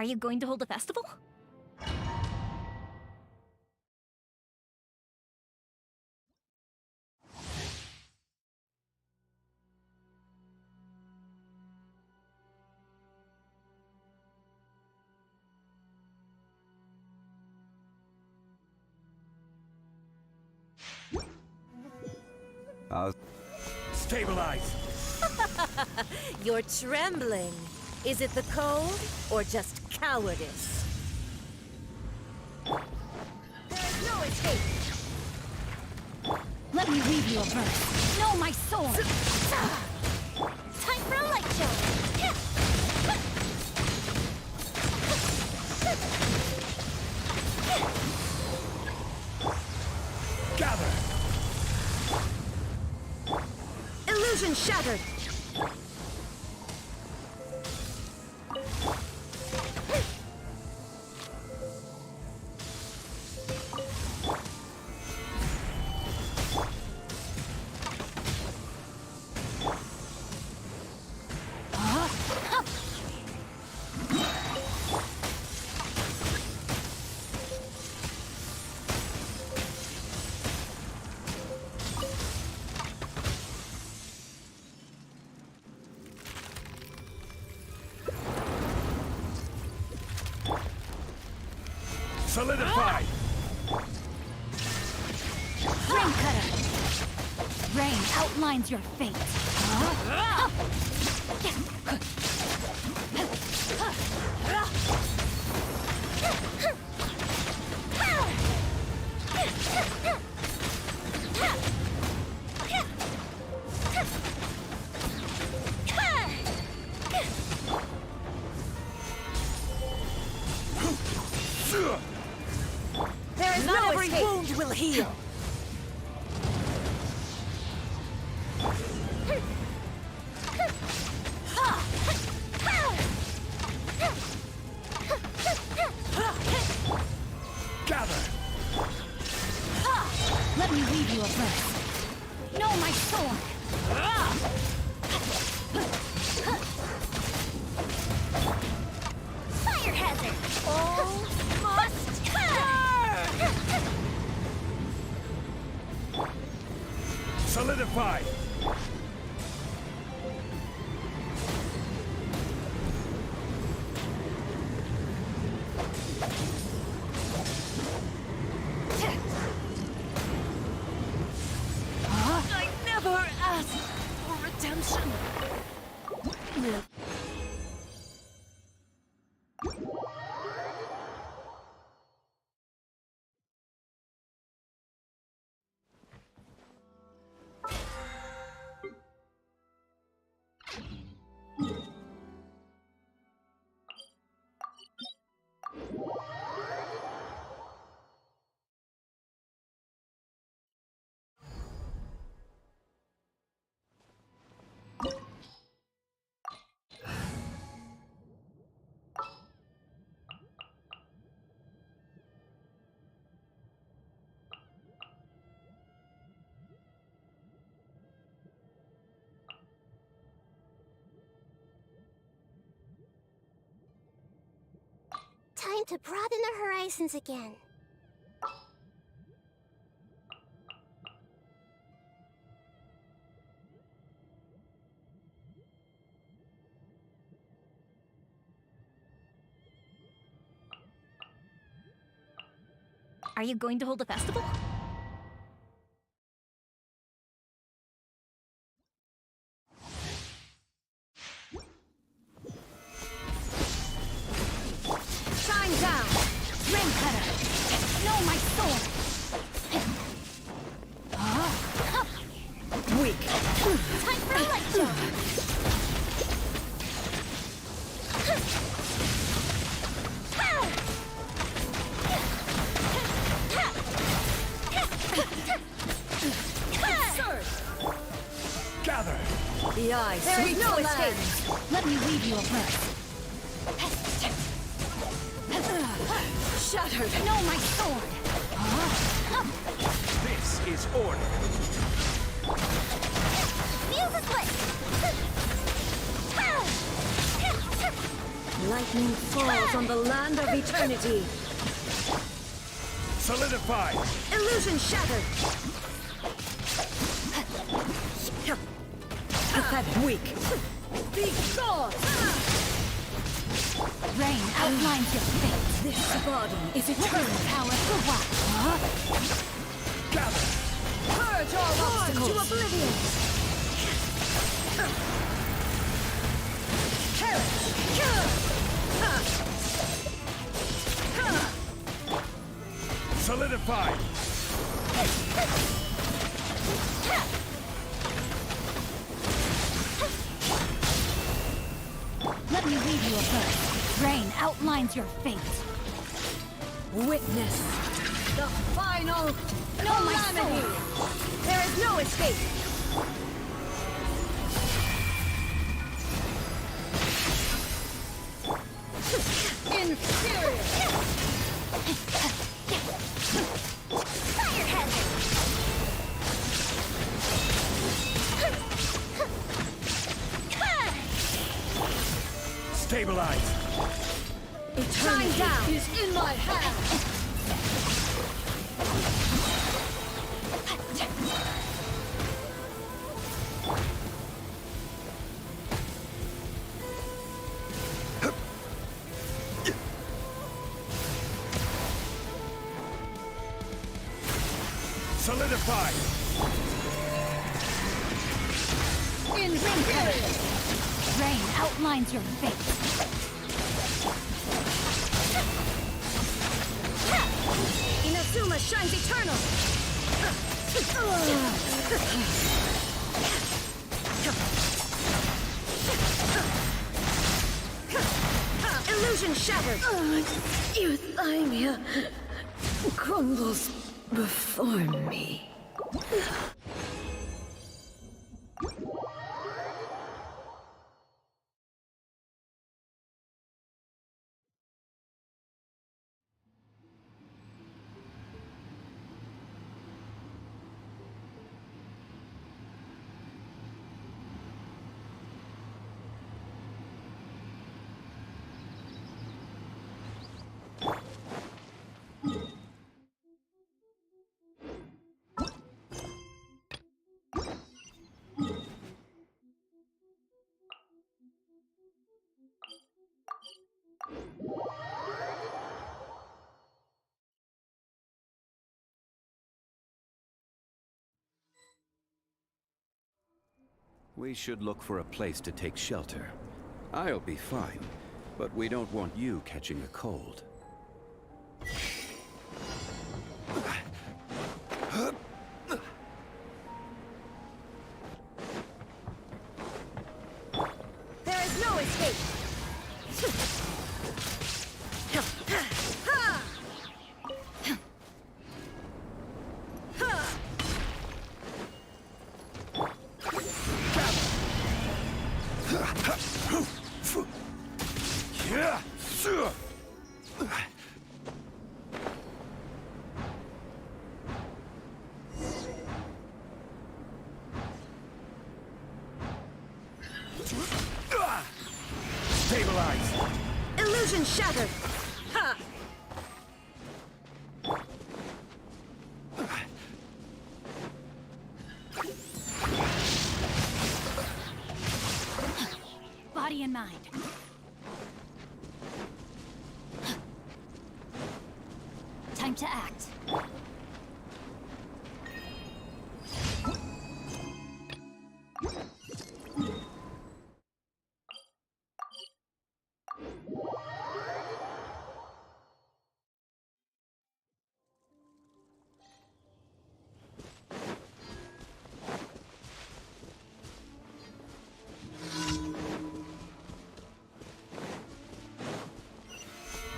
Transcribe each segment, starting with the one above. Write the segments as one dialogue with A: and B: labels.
A: Are you going to hold a festival?
B: Stabilize!
C: You're trembling. Is it the cold or just cowardice? There is no escape.
A: Let me read you a verse. Know my sword! Time for a light show!
B: Gather!
C: Illusion shattered.
B: Solidify!
A: Rain cutter! Rain outlines your fate.
C: There is
A: Not
C: no
A: every
C: escape.
A: wound will heal.
B: Gather!
A: Let me read you a verse. Know my sword! Fire hazard!
C: All must burn!
B: Solidify!
C: I never asked for redemption.
D: Time to broaden the horizons again.
A: Are you going to hold a festival?
C: Shine down.
A: Rain cutter! Know my sword!
C: Weak.
A: Time for a light show!
B: Gather!
C: The eye
A: There is
C: sweeps
A: no
C: the
A: escape!
C: land.
A: Let me read you a verse.
C: Shattered.
A: Know my sword!
B: This is order!
D: Fuse is lit!
C: Lightning falls on the land of eternity.
B: Solidify!
C: Illusion shattered. Pathetic, weak. Be gone!
A: Rain outlines your fate.
C: This body is eternal.
A: Power for what? Huh?
B: Gather!
C: Purge all obstacles to oblivion.
B: Solidify!
A: Let me read you a verse. Rain outlines your fate.
C: Witness the final calamity. There is no escape. Inferior.
A: Fire hazard!
B: Stabilize!
C: Eternity down is in my hand.
B: Solidify!
C: Inferior.
A: Rain outlines your fate.
C: Inazuma shines eternal. Illusion shattered. Euthymia crumbles before me.
E: We should look for a place to take shelter. I'll be fine, but we don't want you catching a cold.
C: There is no escape.
B: Stabilize!
C: Illusion shattered. Ha!
A: Body and mind. Time to act.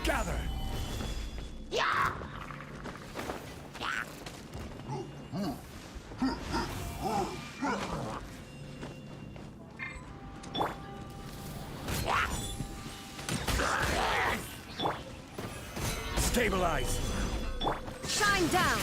B: Gather! Stabilize!
C: Shine down.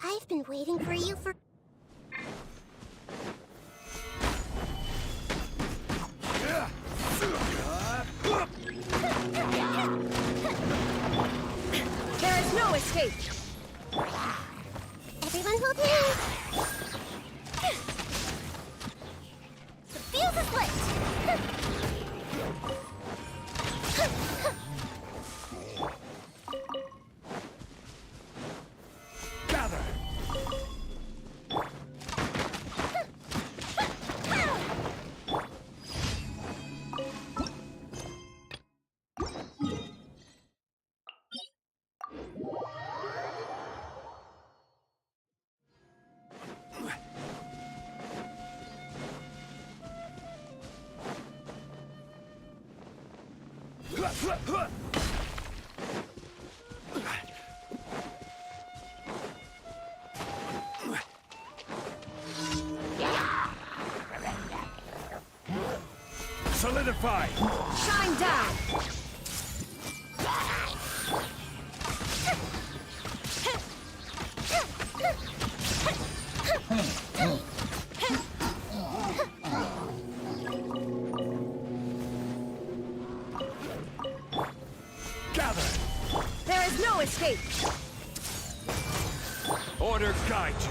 D: I've been waiting for you for...
C: There is no escape!
D: Everyone hold hands!
A: The fuse is lit!
B: Gather! Solidify!
C: Shine down!
B: Gather!
C: There is no escape!
B: Order guide you!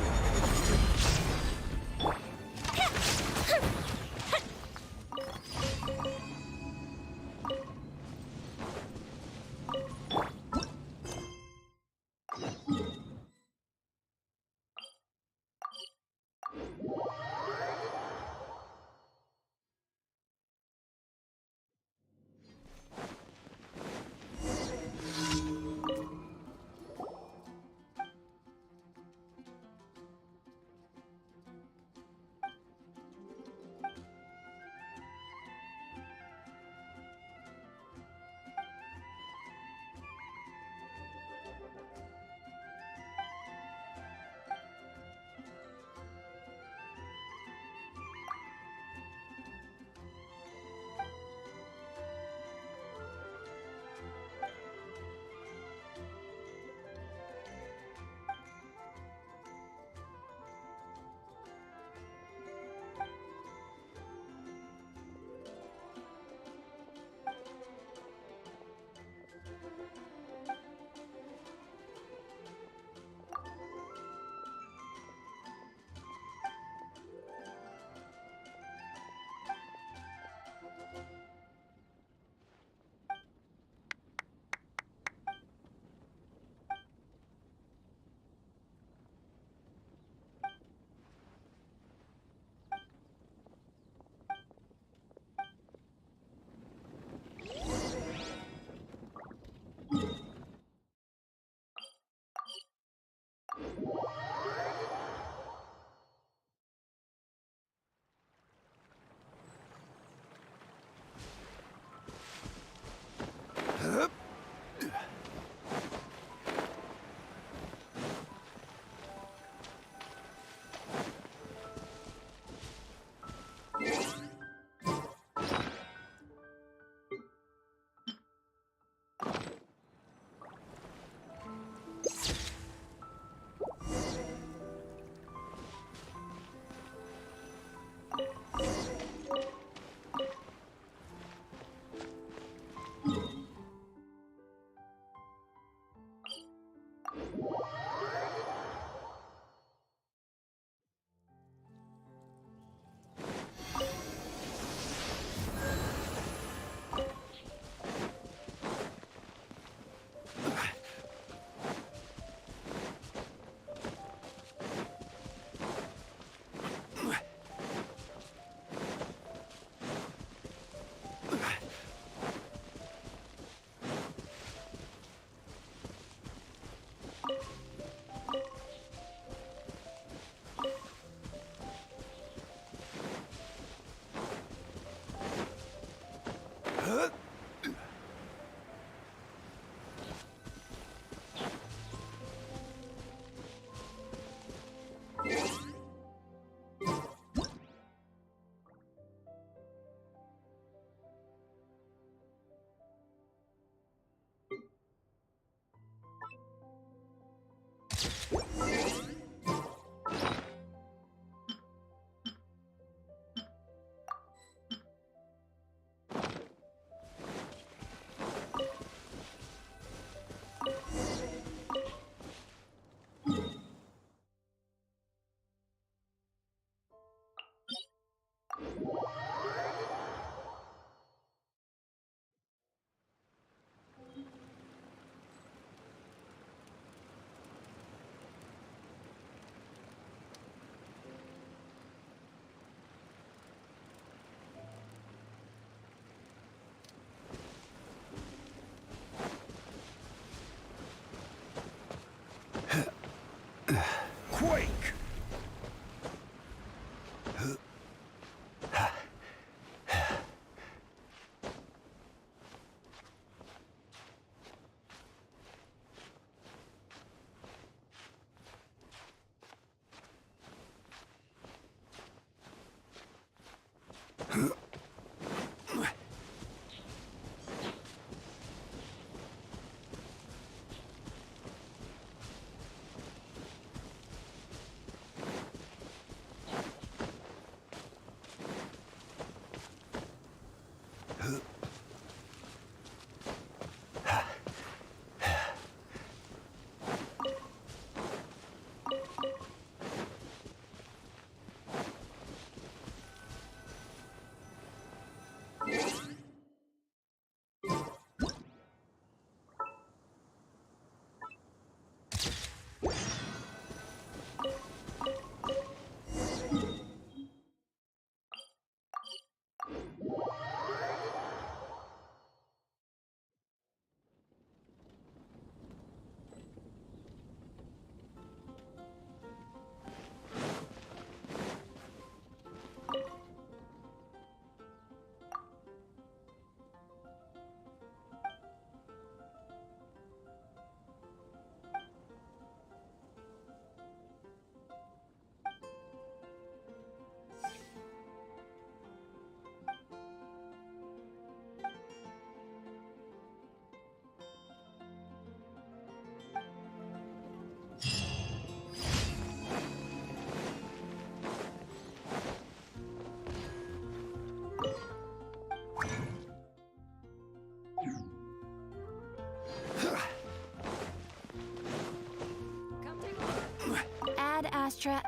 A: Ad Astra.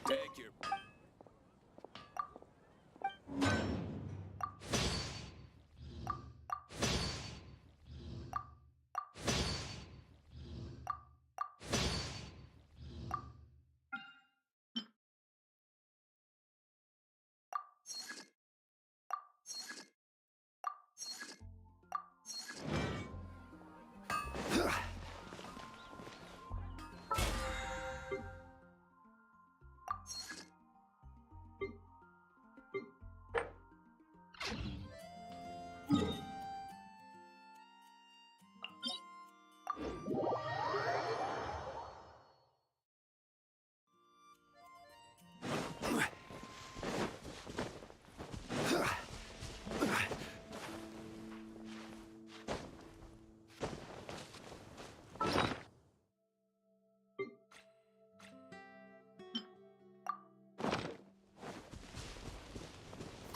E: Take your...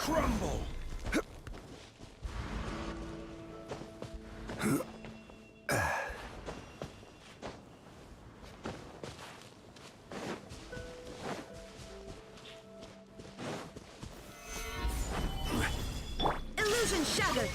B: Crumble!
C: Illusion shattered.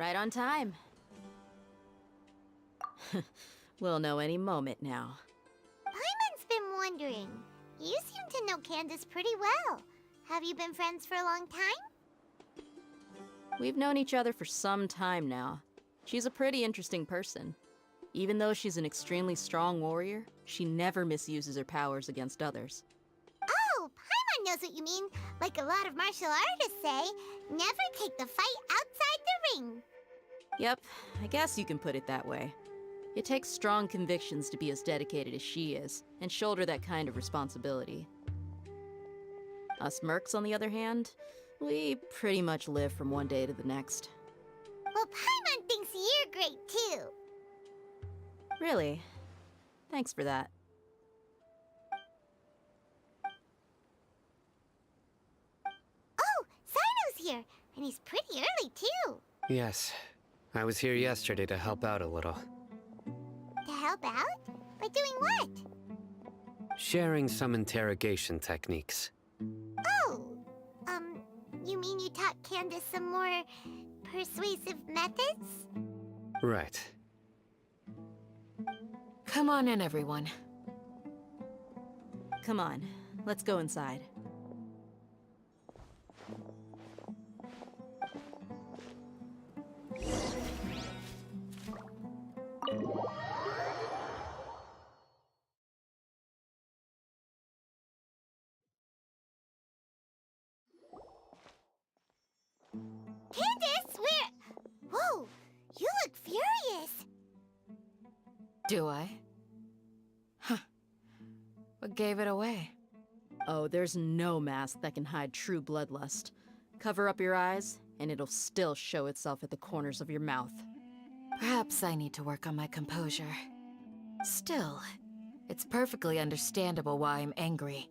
C: Right on time. We'll know any moment now.
D: Paimon's been wondering. You seem to know Candace pretty well. Have you been friends for a long time?
C: We've known each other for some time now. She's a pretty interesting person. Even though she's an extremely strong warrior, she never misuses her powers against others.
D: Oh, Paimon knows what you mean. Like a lot of martial artists say, never take the fight outside the ring.
C: Yep, I guess you can put it that way. It takes strong convictions to be as dedicated as she is, and shoulder that kind of responsibility. Us mercs, on the other hand, we pretty much live from one day to the next.
D: Well, Paimon thinks you're great too.
C: Really? Thanks for that.
D: Oh, Sino's here, and he's pretty early too.
F: Yes. I was here yesterday to help out a little.
D: To help out? By doing what?
F: Sharing some interrogation techniques.
D: Oh, you mean you taught Candace some more persuasive methods?
F: Right.
C: Come on in, everyone. Come on, let's go inside.
D: Candace, whoa, you look furious.
C: Do I? Huh. What gave it away? Oh, there's no mask that can hide true bloodlust. Cover up your eyes, and it'll still show itself at the corners of your mouth.
G: Perhaps I need to work on my composure. Still, it's perfectly understandable why I'm angry.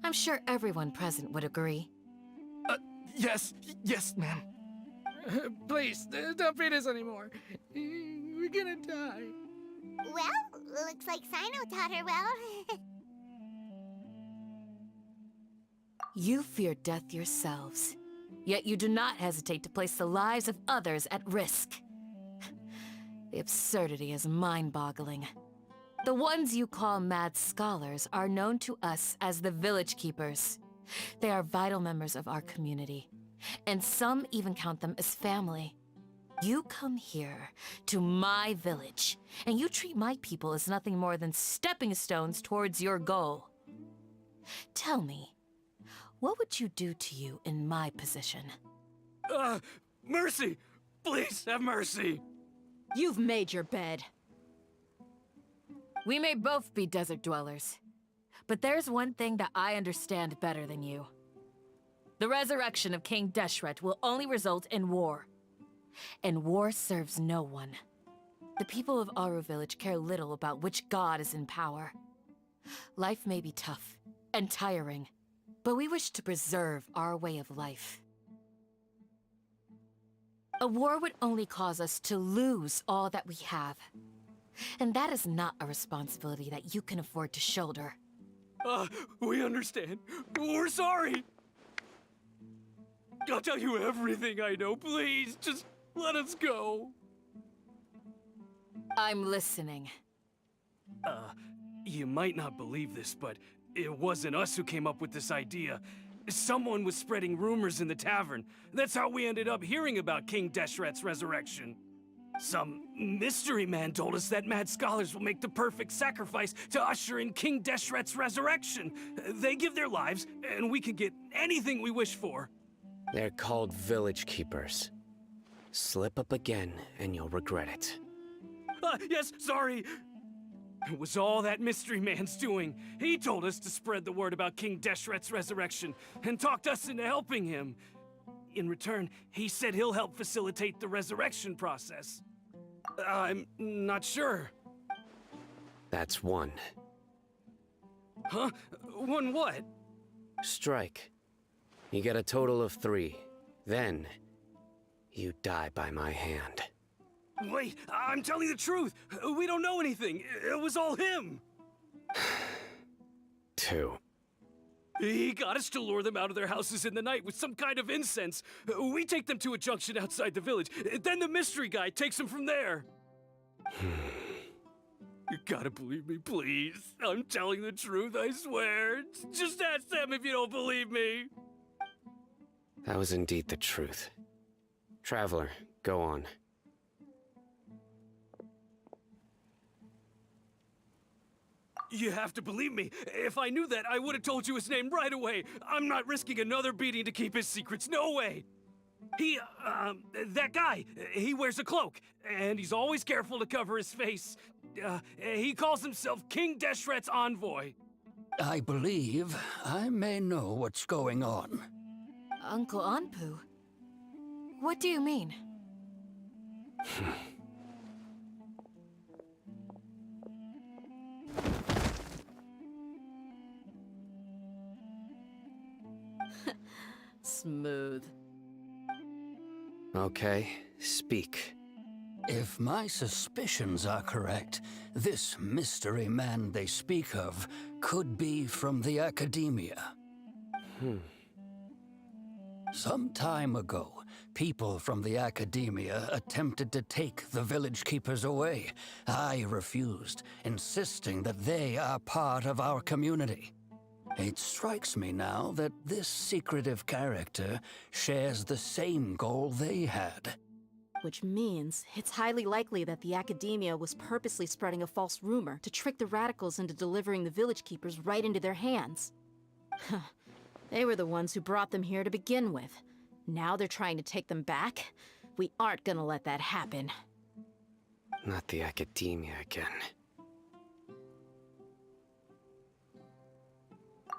G: I'm sure everyone present would agree.
H: Yes, ma'am. Please, don't beat us anymore. We're gonna die.
D: Well, looks like Sino taught her well.
G: You fear death yourselves, yet you do not hesitate to place the lives of others at risk. The absurdity is mind-boggling. The ones you call mad scholars are known to us as the Village Keepers. They are vital members of our community, and some even count them as family. You come here, to my village, and you treat my people as nothing more than stepping stones towards your goal. Tell me, what would you do to you in my position?
H: Mercy! Please have mercy!
C: You've made your bed.
G: We may both be desert dwellers, but there's one thing that I understand better than you. The resurrection of King Deshret will only result in war. And war serves no one. The people of Aru Village care little about which god is in power. Life may be tough and tiring, but we wish to preserve our way of life. A war would only cause us to lose all that we have. And that is not a responsibility that you can afford to shoulder.
H: We understand. We're sorry. I'll tell you everything I know. Please, just let us go.
G: I'm listening.
H: You might not believe this, but it wasn't us who came up with this idea. Someone was spreading rumors in the tavern. That's how we ended up hearing about King Deshret's resurrection. Some mystery man told us that mad scholars will make the perfect sacrifice to usher in King Deshret's resurrection. They give their lives, and we can get anything we wish for.
F: They're called Village Keepers. Slip up again, and you'll regret it.
H: Yes, sorry. It was all that mystery man's doing. He told us to spread the word about King Deshret's resurrection, and talked us into helping him. In return, he said he'll help facilitate the resurrection process. I'm not sure.
F: That's one.
H: Huh? One what?
F: Strike. You get a total of 3. Then, you die by my hand.
H: Wait, I'm telling the truth. We don't know anything. It was all him.
F: 2.
H: He got us to lure them out of their houses in the night with some kind of incense. We take them to a junction outside the village. Then the mystery guy takes them from there. You gotta believe me, please. I'm telling the truth, I swear. Just ask them if you don't believe me.
F: That was indeed the truth. Traveler, go on.
H: You have to believe me. If I knew that, I would have told you his name right away. I'm not risking another beating to keep his secrets. No way. That guy, he wears a cloak, and he's always careful to cover his face. He calls himself King Deshret's envoy.
I: I believe I may know what's going on.
G: Uncle Anpu? What do you mean?
C: Smooth.
F: Okay, speak.
I: If my suspicions are correct, this mystery man they speak of could be from the Academia. Some time ago, people from the Academia attempted to take the village keepers away. I refused, insisting that they are part of our community. It strikes me now that this secretive character shares the same goal they had.
C: Which means it's highly likely that the Academia was purposely spreading a false rumor to trick the radicals into delivering the village keepers right into their hands. They were the ones who brought them here to begin with. Now they're trying to take them back? We aren't gonna let that happen.
F: Not the Academia again.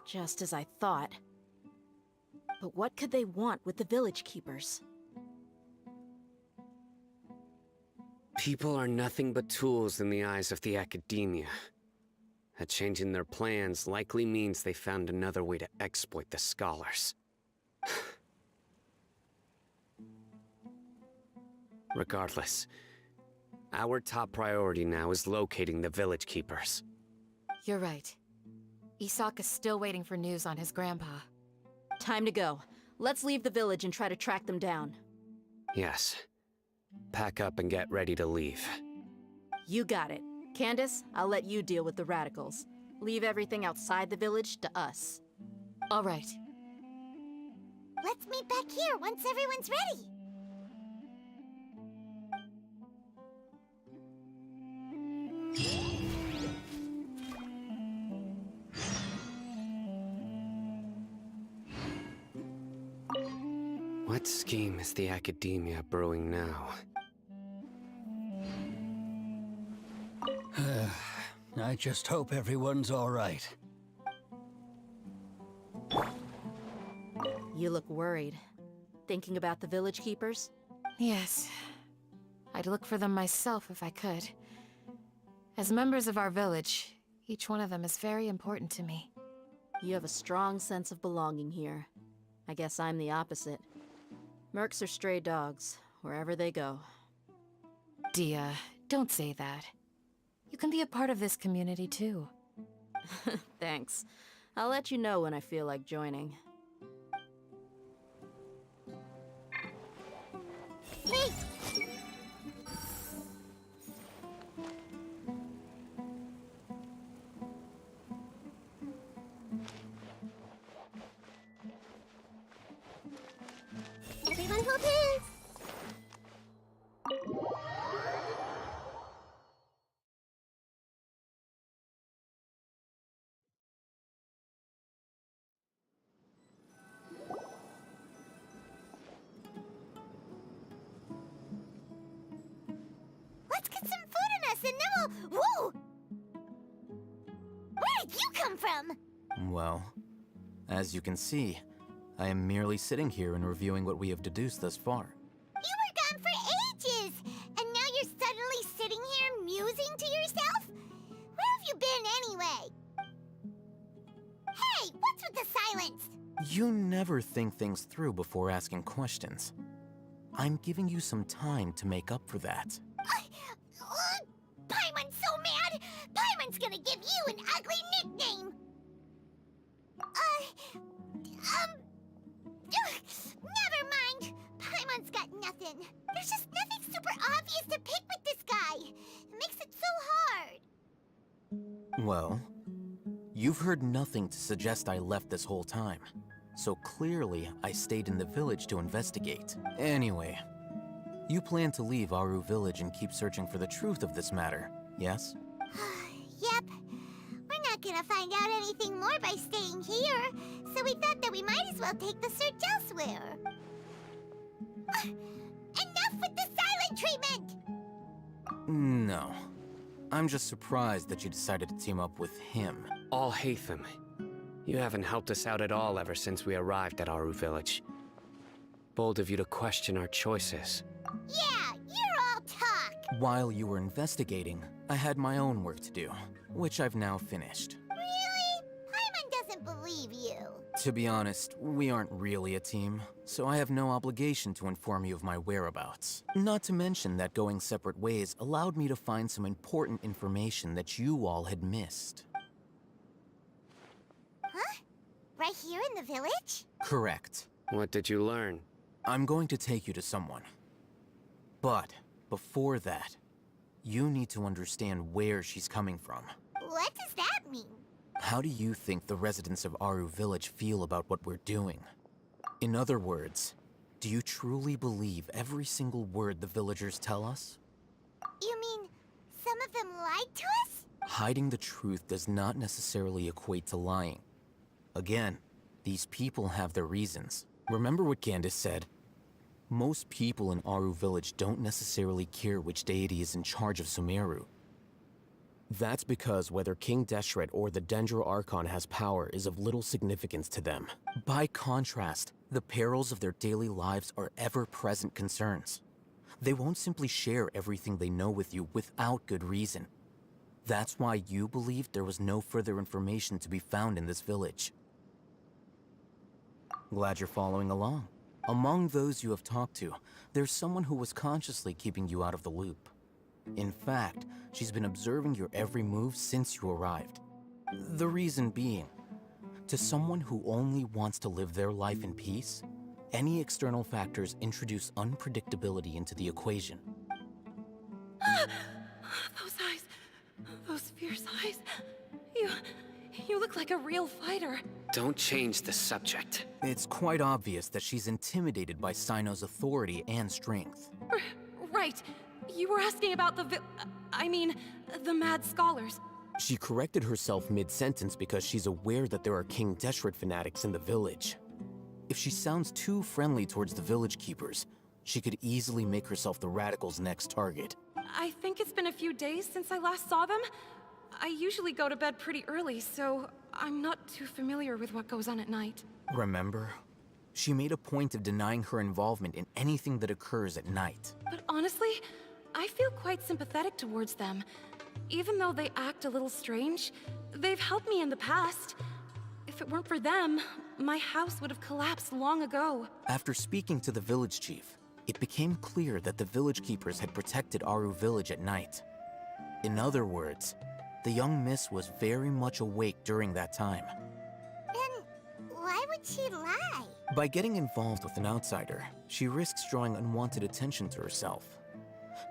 C: Just as I thought. But what could they want with the village keepers?
F: People are nothing but tools in the eyes of the Academia. A change in their plans likely means they found another way to exploit the scholars. Regardless, our top priority now is locating the village keepers.
G: You're right. Isak is still waiting for news on his grandpa.
C: Time to go. Let's leave the village and try to track them down.
F: Yes. Pack up and get ready to leave.
C: You got it. Candace, I'll let you deal with the radicals. Leave everything outside the village to us.
G: All right.
D: Let's meet back here once everyone's ready.
F: What scheme is the Academia brewing now?
I: I just hope everyone's all right.
C: You look worried. Thinking about the village keepers?
G: Yes. I'd look for them myself if I could. As members of our village, each one of them is very important to me.
C: You have a strong sense of belonging here. I guess I'm the opposite. Mercs are stray dogs, wherever they go.
G: Dia, don't say that. You can be a part of this community too.
C: Thanks. I'll let you know when I feel like joining.
D: Hey! Everyone hold hands! Let's get some food in us and then we'll... Whoa! Where did you come from?
J: Well, as you can see, I am merely sitting here and reviewing what we have deduced thus far.
D: You were gone for ages! And now you're suddenly sitting here musing to yourself? Where have you been anyway? Hey, what's with the silence?
J: You never think things through before asking questions. I'm giving you some time to make up for that.
D: Paimon's so mad! Paimon's gonna give you an ugly nickname! Never mind. Paimon's got nothing. There's just nothing super obvious to pick with this guy. It makes it so hard.
J: Well, you've heard nothing to suggest I left this whole time. So clearly, I stayed in the village to investigate. Anyway, you plan to leave Aru Village and keep searching for the truth of this matter, yes?
D: Yep. We're not gonna find out anything more by staying here, so we thought that we might as well take the search elsewhere. Enough with the silent treatment!
J: No. I'm just surprised that you decided to team up with him.
F: Alhaitham, you haven't helped us out at all ever since we arrived at Aru Village. Bold of you to question our choices.
D: Yeah, you're all talk!
J: While you were investigating, I had my own work to do, which I've now finished.
D: Really? Paimon doesn't believe you.
J: To be honest, we aren't really a team, so I have no obligation to inform you of my whereabouts. Not to mention that going separate ways allowed me to find some important information that you all had missed.
D: Huh? Right here in the village?
J: Correct.
F: What did you learn?
J: I'm going to take you to someone. But before that, you need to understand where she's coming from.
D: What does that mean?
J: How do you think the residents of Aru Village feel about what we're doing? In other words, do you truly believe every single word the villagers tell us?
D: You mean some of them lied to us?
J: Hiding the truth does not necessarily equate to lying. Again, these people have their reasons. Remember what Candace said? Most people in Aru Village don't necessarily care which deity is in charge of Sumeru. That's because whether King Deshret or the Dendro Archon has power is of little significance to them. By contrast, the perils of their daily lives are ever-present concerns. They won't simply share everything they know with you without good reason. That's why you believed there was no further information to be found in this village. Glad you're following along. Among those you have talked to, there's someone who was consciously keeping you out of the loop. In fact, she's been observing your every move since you arrived. The reason being, to someone who only wants to live their life in peace, any external factors introduce unpredictability into the equation.
G: Those eyes. Those fierce eyes. You look like a real fighter.
F: Don't change the subject.
J: It's quite obvious that she's intimidated by Sino's authority and strength.
G: Right. You were asking about the the Mad Scholars.
J: She corrected herself mid-sentence because she's aware that there are King Deshret fanatics in the village. If she sounds too friendly towards the village keepers, she could easily make herself the Radicals' next target.
G: I think it's been a few days since I last saw them. I usually go to bed pretty early, so I'm not too familiar with what goes on at night.
J: Remember? She made a point of denying her involvement in anything that occurs at night.
G: But honestly, I feel quite sympathetic towards them. Even though they act a little strange, they've helped me in the past. If it weren't for them, my house would have collapsed long ago.
J: After speaking to the village chief, it became clear that the village keepers had protected Aru Village at night. In other words, the young miss was very much awake during that time.
D: Then why would she lie?
J: By getting involved with an outsider, she risks drawing unwanted attention to herself.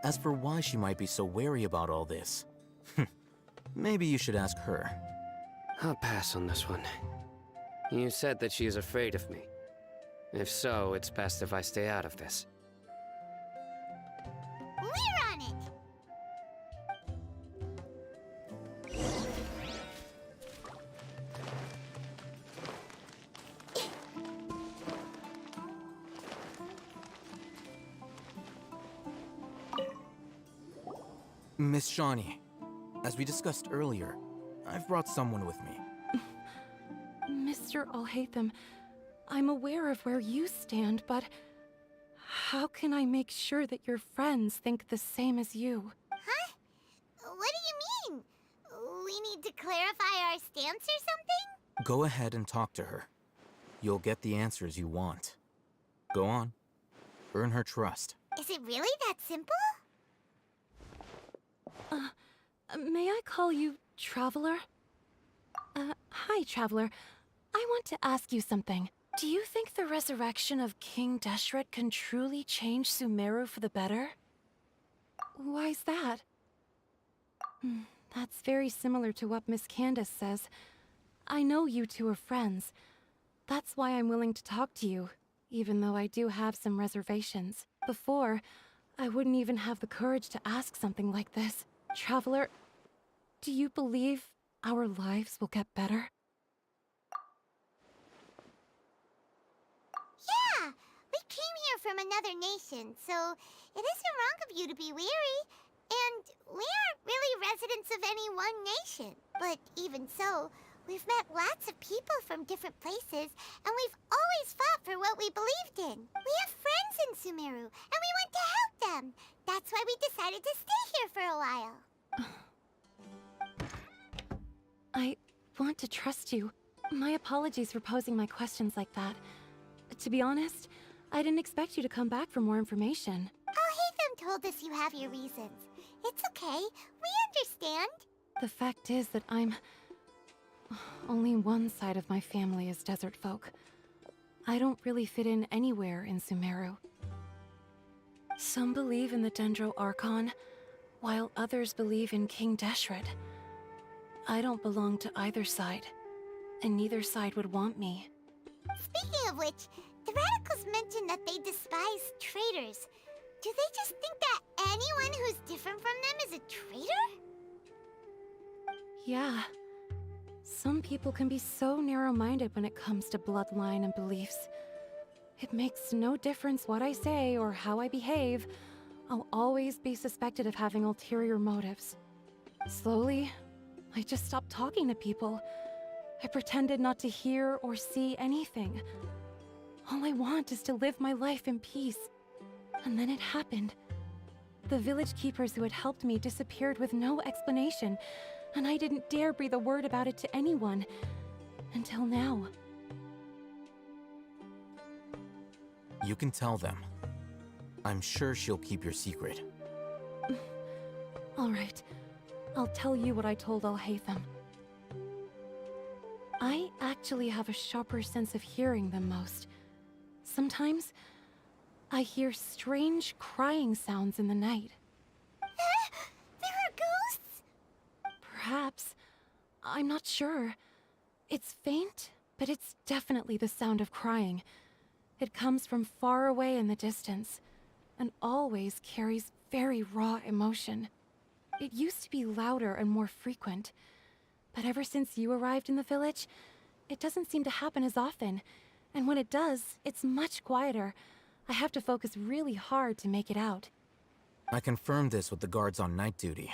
J: As for why she might be so wary about all this, maybe you should ask her.
F: I'll pass on this one. You said that she is afraid of me. If so, it's best if I stay out of this.
D: We're on it!
J: Miss Shawnee, as we discussed earlier, I've brought someone with me.
G: Mr. Alhaitham, I'm aware of where you stand, but how can I make sure that your friends think the same as you?
D: Huh? What do you mean? We need to clarify our stance or something?
J: Go ahead and talk to her. You'll get the answers you want. Go on. Earn her trust.
D: Is it really that simple?
G: May I call you Traveler? Hi, Traveler. I want to ask you something. Do you think the resurrection of King Deshret can truly change Sumeru for the better? Why's that? That's very similar to what Miss Candace says. I know you two are friends. That's why I'm willing to talk to you, even though I do have some reservations. Before, I wouldn't even have the courage to ask something like this. Traveler, do you believe our lives will get better?
D: Yeah, we came here from another nation, so it isn't wrong of you to be weary. And we aren't really residents of any one nation. But even so, we've met lots of people from different places, and we've always fought for what we believed in. We have friends in Sumeru, and we want to help them. That's why we decided to stay here for a while.
G: I want to trust you. My apologies for posing my questions like that. To be honest, I didn't expect you to come back for more information.
D: Alhaitham told us you have your reasons. It's okay. We understand.
G: The fact is that only one side of my family is desert folk. I don't really fit in anywhere in Sumeru. Some believe in the Dendro Archon, while others believe in King Deshret. I don't belong to either side, and neither side would want me.
D: Speaking of which, the Radicals mentioned that they despise traitors. Do they just think that anyone who's different from them is a traitor?
G: Yeah. Some people can be so narrow-minded when it comes to bloodline and beliefs. It makes no difference what I say or how I behave. I'll always be suspected of having ulterior motives. Slowly, I just stopped talking to people. I pretended not to hear or see anything. All I want is to live my life in peace. And then it happened. The village keepers who had helped me disappeared with no explanation, and I didn't dare breathe a word about it to anyone. Until now.
J: You can tell them. I'm sure she'll keep your secret.
G: All right. I'll tell you what I told Alhaitham. I actually have a sharper sense of hearing than most. Sometimes, I hear strange crying sounds in the night.
D: There are ghosts?
G: Perhaps. I'm not sure. It's faint, but it's definitely the sound of crying. It comes from far away in the distance, and always carries very raw emotion. It used to be louder and more frequent, but ever since you arrived in the village, it doesn't seem to happen as often, and when it does, it's much quieter. I have to focus really hard to make it out.
J: I confirmed this with the guards on night duty.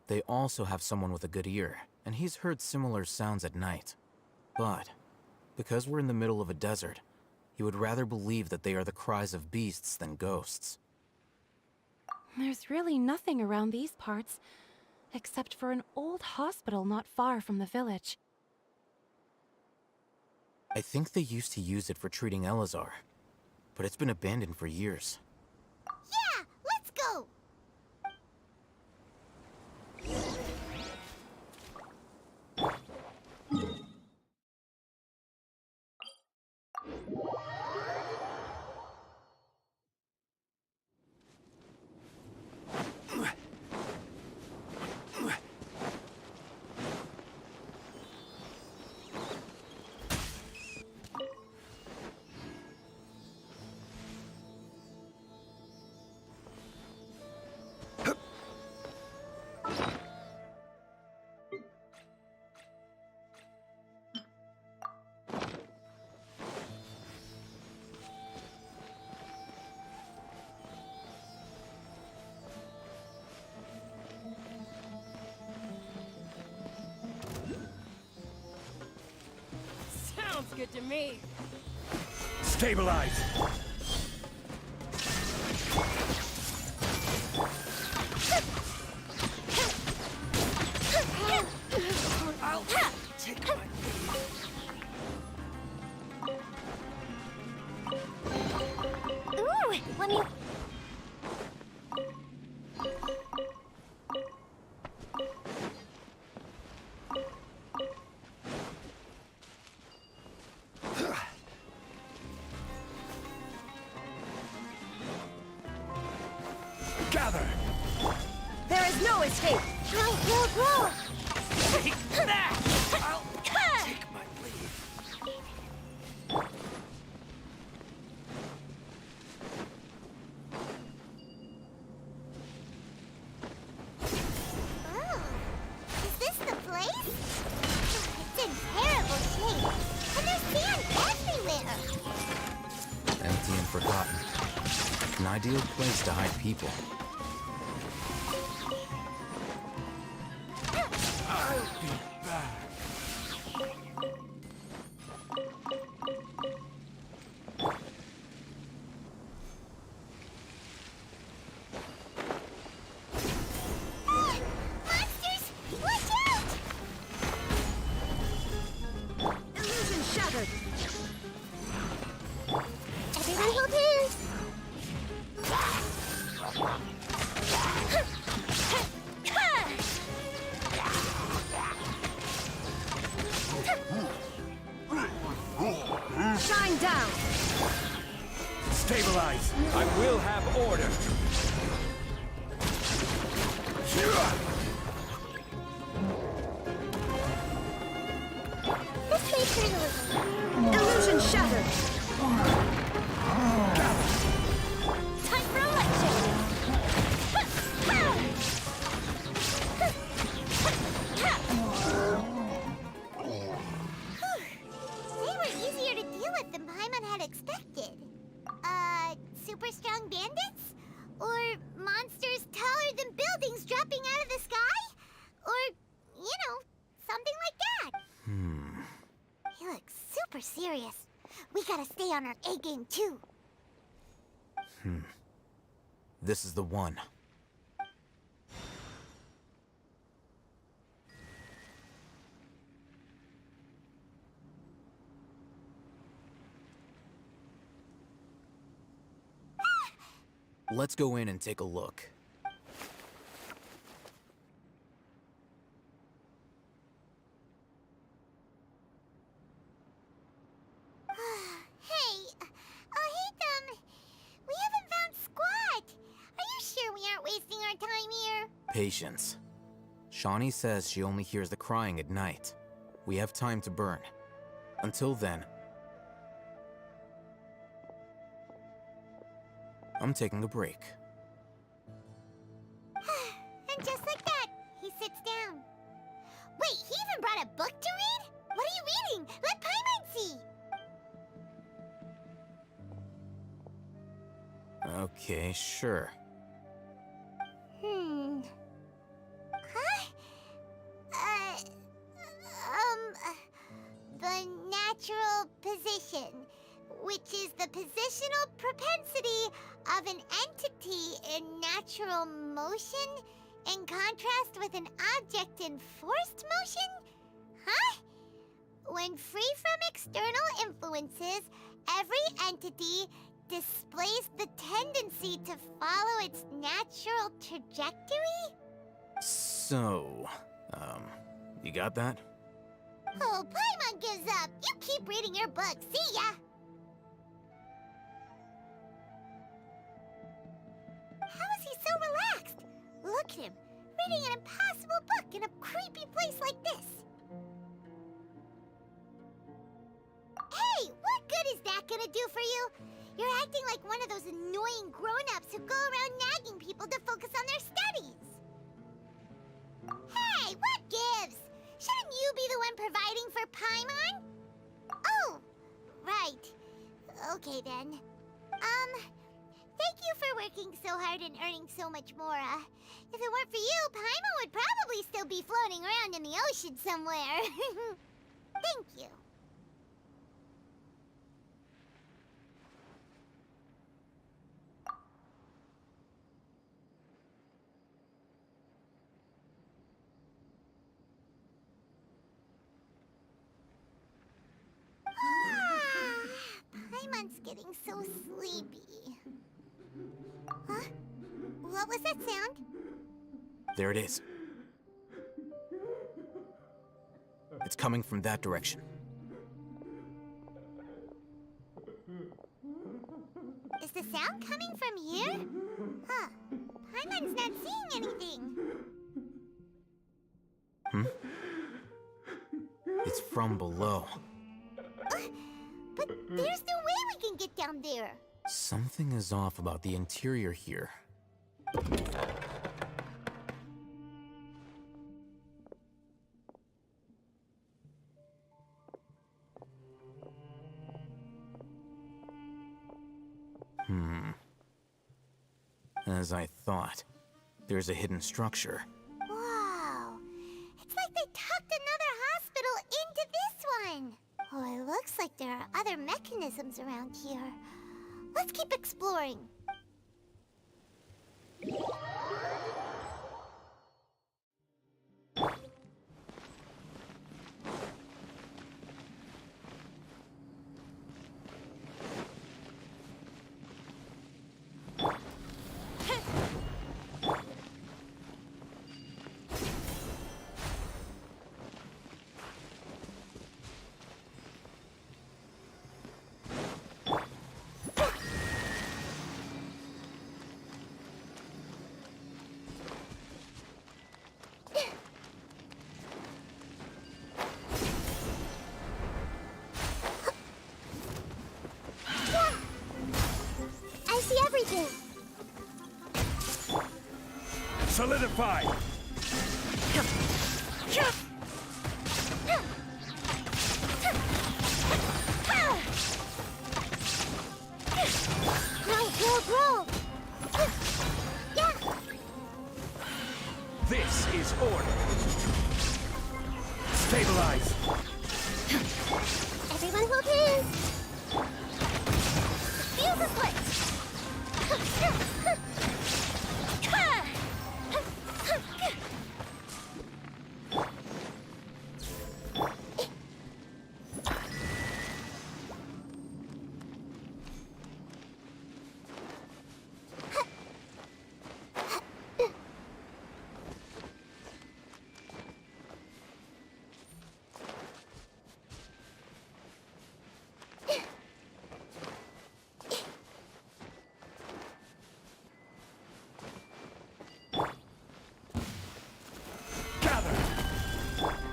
J: They also have someone with a good ear, and he's heard similar sounds at night. But, because we're in the middle of a desert, he would rather believe that they are the cries of beasts than ghosts.
G: There's really nothing around these parts, except for an old hospital not far from the village.
J: I think they used to use it for treating Elazar, but it's been abandoned for years.
D: Yeah, let's go!
A: Sounds good to me.
B: Stabilize!
A: I'll take my
D: Ooh, let me...
A: There's no escape!
D: Grow!
H: Take that! I'll take my leave.
D: Oh, is this the place? It's in terrible shape, and there's sand everywhere.
J: Empty and forgotten. An ideal place to hide people.
B: I'll be back.
D: Monsters, watch out!
A: Illusion shattered!
D: Everyone hold hands.
A: Shine down!
B: Stabilize. I will have order.
D: This way, journalism.
A: Illusion shattered!
D: Time for election. They were easier to deal with than Paimon had expected. Super strong bandits? Or monsters taller than buildings dropping out of the sky? Or, something like that. He looks super serious. We gotta stay on our A game too.
J: This is the one. Let's go in and take a look.
D: Hey, we haven't found Squat. Are you sure we aren't wasting our time here?
J: Patience. Shawnee says she only hears the crying at night. We have time to burn. Until then, I'm taking a break.
D: And just like that, he sits down. Wait, he even brought a book to read? What are you reading? Let Paimon see.
J: Okay, sure.
D: Huh? The natural position, which is the positional propensity of an entity in natural motion in contrast with an object in forced motion? Huh? When free from external influences, every entity displays the tendency to follow its natural trajectory?
J: So, you got that?
D: Oh, Paimon gives up. You keep reading your book. See ya! How is he so relaxed? Look at him, reading an impossible book in a creepy place like this. Hey, what good is that gonna do for you? You're acting like one of those annoying grown-ups who go around nagging people to focus on their studies. Hey, what gives? Shouldn't you be the one providing for Paimon? Oh, right. Okay then. Thank you for working so hard and earning so much more. If it weren't for you, Paimon would probably still be floating around in the ocean somewhere. Thank you. Paimon's getting so sleepy. Huh? What was that sound?
J: There it is. It's coming from that direction.
D: Is the sound coming from here? Huh. Paimon's not seeing anything.
J: from below.
D: But there's no way we can get down there.
J: Something is off about the interior here. As I thought, there's a hidden structure.
D: Wow. It's like they tucked another hospital into this one. Oh, it looks like there are other mechanisms around here. Let's keep exploring. I see everything.
B: Solidify!
D: Roll. Yeah.
B: This is order. Stabilize.
D: Everyone hold hands. Fuse is lit.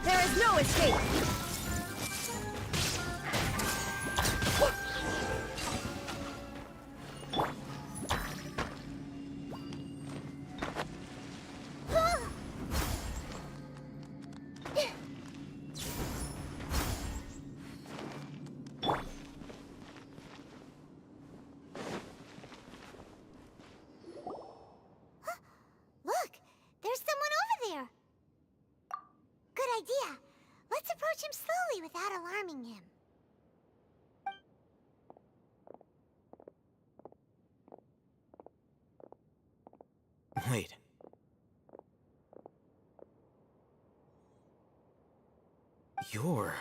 A: There is no escape!
D: Look, there's someone over there. Good idea. Let's approach him slowly without alarming him.
J: Wait. You're...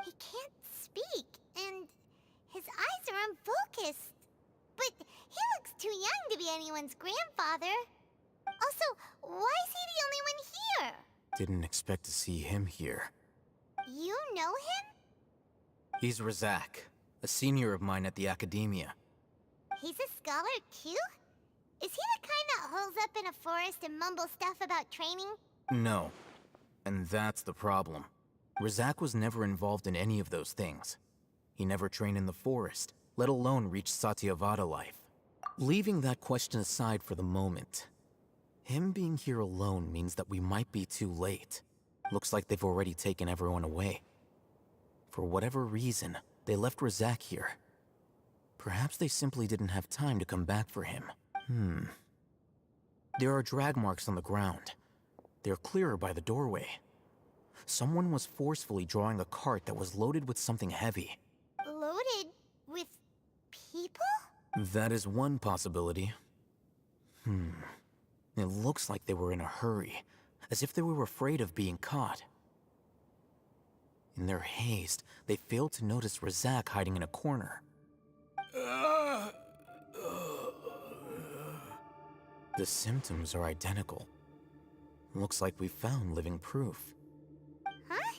D: He can't speak, and his eyes are unfocused. But he looks too young to be anyone's grandfather. Also, why is he the only one here?
J: Didn't expect to see him here.
D: You know him?
J: He's Razak, a senior of mine at the Academia.
D: He's a scholar too? Is he the kind that holes up in a forest and mumbles stuff about training?
J: No. And that's the problem. Razak was never involved in any of those things. He never trained in the forest, let alone reach Satyavada life. Leaving that question aside for the moment, him being here alone means that we might be too late. Looks like they've already taken everyone away. For whatever reason, they left Razak here. Perhaps they simply didn't have time to come back for him. There are drag marks on the ground. They're clearer by the doorway. Someone was forcefully drawing a cart that was loaded with something heavy.
D: Loaded with people?
J: That is one possibility. It looks like they were in a hurry, as if they were afraid of being caught. In their haste, they failed to notice Razak hiding in a corner. The symptoms are identical. Looks like we found living proof.
D: Huh?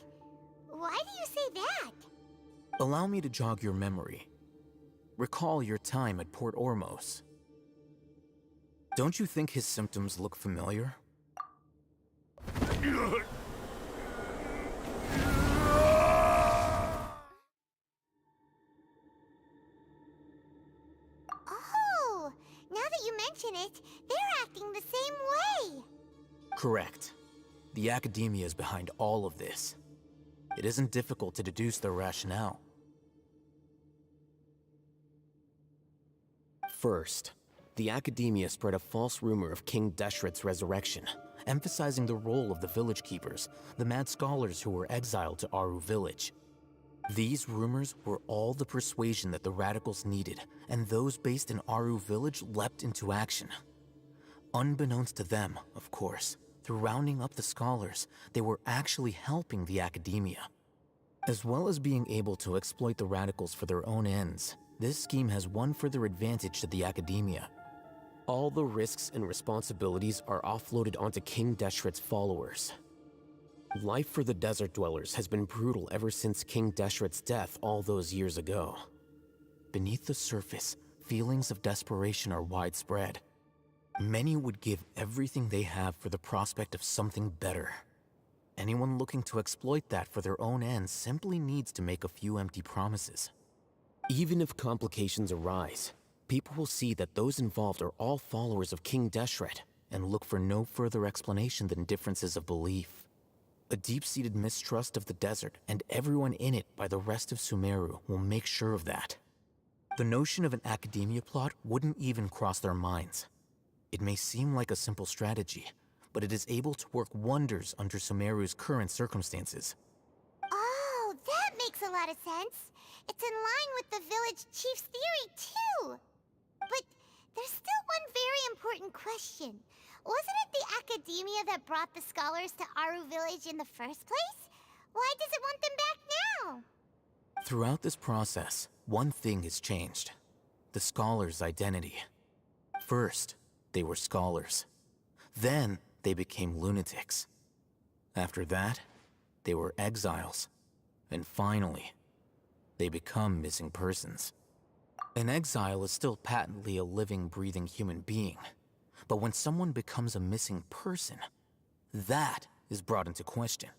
D: Why do you say that?
J: Allow me to jog your memory. Recall your time at Port Ormos. Don't you think his symptoms look familiar?
D: Oh, now that you mention it, they're acting the same way.
J: Correct. The academia is behind all of this. It isn't difficult to deduce their rationale. First, the academia spread a false rumor of King Deshret's resurrection, emphasizing the role of the village keepers, the mad scholars who were exiled to Aru village. These rumors were all the persuasion that the radicals needed, and those based in Aru village leapt into action. Unbeknownst to them, of course, through rounding up the scholars, they were actually helping the academia. As well as being able to exploit the radicals for their own ends, this scheme has one further advantage to the academia. All the risks and responsibilities are offloaded onto King Deshret's followers. Life for the desert dwellers has been brutal ever since King Deshret's death all those years ago. Beneath the surface, feelings of desperation are widespread. Many would give everything they have for the prospect of something better. Anyone looking to exploit that for their own ends simply needs to make a few empty promises. Even if complications arise, people will see that those involved are all followers of King Deshret and look for no further explanation than differences of belief. A deep-seated mistrust of the desert and everyone in it by the rest of Sumeru will make sure of that. The notion of an academia plot wouldn't even cross their minds. It may seem like a simple strategy, but it is able to work wonders under Sumeru's current circumstances.
D: Oh, that makes a lot of sense. It's in line with the village chief's theory, too. But there's still one very important question. Wasn't it the academia that brought the scholars to Aru village in the first place? Why does it want them back now?
J: Throughout this process, one thing has changed. The scholars' identity. First, they were scholars. Then, they became lunatics. After that, they were exiles. And finally, they become missing persons. An exile is still patently a living, breathing human being. But when someone becomes a missing person, that is brought into question.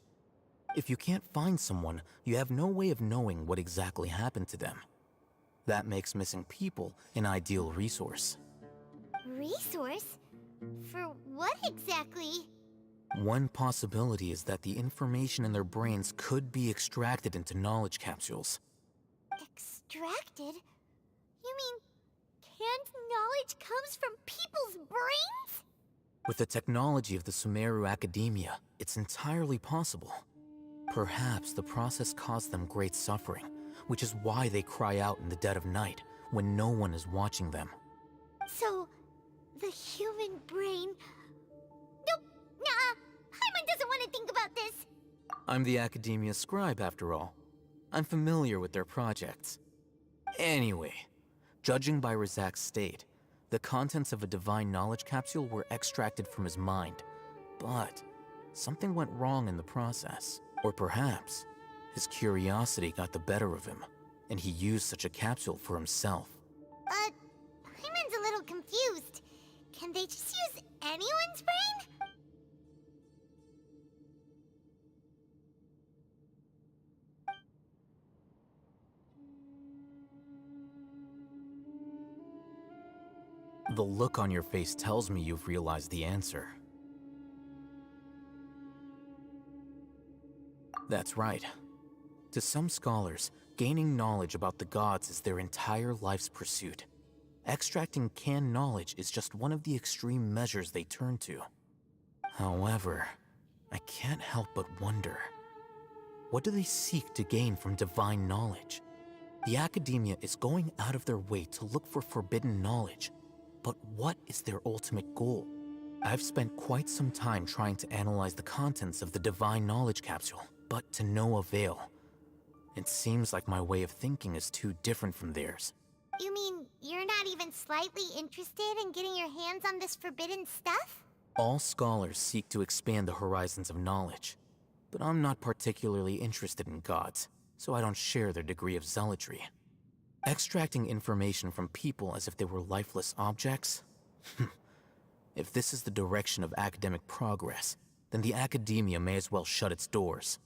J: If you can't find someone, you have no way of knowing what exactly happened to them. That makes missing people an ideal resource.
D: Resource? For what exactly?
J: One possibility is that the information in their brains could be extracted into knowledge capsules.
D: Extracted? You mean canned knowledge comes from people's brains?
J: With the technology of the Sumeru Academia, it's entirely possible. Perhaps the process caused them great suffering, which is why they cry out in the dead of night when no one is watching them.
D: So, the human brain... Nope, nah, Paimon doesn't want to think about this.
J: I'm the Academia scribe, after all. I'm familiar with their projects. Anyway, judging by Razak's state, the contents of a divine knowledge capsule were extracted from his mind. But something went wrong in the process. Or perhaps his curiosity got the better of him, and he used such a capsule for himself.
D: Paimon's a little confused. Can they just use anyone's brain?
J: The look on your face tells me you've realized the answer. That's right. To some scholars, gaining knowledge about the gods is their entire life's pursuit. Extracting canned knowledge is just one of the extreme measures they turn to. However, I can't help but wonder, what do they seek to gain from divine knowledge? The Academia is going out of their way to look for forbidden knowledge, but what is their ultimate goal? I've spent quite some time trying to analyze the contents of the divine knowledge capsule, but to no avail. It seems like my way of thinking is too different from theirs.
D: You mean you're not even slightly interested in getting your hands on this forbidden stuff?
J: All scholars seek to expand the horizons of knowledge, but I'm not particularly interested in gods, so I don't share their degree of zealotry. Extracting information from people as if they were lifeless objects? If this is the direction of academic progress, then the academia may as well shut its doors.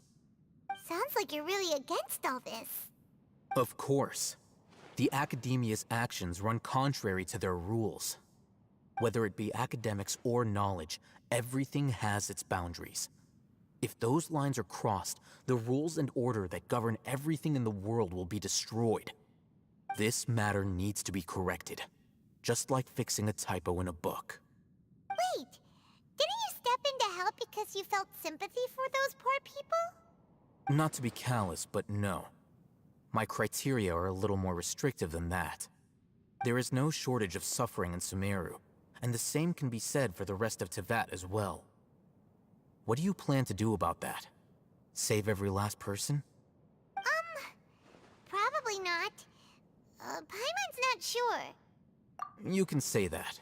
D: Sounds like you're really against all this.
J: Of course. The academia's actions run contrary to their rules. Whether it be academics or knowledge, everything has its boundaries. If those lines are crossed, the rules and order that govern everything in the world will be destroyed. This matter needs to be corrected, just like fixing a typo in a book.
D: Wait, didn't you step in to help because you felt sympathy for those poor people?
J: Not to be callous, but no. My criteria are a little more restrictive than that. There is no shortage of suffering in Sumeru, and the same can be said for the rest of Teyvat as well. What do you plan to do about that? Save every last person?
D: Probably not. Paimon's not sure.
J: You can say that.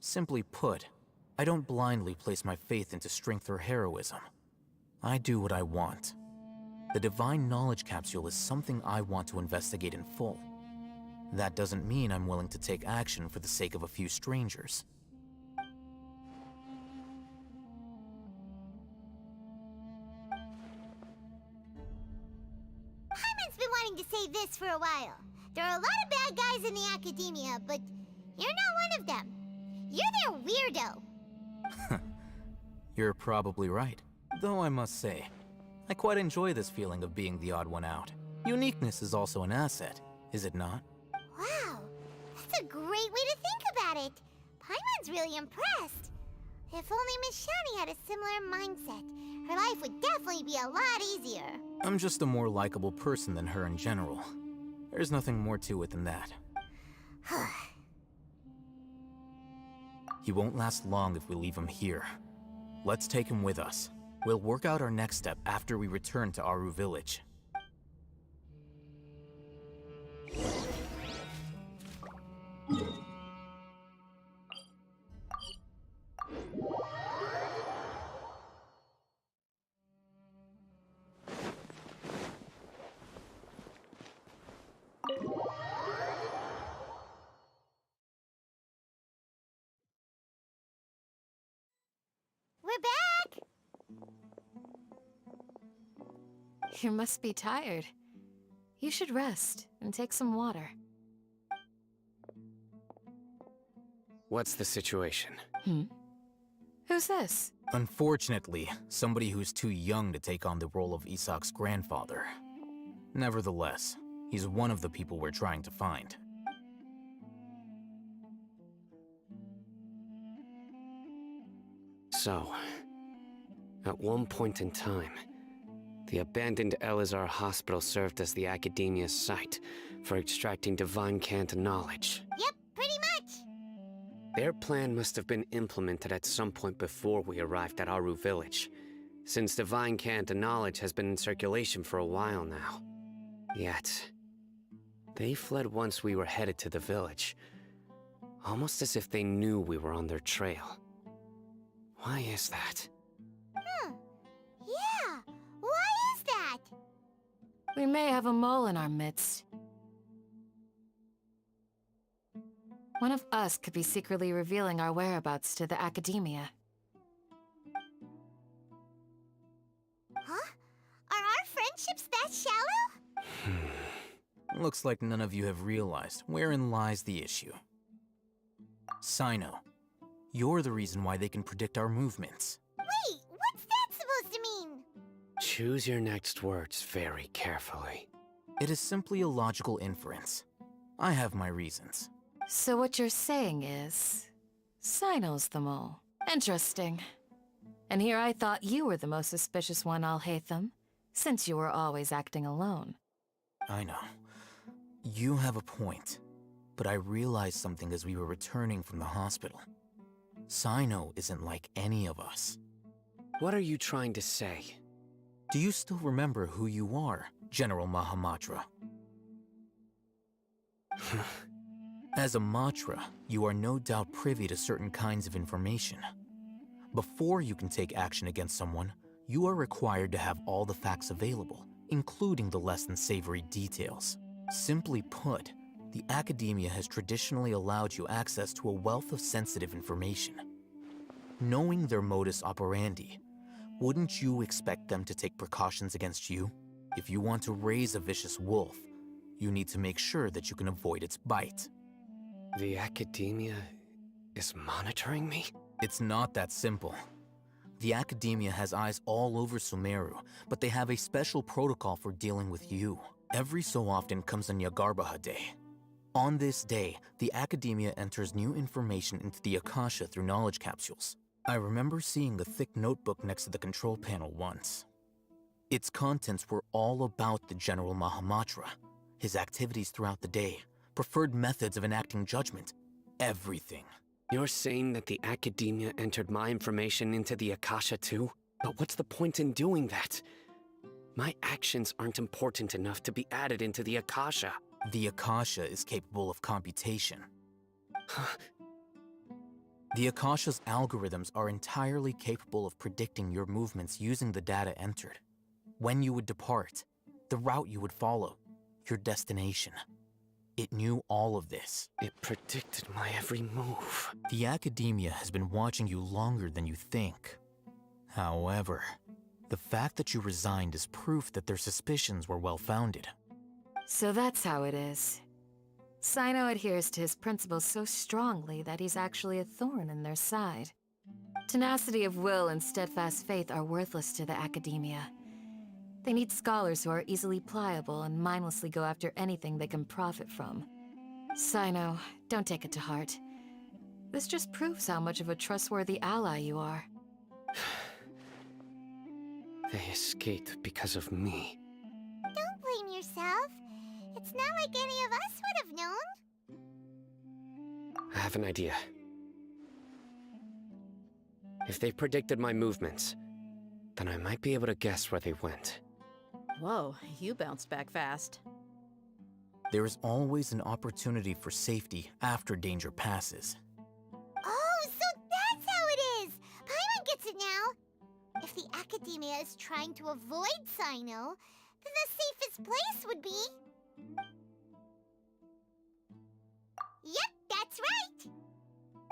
J: Simply put, I don't blindly place my faith into strength or heroism. I do what I want. The Divine Knowledge Capsule is something I want to investigate in full. That doesn't mean I'm willing to take action for the sake of a few strangers.
D: Paimon's been wanting to say this for a while. There are a lot of bad guys in the academia, but you're not one of them. You're their weirdo.
J: You're probably right. Though I must say, I quite enjoy this feeling of being the odd one out. Uniqueness is also an asset, is it not?
D: Wow, that's a great way to think about it. Paimon's really impressed. If only Miss Shani had a similar mindset, her life would definitely be a lot easier.
J: I'm just a more likable person than her in general. There's nothing more to it than that. He won't last long if we leave him here. Let's take him with us. We'll work out our next step after we return to Aru Village.
D: We're back!
G: You must be tired. You should rest and take some water.
F: What's the situation?
G: Who's this?
J: Unfortunately, somebody who's too young to take on the role of Isak's grandfather. Nevertheless, he's one of the people we're trying to find.
F: So, at one point in time, the abandoned Elazar Hospital served as the Academia's site for extracting Divine Cant knowledge.
D: Yep, pretty much.
F: Their plan must have been implemented at some point before we arrived at Aru Village, since Divine Cant knowledge has been in circulation for a while now. Yet, they fled once we were headed to the village, almost as if they knew we were on their trail. Why is that?
D: Yeah, why is that?
G: We may have a mole in our midst. One of us could be secretly revealing our whereabouts to the Academia.
D: Huh? Are our friendships that shallow?
J: Looks like none of you have realized wherein lies the issue. Sino, you're the reason why they can predict our movements.
D: Wait, what's that supposed to mean?
F: Choose your next words very carefully.
J: It is simply a logical inference. I have my reasons.
G: So what you're saying is... Sino's the mole. Interesting. And here I thought you were the most suspicious one, Alhaitham, since you were always acting alone.
J: I know. You have a point. But I realized something as we were returning from the hospital. Sino isn't like any of us.
F: What are you trying to say?
J: Do you still remember who you are, General Mahamatra? As a Matra, you are no doubt privy to certain kinds of information. Before you can take action against someone, you are required to have all the facts available, including the less than savory details. Simply put, the Academia has traditionally allowed you access to a wealth of sensitive information. Knowing their modus operandi, Wouldn't you expect them to take precautions against you? If you want to raise a vicious wolf, you need to make sure that you can avoid its bite.
F: The Academia is monitoring me?
J: It's not that simple. The Academia has eyes all over Sumeru, but they have a special protocol for dealing with you. Every so often comes a Nyagarbaha Day. On this day, the Academia enters new information into the Akasha through knowledge capsules. I remember seeing the thick notebook next to the control panel once. Its contents were all about the General Mahamatra, his activities throughout the day, preferred methods of enacting judgment, everything.
F: You're saying that the Academia entered my information into the Akasha too? But what's the point in doing that? My actions aren't important enough to be added into the Akasha.
J: The Akasha is capable of computation. The Akasha's algorithms are entirely capable of predicting your movements using the data entered. When you would depart, the route you would follow, your destination. It knew all of this.
F: It predicted my every move.
J: The Academia has been watching you longer than you think. However, the fact that you resigned is proof that their suspicions were well-founded.
G: So that's how it is. Sino adheres to his principles so strongly that he's actually a thorn in their side. Tenacity of will and steadfast faith are worthless to the Academia. They need scholars who are easily pliable and mindlessly go after anything they can profit from. Sino, don't take it to heart. This just proves how much of a trustworthy ally you are.
F: They escaped because of me.
D: Don't blame yourself. It's not like any of us would have known.
F: I have an idea. If they predicted my movements, then I might be able to guess where they went.
C: Whoa, you bounced back fast.
J: There is always an opportunity for safety after danger passes.
D: Oh, so that's how it is! Paimon gets it now! If the Academia is trying to avoid Sino, then the safest place would be... Yep, that's right!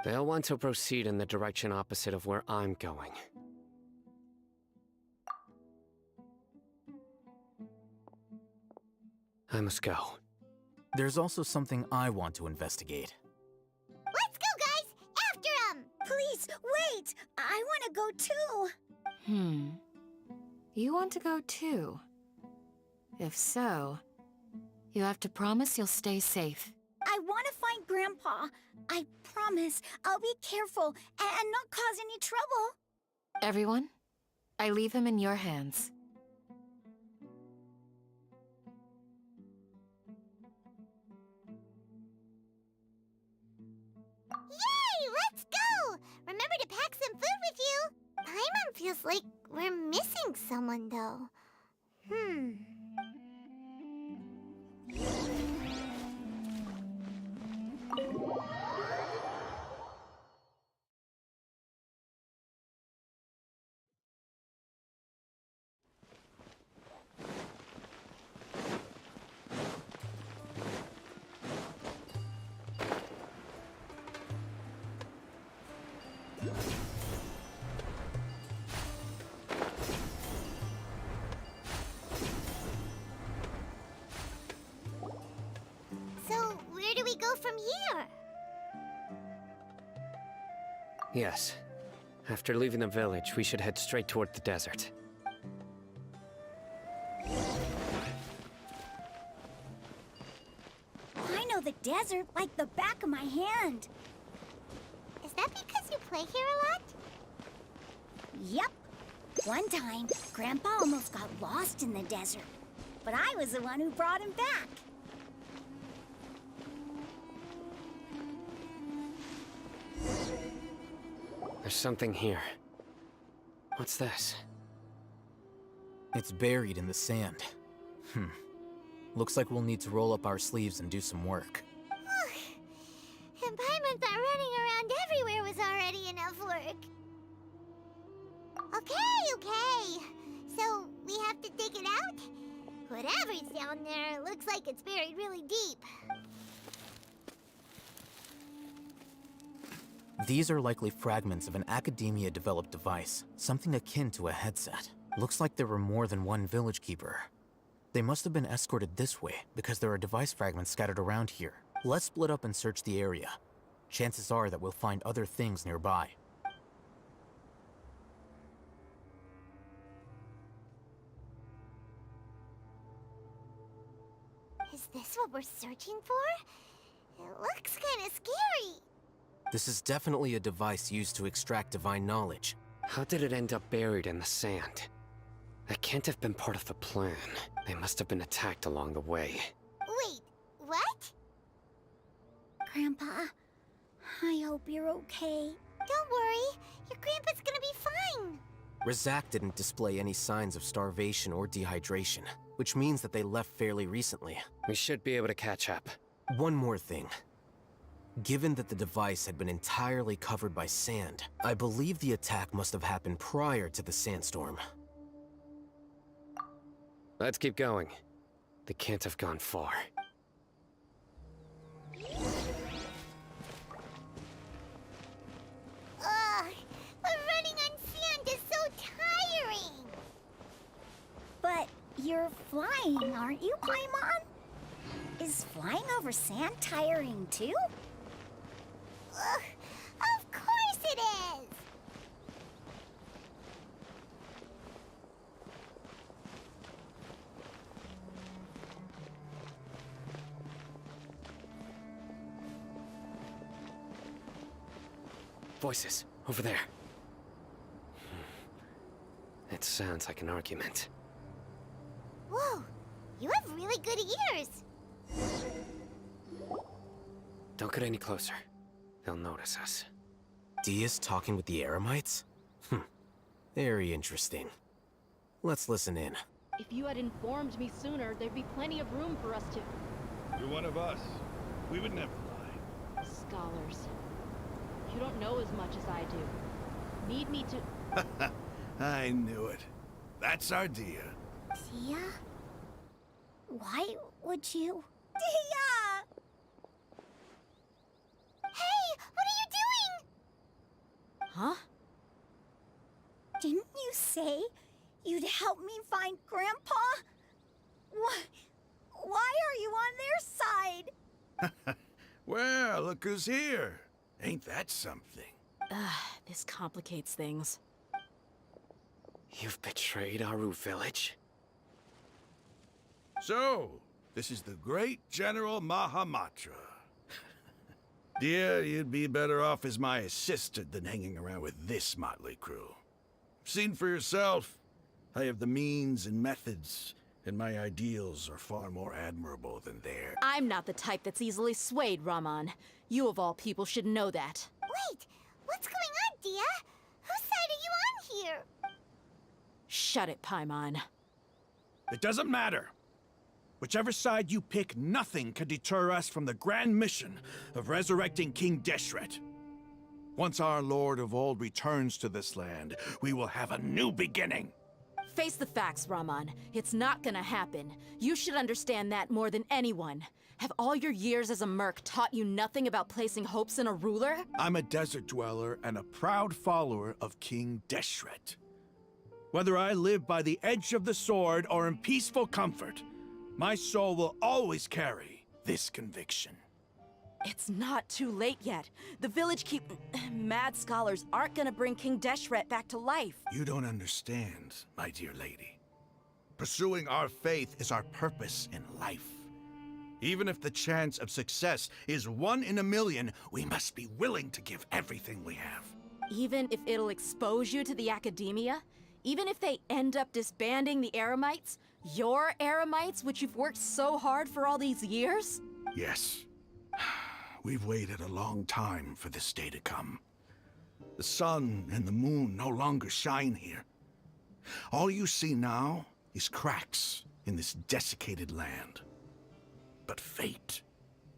F: They'll want to proceed in the direction opposite of where I'm going. I must go.
J: There's also something I want to investigate.
D: Let's go, guys! After 'em!
A: Please, wait! I want to go too!
G: You want to go too? If so, you have to promise you'll stay safe.
A: I want to find Grandpa. I promise I'll be careful and not cause any trouble.
G: Everyone, I leave him in your hands.
D: Yay! Let's go! Remember to pack some food with you! Paimon feels like we're missing someone, though. So, where do we go from here?
F: Yes. After leaving the village, we should head straight toward the desert.
A: I know the desert like the back of my hand.
D: Is that because you play here a lot?
A: Yep. One time, Grandpa almost got lost in the desert, but I was the one who brought him back.
F: There's something here. What's this?
J: It's buried in the sand. Looks like we'll need to roll up our sleeves and do some work.
D: And Paimon thought running around everywhere was already enough work. Okay. So, we have to dig it out? Whatever's down there, looks like it's buried really deep.
J: These are likely fragments of an Academia-developed device, something akin to a headset. Looks like there were more than one village keeper. They must have been escorted this way because there are device fragments scattered around here. Let's split up and search the area. Chances are that we'll find other things nearby.
D: Is this what we're searching for? It looks kind of scary.
J: This is definitely a device used to extract divine knowledge.
F: How did it end up buried in the sand? That can't have been part of the plan. They must have been attacked along the way.
D: Wait, what?
A: Grandpa, I hope you're okay.
D: Don't worry. Your grandpa's gonna be fine.
J: Razak didn't display any signs of starvation or dehydration, which means that they left fairly recently.
F: We should be able to catch up.
J: One more thing. Given that the device had been entirely covered by sand, I believe the attack must have happened prior to the sandstorm.
F: Let's keep going. They can't have gone far.
D: Ugh, but running on sand is so tiring.
A: But you're flying, aren't you, Paimon? Is flying over sand tiring too?
D: Ugh, of course it is.
F: Voices, over there. It sounds like an argument.
D: Whoa, you have really good ears.
F: Don't get any closer. They'll notice us.
J: Dia's talking with the Eremites? Very interesting. Let's listen in.
C: If you had informed me sooner, there'd be plenty of room for us to...
B: You're one of us. We would never lie.
C: Scholars. You don't know as much as I do. Need me to...
B: I knew it. That's our Dia.
A: Dia? Why would you? Dia!
D: Hey, what are you doing?
C: Huh?
A: Didn't you say you'd help me find Grandpa? Why are you on their side?
B: Well, look who's here. Ain't that something?
C: This complicates things.
F: You've betrayed Aru Village?
B: So, this is the great General Mahamatra. Dear, you'd be better off as my assistant than hanging around with this motley crew. Seen for yourself. I have the means and methods, and my ideals are far more admirable than theirs.
C: I'm not the type that's easily swayed, Raman. You of all people should know that.
D: Wait, what's going on, Dia? Whose side are you on here?
C: Shut it, Paimon.
B: It doesn't matter. Whichever side you pick, nothing can deter us from the grand mission of resurrecting King Deshret. Once our Lord of Old returns to this land, we will have a new beginning.
C: Face the facts, Raman. It's not gonna happen. You should understand that more than anyone. Have all your years as a merc taught you nothing about placing hopes in a ruler?
B: I'm a desert dweller and a proud follower of King Deshret. Whether I live by the edge of the sword or in peaceful comfort, my soul will always carry this conviction.
C: It's not too late yet. The village mad scholars aren't gonna bring King Deshret back to life.
B: You don't understand, my dear lady. Pursuing our faith is our purpose in life. Even if the chance of success is 1 in a million, we must be willing to give everything we have.
C: Even if it'll expose you to the Academia? Even if they end up disbanding the Eremites? Your Eremites, which you've worked so hard for all these years?
B: Yes. We've waited a long time for this day to come. The sun and the moon no longer shine here. All you see now is cracks in this desiccated land. But fate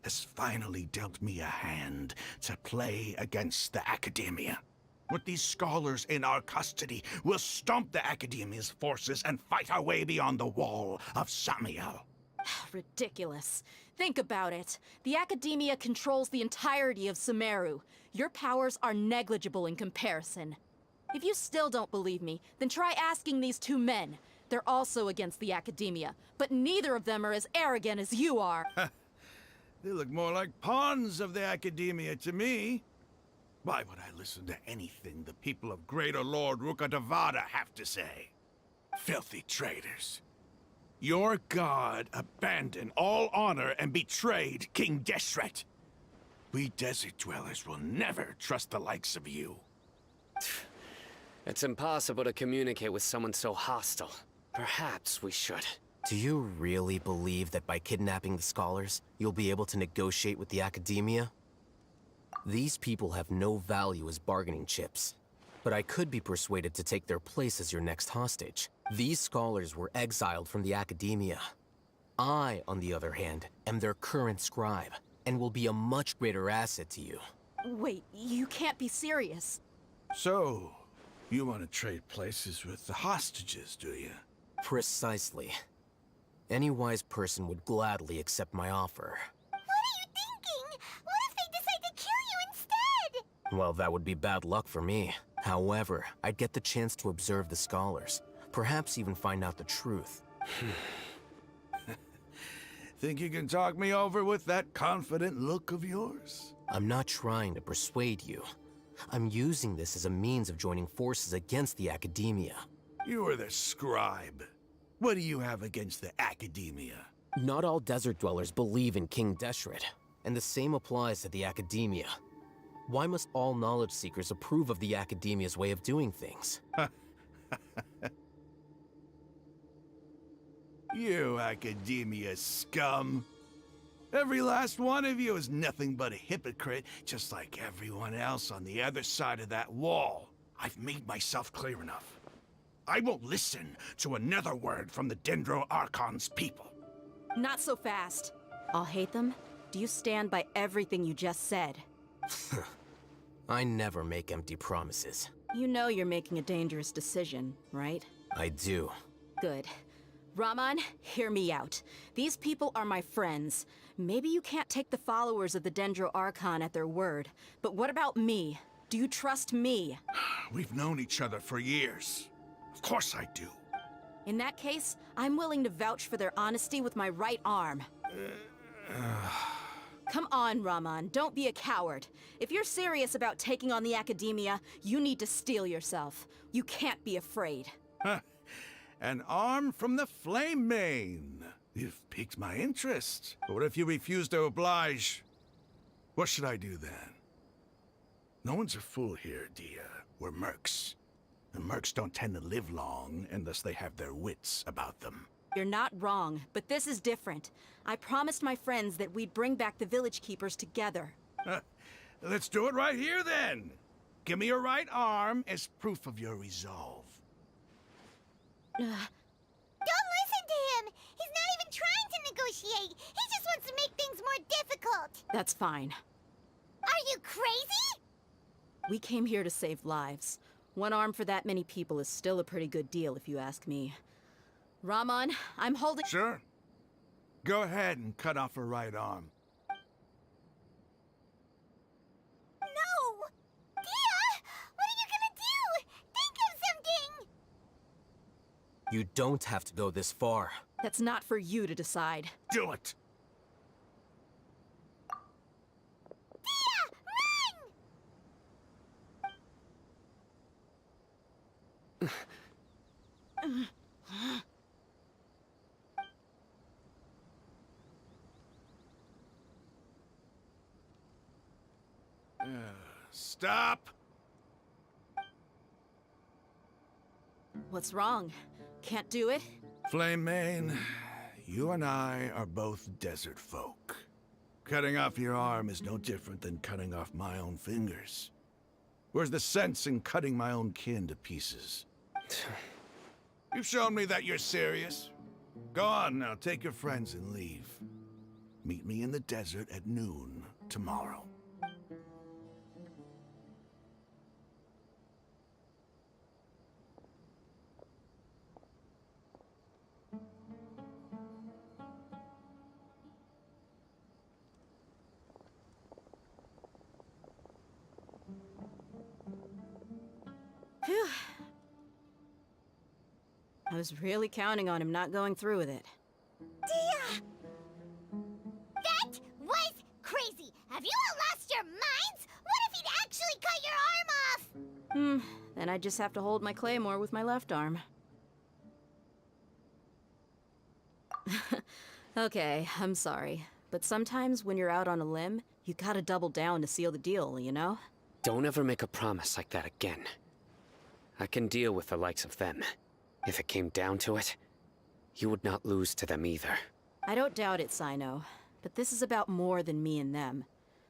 B: has finally dealt me a hand to play against the Academia. With these scholars in our custody, we'll stomp the Academia's forces and fight our way beyond the wall of Samiel.
C: Ridiculous. Think about it. The Academia controls the entirety of Sumeru. Your powers are negligible in comparison. If you still don't believe me, then try asking these two men. They're also against the Academia, but neither of them are as arrogant as you are.
B: They look more like pawns of the Academia to me. Why would I listen to anything the people of Greater Lord Rukkhadevata have to say? Filthy traitors. Your god abandoned all honor and betrayed King Deshret. We desert dwellers will never trust the likes of you.
F: It's impossible to communicate with someone so hostile. Perhaps we should.
J: Do you really believe that by kidnapping the scholars, you'll be able to negotiate with the Academia? These people have no value as bargaining chips. But I could be persuaded to take their place as your next hostage. These scholars were exiled from the Academia. I, on the other hand, am their current scribe, and will be a much greater asset to you.
C: Wait, you can't be serious.
B: So, you want to trade places with the hostages, do you?
J: Precisely. Any wise person would gladly accept my offer.
D: What are you thinking? What if they decide to kill you instead?
J: Well, that would be bad luck for me. However, I'd get the chance to observe the scholars. Perhaps even find out the truth.
B: Think you can talk me over with that confident look of yours?
J: I'm not trying to persuade you. I'm using this as a means of joining forces against the Academia.
B: You are the scribe. What do you have against the Academia?
J: Not all desert dwellers believe in King Deshret, and the same applies to the Academia. Why must all knowledge seekers approve of the Academia's way of doing things?
B: You Academia scum. Every last one of you is nothing but a hypocrite, just like everyone else on the other side of that wall. I've made myself clear enough. I won't listen to another word from the Dendro Archon's people.
C: Not so fast. I'll hate them. Do you stand by everything you just said?
J: I never make empty promises.
C: You know you're making a dangerous decision, right?
J: I do.
C: Good. Raman, hear me out. These people are my friends. Maybe you can't take the followers of the Dendro Archon at their word, but what about me? Do you trust me?
B: We've known each other for years. Of course I do.
C: In that case, I'm willing to vouch for their honesty with my right arm. Come on, Raman, don't be a coward. If you're serious about taking on the Academia, you need to steel yourself. You can't be afraid.
B: An arm from the Flame Mane. You've piqued my interest. But what if you refuse to oblige? What should I do then? No one's a fool here, Dia. We're mercs. And mercs don't tend to live long unless they have their wits about them.
C: You're not wrong, but this is different. I promised my friends that we'd bring back the Village Keepers together.
B: Let's do it right here then. Give me your right arm as proof of your resolve.
D: Don't listen to him! He's not even trying to negotiate! He just wants to make things more difficult!
C: That's fine.
D: Are you crazy?
C: We came here to save lives. One arm for that many people is still a pretty good deal, if you ask me. Raman, I'm holding—
B: Sure. Go ahead and cut off her right arm.
D: No! Dia! What are you gonna do? Think of something!
J: You don't have to go this far.
C: That's not for you to decide.
B: Do it!
D: Dia! Run!
B: Stop!
C: What's wrong? Can't do it?
B: Flame Mane, you and I are both desert folk. Cutting off your arm is no different than cutting off my own fingers. Where's the sense in cutting my own kin to pieces? You've shown me that you're serious. Go on now, take your friends and leave. Meet me in the desert at noon tomorrow.
C: Phew. I was really counting on him not going through with it.
D: Dia! That was crazy! Have you all lost your minds? What if he'd actually cut your arm off?
C: Then I just have to hold my claymore with my left arm. Okay, I'm sorry. But sometimes when you're out on a limb, you gotta double down to seal the deal, you know?
F: Don't ever make a promise like that again. I can deal with the likes of them. If it came down to it, you would not lose to them either.
C: I don't doubt it, Sino. But this is about more than me and them.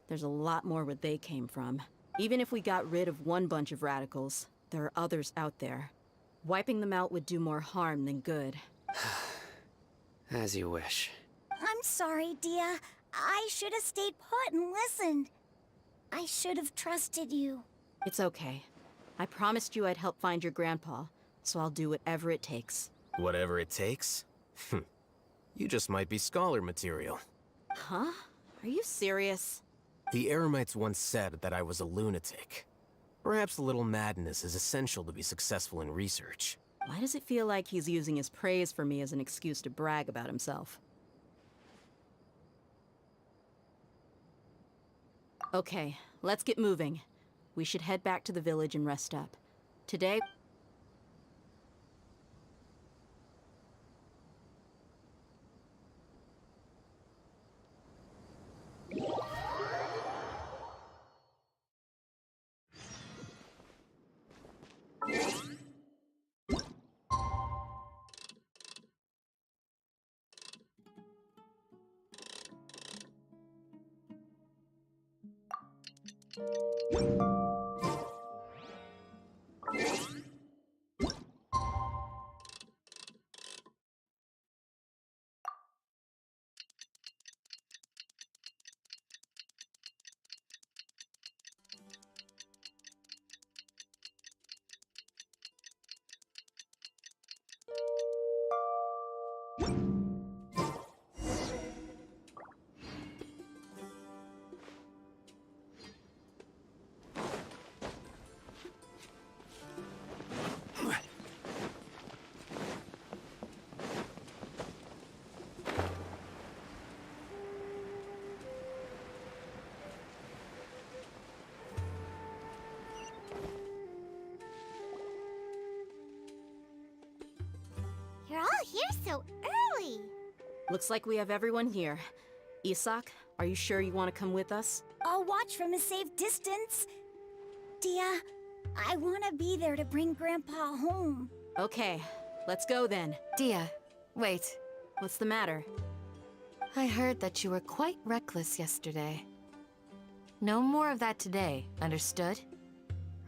C: There's a lot more where they came from. Even if we got rid of one bunch of radicals, there are others out there. Wiping them out would do more harm than good.
F: As you wish.
A: I'm sorry, Dia. I should have stayed put and listened. I should have trusted you.
C: It's okay. I promised you I'd help find your grandpa, so I'll do whatever it takes.
J: Whatever it takes? You just might be scholar material.
C: Huh? Are you serious?
J: The Eremites once said that I was a lunatic. Perhaps a little madness is essential to be successful in research.
C: Why does it feel like he's using his praise for me as an excuse to brag about himself? Okay, let's get moving. We should head back to the village and rest up. Today...
D: You're all here so early.
C: Looks like we have everyone here. Isak, are you sure you want to come with us?
A: I'll watch from a safe distance. Dia, I want to be there to bring Grandpa home.
C: Okay, let's go then.
G: Dia, wait.
C: What's the matter?
G: I heard that you were quite reckless yesterday. No more of that today, understood?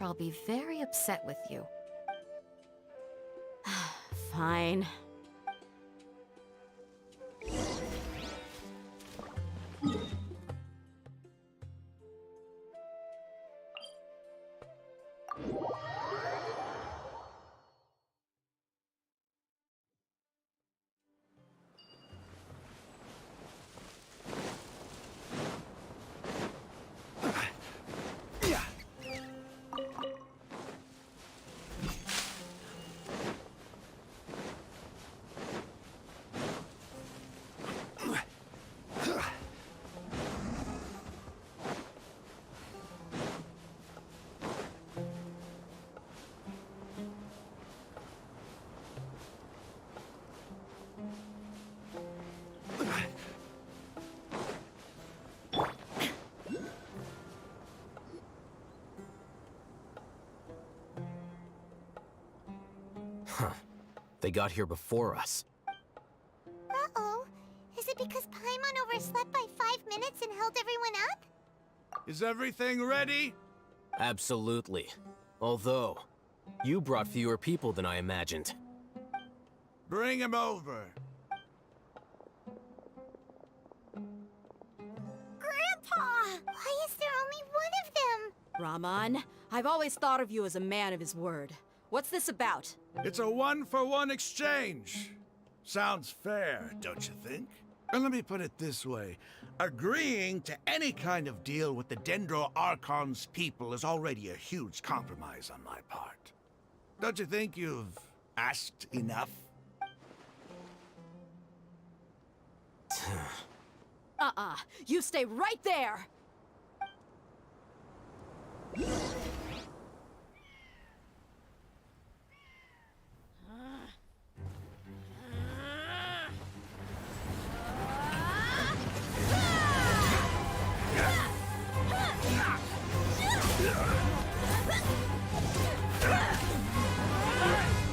G: Or I'll be very upset with you.
C: Fine.
J: They got here before us.
D: Uh-oh. Is it because Paimon overslept by 5 minutes and held everyone up?
B: Is everything ready?
J: Absolutely. Although, you brought fewer people than I imagined.
B: Bring him over.
A: Grandpa!
D: Why is there only one of them?
C: Rahman, I've always thought of you as a man of his word. What's this about?
B: It's a one-for-one exchange. Sounds fair, don't you think? And let me put it this way. Agreeing to any kind of deal with the Dendro Archon's people is already a huge compromise on my part. Don't you think you've asked enough?
C: You stay right there!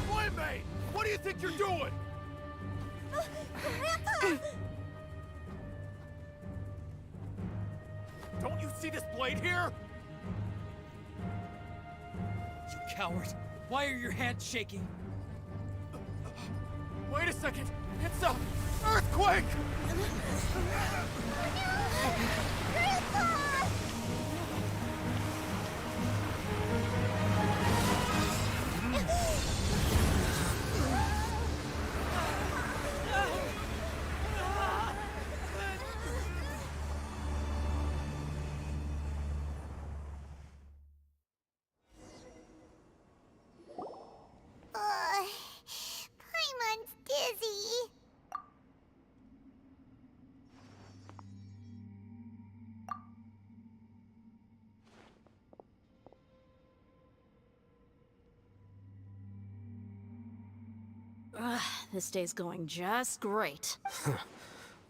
H: Flambe! What do you think you're doing? Don't you see this blade here?
K: You coward! Why are your hands shaking?
H: Wait a second! It's a earthquake!
D: Paimon's dizzy.
C: This day's going just great.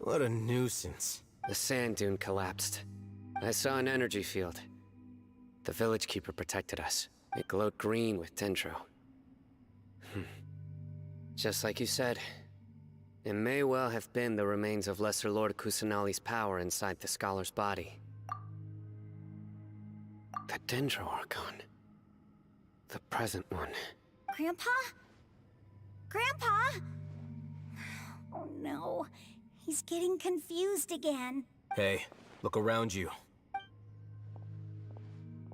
J: What a nuisance.
F: The sand dune collapsed. I saw an energy field. The village keeper protected us. It glowed green with Dendro. Just like you said, it may well have been the remains of Lesser Lord Kusanali's power inside the scholar's body. The Dendro Archon. The present one.
A: Grandpa? Grandpa? Oh no, he's getting confused again.
J: Hey, look around you.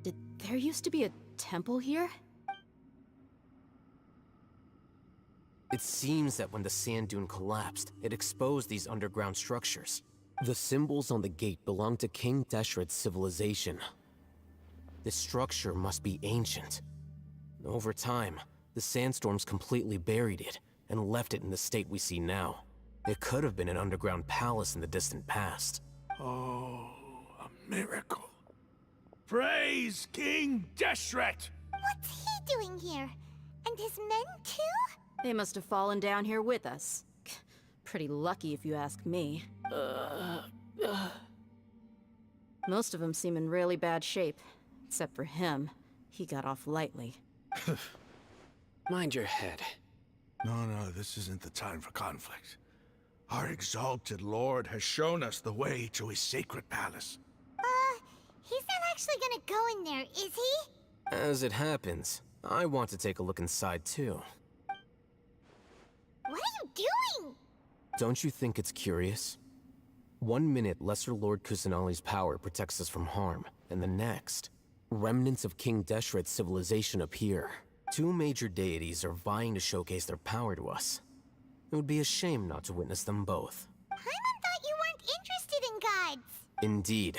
C: Did there used to be a temple here?
J: It seems that when the sand dune collapsed, it exposed these underground structures. The symbols on the gate belong to King Deshret's civilization. This structure must be ancient. Over time, the sandstorms completely buried it and left it in the state we see now. It could have been an underground palace in the distant past.
B: Oh, a miracle. Praise King Deshret!
D: What's he doing here? And his men too?
C: They must have fallen down here with us. Pretty lucky if you ask me. Most of them seem in really bad shape. Except for him. He got off lightly.
F: Mind your head.
B: No, this isn't the time for conflict. Our exalted lord has shown us the way to his sacred palace.
D: He's not actually gonna go in there, is he?
J: As it happens, I want to take a look inside too.
D: What are you doing?
J: Don't you think it's curious? 1 minute, Lesser Lord Kusanali's power protects us from harm, and the next, remnants of King Deshret's civilization appear. 2 major deities are vying to showcase their power to us. It would be a shame not to witness them both.
D: Paimon thought you weren't interested in gods.
J: Indeed.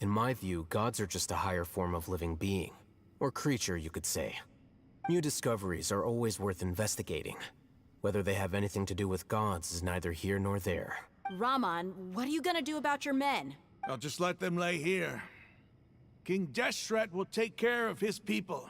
J: In my view, gods are just a higher form of living being. Or creature, you could say. New discoveries are always worth investigating. Whether they have anything to do with gods is neither here nor there.
C: Raman, what are you gonna do about your men?
B: I'll just let them lay here. King Deshret will take care of his people.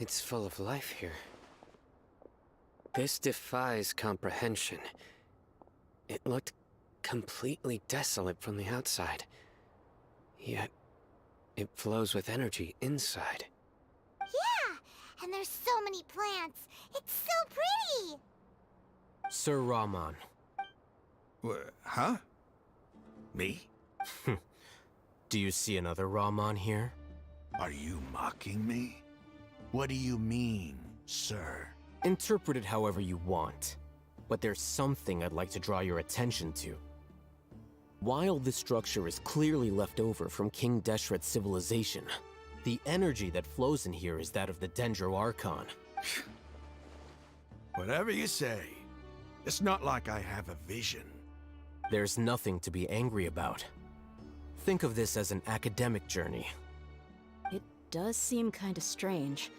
F: It's full of life here. This defies comprehension. It looked completely desolate from the outside. Yet, it flows with energy inside.
D: Yeah, and there's so many plants It's so pretty!
J: Sir Rahman.
B: Huh? Me?
J: Do you see another Rahman here?
B: Are you mocking me? What do you mean, sir?
J: Interpret it however you want, but there's something I'd like to draw your attention to. While this structure is clearly left over from King Deshret's civilization, the energy that flows in here is that of the Dendro Archon.
B: Whatever you say. It's not like I have a vision.
J: There's nothing to be angry about. Think of this as an academic journey.
C: It does seem kinda strange.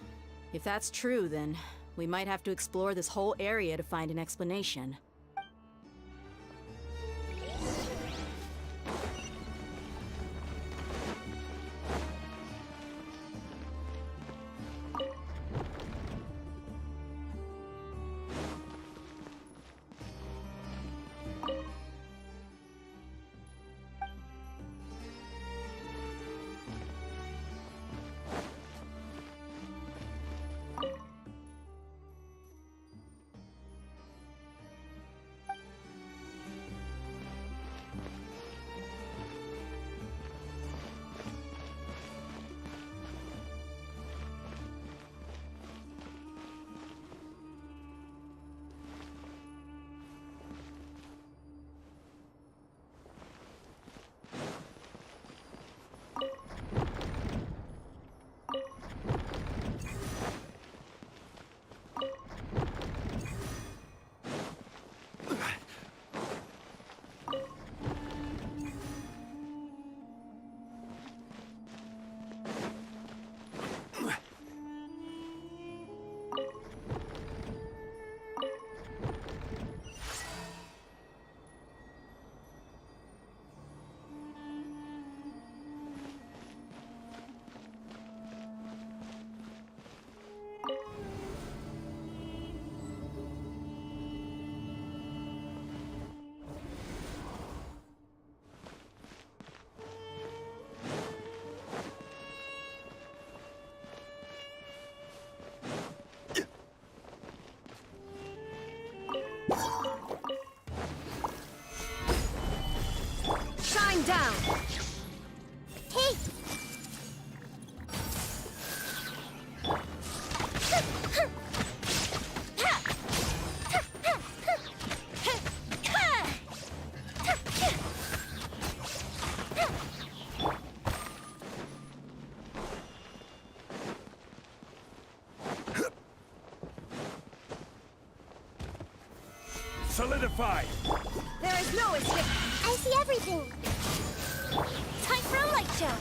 C: If that's true, then we might have to explore this whole area to find an explanation.
G: Shine down!
D: Hey!
B: Solidify!
A: There is no escape.
D: I see everything!
A: Time for a light show.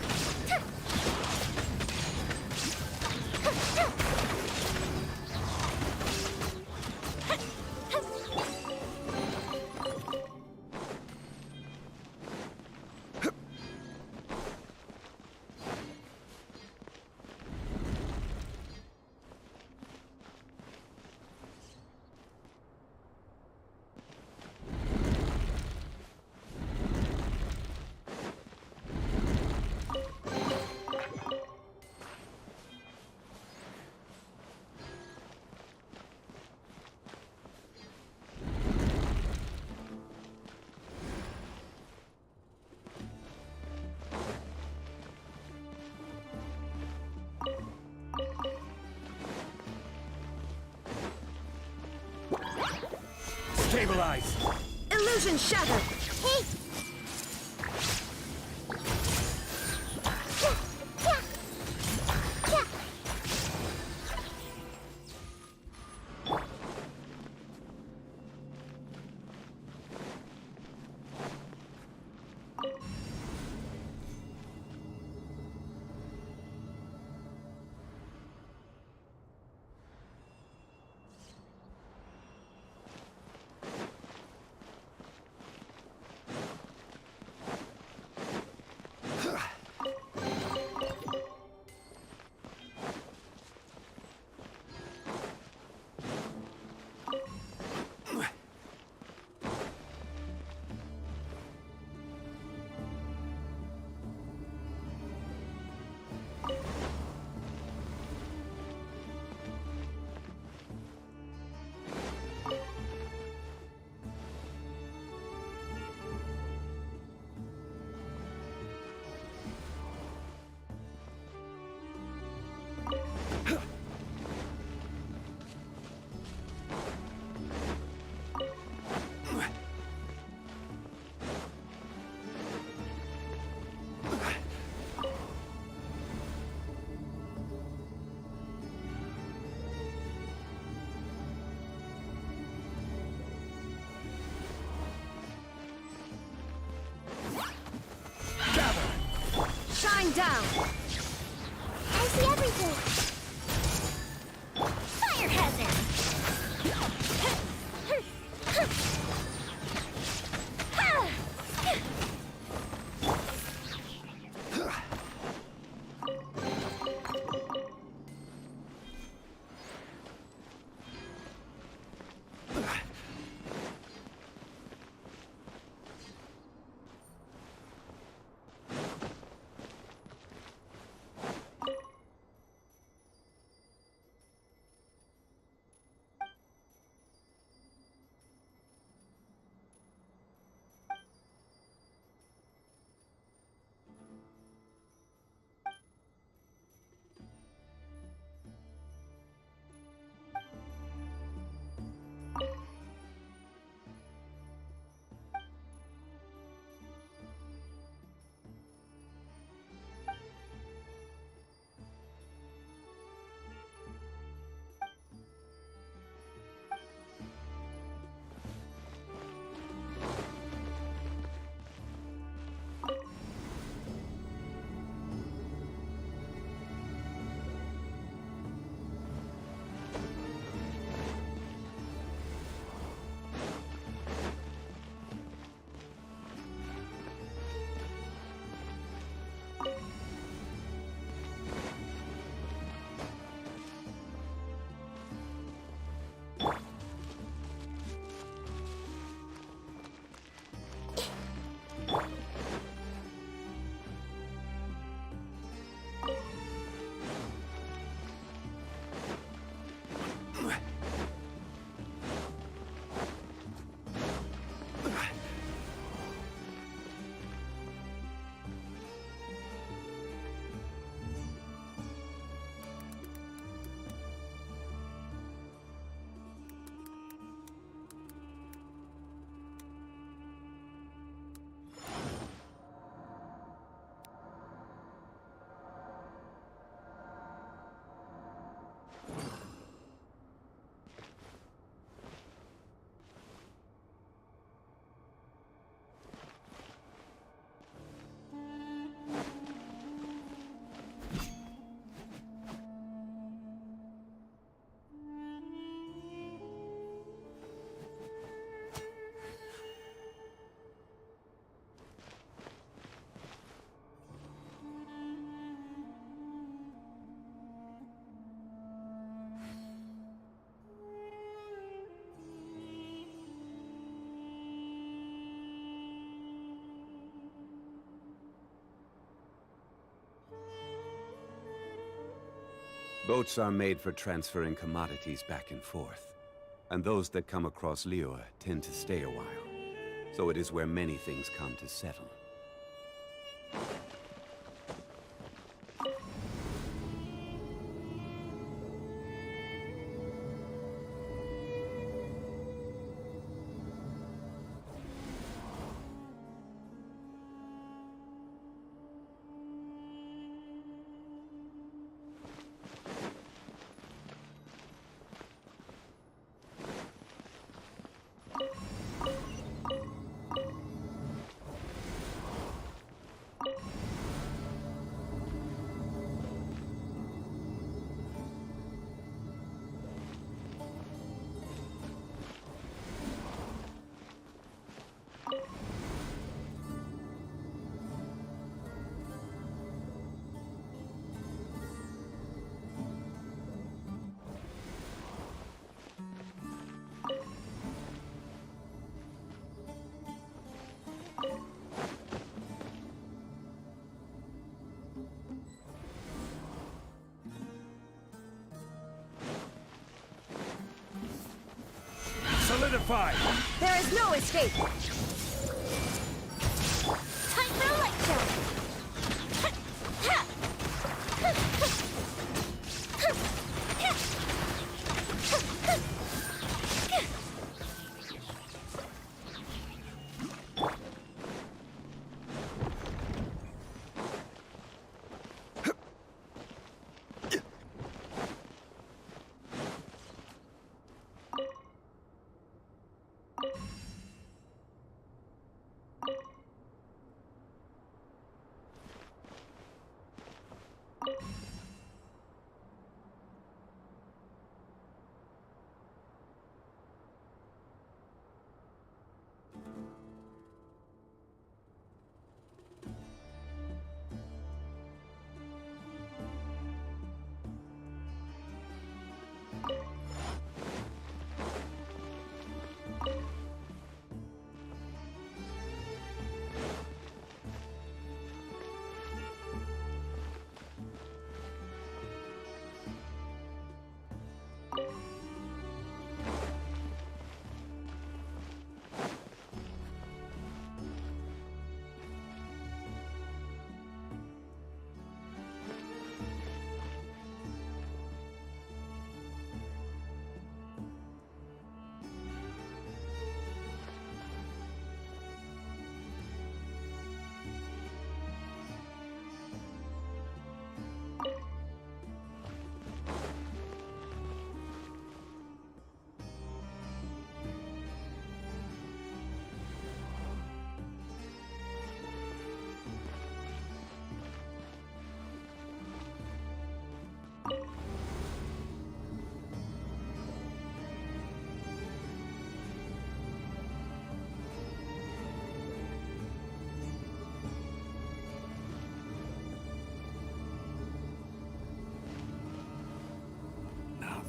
B: Stabilize!
G: Illusion shattered!
D: Hey!
E: Boats are made for transferring commodities back and forth. And those that come across Liyue tend to stay a while. So it is where many things come to settle.
B: Solidify!
A: There is no escape! Time for a light show!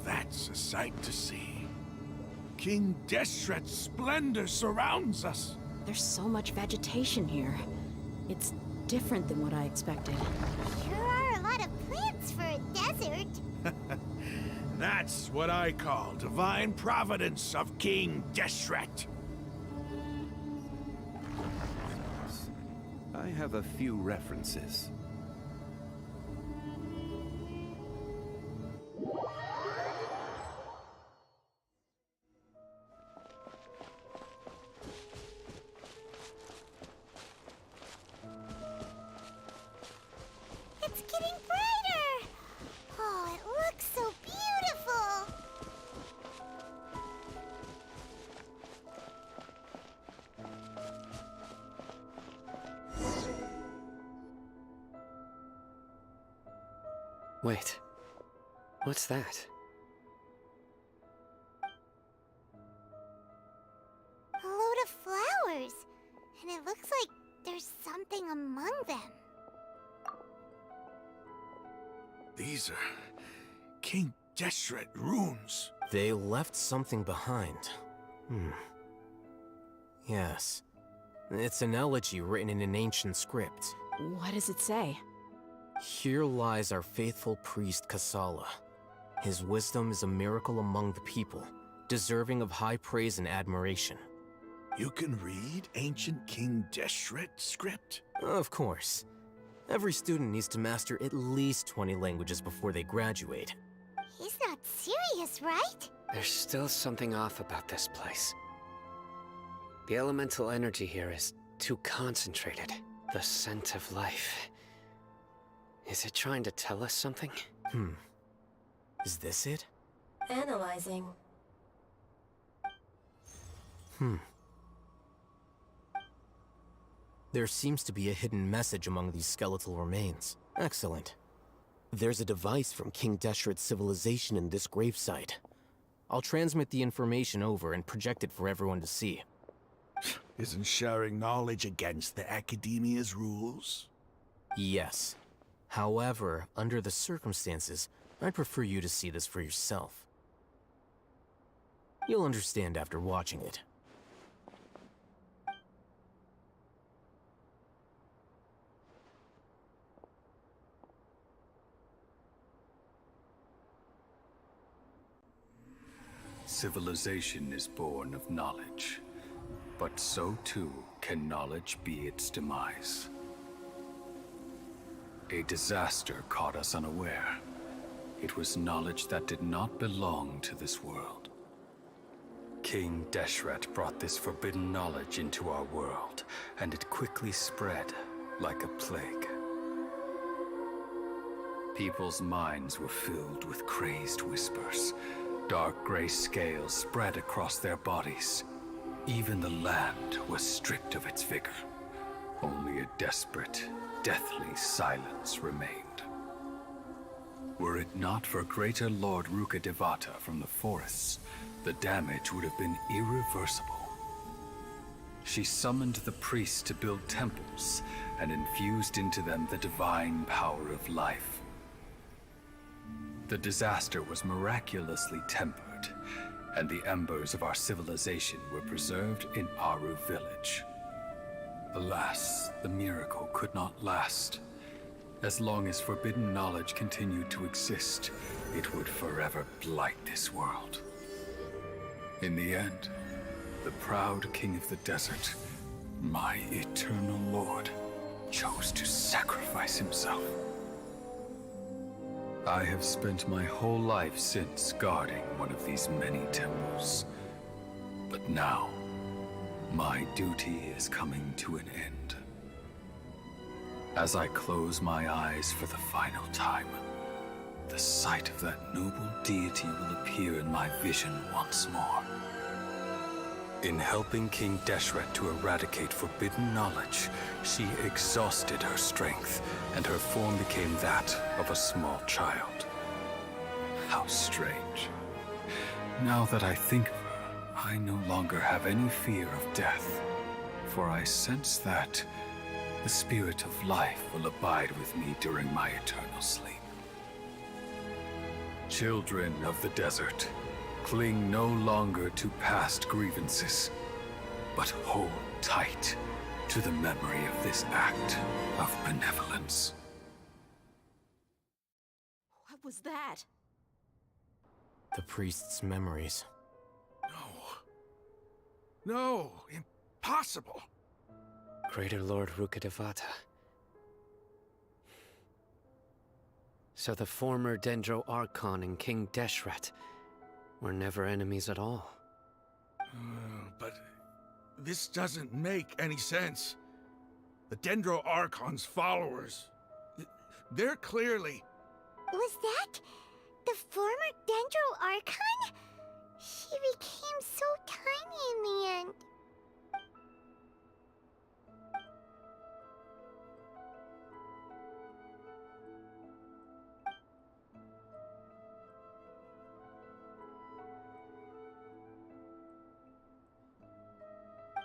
B: That's a sight to see. King Deshret's splendor surrounds us.
C: There's so much vegetation here. It's different than what I expected.
D: Sure are a lot of plants for a desert.
B: That's what I call divine providence of King Deshret.
E: I have a few references.
D: It's getting brighter! Oh, it looks so beautiful!
F: Wait. What's that?
D: A load of flowers. And it looks like there's something among them.
B: These are King Deshret runes.
J: They left something behind. Yes. It's an elegy written in an ancient script.
C: What does it say?
J: Here lies our faithful priest Kasala, His wisdom is a miracle among the people, deserving of high praise and admiration.
B: You can read ancient King Deshret script?
J: Of course. Every student needs to master at least 20 languages before they graduate.
D: He's not serious, right?
F: There's still something off about this place. The elemental energy here is too concentrated. The scent of life. Is it trying to tell us something?
J: Is this it?
G: Analyzing.
J: There seems to be a hidden message among these skeletal remains. Excellent. There's a device from King Deshret's civilization in this gravesite. I'll transmit the information over and project it for everyone to see.
B: Isn't sharing knowledge against the Academia's rules?
J: Yes. However, under the circumstances, I'd prefer you to see this for yourself. You'll understand after watching it.
L: Civilization is born of knowledge, but so too can knowledge be its demise. A disaster caught us unaware. It was knowledge that did not belong to this world. King Deshret brought this forbidden knowledge into our world, and it quickly spread like a plague. People's minds were filled with crazed whispers. Dark gray scales spread across their bodies. Even the land was stripped of its vigor. Only a desperate, deathly silence remained. Were it not for Greater Lord Rukkhadevata from the forests, the damage would have been irreversible. She summoned the priests to build temples and infused into them the divine power of life. The disaster was miraculously tempered, and the embers of our civilization were preserved in Aru village. Alas, the miracle could not last. As long as forbidden knowledge continued to exist, it would forever blight this world. In the end, the proud king of the desert, my eternal lord, chose to sacrifice himself. I have spent my whole life since guarding one of these many temples. But now, my duty is coming to an end. As I close my eyes for the final time, the sight of that noble deity will appear in my vision once more. In helping King Deshret to eradicate forbidden knowledge, she exhausted her strength, and her form became that of a small child. How strange. Now that I think of her, I no longer have any fear of death, for I sense that the spirit of life will abide with me during my eternal sleep. Children of the desert, cling no longer to past grievances, but hold tight to the memory of this act of benevolence.
C: What was that?
J: The priest's memories.
B: No, impossible.
F: Greater Lord Rukkhadevata. So the former Dendro Archon and King Deshret were never enemies at all.
B: But this doesn't make any sense. The Dendro Archon's followers, they're clearly...
D: Was that the former Dendro Archon? She became so tiny in the end.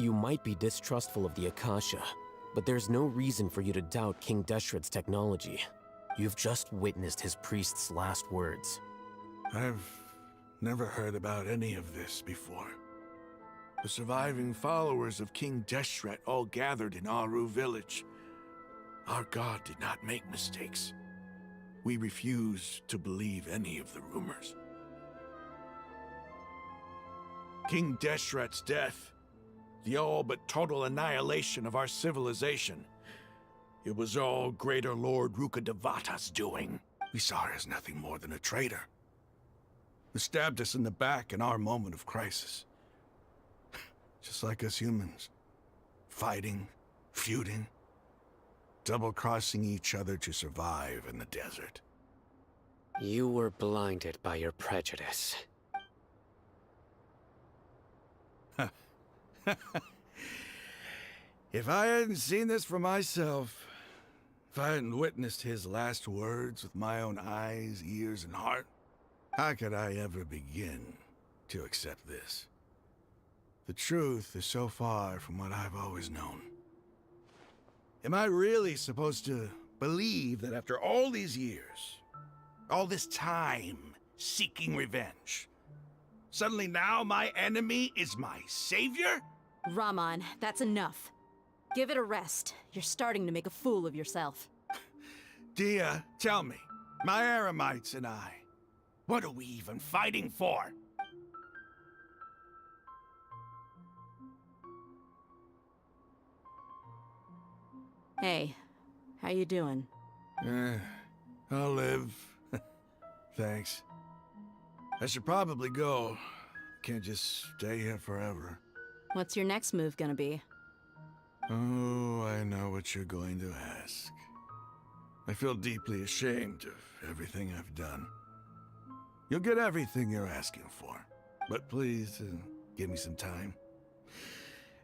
J: You might be distrustful of the Akasha, but there's no reason for you to doubt King Deshret's technology. You've just witnessed his priest's last words.
B: I've never heard about any of this before. The surviving followers of King Deshret all gathered in Aru village. Our god did not make mistakes. we refuse to believe any of the rumors. King Deshret's death, the all but total annihilation of our civilization, it was all Greater Lord Rukkhadevata's doing. We saw her as nothing more than a traitor, who stabbed us in the back in our moment of crisis. Just like us humans. Fighting, feuding, double-crossing each other to survive in the desert.
F: You were blinded by your prejudice.
B: If I hadn't seen this for myself, if I hadn't witnessed his last words with my own eyes, ears, and heart, how could I ever begin to accept this? The truth is so far from what I've always known. Am I really supposed to believe that after all these years, all this time seeking revenge, suddenly now my enemy is my savior?
C: Rahman, that's enough. Give it a rest. You're starting to make a fool of yourself.
B: Dia, tell me, my Eremites and I, what are we even fighting for?
C: Hey, how you doing?
B: I'll live. Thanks. I should probably go. Can't just stay here forever.
C: What's your next move gonna be?
B: Oh, I know what you're going to ask. I feel deeply ashamed of everything I've done. You'll get everything you're asking for. But please, give me some time.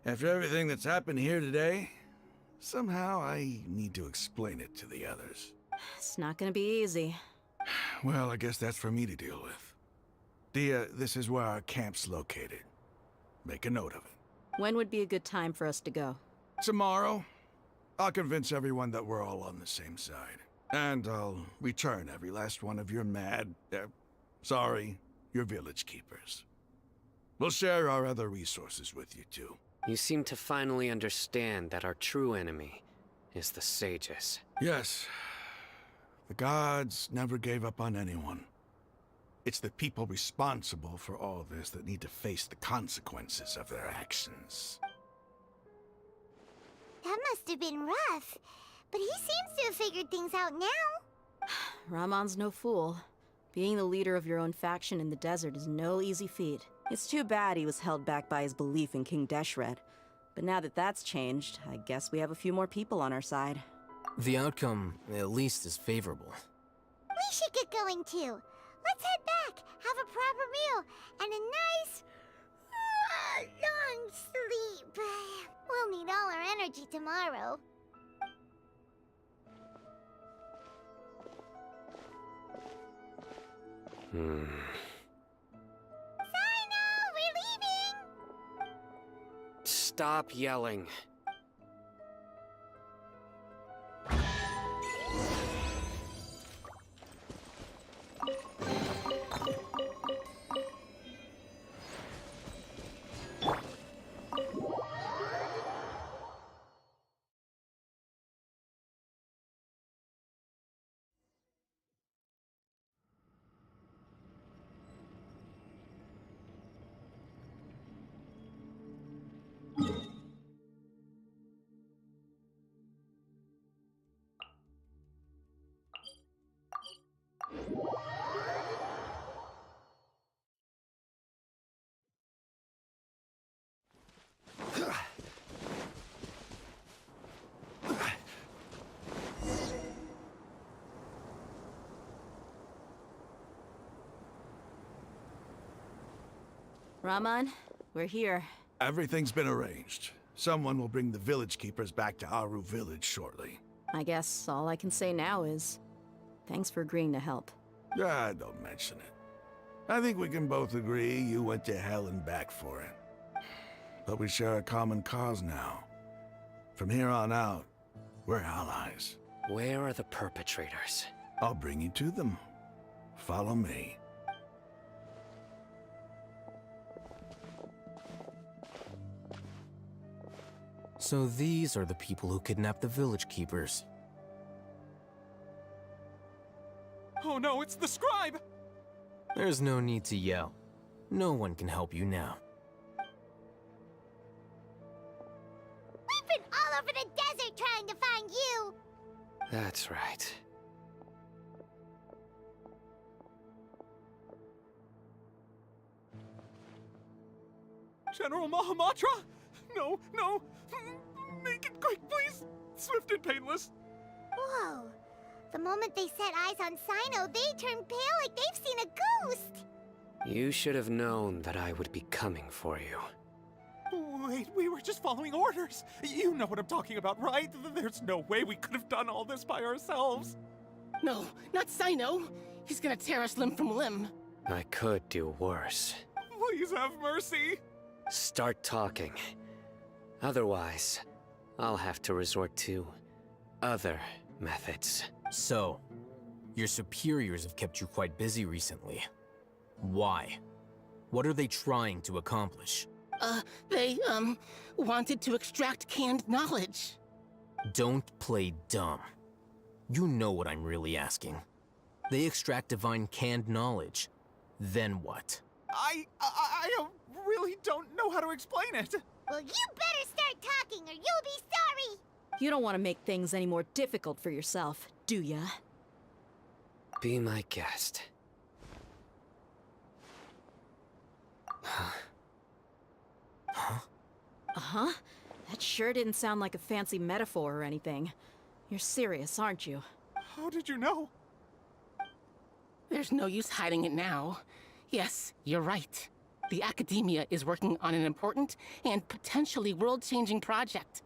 B: After everything that's happened here today, somehow I need to explain it to the others.
C: It's not gonna be easy.
B: Well, I guess that's for me to deal with. Dia, this is where our camp's located. Make a note of it.
C: When would be a good time for us to go?
B: Tomorrow, I'll convince everyone that we're all on the same side. And I'll return every last one of your your village keepers. We'll share our other resources with you too.
F: You seem to finally understand that our true enemy is the sages.
B: Yes. The gods never gave up on anyone. It's the people responsible for all this that need to face the consequences of their actions.
D: That must have been rough, but he seems to have figured things out now.
C: Rahman's no fool. Being the leader of your own faction in the desert is no easy feat. It's too bad he was held back by his belief in King Deshret. But now that that's changed, I guess we have a few more people on our side.
J: The outcome, at least, is favorable.
D: We should get going too. Let's head back, have a proper meal, and a nice, long sleep. We'll need all our energy tomorrow. Sino, we're leaving!
F: Stop yelling.
C: Rahman, we're here.
B: Everything's been arranged. Someone will bring the village keepers back to Aru village shortly.
C: I guess all I can say now is, thanks for agreeing to help.
B: Ah, don't mention it. I think we can both agree you went to hell and back for it. But we share a common cause now. From here on out, we're allies.
F: Where are the perpetrators?
B: I'll bring you to them. Follow me.
J: So these are the people who kidnapped the village keepers.
K: No, it's the scribe!
J: There's no need to yell. No one can help you now.
D: We've been all over the desert trying to find you!
F: That's right.
K: General Mahamatra? No, no! Make it quick, please! Swift and painless!
D: Whoa. The moment they set eyes on Sino, they turned pale like they've seen a ghost!
F: You should have known that I would be coming for you.
K: Wait, we were just following orders. You know what I'm talking about, right? There's no way we could have done all this by ourselves.
M: No, not Sino. He's gonna tear us limb from limb.
F: I could do worse.
K: Please have mercy.
F: Start talking. Otherwise, I'll have to resort to other methods.
J: So, your superiors have kept you quite busy recently. Why? What are they trying to accomplish?
M: They, wanted to extract canned knowledge.
J: Don't play dumb. You know what I'm really asking. They extract divine canned knowledge. Then what?
K: I really don't know how to explain it.
D: Well, you better start talking or you'll be sorry!
C: You don't want to make things any more difficult for yourself, do ya?
F: Be my guest.
C: Uh-huh. That sure didn't sound like a fancy metaphor or anything. You're serious, aren't you?
K: How did you know?
M: There's no use hiding it now. Yes, you're right. The Academia is working on an important and potentially world-changing project.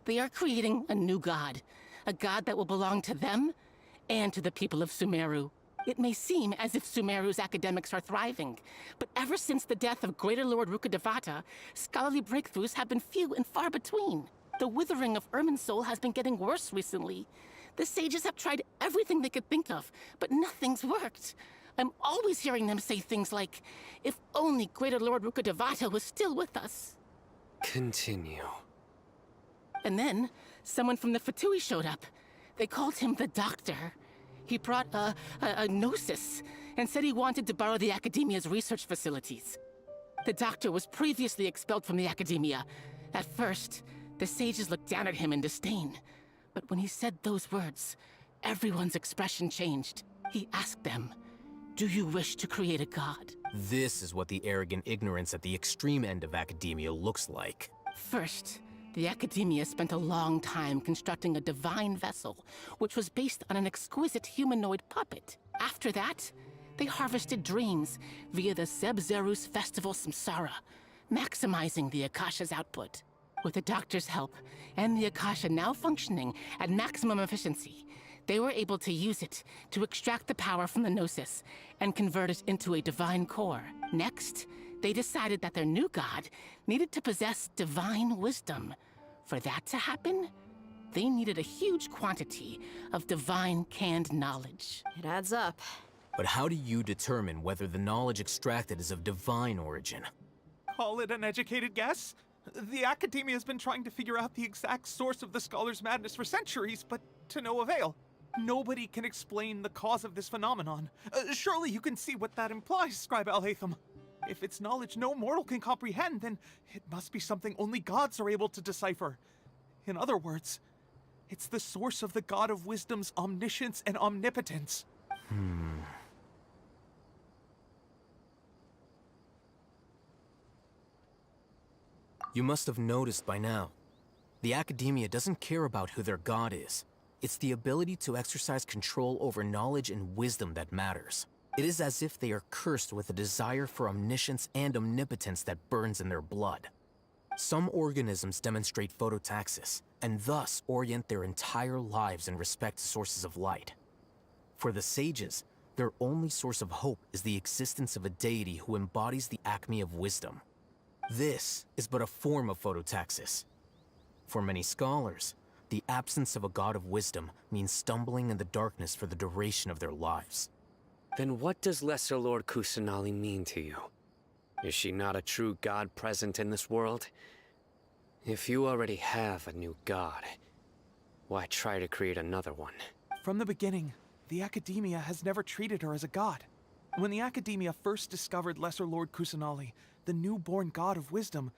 M: They are creating a new god. A god that will belong to them and to the people of Sumeru. It may seem as if Sumeru's academics are thriving, but ever since the death of Greater Lord Rukkhadevata, scholarly breakthroughs have been few and far between. The withering of Irminsul has been getting worse recently. The sages have tried everything they could think of, but nothing's worked. I'm always hearing them say things like, if only Greater Lord Rukkhadevata was still with us.
F: Continue.
M: And then, someone from the Fatui showed up. They called him the Doctor. He brought a gnosis and said he wanted to borrow the Academia's research facilities. The Doctor was previously expelled from the Academia. At first, the sages looked down at him in disdain. But when he said those words, everyone's expression changed. He asked them, do you wish to create a god?
J: This is what the arrogant ignorance at the extreme end of academia looks like.
M: First, the Academia spent a long time constructing a divine vessel, which was based on an exquisite humanoid puppet. After that, they harvested dreams via the Zeb-Zerus Festival Samsara, maximizing the Akasha's output. With the Doctor's help, and the Akasha now functioning at maximum efficiency, they were able to use it to extract the power from the Gnosis and convert it into a divine core. Next, they decided that their new god needed to possess divine wisdom. For that to happen, they needed a huge quantity of divine canned knowledge.
C: It adds up.
J: But how do you determine whether the knowledge extracted is of divine origin?
K: Call it an educated guess? The Academia has been trying to figure out the exact source of the Scholar's Madness for centuries, but to no avail. Nobody can explain the cause of this phenomenon. Surely you can see what that implies, Scribe Alhaitham. If it's knowledge no mortal can comprehend, then it must be something only gods are able to decipher. In other words, it's the source of the God of Wisdom's omniscience and omnipotence.
J: You must have noticed by now. The Academia doesn't care about who their god is. It's the ability to exercise control over knowledge and wisdom that matters. It is as if they are cursed with a desire for omniscience and omnipotence that burns in their blood. Some organisms demonstrate phototaxis, and thus orient their entire lives in respect to sources of light. For the sages, their only source of hope is the existence of a deity who embodies the acme of wisdom. This is but a form of phototaxis. For many scholars, the absence of a god of wisdom means stumbling in the darkness for the duration of their lives.
F: Then what does Lesser Lord Kusanali mean to you? Is she not a true god present in this world? If you already have a new god, why try to create another one?
K: From the beginning, the Academia has never treated her as a god. When the Academia first discovered Lesser Lord Kusanali, the newborn god of wisdom,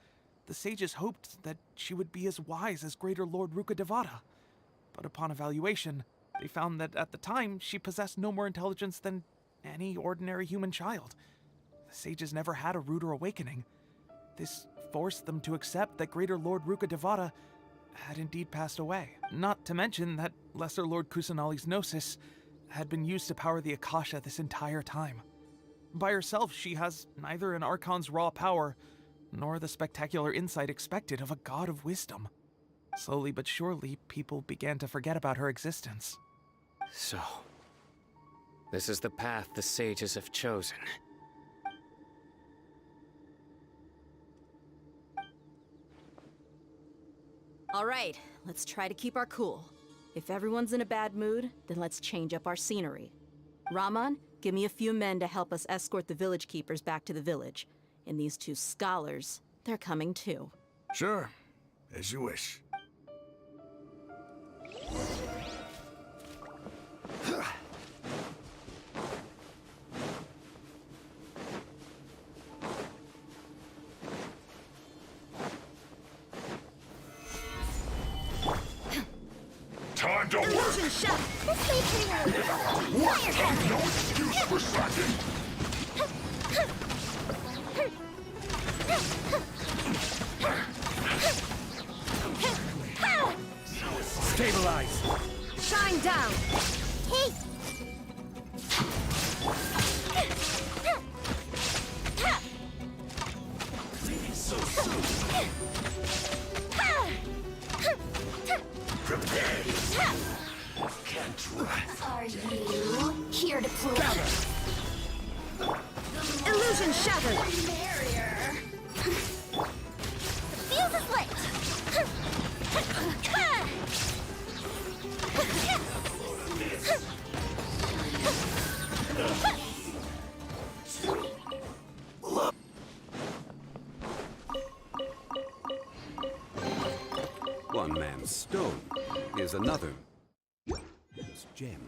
K: the sages hoped that she would be as wise as Greater Lord Rukkhadevata. But upon evaluation, they found that at the time she possessed no more intelligence than any ordinary human child. The sages never had a ruder awakening. This forced them to accept that Greater Lord Rukkhadevata had indeed passed away. Not to mention that Lesser Lord Kusanali's Gnosis had been used to power the Akasha this entire time. By herself, she has neither an Archon's raw power, nor the spectacular insight expected of a god of wisdom. Slowly but surely, people began to forget about her existence.
F: So, this is the path the sages have chosen.
C: All right, let's try to keep our cool. If everyone's in a bad mood, then let's change up our scenery. Rahman, give me a few men to help us escort the village keepers back to the village. And these two scholars, they're coming too.
B: Sure, as you wish.
N: Time to work!
A: Illusion shot! This may create
N: Work time, no excuse for slacking!
H: Stabilize!
A: Shine down! Hey!
N: Are
A: you here to play? Illusion shattered! The fuse is lit!
E: One man's stone is another's gem.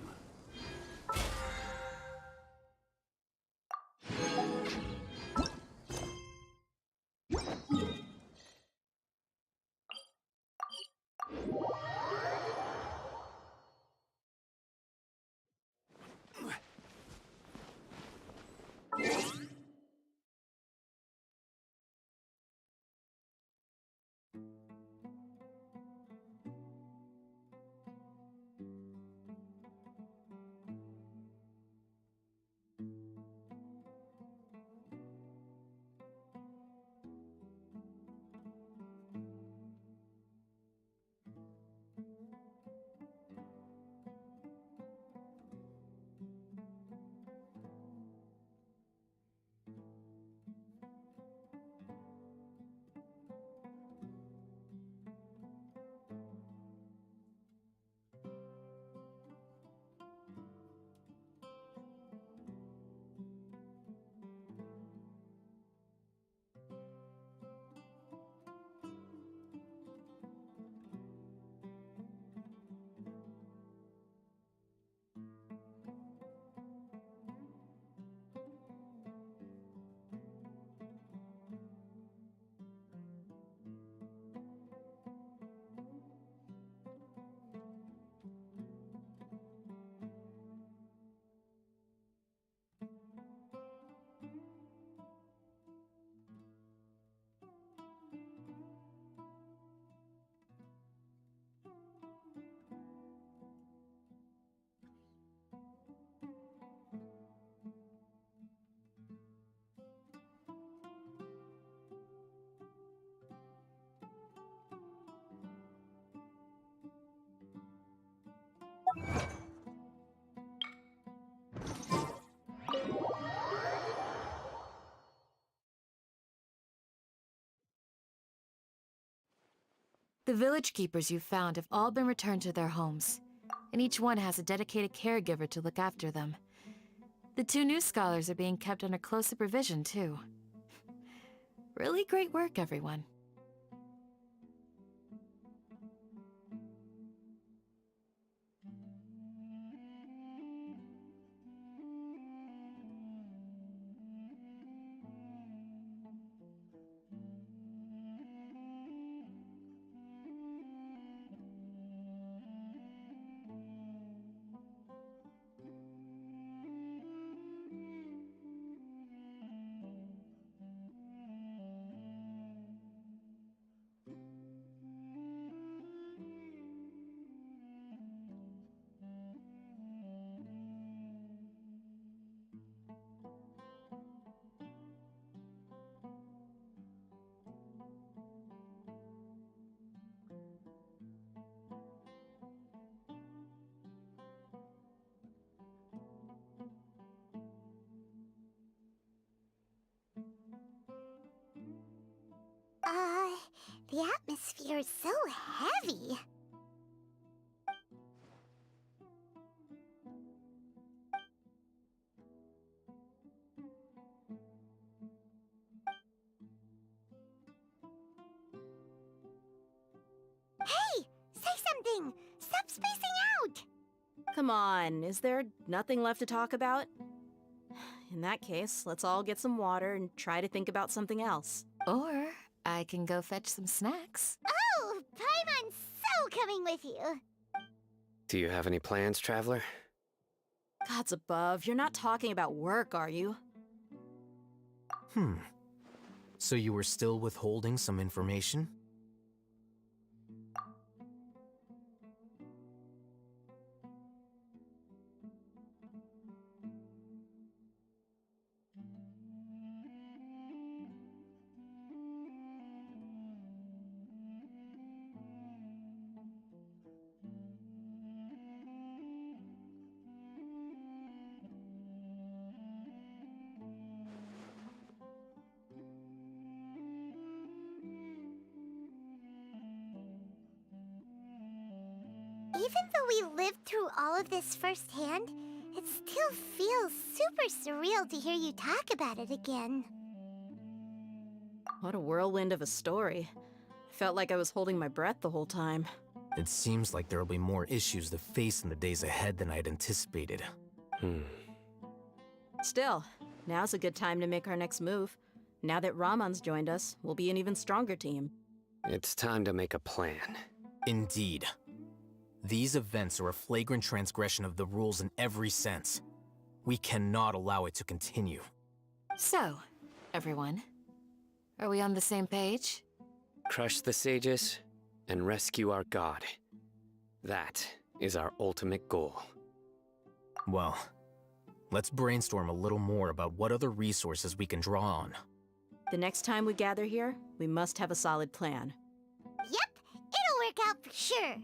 G: The village keepers you found have all been returned to their homes, and each one has a dedicated caregiver to look after them. The two new scholars are being kept under close supervision, too. Really great work, everyone.
D: The atmosphere is so heavy. Hey! Say something! Stop spacing out!
C: Come on, is there nothing left to talk about? In that case, let's all get some water and try to think about something else.
G: Or I can go fetch some snacks.
D: Oh! Paimon's so coming with you!
F: Do you have any plans, Traveler?
C: Gods above, you're not talking about work, are you?
J: So you were still withholding some information?
D: Even though we lived through all of this firsthand, it still feels super surreal to hear you talk about it again.
C: What a whirlwind of a story. I felt like I was holding my breath the whole time.
J: It seems like there will be more issues to face in the days ahead than I had anticipated.
C: Still, now's a good time to make our next move. Now that Ramon's joined us, we'll be an even stronger team.
F: It's time to make a plan.
J: Indeed. These events are a flagrant transgression of the rules in every sense. We cannot allow it to continue.
G: So, everyone, are we on the same page?
F: Crush the sages and rescue our god. That is our ultimate goal.
J: Well, let's brainstorm a little more about what other resources we can draw on.
C: The next time we gather here, we must have a solid plan.
D: Yep, it'll work out for sure.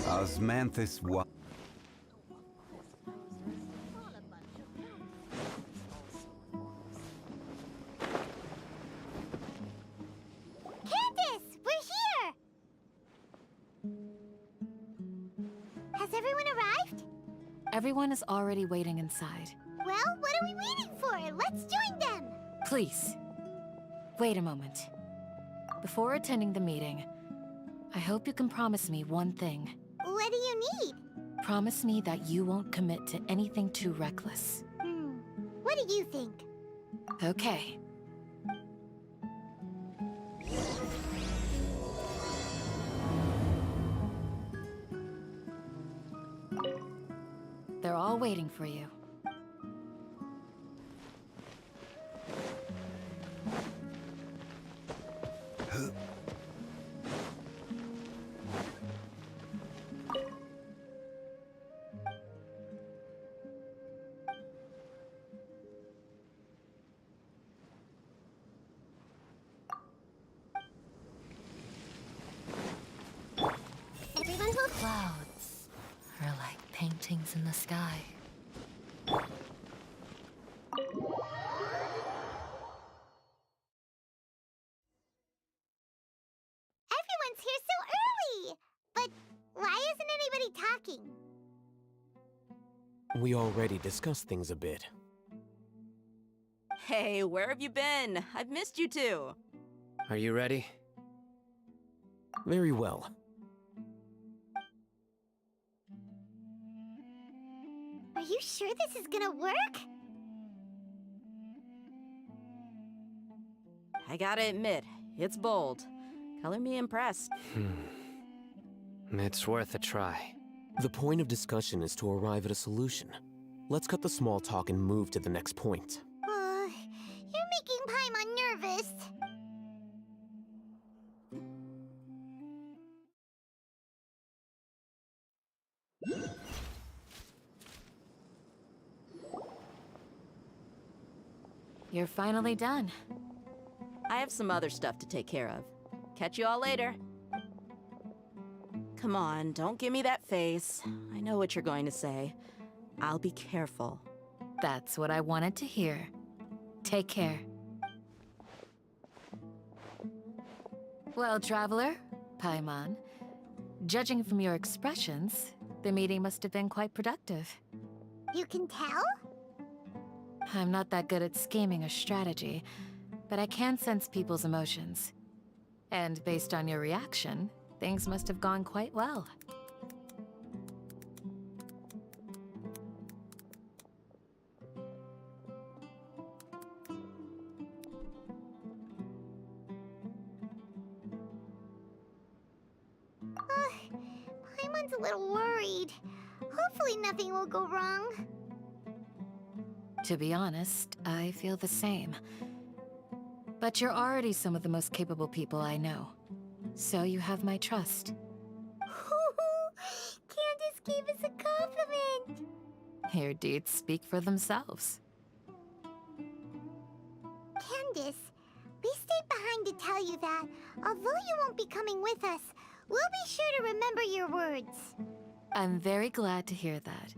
E: Osmanthus wa...
D: Candace, we're here! Has everyone arrived?
G: Everyone is already waiting inside.
D: Well, what are we waiting for? Let's join them!
G: Please, wait a moment. Before attending the meeting, I hope you can promise me one thing.
D: What do you need?
G: Promise me that you won't commit to anything too reckless.
D: What do you think?
G: Okay. They're all waiting for you.
D: Everyone hold...
G: Clouds are like paintings in the sky.
D: attacking?
J: We already discussed things a bit.
C: Hey, where have you been? I've missed you too.
F: Are you ready?
J: Very well.
D: Are you sure this is gonna work?
C: I gotta admit, it's bold. Color me impressed.
F: It's worth a try.
J: The point of discussion is to arrive at a solution. Let's cut the small talk and move to the next point.
D: You're making Paimon nervous.
G: You're finally done.
C: I have some other stuff to take care of. Catch you all later. Come on, don't give me that face. I know what you're going to say. I'll be careful.
G: That's what I wanted to hear. Take care. Well, Traveler, Paimon, judging from your expressions, the meeting must have been quite productive.
D: You can tell?
G: I'm not that good at scheming or strategy, but I can sense people's emotions. And based on your reaction, things must have gone quite well.
D: Paimon's a little worried. Hopefully nothing will go wrong.
G: To be honest, I feel the same. But you're already some of the most capable people I know. So you have my trust.
D: Candace gave us a compliment!
G: Your deeds speak for themselves.
D: Candace, we stayed behind to tell you that, although you won't be coming with us, we'll be sure to remember your words.
G: I'm very glad to hear that.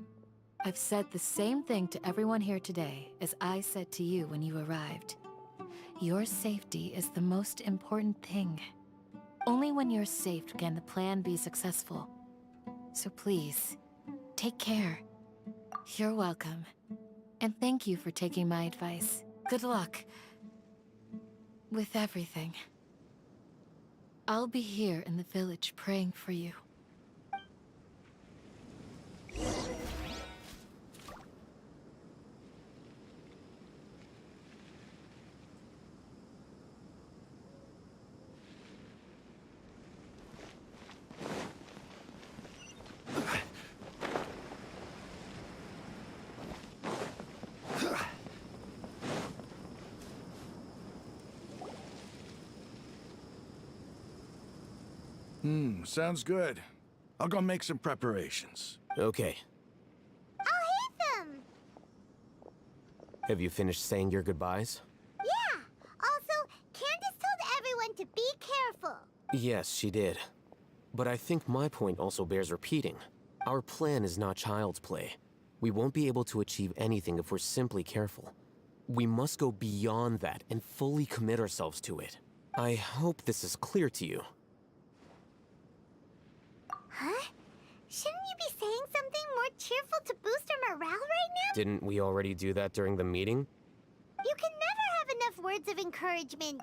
G: I've said the same thing to everyone here today as I said to you when you arrived. Your safety is the most important thing. Only when you're safe can the plan be successful. So please, take care. You're welcome. And thank you for taking my advice. Good luck with everything. I'll be here in the village praying for you.
B: Sounds good. I'll go make some preparations.
J: Okay.
D: I'll hate them!
J: Have you finished saying your goodbyes?
D: Yeah! Also, Candace told everyone to be careful.
J: Yes, she did. But I think my point also bears repeating. Our plan is not child's play. We won't be able to achieve anything if we're simply careful. We must go beyond that and fully commit ourselves to it. I hope this is clear to you.
D: Huh? Shouldn't you be saying something more cheerful to boost our morale right now?
J: Didn't we already do that during the meeting?
D: You can never have enough words of encouragement.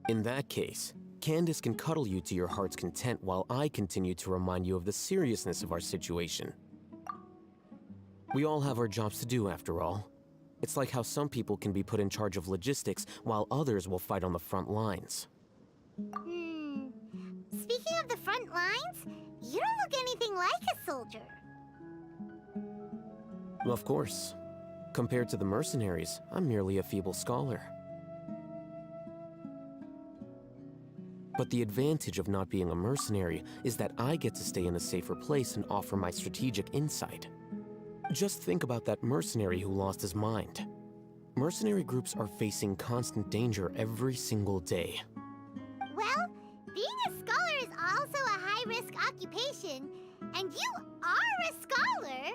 J: In that case, Candace can cuddle you to your heart's content while I continue to remind you of the seriousness of our situation. We all have our jobs to do, after all. It's like how some people can be put in charge of logistics while others will fight on the front lines.
D: Speaking of the front lines, you don't look anything like a soldier.
J: Of course. Compared to the mercenaries, I'm merely a feeble scholar. But the advantage of not being a mercenary is that I get to stay in a safer place and offer my strategic insight. Just think about that mercenary who lost his mind. Mercenary groups are facing constant danger every single day.
D: Well, being a scholar is also a high-risk occupation, and you are a scholar.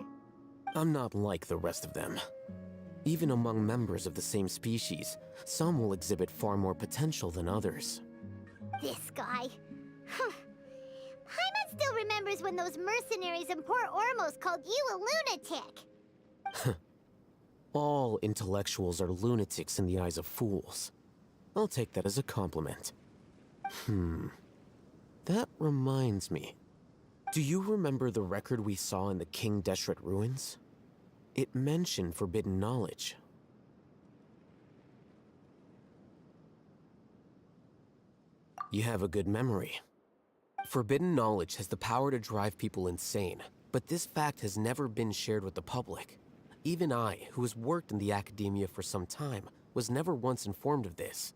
J: I'm not like the rest of them. Even among members of the same species, some will exhibit far more potential than others.
D: This guy. Paimon still remembers when those mercenaries in Port Ormos called you a lunatic.
J: All intellectuals are lunatics in the eyes of fools. I'll take that as a compliment. That reminds me. Do you remember the record we saw in the King Deshret ruins? It mentioned forbidden knowledge. You have a good memory. Forbidden knowledge has the power to drive people insane, but this fact has never been shared with the public. Even I, who has worked in the academia for some time, was never once informed of this.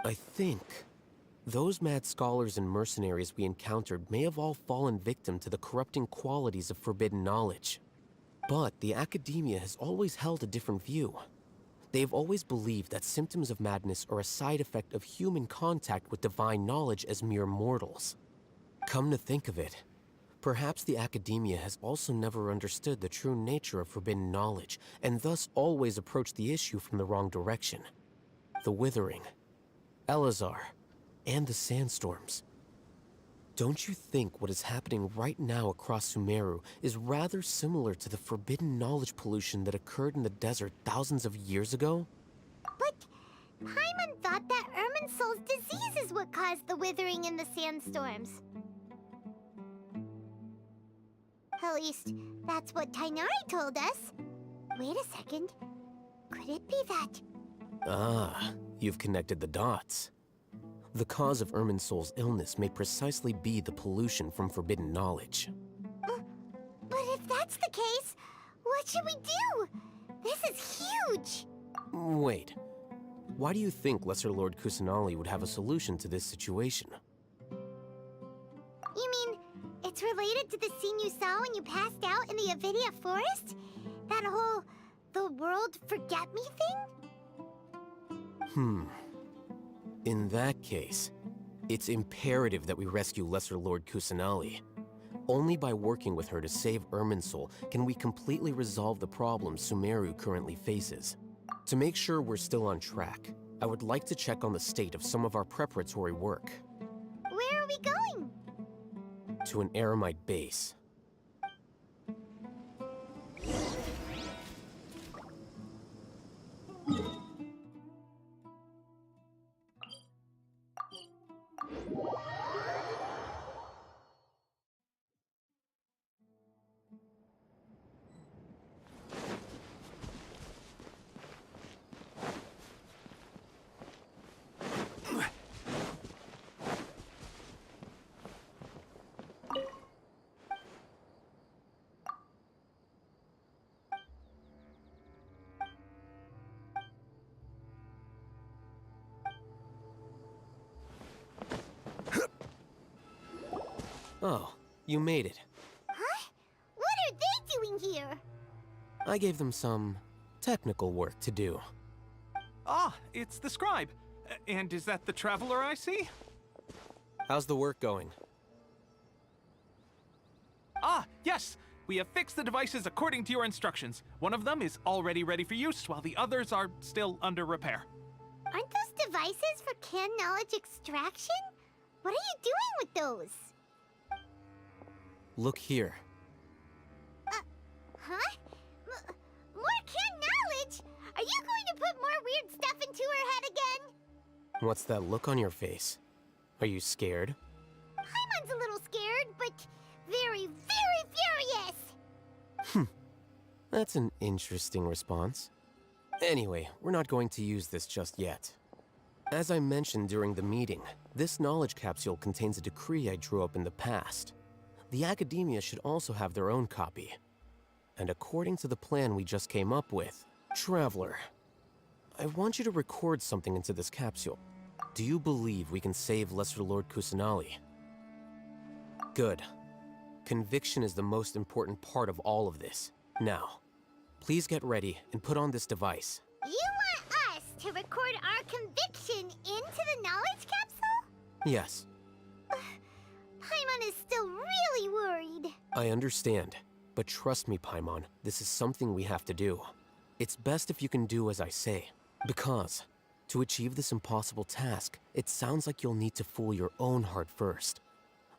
J: I think those mad scholars and mercenaries we encountered may have all fallen victim to the corrupting qualities of forbidden knowledge. But the academia has always held a different view. They have always believed that symptoms of madness are a side effect of human contact with divine knowledge as mere mortals. Come to think of it, perhaps the academia has also never understood the true nature of forbidden knowledge, and thus always approached the issue from the wrong direction. The Withering, Elazar, and the Sandstorms. Don't you think what is happening right now across Sumeru is rather similar to the forbidden knowledge pollution that occurred in the desert thousands of years ago?
D: But Paimon thought that Irminsul's disease is what caused the withering in the sandstorms. At least, that's what Tighnari told us. Wait a second. Could it be that...
J: Ah, you've connected the dots. The cause of Irminsul's illness may precisely be the pollution from forbidden knowledge.
D: But if that's the case, what should we do? This is huge!
J: Wait. Why do you think Lesser Lord Kusanali would have a solution to this situation?
D: You mean, it's related to the scene you saw when you passed out in the Avidia Forest? That whole... the world forget me thing?
J: In that case, it's imperative that we rescue Lesser Lord Kusanali. Only by working with her to save Irminsul can we completely resolve the problems Sumeru currently faces. To make sure we're still on track, I would like to check on the state of some of our preparatory work.
D: Where are we going?
J: To an Eremite base. Oh, you made it.
D: Huh? What are they doing here?
J: I gave them some technical work to do.
K: Ah, it's the scribe. And is that the traveler I see?
J: How's the work going?
K: Ah, yes! We have fixed the devices according to your instructions. One of them is already ready for use, while the others are still under repair.
D: Aren't those devices for can knowledge extraction? What are you doing with those?
J: Look here.
D: Huh? More can knowledge? Are you going to put more weird stuff into her head again?
J: What's that look on your face? Are you scared?
D: Paimon's a little scared, but very, very furious!
J: That's an interesting response. Anyway, we're not going to use this just yet. As I mentioned during the meeting, this knowledge capsule contains a decree I drew up in the past. The academia should also have their own copy. And according to the plan we just came up with, Traveler, I want you to record something into this capsule. Do you believe we can save Lesser Lord Kusanali? Good. Conviction is the most important part of all of this. Now, please get ready and put on this device.
D: You want us to record our conviction into the knowledge capsule?
J: Yes,
D: Paimon is still really worried.
J: I understand. But trust me, Paimon, this is something we have to do. It's best if you can do as I say. Because, to achieve this impossible task, it sounds like you'll need to fool your own heart first.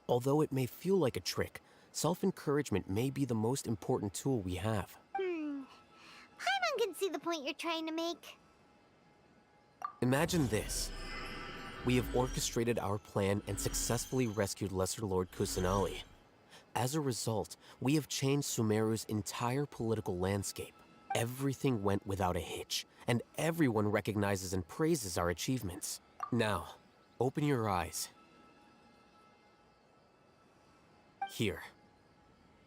J: Although it may feel like a trick, self-encouragement may be the most important tool we have.
D: Paimon can see the point you're trying to make.
J: Imagine this. We have orchestrated our plan and successfully rescued Lesser Lord Kusanali. As a result, we have changed Sumeru's entire political landscape. Everything went without a hitch, and everyone recognizes and praises our achievements. Now, open your eyes. Here.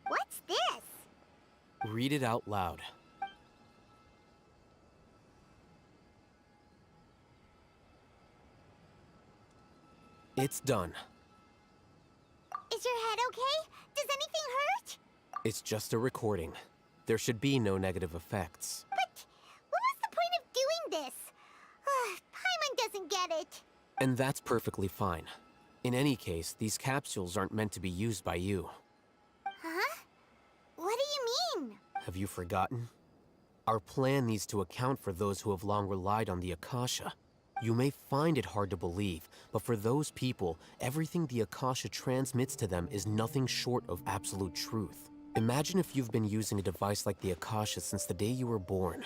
D: What's this?
J: Read it out loud. It's done.
D: Is your head okay? Does anything hurt?
J: It's just a recording. There should be no negative effects.
D: But what was the point of doing this? Paimon doesn't get it.
J: And that's perfectly fine. In any case, these capsules aren't meant to be used by you.
D: Huh? What do you mean?
J: Have you forgotten? Our plan needs to account for those who have long relied on the Akasha. You may find it hard to believe, but for those people, everything the Akasha transmits to them is nothing short of absolute truth. Imagine if you've been using a device like the Akasha since the day you were born.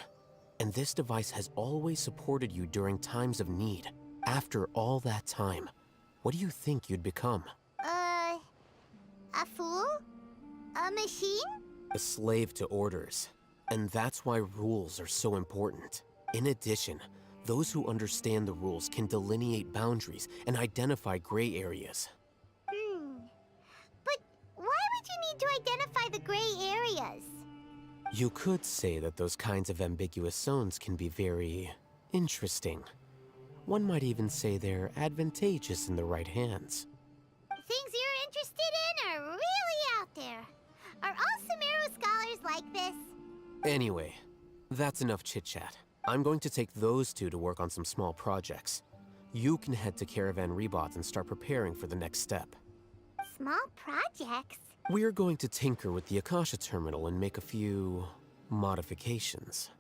J: And this device has always supported you during times of need. After all that time, what do you think you'd become?
D: A fool? A machine?
J: A slave to orders. And that's why rules are so important. In addition, those who understand the rules can delineate boundaries and identify gray areas.
D: But why would you need to identify the gray areas?
J: You could say that those kinds of ambiguous zones can be very interesting. One might even say they're advantageous in the right hands.
D: Things you're interested in are really out there. Are all Sumeru scholars like this?
J: Anyway, that's enough chit-chat. I'm going to take those two to work on some small projects. You can head to Caravan Rebot and start preparing for the next step.
D: Small projects?
J: We're going to tinker with the Akasha terminal and make a few modifications.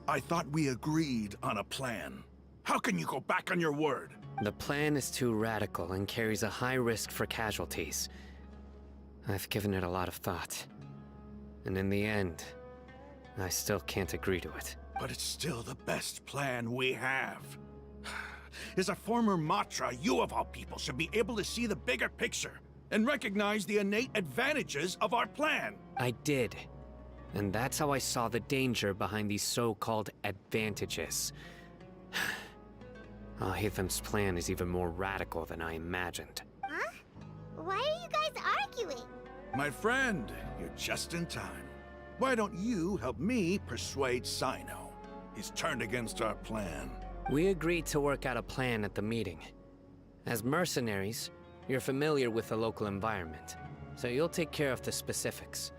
B: I thought we agreed on a plan. How can you go back on your word?
F: The plan is too radical and carries a high risk for casualties. I've given it a lot of thought. And in the end, I still can't agree to it.
B: But it's still the best plan we have. As a former Matra, you of all people should be able to see the bigger picture and recognize the innate advantages of our plan.
F: I did. And that's how I saw the danger behind these so-called advantages. Hitham's plan is even more radical than I imagined.
D: Huh? Why are you guys arguing?
B: My friend, you're just in time. Why don't you help me persuade Sino? He's turned against our plan.
F: We agreed to work out a plan at the meeting. As mercenaries, you're familiar with the local environment, so you'll take care of the specifics.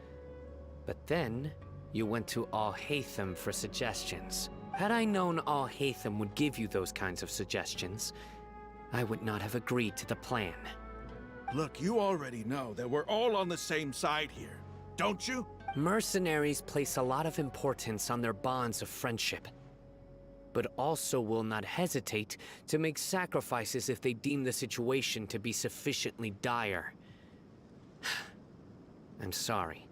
F: But then, you went to Al-Haytham for suggestions. Had I known Al-Haytham would give you those kinds of suggestions, I would not have agreed to the plan.
B: Look, you already know that we're all on the same side here, don't you?
F: Mercenaries place a lot of importance on their bonds of friendship, but also will not hesitate to make sacrifices if they deem the situation to be sufficiently dire. I'm sorry,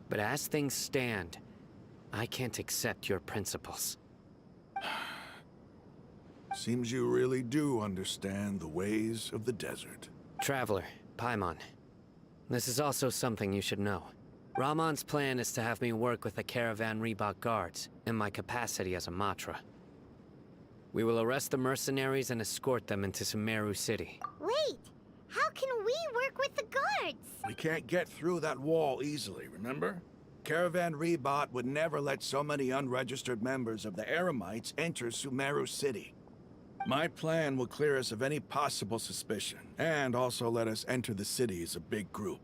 F: but as things stand, I can't accept your principles.
B: Seems you really do understand the ways of the desert.
F: Traveler, Paimon, this is also something you should know. Rahman's plan is to have me work with the Caravan Reebok guards in my capacity as a Matra. We will arrest the mercenaries and escort them into Sumeru City.
D: Wait, how can we work with the guards?
B: We can't get through that wall easily, remember? Caravan Reebok would never let so many unregistered members of the Eremites enter Sumeru City. My plan will clear us of any possible suspicion, and also let us enter the city as a big group.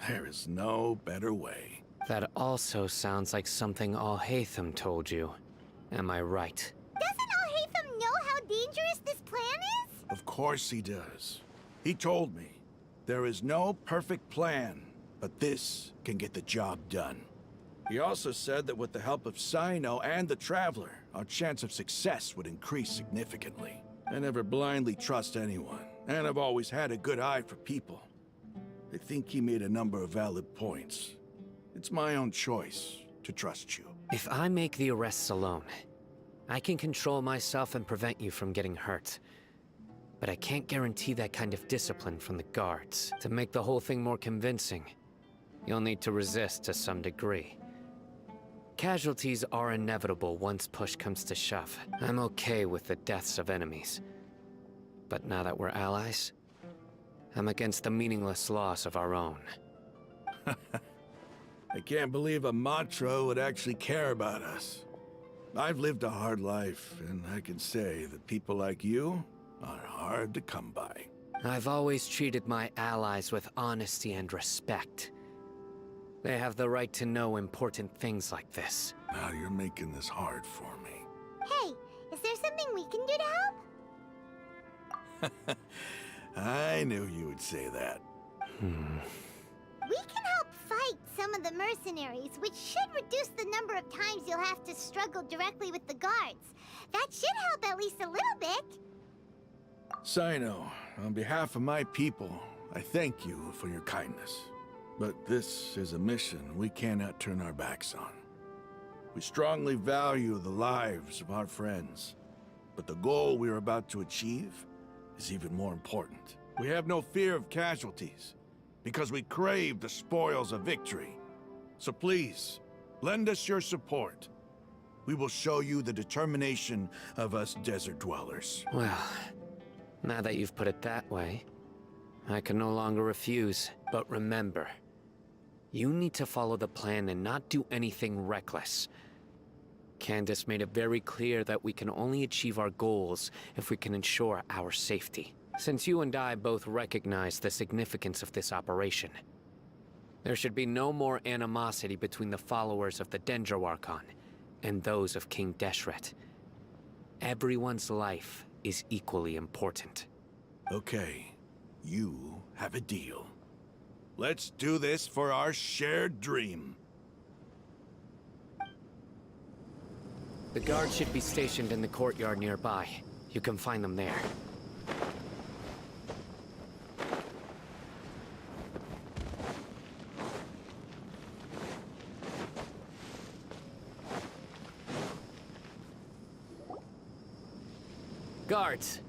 B: There is no better way.
F: That also sounds like something Al-Haytham told you. Am I right?
D: Doesn't Al-Haytham know how dangerous this plan is?
B: Of course he does. He told me, there is no perfect plan, but this can get the job done. He also said that with the help of Cyno and the Traveler, our chance of success would increase significantly. I never blindly trust anyone, and I've always had a good eye for people. I think he made a number of valid points. It's my own choice to trust you.
F: If I make the arrests alone, I can control myself and prevent you from getting hurt. But I can't guarantee that kind of discipline from the guards. To make the whole thing more convincing, you'll need to resist to some degree. Casualties are inevitable once push comes to shove. I'm okay with the deaths of enemies. But now that we're allies, I'm against the meaningless loss of our own.
B: I can't believe a Matra would actually care about us. I've lived a hard life, and I can say that people like you are hard to come by.
F: I've always treated my allies with honesty and respect. They have the right to know important things like this.
B: Now you're making this hard for me.
D: Hey, is there something we can do to help?
B: I knew you would say that.
D: We can help fight some of the mercenaries, which should reduce the number of times you'll have to struggle directly with the guards. That should help at least a little bit.
B: Cyno, on behalf of my people, I thank you for your kindness. But this is a mission we cannot turn our backs on. We strongly value the lives of our friends, but the goal we are about to achieve is even more important. We have no fear of casualties, because we crave the spoils of victory. So please, lend us your support. We will show you the determination of us desert dwellers.
F: Well, now that you've put it that way, I can no longer refuse. But remember, you need to follow the plan and not do anything reckless. Candace made it very clear that we can only achieve our goals if we can ensure our safety. Since you and I both recognize the significance of this operation, there should be no more animosity between the followers of the Dendroarchon and those of King Deshret. Everyone's life is equally important.
B: Okay, you have a deal. Let's do this for our shared dream.
F: The guards should be stationed in the courtyard nearby. You can find them there. Guards!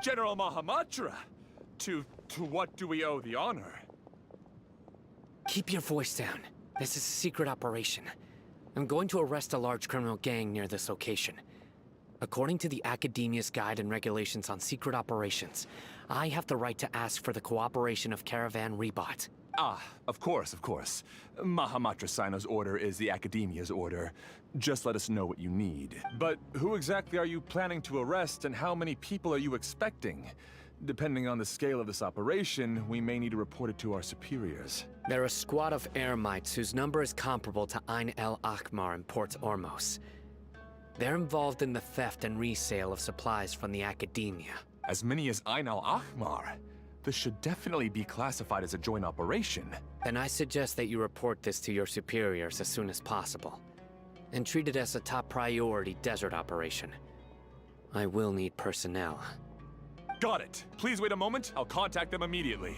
O: General Mahamatra! To what do we owe the honor?
F: Keep your voice down. This is a secret operation. I'm going to arrest a large criminal gang near this location. According to the Academia's Guide and Regulations on Secret Operations, I have the right to ask for the cooperation of Caravan Reebok.
O: Ah, of course, of course. Mahamatra Sino's order is the Academia's order. Just let us know what you need. But who exactly are you planning to arrest, and how many people are you expecting? Depending on the scale of this operation, we may need to report it to our superiors.
F: They're a squad of Eremites whose number is comparable to Ain el Akmar in Port Ormos. They're involved in the theft and resale of supplies from the Academia.
O: As many as Ain al Akmar? This should definitely be classified as a joint operation.
F: Then I suggest that you report this to your superiors as soon as possible, and treat it as a top priority desert operation. I will need personnel.
O: Got it. Please wait a moment. I'll contact them immediately.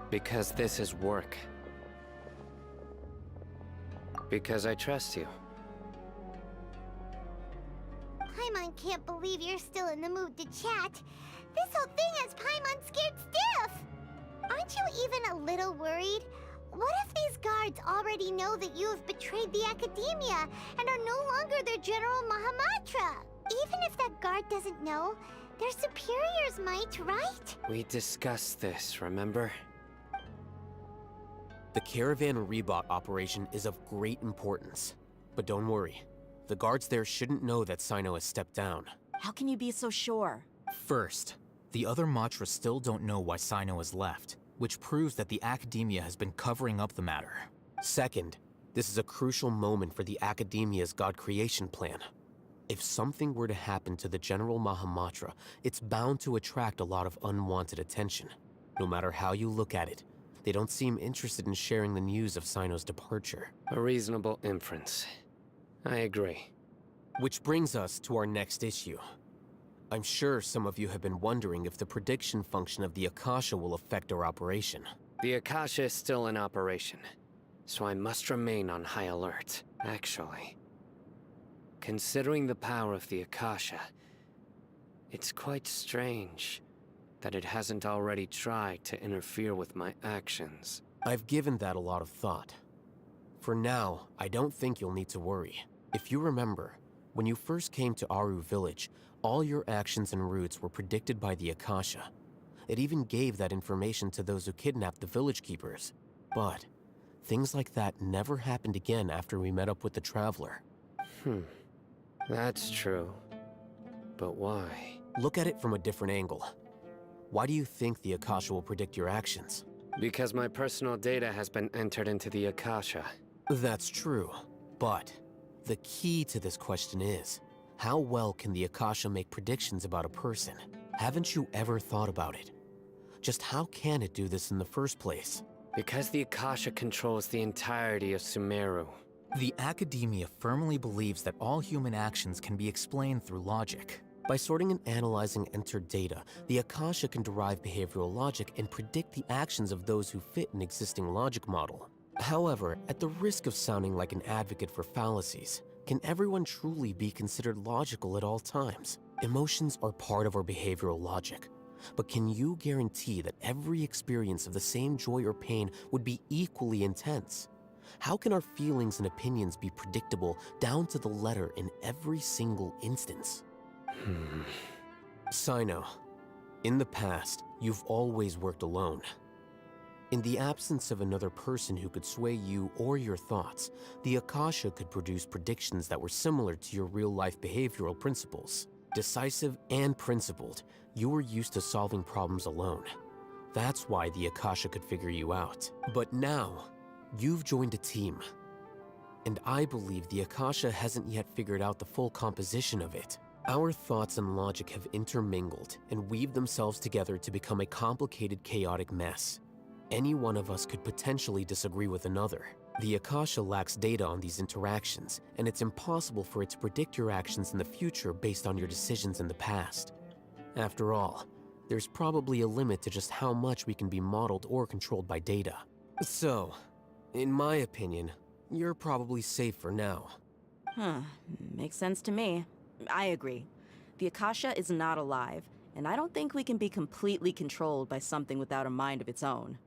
F: Because this is work. Because I trust you.
D: Paimon can't believe you're still in the mood to chat. This whole thing has Paimon scared stiff! Aren't you even a little worried? What if these guards already know that you have betrayed the Academia and are no longer their General Mahamatra? Even if that guard doesn't know, their superiors might, right?
F: We discussed this, remember?
J: The Caravan Rebot operation is of great importance. But don't worry, the guards there shouldn't know that Sino has stepped down.
P: How can you be so sure?
J: First, the other Matra still don't know why Sino has left, which proves that the Academia has been covering up the matter. Second, this is a crucial moment for the Academia's God creation plan. If something were to happen to the General Mahamatra, it's bound to attract a lot of unwanted attention. No matter how you look at it, they don't seem interested in sharing the news of Sino's departure.
F: A reasonable inference. I agree.
J: Which brings us to our next issue. I'm sure some of you have been wondering if the prediction function of the Akasha will affect our operation.
F: The Akasha is still in operation, so I must remain on high alert. Actually, considering the power of the Akasha, it's quite strange that it hasn't already tried to interfere with my actions.
J: I've given that a lot of thought. For now, I don't think you'll need to worry. If you remember, when you first came to Aru Village, all your actions and routes were predicted by the Akasha. It even gave that information to those who kidnapped the village keepers. But things like that never happened again after we met up with the Traveler.
F: That's true. But why?
J: Look at it from a different angle. Why do you think the Akasha will predict your actions?
F: Because my personal data has been entered into the Akasha.
J: That's true, but the key to this question is, how well can the Akasha make predictions about a person? Haven't you ever thought about it? Just how can it do this in the first place?
F: Because the Akasha controls the entirety of Sumeru.
J: The Academia firmly believes that all human actions can be explained through logic. By sorting and analyzing entered data, the Akasha can derive behavioral logic and predict the actions of those who fit an existing logic model. However, at the risk of sounding like an advocate for fallacies, can everyone truly be considered logical at all times? Emotions are part of our behavioral logic. But can you guarantee that every experience of the same joy or pain would be equally intense? How can our feelings and opinions be predictable down to the letter in every single instance? Sino, in the past, you've always worked alone. In the absence of another person who could sway you or your thoughts, the Akasha could produce predictions that were similar to your real-life behavioral principles. Decisive and principled, you were used to solving problems alone. That's why the Akasha could figure you out. But now, you've joined a team. And I believe the Akasha hasn't yet figured out the full composition of it. Our thoughts and logic have intermingled and weaved themselves together to become a complicated, chaotic mess. Any one of us could potentially disagree with another. The Akasha lacks data on these interactions, and it's impossible for it to predict your actions in the future based on your decisions in the past. After all, there's probably a limit to just how much we can be modeled or controlled by data. So, in my opinion, you're probably safe for now.
P: Makes sense to me. I agree. The Akasha is not alive, and I don't think we can be completely controlled by something without a mind of its own.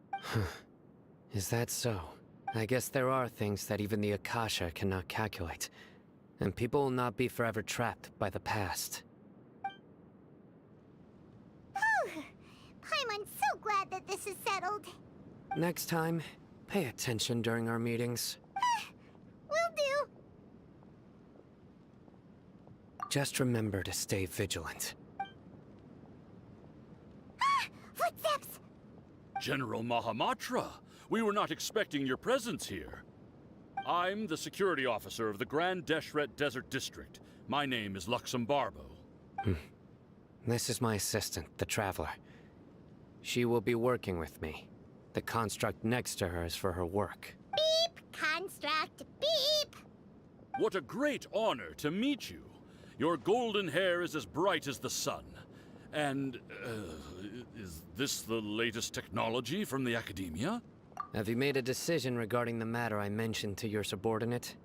F: Is that so? I guess there are things that even the Akasha cannot calculate, and people will not be forever trapped by the past.
D: I'm so glad that this is settled.
F: Next time, pay attention during our meetings.
D: Will do.
F: Just remember to stay vigilant.
D: Footsteps!
Q: General Mahamatra, we were not expecting your presence here. I'm the security officer of the Grand Deshret Desert District. My name is Luxembarbo.
F: This is my assistant, the Traveler. She will be working with me. The construct next to her is for her work.
D: Beep! Construct, beep!
Q: What a great honor to meet you. Your golden hair is as bright as the sun. And, is this the latest technology from the Academia?
F: Have you made a decision regarding the matter I mentioned to your subordinate?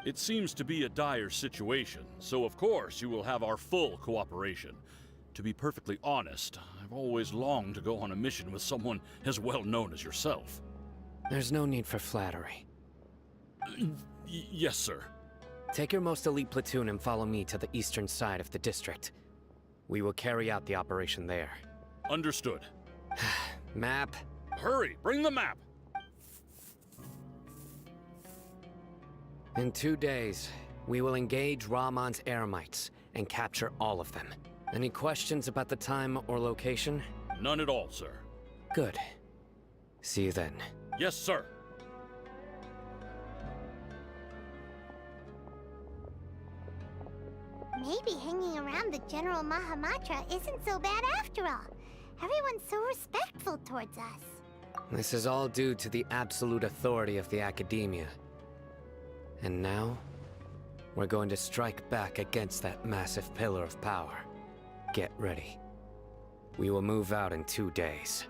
Q: It seems to be a dire situation, so of course you will have our full cooperation. To be perfectly honest, I've always longed to go on a mission with someone as well known as yourself.
F: There's no need for flattery.
Q: Yes, sir.
F: Take your most elite platoon and follow me to the eastern side of the district. We will carry out the operation there.
Q: Understood.
F: Map.
Q: Hurry, bring the map!
F: In 2 days, we will engage Rahman's Eremites and capture all of them. Any questions about the time or location?
Q: None at all, sir.
F: Good. See you then.
Q: Yes, sir.
D: Maybe hanging around the General Mahamatra isn't so bad after all. Everyone's so respectful towards us.
F: This is all due to the absolute authority of the Academia. And now, we're going to strike back against that massive pillar of power. Get ready. We will move out in 2 days.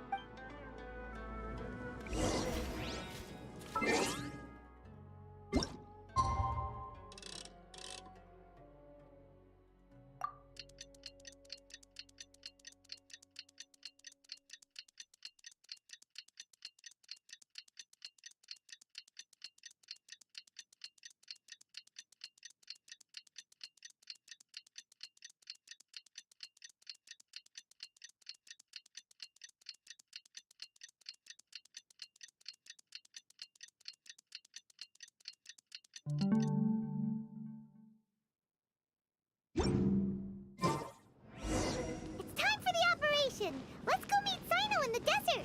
D: It's time for the operation! Let's go meet Sino in the desert!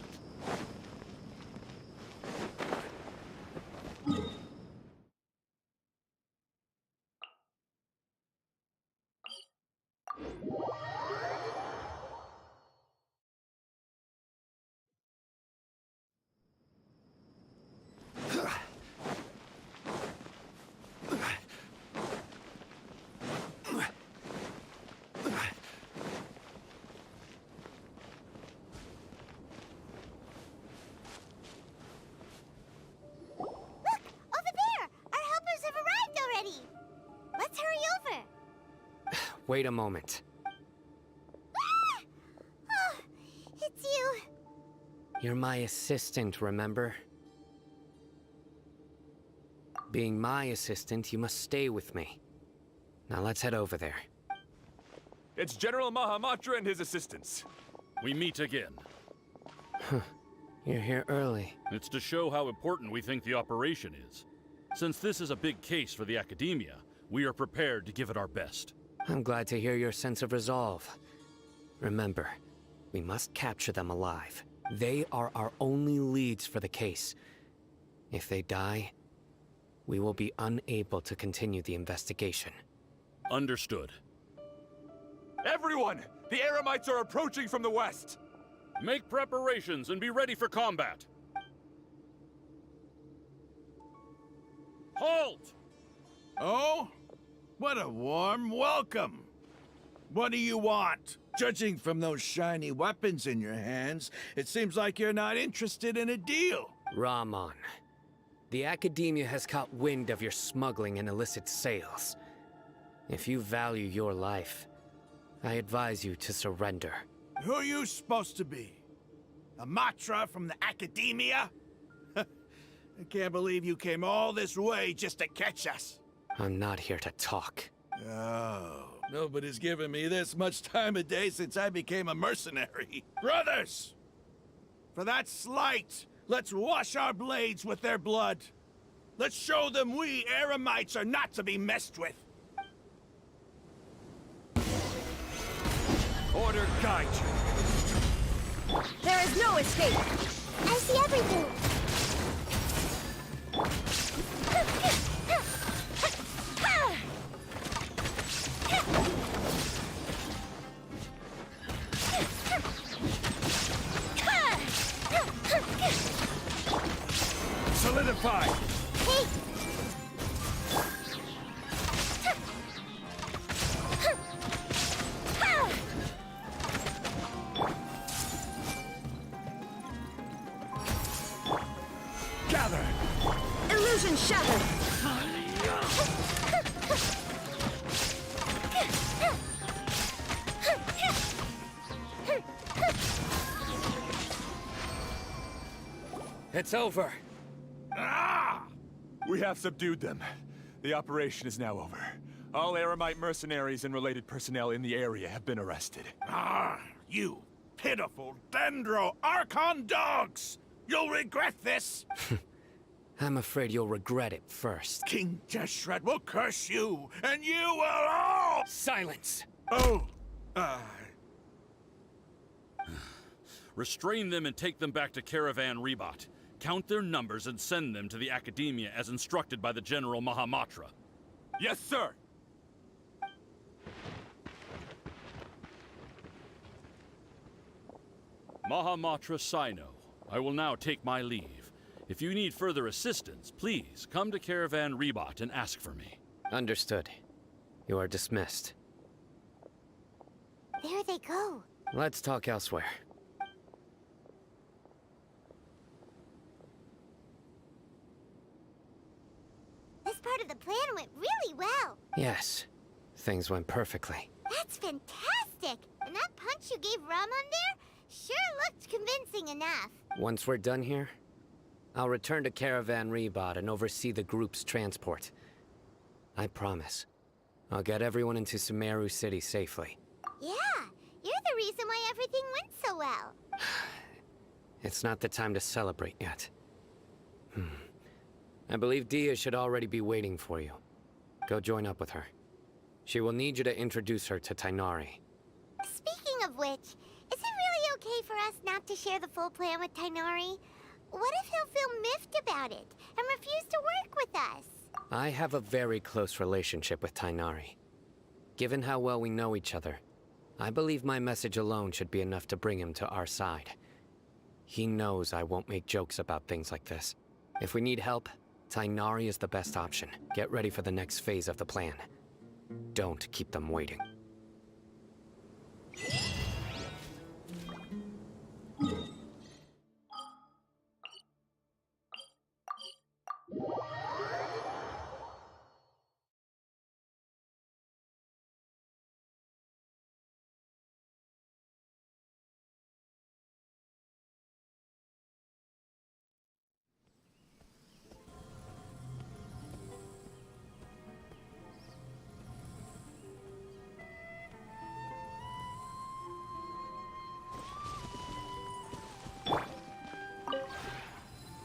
D: Wait a moment. Oh, it's you.
F: You're my assistant, remember? Being my assistant, you must stay with me. Now let's head over there.
O: It's General Mahamatra and his assistants.
Q: We meet again.
F: You're here early.
Q: It's to show how important we think the operation is. Since this is a big case for the Academia, we are prepared to give it our best.
F: I'm glad to hear your sense of resolve. Remember, we must capture them alive. They are our only leads for the case. If they die, we will be unable to continue the investigation.
Q: Understood.
O: Everyone! The Eremites are approaching from the west!
Q: Make preparations and be ready for combat. Halt!
B: Oh? What a warm welcome! What do you want? Judging from those shiny weapons in your hands, it seems like you're not interested in a deal.
F: Rahman, the Academia has caught wind of your smuggling and illicit sales. If you value your life, I advise you to surrender.
B: Who are you supposed to be? A Matra from the Academia? I can't believe you came all this way just to catch us.
F: I'm not here to talk.
B: Oh, nobody's given me this much time of day since I became a mercenary. Brothers! For that slight, let's wash our blades with their blood. Let's show them we Eremites are not to be messed with. Order guide you.
A: There is no escape.
D: I see everything.
B: Solidify.
D: Hey.
B: Gather.
A: Illusion shattered.
F: It's over.
O: Ah! We have subdued them. The operation is now over. All Eremite mercenaries and related personnel in the area have been arrested.
B: Ah, you pitiful Dendro Archon dogs! You'll regret this!
F: I'm afraid you'll regret it first.
B: King Deshret will curse you, and you will all—
F: Silence!
B: Oh,
Q: Restrain them and take them back to Caravan Rebot. Count their numbers and send them to the Academia as instructed by the General Mahamatra.
O: Yes, sir!
Q: Mahamatra Sino, I will now take my leave. If you need further assistance, please come to Caravan Rebot and ask for me.
F: Understood. You are dismissed.
D: There they go.
F: Let's talk elsewhere.
D: This part of the plan went really well.
F: Yes. Things went perfectly.
D: That's fantastic! And that punch you gave Ramon there sure looked convincing enough.
F: Once we're done here, I'll return to Caravan Rebot and oversee the group's transport. I promise. I'll get everyone into Sumeru City safely.
D: Yeah, you're the reason why everything went so well.
F: It's not the time to celebrate yet. I believe Dia should already be waiting for you. Go join up with her. She will need you to introduce her to Tighnari.
D: Speaking of which, is it really okay for us not to share the full plan with Tighnari? What if he'll feel miffed about it and refuse to work with us?
F: I have a very close relationship with Tighnari. Given how well we know each other, I believe my message alone should be enough to bring him to our side. He knows I won't make jokes about things like this. If we need help, Tighnari is the best option. Get ready for the next phase of the plan. Don't keep them waiting.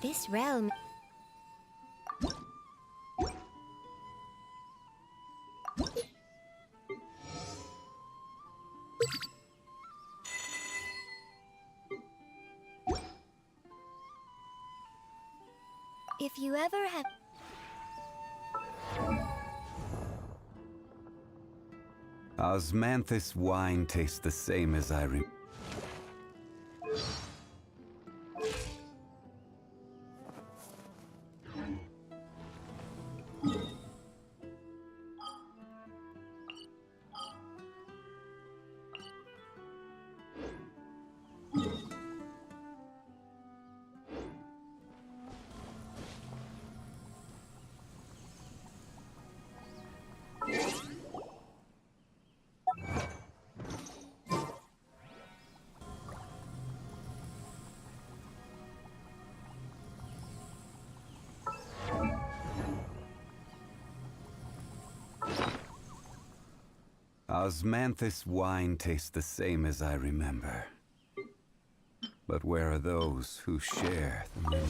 D: This realm... If you ever have...
E: Osmanthus wine tastes the same as I remember. Osmanthus wine tastes the same as I remember. But where are those who share the memory?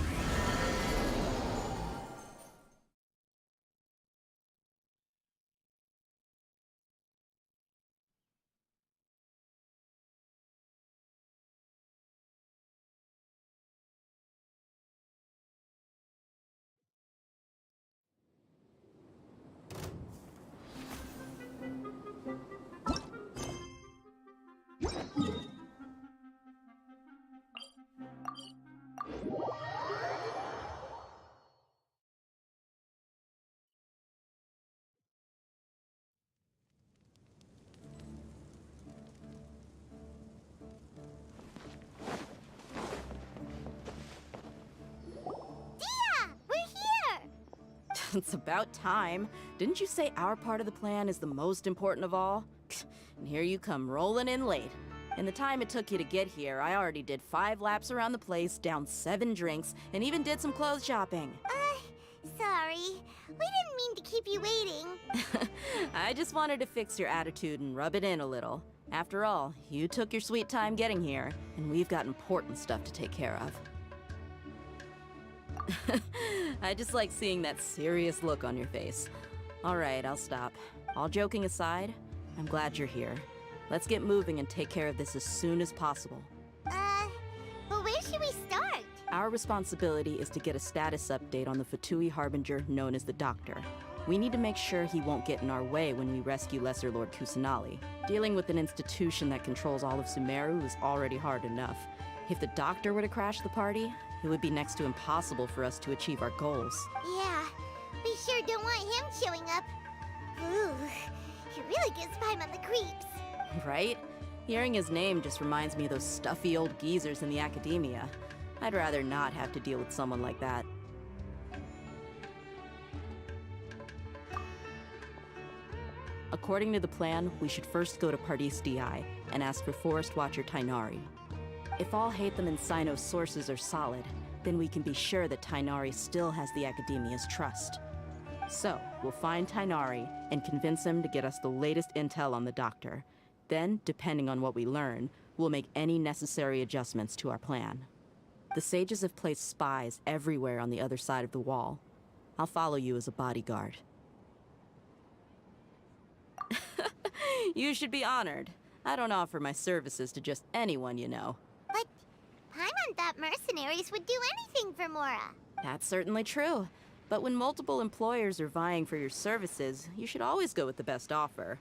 P: It's about time. Didn't you say our part of the plan is the most important of all? And here you come rolling in late. In the time it took you to get here, I already did 5 laps around the place, downed 7 drinks, and even did some clothes shopping.
D: Sorry. We didn't mean to keep you waiting.
P: I just wanted to fix your attitude and rub it in a little. After all, you took your sweet time getting here, and we've got important stuff to take care of. I just like seeing that serious look on your face. All right, I'll stop. All joking aside, I'm glad you're here. Let's get moving and take care of this as soon as possible.
D: But where should we start?
P: Our responsibility is to get a status update on the Fatui Harbinger known as the Doctor. We need to make sure he won't get in our way when we rescue Lesser Lord Kusanali. Dealing with an institution that controls all of Sumeru is already hard enough. If the Doctor were to crash the party, it would be next to impossible for us to achieve our goals.
D: Yeah, we sure don't want him showing up. Ooh, he really gives Paimon the creeps.
P: Right? Hearing his name just reminds me of those stuffy old geezers in the academia. I'd rather not have to deal with someone like that. According to the plan, we should first go to Pardis Di and ask for Forest Watcher Tainari. If all Hatham and Sino's sources are solid, then we can be sure that Tainari still has the Academia's trust. So, we'll find Tainari and convince him to get us the latest intel on the Doctor. Then, depending on what we learn, we'll make any necessary adjustments to our plan. The sages have placed spies everywhere on the other side of the wall. I'll follow you as a bodyguard. You should be honored. I don't offer my services to just anyone you know.
D: But Paimon thought mercenaries would do anything for Mora.
P: That's certainly true. But when multiple employers are vying for your services, you should always go with the best offer.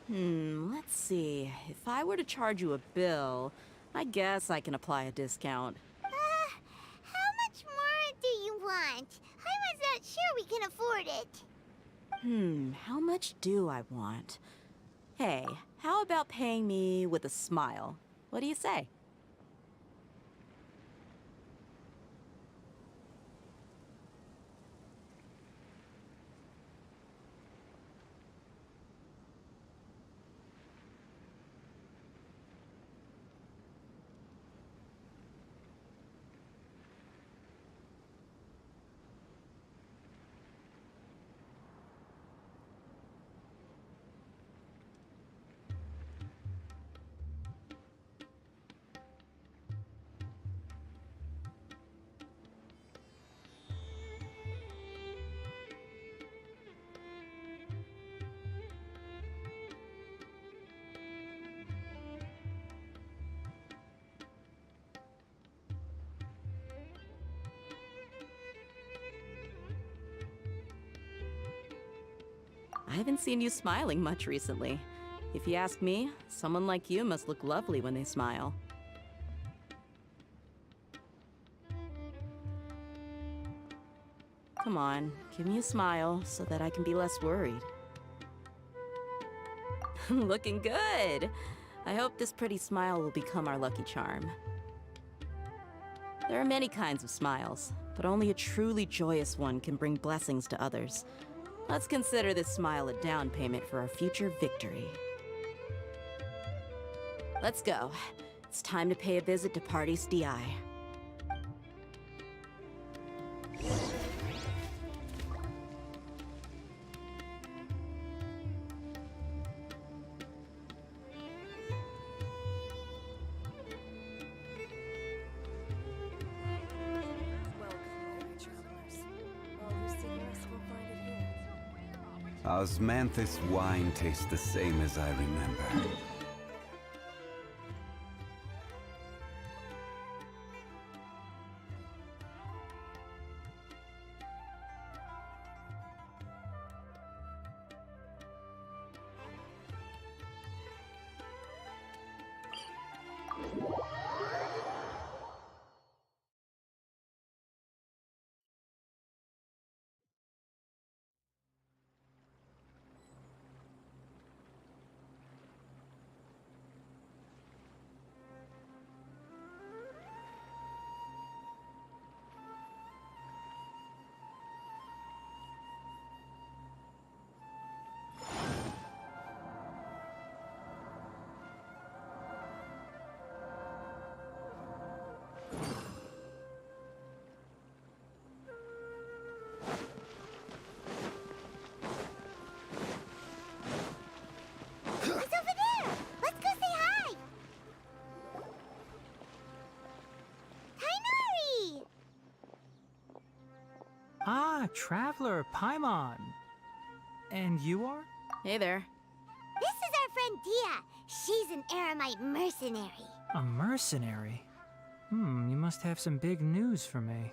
P: Let's see. If I were to charge you a bill, I guess I can apply a discount.
D: How much more do you want? Paimon's not sure we can afford it.
P: How much do I want? Hey, how about paying me with a smile? What do you say? I haven't seen you smiling much recently. If you ask me, someone like you must look lovely when they smile. Come on, give me a smile so that I can be less worried. Looking good! I hope this pretty smile will become our lucky charm. There are many kinds of smiles, but only a truly joyous one can bring blessings to others. Let's consider this smile a down payment for our future victory. Let's go. It's time to pay a visit to Pardis Di.
E: Osmanthus wine tastes the same as I remember.
D: It's over there! Let's go say hi! Tainari!
R: Ah, Traveler, Paimon. And you are?
C: Hey there.
D: This is our friend Dia. She's an Aramite mercenary.
R: A mercenary? You must have some big news for me.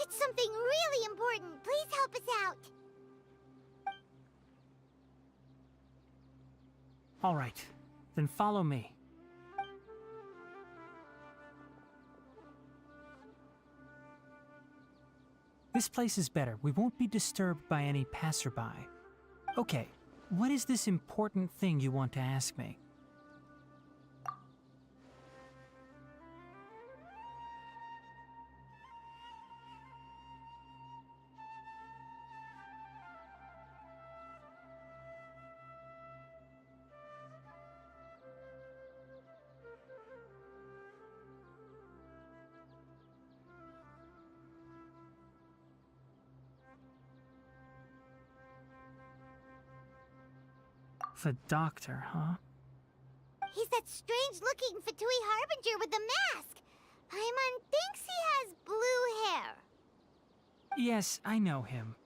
D: It's something really important. Please help us out.
R: All right, then follow me. This place is better. We won't be disturbed by any passerby. Okay, what is this important thing you want to ask me? The doctor, huh?
D: He's that strange-looking Fatui Harbinger with the mask. Paimon thinks he has blue hair.
R: Yes, I know him.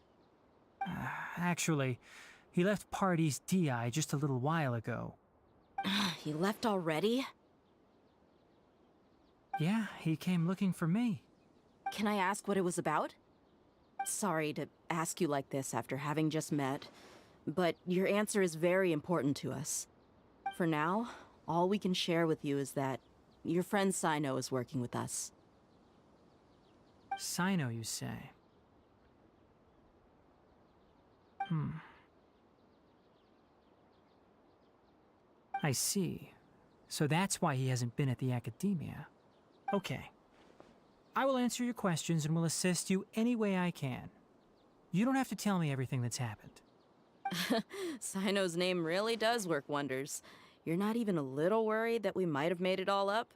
R: Actually, he left Party's DI just a little while ago.
C: He left already?
R: Yeah, he came looking for me.
P: Can I ask what it was about? Sorry to ask you like this after having just met, but your answer is very important to us. For now, all we can share with you is that your friend Sino is working with us.
R: Sino, you say? I see. So that's why he hasn't been at the Academia. Okay. I will answer your questions and will assist you any way I can. You don't have to tell me everything that's happened.
P: Sino's name really does work wonders. You're not even a little worried that we might have made it all up?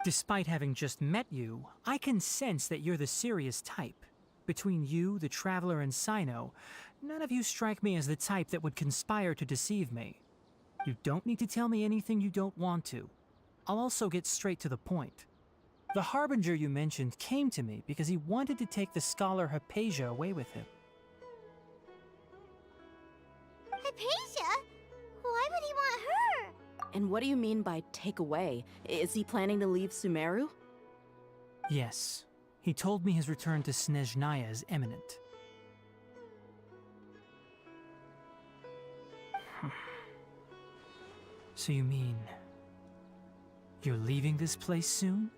R: Despite having just met you, I can sense that you're the serious type. Between you, the Traveler, and Sino, none of you strike me as the type that would conspire to deceive me. You don't need to tell me anything you don't want to. I'll also get straight to the point. The Harbinger you mentioned came to me because he wanted to take the scholar Hypatia away with him.
D: Hypatia? Why would he want her?
P: And what do you mean by take away? Is he planning to leave Sumeru?
R: Yes. He told me his return to Snezhnaya is imminent. So you mean... you're leaving this place soon?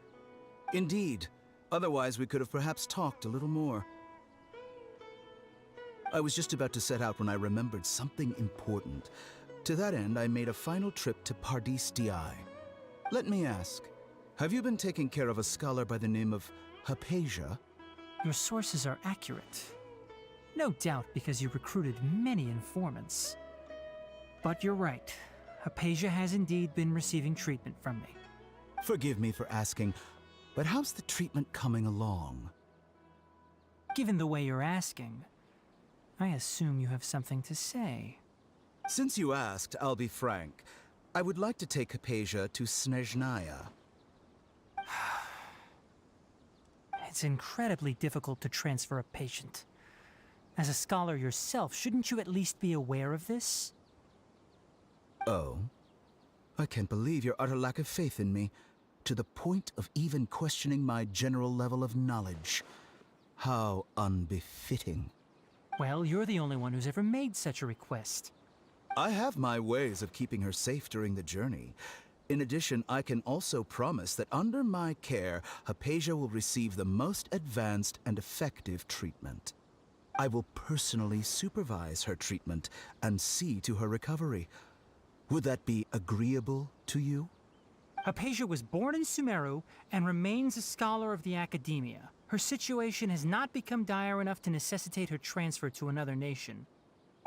S: Indeed. Otherwise, we could have perhaps talked a little more. I was just about to set out when I remembered something important. To that end, I made a final trip to Pardis Di. Let me ask, have you been taking care of a scholar by the name of Hypatia?
R: Your sources are accurate. No doubt because you recruited many informants. But you're right. Hypatia has indeed been receiving treatment from me.
S: Forgive me for asking, but how's the treatment coming along?
R: Given the way you're asking, I assume you have something to say.
S: Since you asked, I'll be frank. I would like to take Hypatia to Snezhnaya.
R: It's incredibly difficult to transfer a patient. As a scholar yourself, shouldn't you at least be aware of this?
S: Oh? I can't believe your utter lack of faith in me, to the point of even questioning my general level of knowledge. How unbefitting.
R: Well, you're the only one who's ever made such a request.
S: I have my ways of keeping her safe during the journey. In addition, I can also promise that under my care, Hypatia will receive the most advanced and effective treatment. I will personally supervise her treatment and see to her recovery. Would that be agreeable to you?
R: Hypatia was born in Sumeru and remains a scholar of the Academia. Her situation has not become dire enough to necessitate her transfer to another nation.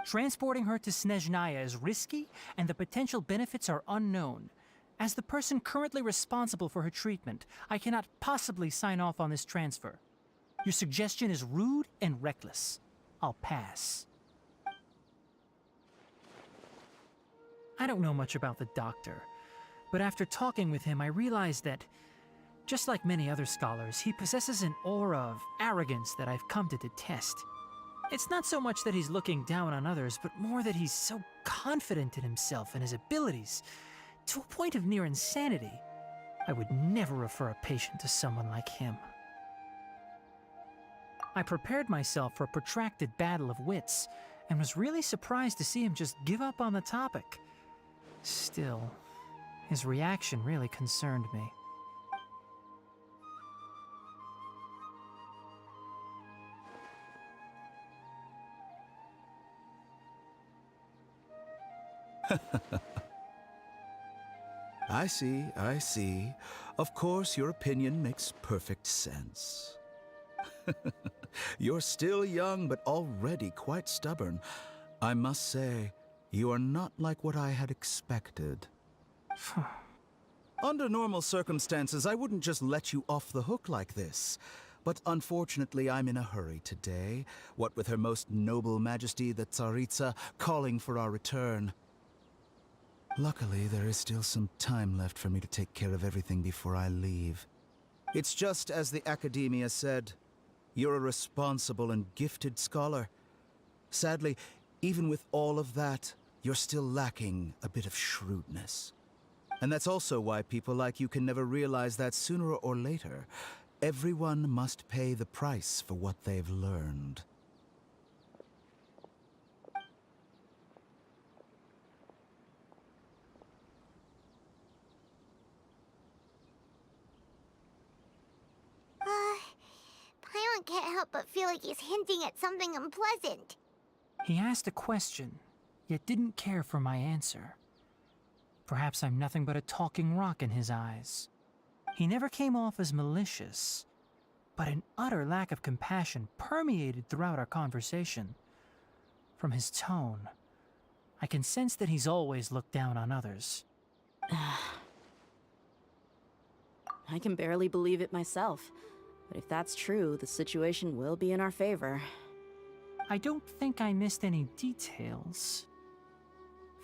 R: Transporting her to Snezhnaya is risky, and the potential benefits are unknown. As the person currently responsible for her treatment, I cannot possibly sign off on this transfer. Your suggestion is rude and reckless. I'll pass. I don't know much about the doctor, but after talking with him, I realized that, just like many other scholars, he possesses an aura of arrogance that I've come to detest. It's not so much that he's looking down on others, but more that he's so confident in himself and his abilities, to a point of near insanity. I would never refer a patient to someone like him. I prepared myself for a protracted battle of wits, and was really surprised to see him just give up on the topic. Still, his reaction really concerned me.
S: I see. Of course, your opinion makes perfect sense. You're still young, but already quite stubborn. I must say, you are not like what I had expected. Under normal circumstances, I wouldn't just let you off the hook like this. But unfortunately, I'm in a hurry today, what with Her Most Noble Majesty the Tsaritsa calling for our return. Luckily, there is still some time left for me to take care of everything before I leave. It's just as the Academia said, you're a responsible and gifted scholar. Sadly, even with all of that, you're still lacking a bit of shrewdness. And that's also why people like you can never realize that sooner or later, everyone must pay the price for what they've learned.
D: Paimon can't help but feel like he's hinting at something unpleasant.
R: He asked a question, yet didn't care for my answer. Perhaps I'm nothing but a talking rock in his eyes. He never came off as malicious, but an utter lack of compassion permeated throughout our conversation. From his tone, I can sense that he's always looked down on others.
P: I can barely believe it myself. But if that's true, the situation will be in our favor.
R: I don't think I missed any details.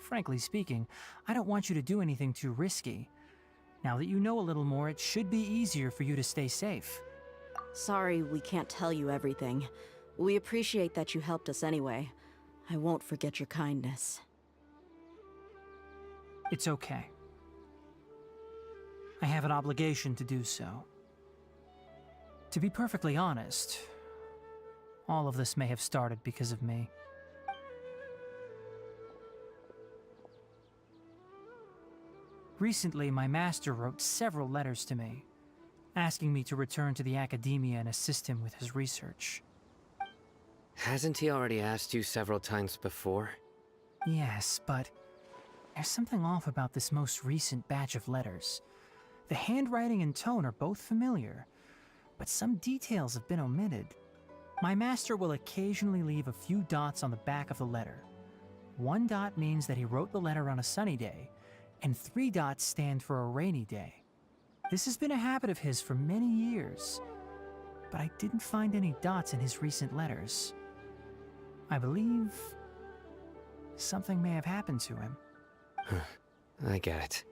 R: Frankly speaking, I don't want you to do anything too risky. Now that you know a little more, it should be easier for you to stay safe.
P: Sorry we can't tell you everything. We appreciate that you helped us anyway. I won't forget your kindness.
R: It's okay. I have an obligation to do so. To be perfectly honest, all of this may have started because of me. Recently, my master wrote several letters to me, asking me to return to the Academia and assist him with his research.
F: Hasn't he already asked you several times before?
R: Yes, but there's something off about this most recent batch of letters. The handwriting and tone are both familiar, but some details have been omitted. My master will occasionally leave a few dots on the back of the letter. 1 dot means that he wrote the letter on a sunny day, and 3 dots stand for a rainy day. This has been a habit of his for many years, but I didn't find any dots in his recent letters. I believe something may have happened to him.
F: I get it.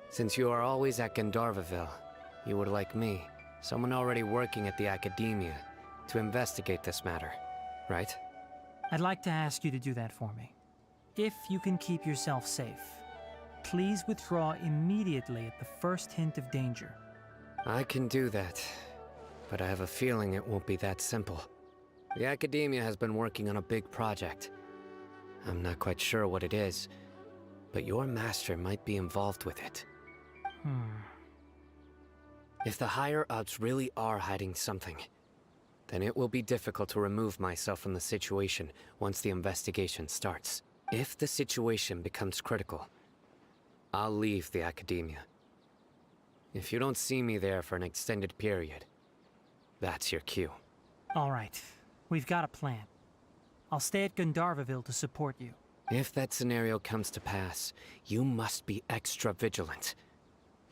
F: Since you are always at Gandharvaville, you would like me, someone already working at the Academia, to investigate this matter. right?
R: I'd like to ask you to do that for me. If you can keep yourself safe, please withdraw immediately at the first hint of danger.
F: I can do that, but I have a feeling it won't be that simple. The Academia has been working on a big project. I'm not quite sure what it is, but your master might be involved with it. If the higher-ups really are hiding something, then it will be difficult to remove myself from the situation once the investigation starts. If the situation becomes critical, I'll leave the Academia. If you don't see me there for an extended period, that's your cue.
R: All right, we've got a plan. I'll stay at Gandharvaville to support you.
F: If that scenario comes to pass, you must be extra vigilant.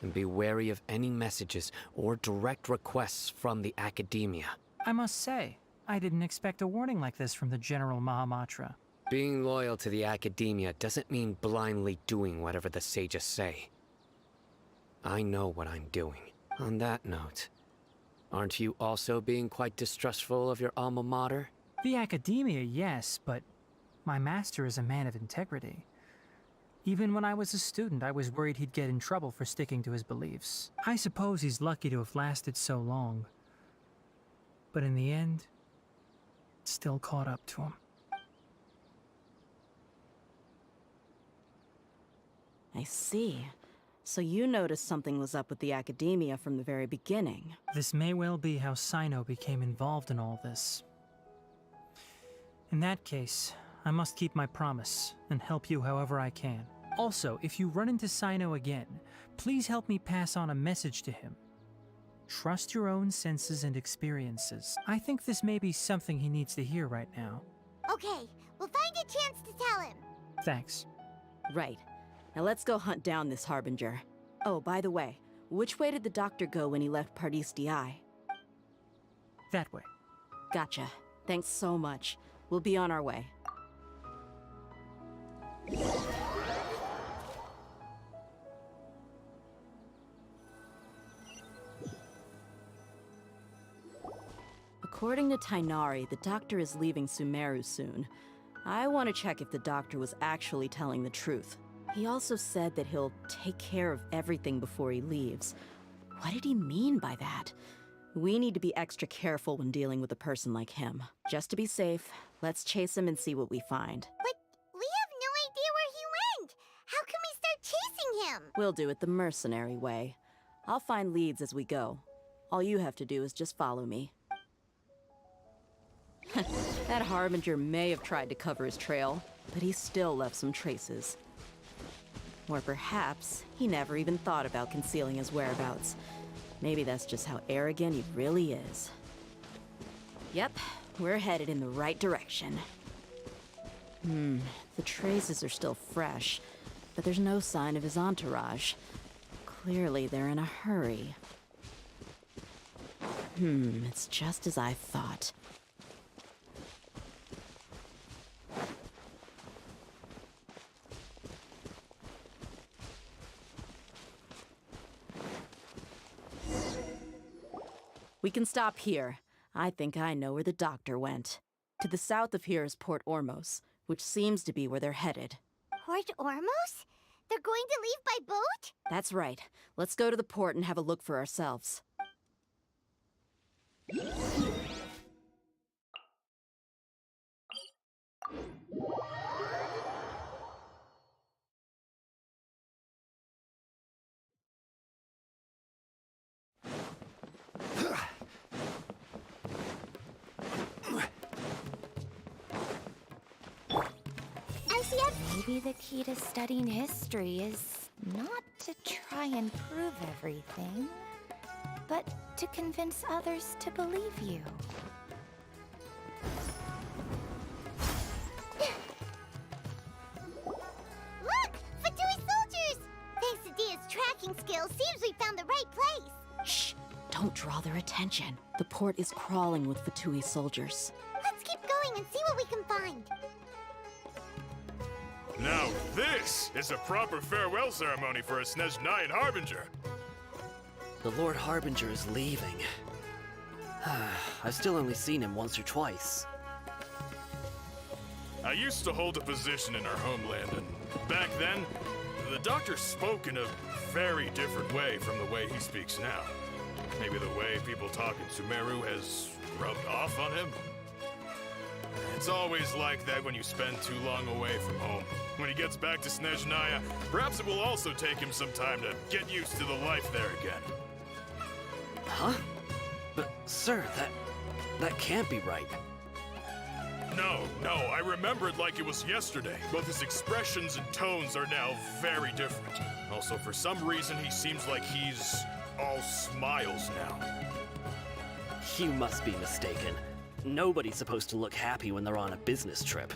F: And be wary of any messages or direct requests from the Academia.
R: I must say, I didn't expect a warning like this from the General Mahamatra.
F: Being loyal to the Academia doesn't mean blindly doing whatever the sages say. I know what I'm doing. On that note, aren't you also being quite distrustful of your alma mater?
R: The Academia, yes, but my master is a man of integrity. Even when I was a student, I was worried he'd get in trouble for sticking to his beliefs. I suppose he's lucky to have lasted so long. But in the end, it still caught up to him.
P: I see. So you noticed something was up with the Academia from the very beginning.
R: This may well be how Sino became involved in all this. In that case, I must keep my promise and help you however I can. Also, if you run into Sino again, please help me pass on a message to him. Trust your own senses and experiences. I think this may be something he needs to hear right now.
D: Okay, we'll find a chance to tell him.
R: Thanks.
P: Right. Now let's go hunt down this Harbinger. Oh, by the way, which way did the doctor go when he left Pardis D'i?
R: That way.
P: Gotcha. Thanks so much. We'll be on our way. According to Tighnari, the doctor is leaving Sumeru soon. I want to check if the doctor was actually telling the truth. He also said that he'll take care of everything before he leaves. What did he mean by that? We need to be extra careful when dealing with a person like him. Just to be safe, let's chase him and see what we find.
D: But we have no idea where he went! How can we start chasing him?
P: We'll do it the mercenary way. I'll find leads as we go. All you have to do is just follow me. That Harbinger may have tried to cover his trail, but he still left some traces. Or perhaps he never even thought about concealing his whereabouts. Maybe that's just how arrogant he really is. Yep, we're headed in the right direction. The traces are still fresh, but there's no sign of his entourage. Clearly they're in a hurry. It's just as I thought. We can stop here. I think I know where the doctor went. To the south of here is Port Ormos, which seems to be where they're headed.
D: Port Ormos? They're going to leave by boat?
P: That's right. Let's go to the port and have a look for ourselves.
T: Maybe the key to studying history is not to try and prove everything, but to convince others to believe you.
D: Look! Fatui soldiers! Thanks to Dia's tracking skills, seems we found the right place.
P: Shh! Don't draw their attention. The port is crawling with Fatui soldiers.
D: Let's keep going and see what we can find.
U: Now this is a proper farewell ceremony for a Snezhnayan Harbinger.
V: The Lord Harbinger is leaving. I've still only seen him once or twice.
U: I used to hold a position in our homeland, and back then, the doctor spoke in a very different way from the way he speaks now. Maybe the way people talk in Sumeru has rubbed off on him? It's always like that when you spend too long away from home. When he gets back to Snezhnaya, perhaps it will also take him some time to get used to the life there again.
V: Huh? But, sir, that can't be right.
U: No, I remember it like it was yesterday. Both his expressions and tones are now very different. Also, for some reason, he seems like he's all smiles now.
V: You must be mistaken. Nobody's supposed to look happy when they're on a business trip.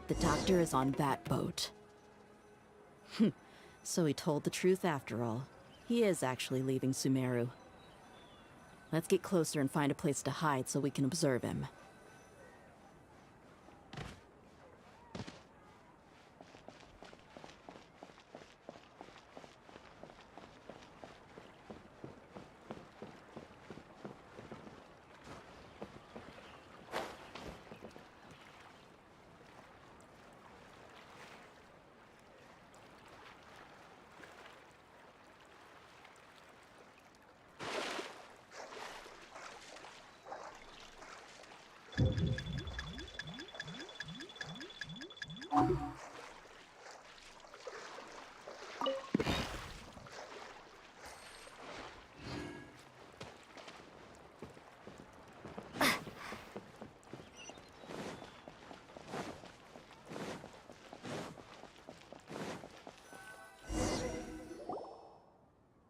P: The doctor is on that boat. So he told the truth after all. He is actually leaving Sumeru. Let's get closer and find a place to hide so we can observe him.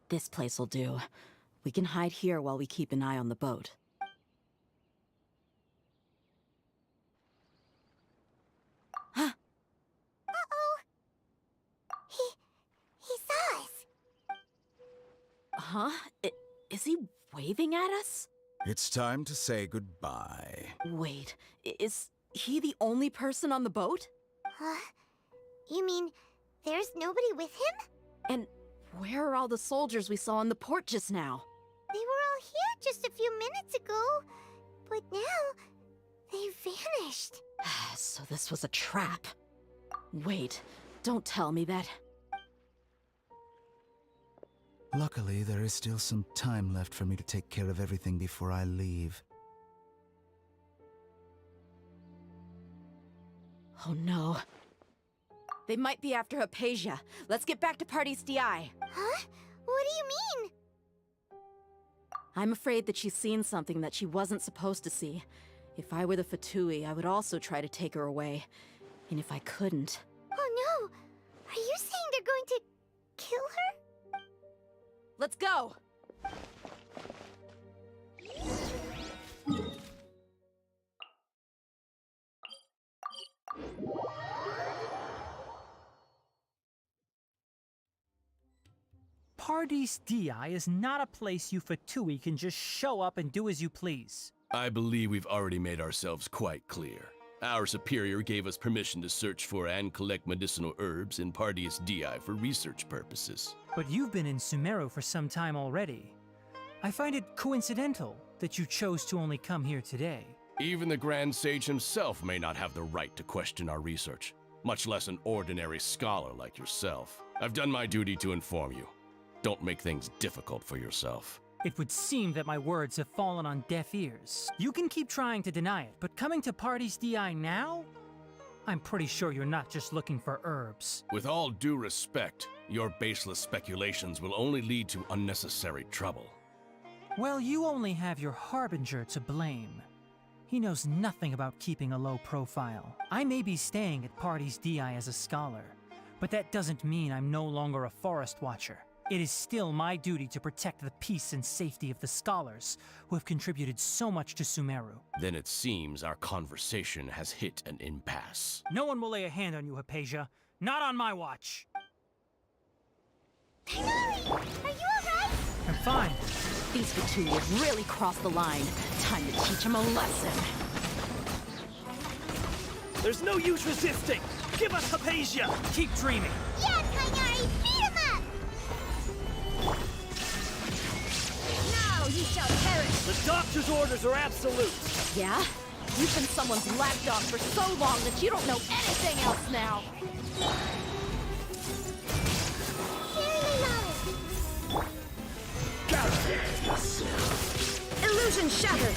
P: This place'll do. We can hide here while we keep an eye on the boat.
D: Uh-oh. He saw us.
P: Huh? Is he waving at us?
S: It's time to say goodbye.
P: Wait, is he the only person on the boat?
D: You mean there's nobody with him?
P: And where are all the soldiers we saw in the port just now?
D: They were all here just a few minutes ago, but now they vanished.
P: So this was a trap. Wait, don't tell me that.
S: Luckily, there is still some time left for me to take care of everything before I leave.
P: Oh no. They might be after Hypatia. Let's get back to Party Stiai.
D: Huh? What do you mean?
P: I'm afraid that she's seen something that she wasn't supposed to see. If I were the Fatui, I would also try to take her away. And if I couldn't...
D: Oh no! Are you saying they're going to kill her?
P: Let's go!
R: Paradis Di is not a place you Fatui can just show up and do as you please.
I: I believe we've already made ourselves quite clear. Our superior gave us permission to search for and collect medicinal herbs in Paradis Di for research purposes.
R: But you've been in Sumeru for some time already. I find it coincidental that you chose to only come here today.
I: Even the Grand Sage himself may not have the right to question our research, much less an ordinary scholar like yourself. I've done my duty to inform you. Don't make things difficult for yourself.
R: It would seem that my words have fallen on deaf ears. You can keep trying to deny it, but coming to Paradis Di now? I'm pretty sure you're not just looking for herbs.
I: With all due respect, your baseless speculations will only lead to unnecessary trouble.
R: Well, you only have your Harbinger to blame. He knows nothing about keeping a low profile. I may be staying at Paradis Di as a scholar, but that doesn't mean I'm no longer a forest watcher. It is still my duty to protect the peace and safety of the scholars who have contributed so much to Sumeru.
I: Then it seems our conversation has hit an impasse.
R: No one will lay a hand on you, Hypatia. Not on my watch.
D: Tighnari! Are you alright?
R: I'm fine.
P: These Fatui have really crossed the line. Time to teach them a lesson.
V: There's no use resisting! Give us Hypatia!
R: Keep dreaming!
D: Yeah, Tighnari! Beat him up!
A: Now you shall perish!
V: The doctor's orders are absolute!
C: Yeah? You've been someone's lapdog for so long that you don't know anything else now!
A: Illusion shattered!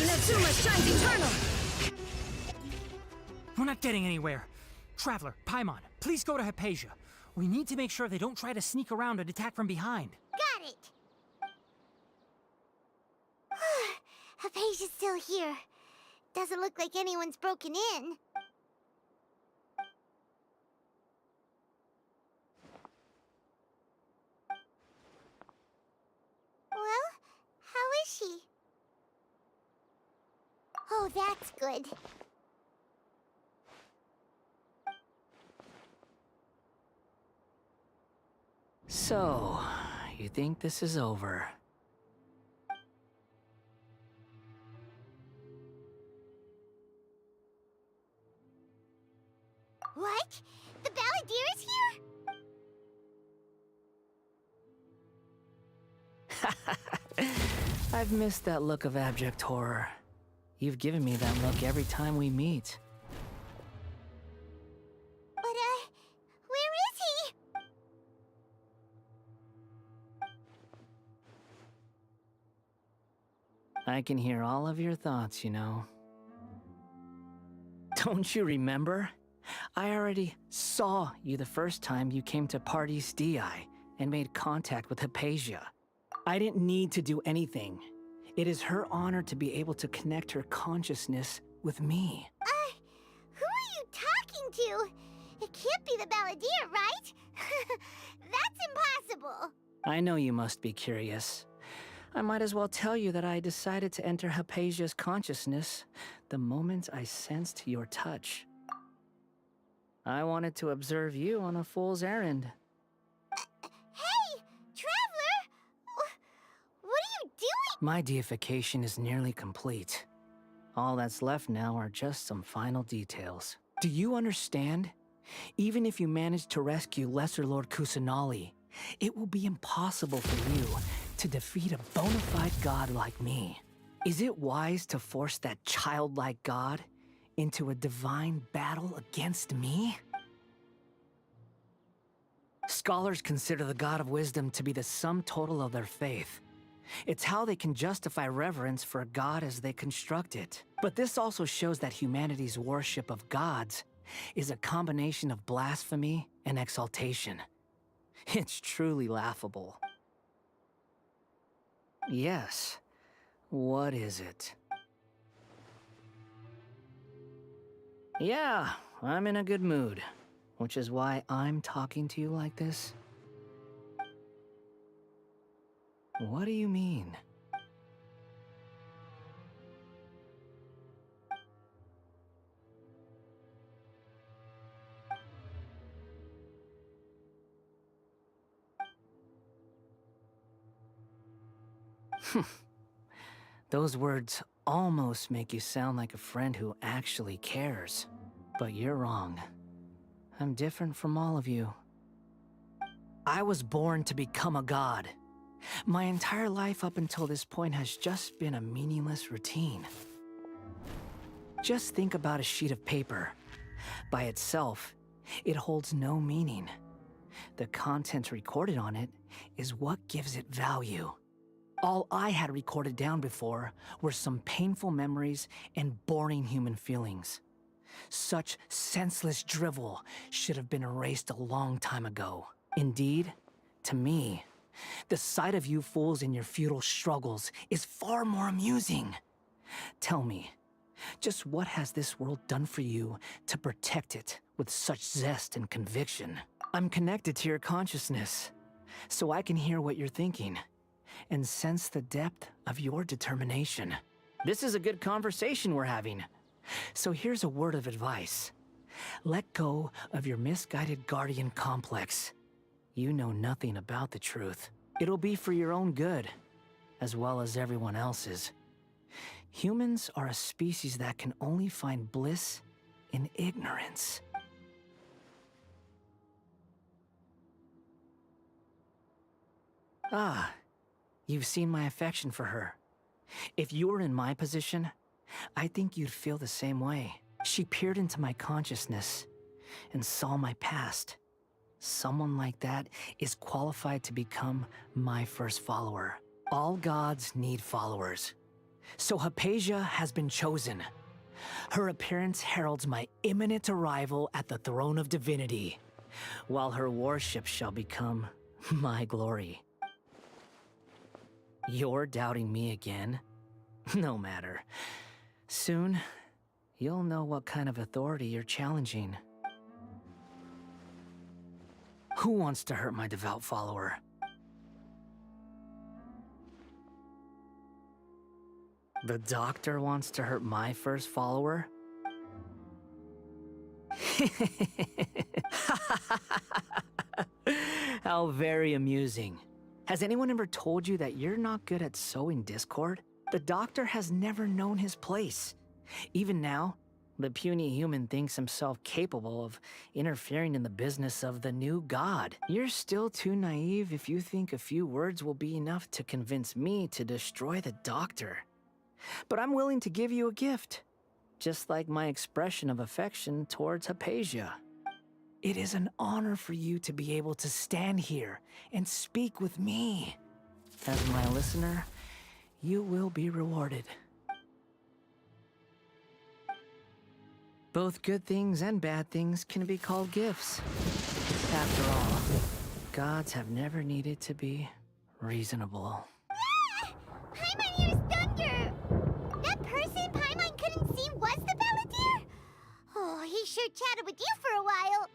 A: Netsuma shines eternal!
R: We're not getting anywhere. Traveler, Paimon, please go to Hypatia. We need to make sure they don't try to sneak around and attack from behind.
D: Got it! Hypatia's still here. Doesn't look like anyone's broken in. Well, how is she? Oh, that's good.
F: So, you think this is over?
D: What? The Balladeer is here?
F: I've missed that look of abject horror. You've given me that look every time we meet.
D: But, where is he?
F: I can hear all of your thoughts, you know. Don't you remember? I already saw you the first time you came to Pardis Dii and made contact with Hypatia. I didn't need to do anything. It is her honor to be able to connect her consciousness with me.
D: Who are you talking to? It can't be the Balladeer, right? That's impossible.
F: I know you must be curious. I might as well tell you that I decided to enter Hypatia's consciousness the moment I sensed your touch. I wanted to observe you on a fool's errand.
D: Hey, Traveler! What are you doing?
F: My deification is nearly complete. All that's left now are just some final details. Do you understand? Even if you manage to rescue Lesser Lord Kusanali, it will be impossible for you to defeat a bona fide god like me. Is it wise to force that childlike god into a divine battle against me? Scholars consider the God of Wisdom to be the sum total of their faith. It's how they can justify reverence for a god as they construct it. But this also shows that humanity's worship of gods is a combination of blasphemy and exaltation. It's truly laughable. Yes. What is it? Yeah, I'm in a good mood, which is why I'm talking to you like this. What do you mean? Those words almost make you sound like a friend who actually cares. But you're wrong. I'm different from all of you. I was born to become a god. My entire life up until this point has just been a meaningless routine. Just think about a sheet of paper. By itself, it holds no meaning. The content recorded on it is what gives it value. All I had recorded down before were some painful memories and boring human feelings. Such senseless drivel should have been erased a long time ago. Indeed, to me, the sight of you fools in your futile struggles is far more amusing. Tell me, just what has this world done for you to protect it with such zest and conviction? I'm connected to your consciousness, so I can hear what you're thinking and sense the depth of your determination. This is a good conversation we're having. So here's a word of advice. Let go of your misguided guardian complex. You know nothing about the truth. It'll be for your own good, as well as everyone else's. Humans are a species that can only find bliss in ignorance.
L: Ah, you've seen my affection for her. If you were in my position, I think you'd feel the same way. She peered into my consciousness and saw my past. Someone like that is qualified to become my first follower. All gods need followers. So Hypatia has been chosen. Her appearance heralds my imminent arrival at the throne of divinity, while her worship shall become my glory. You're doubting me again? No matter. Soon, you'll know what kind of authority you're challenging. Who wants to hurt my devout follower? The doctor wants to hurt my first follower? How very amusing. Has anyone ever told you that you're not good at sowing discord? The doctor has never known his place. Even now, the puny human thinks himself capable of interfering in the business of the new god. You're still too naive if you think a few words will be enough to convince me to destroy the doctor. But I'm willing to give you a gift, just like my expression of affection towards Hypatia. It is an honor for you to be able to stand here and speak with me. As my listener, you will be rewarded. Both good things and bad things can be called gifts. After all, gods have never needed to be reasonable.
D: Paimon hears thunder! That person Paimon couldn't see was the Palantir? Oh, he sure chatted with you for a while.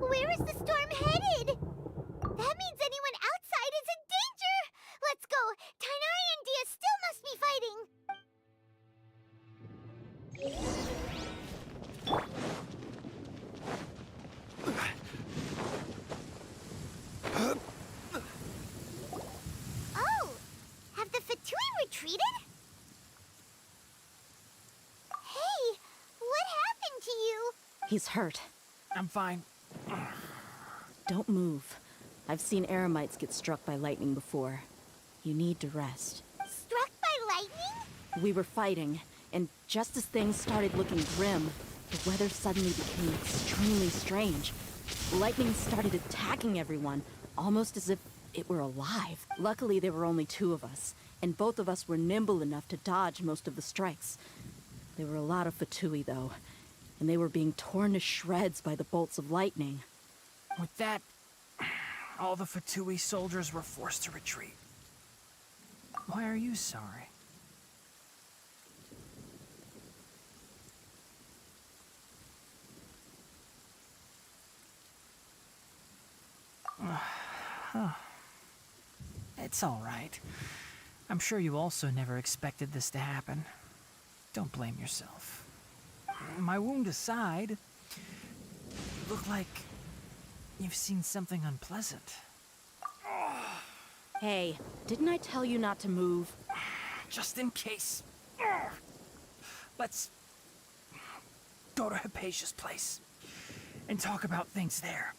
D: Where is the storm headed? That means anyone outside is in danger! Let's go! Tighnari and Dia still must be fighting! Oh! Have the Fatui retreated? Hey! What happened to you?
P: He's hurt.
R: I'm fine.
P: Don't move. I've seen Eremites get struck by lightning before. You need to rest.
D: Struck by lightning?
P: We were fighting, and just as things started looking grim, the weather suddenly became extremely strange. Lightning started attacking everyone, almost as if it were alive. Luckily, there were only two of us, and both of us were nimble enough to dodge most of the strikes. There were a lot of Fatui, though, and they were being torn to shreds by the bolts of lightning.
R: With that, all the Fatui soldiers were forced to retreat. Why are you sorry? It's all right. I'm sure you also never expected this to happen. Don't blame yourself. My wound aside, you look like you've seen something unpleasant.
P: Hey, didn't I tell you not to move?
R: Just in case. Let's go to Hypatia's place and talk about things there.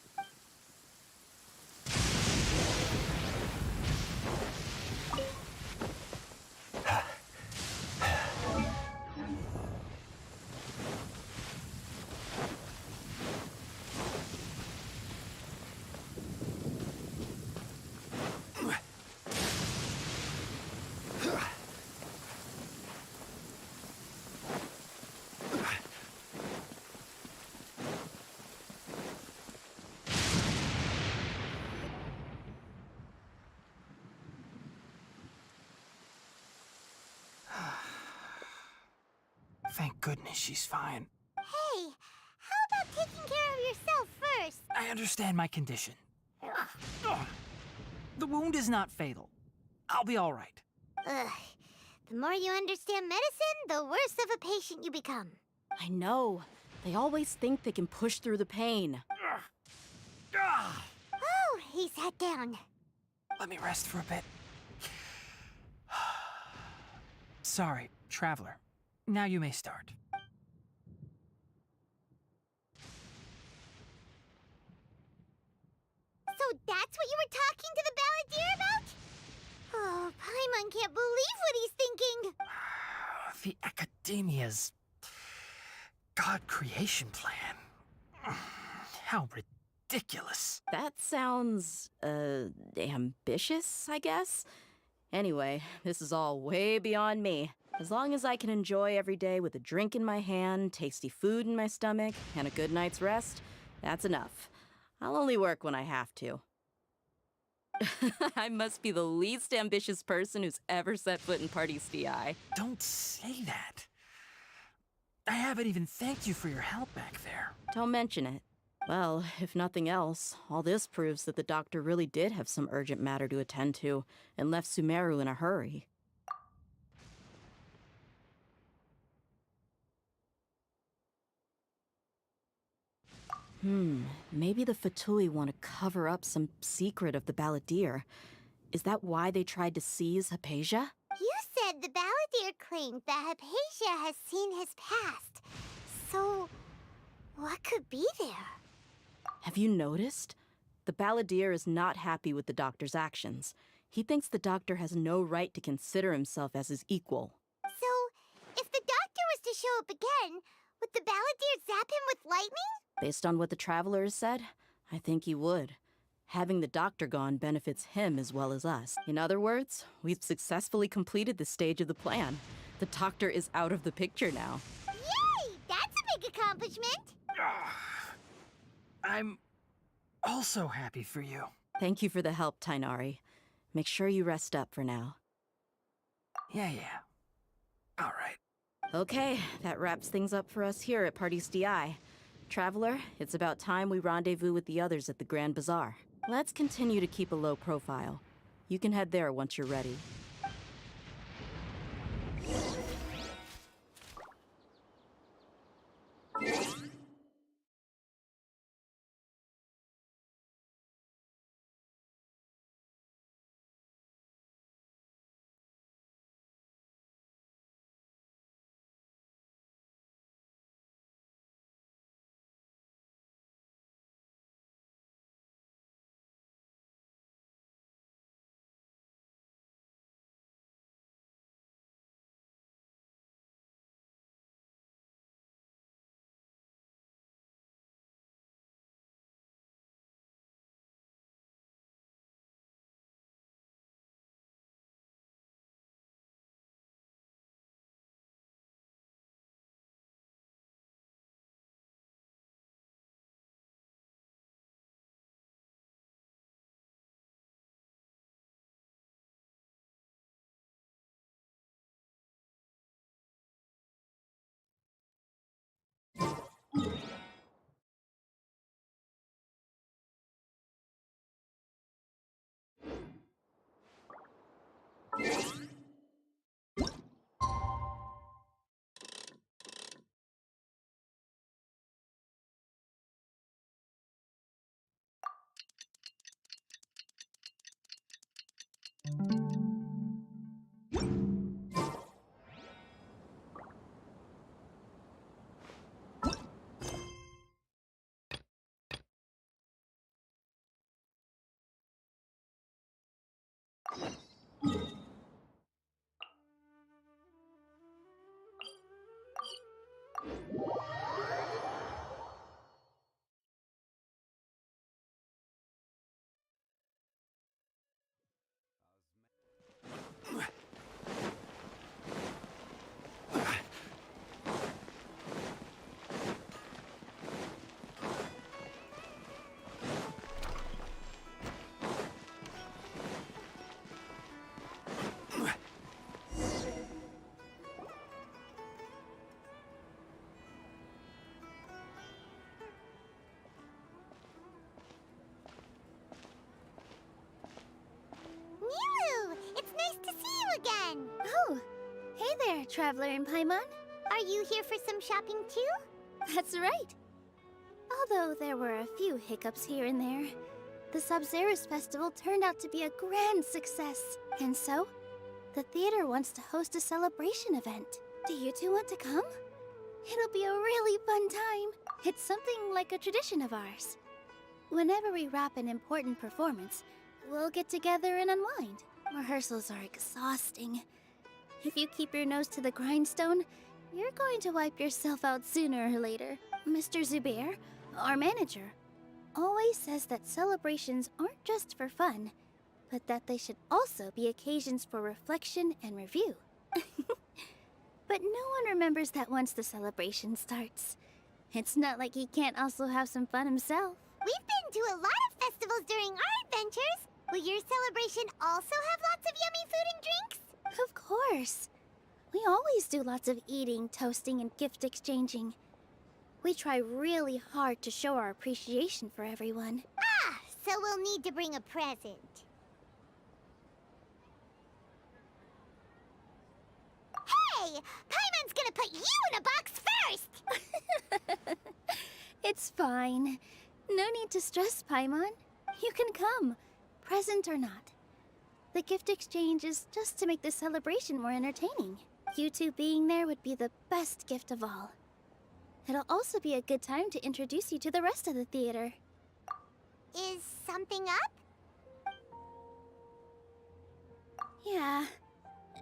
R: Thank goodness she's fine.
D: Hey, how about taking care of yourself first?
R: I understand my condition. The wound is not fatal. I'll be all right.
D: Ugh. The more you understand medicine, the worse of a patient you become.
P: I know. They always think they can push through the pain.
D: Oh, he sat down.
R: Let me rest for a bit. Sorry, traveler. Now you may start. Academia's God creation plan. How ridiculous.
C: That sounds, ambitious, I guess? Anyway, this is all way beyond me. As long as I can enjoy every day with a drink in my hand, tasty food in my stomach, and a good night's rest, that's enough. I'll only work when I have to. I must be the least ambitious person who's ever set foot in Party DI.
R: Don't say that. I haven't even thanked you for your help back there.
C: Don't mention it. Well, if nothing else, all this proves that the doctor really did have some urgent matter to attend to and left Sumeru in a hurry. Maybe the Fatui want to cover up some secret of the Balladeer. Is that why they tried to seize Hypatia?
D: You said the Balladeer claimed that Hypatia has seen his past. So, what could be there?
C: Have you noticed? The Balladeer is not happy with the doctor's actions. He thinks the doctor has no right to consider himself as his equal.
D: So, if the doctor was to show up again, would the Balladeer zap him with lightning?
C: Based on what the Traveler has said, I think he would. Having the doctor gone benefits him as well as us. In other words, we've successfully completed this stage of the plan. The doctor is out of the picture now.
D: Yay! That's a big accomplishment!
R: I'm also happy for you.
C: Thank you for the help, Tainari. Make sure you rest up for now.
R: Yeah. All right.
C: Okay, that wraps things up for us here at Party DI. Traveler, it's about time we rendezvous with the others at the Grand Bazaar. Let's continue to keep a low profile. You can head there once you're ready.
D: Miru! It's nice to see you again!
H: Oh, hey there, Traveler and Paimon.
D: Are you here for some shopping too?
H: That's right. Although there were a few hiccups here and there, the Sabzerus Festival turned out to be a grand success. And so, the theater wants to host a celebration event. Do you two want to come? It'll be a really fun time. It's something like a tradition of ours. Whenever we wrap an important performance, we'll get together and unwind. Rehearsals are exhausting. If you keep your nose to the grindstone, You're going to wipe yourself out sooner or later. Mr. Zubair, our manager, always says that celebrations aren't just for fun, but that they should also be occasions for reflection and review. But no one remembers that once the celebration starts. It's not like he can't also have some fun himself.
D: We've been to a lot of festivals during our adventures. Will your celebration also have lots of yummy food and drinks?
H: Of course. We always do lots of eating, toasting, and gift exchanging. We try really hard to show our appreciation for everyone.
D: Ah, so we'll need to bring a present. Hey! Paimon's gonna put you in a box first!
H: It's fine. No need to stress, Paimon. You can come, present or not. The gift exchange is just to make the celebration more entertaining. You two being there would be the best gift of all. It'll also be a good time to introduce you to the rest of the theater.
D: Is something up?
H: Yeah.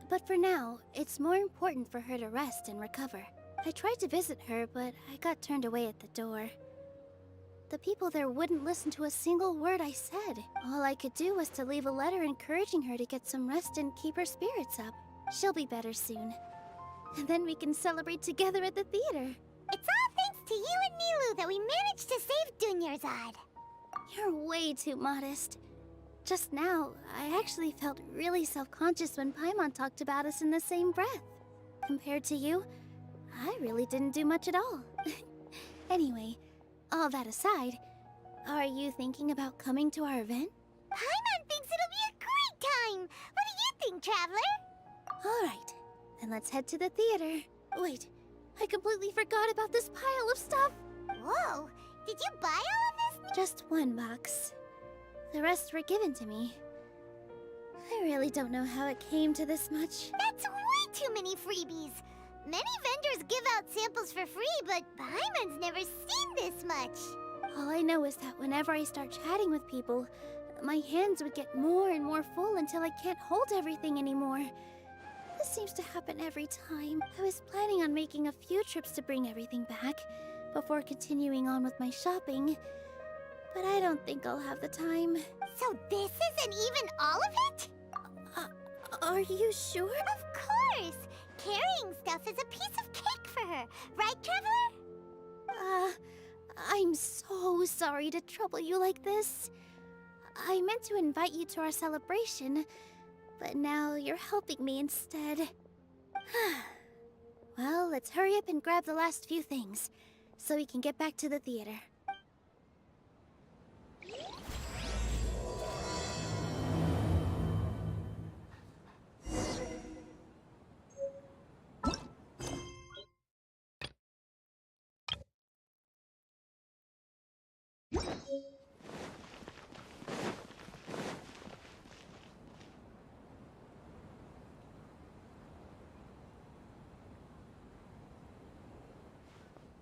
H: But for now, it's more important for her to rest and recover. I tried to visit her, but I got turned away at the door. The people there wouldn't listen to a single word I said. All I could do was to leave a letter encouraging her to get some rest and keep her spirits up. She'll be better soon. And then we can celebrate together at the theater.
D: It's all thanks to you and Nilou that we managed to save Dunyarzad.
H: You're way too modest. Just now, I actually felt really self-conscious when Paimon talked about us in the same breath. Compared to you, I really didn't do much at all. Anyway, all that aside, are you thinking about coming to our event?
D: Paimon thinks it'll be a great time! What do you think, Traveler?
H: Alright, then let's head to the theater. Wait, I completely forgot about this pile of stuff!
D: Whoa, did you buy all of this?
H: Just one box. The rest were given to me. I really don't know how it came to this much.
D: That's way too many freebies! Many vendors give out samples for free, but Paimon's never seen this much.
H: All I know is that whenever I start chatting with people, my hands would get more and more full until I can't hold everything anymore. This seems to happen every time. I was planning on making a few trips to bring everything back before continuing on with my shopping, but I don't think I'll have the time.
D: So this isn't even all of it?
H: Are you sure?
D: Of course! Carrying stuff is a piece of cake for her, right, Traveler?
H: I'm so sorry to trouble you like this. I meant to invite you to our celebration, but now you're helping me instead. Well, let's hurry up and grab the last few things, so we can get back to the theater.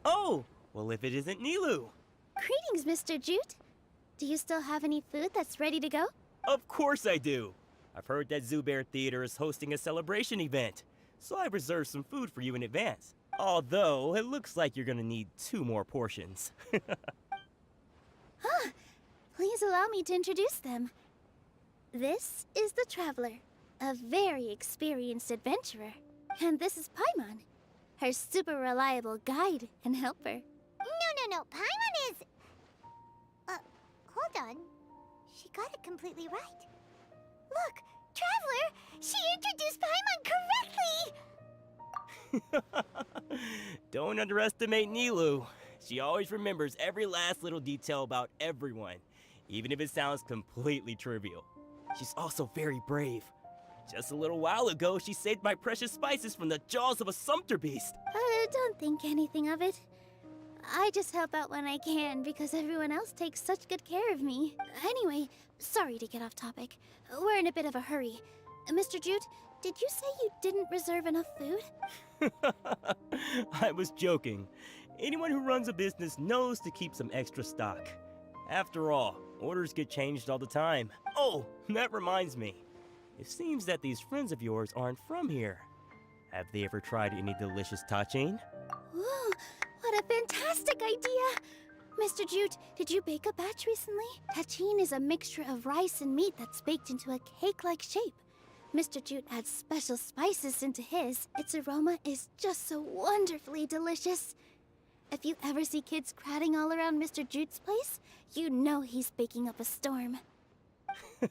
M: Oh! Well, if it isn't Nilou!
H: Greetings, Mr. Jute. Do you still have any food that's ready to go?
M: Of course I do! I've heard that Zubair Theater is hosting a celebration event, so I reserved some food for you in advance. Although, it looks like you're gonna need 2 more portions.
H: Please allow me to introduce them. This is the Traveler, a very experienced adventurer. And this is Paimon, her super reliable guide and helper.
D: No, Paimon is... hold on. She got it completely right. Look, Traveler, she introduced Paimon correctly!
M: Don't underestimate Nilou. She always remembers every last little detail about everyone, even if it sounds completely trivial. She's also very brave. Just a little while ago, she saved my precious spices from the jaws of a sumpter beast.
H: Don't think anything of it. I just help out when I can because everyone else takes such good care of me. Anyway, sorry to get off topic. We're in a bit of a hurry. Mr. Jute, did you say you didn't reserve enough food?
M: I was joking. Anyone who runs a business knows to keep some extra stock. After all, orders get changed all the time. Oh, that reminds me. It seems that these friends of yours aren't from here. Have they ever tried any delicious tachin?
H: Ooh, what a fantastic idea! Mr. Jute, did you bake a batch recently? Tachin is a mixture of rice and meat that's baked into a cake-like shape. Mr. Jute adds special spices into his. Its aroma is just so wonderfully delicious. If you ever see kids crowding all around Mr. Jute's place, you know he's baking up a storm.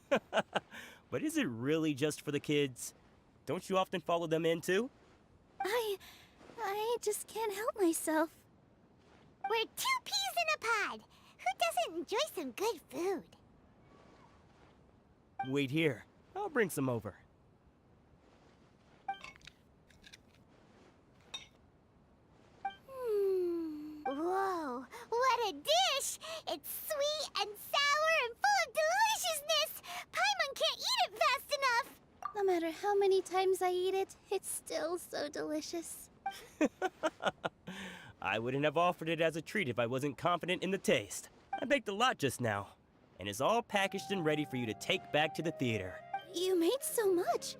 M: But is it really just for the kids? Don't you often follow them in too?
H: I just can't help myself.
D: We're 2 peas in a pod. Who doesn't enjoy some good food?
M: Wait here. I'll bring some over.
D: Whoa, what a dish! It's sweet and sour and full of deliciousness! Paimon can't eat it fast enough!
H: No matter how many times I eat it, it's still so delicious.
M: I wouldn't have offered it as a treat if I wasn't confident in the taste. I baked a lot just now, and it's all packaged and ready for you to take back to the theater.
H: You made so much.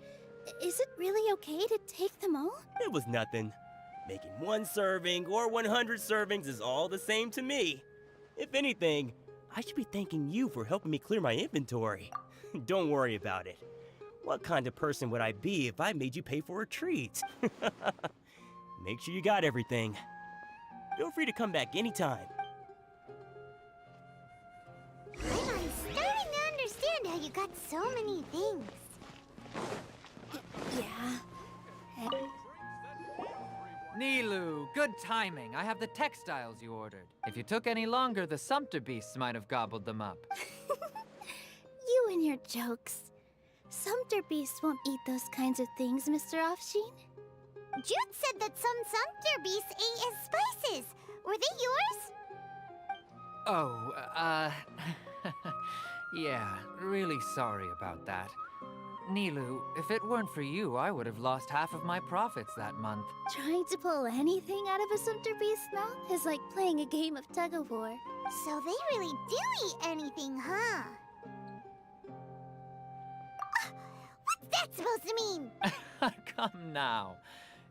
H: Is it really okay to take them all?
M: It was nothing. Making 1 serving or 100 servings is all the same to me. If anything, I should be thanking you for helping me clear my inventory. Don't worry about it. What kind of person would I be if I made you pay for a treat? Make sure you got everything. Feel free to come back anytime.
D: I'm starting to understand how you got so many things.
H: Yeah.
G: Nilou, good timing. I have the textiles you ordered. If you took any longer, the Sumpter beasts might have gobbled them up.
H: You and your jokes. Sumpter beasts won't eat those kinds of things, Mr. Offsheen.
D: Jude said that some Sumpter beasts ate his spices. Were they yours?
G: Oh, yeah, really sorry about that. Nilou, if it weren't for you, I would have lost half of my profits that month.
H: Trying to pull anything out of a Sumpter beast's mouth is like playing a game of tug-of-war.
D: So they really do eat anything, huh? What's that supposed to mean?
G: Come now.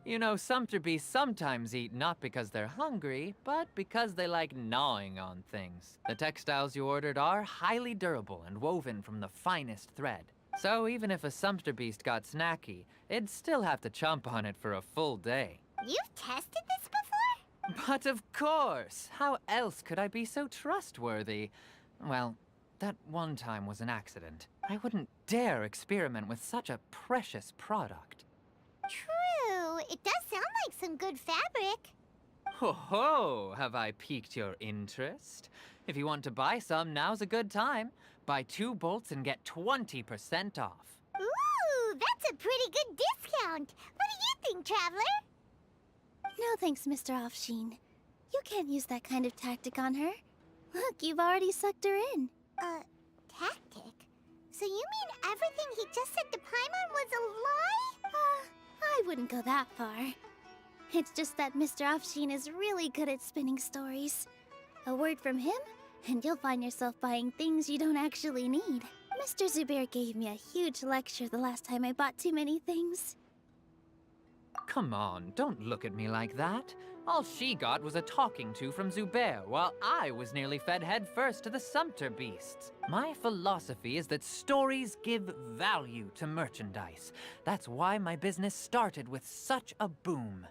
G: You know, Sumpter beasts sometimes eat not because they're hungry, but because they like gnawing on things. The textiles you ordered are highly durable and woven from the finest thread. So even if a Sumpter beast got snacky, it'd still have to chomp on it for a full day.
D: You've tested this before?
G: But of course! How else could I be so trustworthy? Well, that one time was an accident. I wouldn't dare experiment with such a precious product.
D: True. It does sound like some good fabric.
G: Ho ho! Have I piqued your interest? If you want to buy some, now's a good time. Buy 2 bolts and get 20% off.
D: Ooh, that's a pretty good discount. What do you think, Traveler?
H: No thanks, Mr. Offsheen. You can't use that kind of tactic on her. Look, you've already sucked her in.
D: Tactic? So you mean everything he just said to Paimon was a lie?
H: I wouldn't go that far. It's just that Mr. Offsheen is really good at spinning stories. A word from him, and you'll find yourself buying things you don't actually need. Mr. Zubair gave me a huge lecture the last time I bought too many things.
G: Come on, don't look at me like that. All she got was a talking to from Zubair, while I was nearly fed headfirst to the Sumpter beasts. My philosophy is that stories give value to merchandise. That's why my business started with such a boom.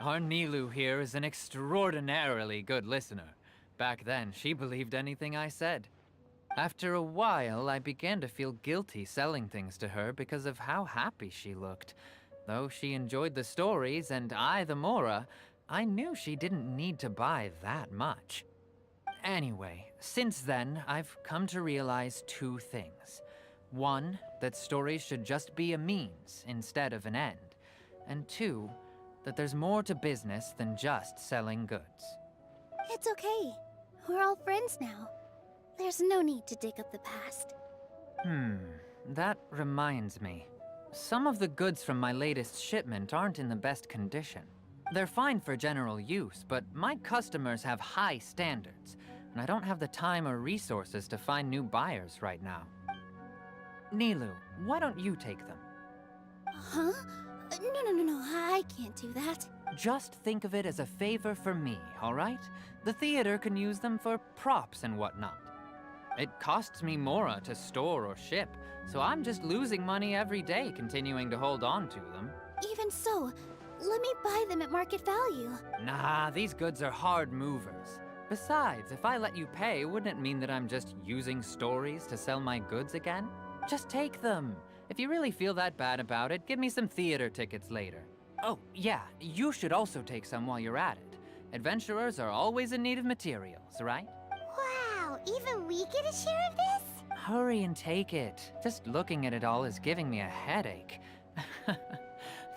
G: Our Nilou here is an extraordinarily good listener. Back then, she believed anything I said. After a while, I began to feel guilty selling things to her because of how happy she looked. Though she enjoyed the stories and I the Mora, I knew she didn't need to buy that much. Anyway, since then, I've come to realize 2 things. 1, that stories should just be a means instead of an end. And 2, that there's more to business than just selling goods.
H: It's okay. We're all friends now. There's no need to dig up the past.
G: That reminds me. Some of the goods from my latest shipment aren't in the best condition. They're fine for general use, but my customers have high standards, and I don't have the time or resources to find new buyers right now. Nilou, why don't you take them?
H: Huh? No, I can't do that.
G: Just think of it as a favor for me, all right? The theater can use them for props and whatnot. It costs me Mora to store or ship, so I'm just losing money every day continuing to hold on to them.
H: Even so, let me buy them at market value.
G: Nah, these goods are hard movers. Besides, if I let you pay, wouldn't it mean that I'm just using stories to sell my goods again? Just take them. If you really feel that bad about it, give me some theater tickets later. Oh, yeah, you should also take some while you're at it. Adventurers are always in need of materials, right?
D: Wow, even we get a share of this?
G: Hurry and take it. Just looking at it all is giving me a headache.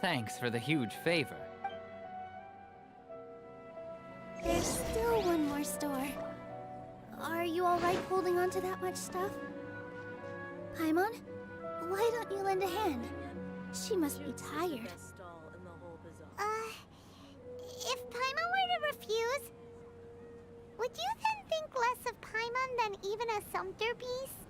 G: Thanks for the huge favor.
H: There's still one more store. Are you alright holding on to that much stuff? Paimon, why don't you lend a hand? She must be tired.
D: If Paimon were to refuse, would you then think less of Paimon than even a Sumpter Beast?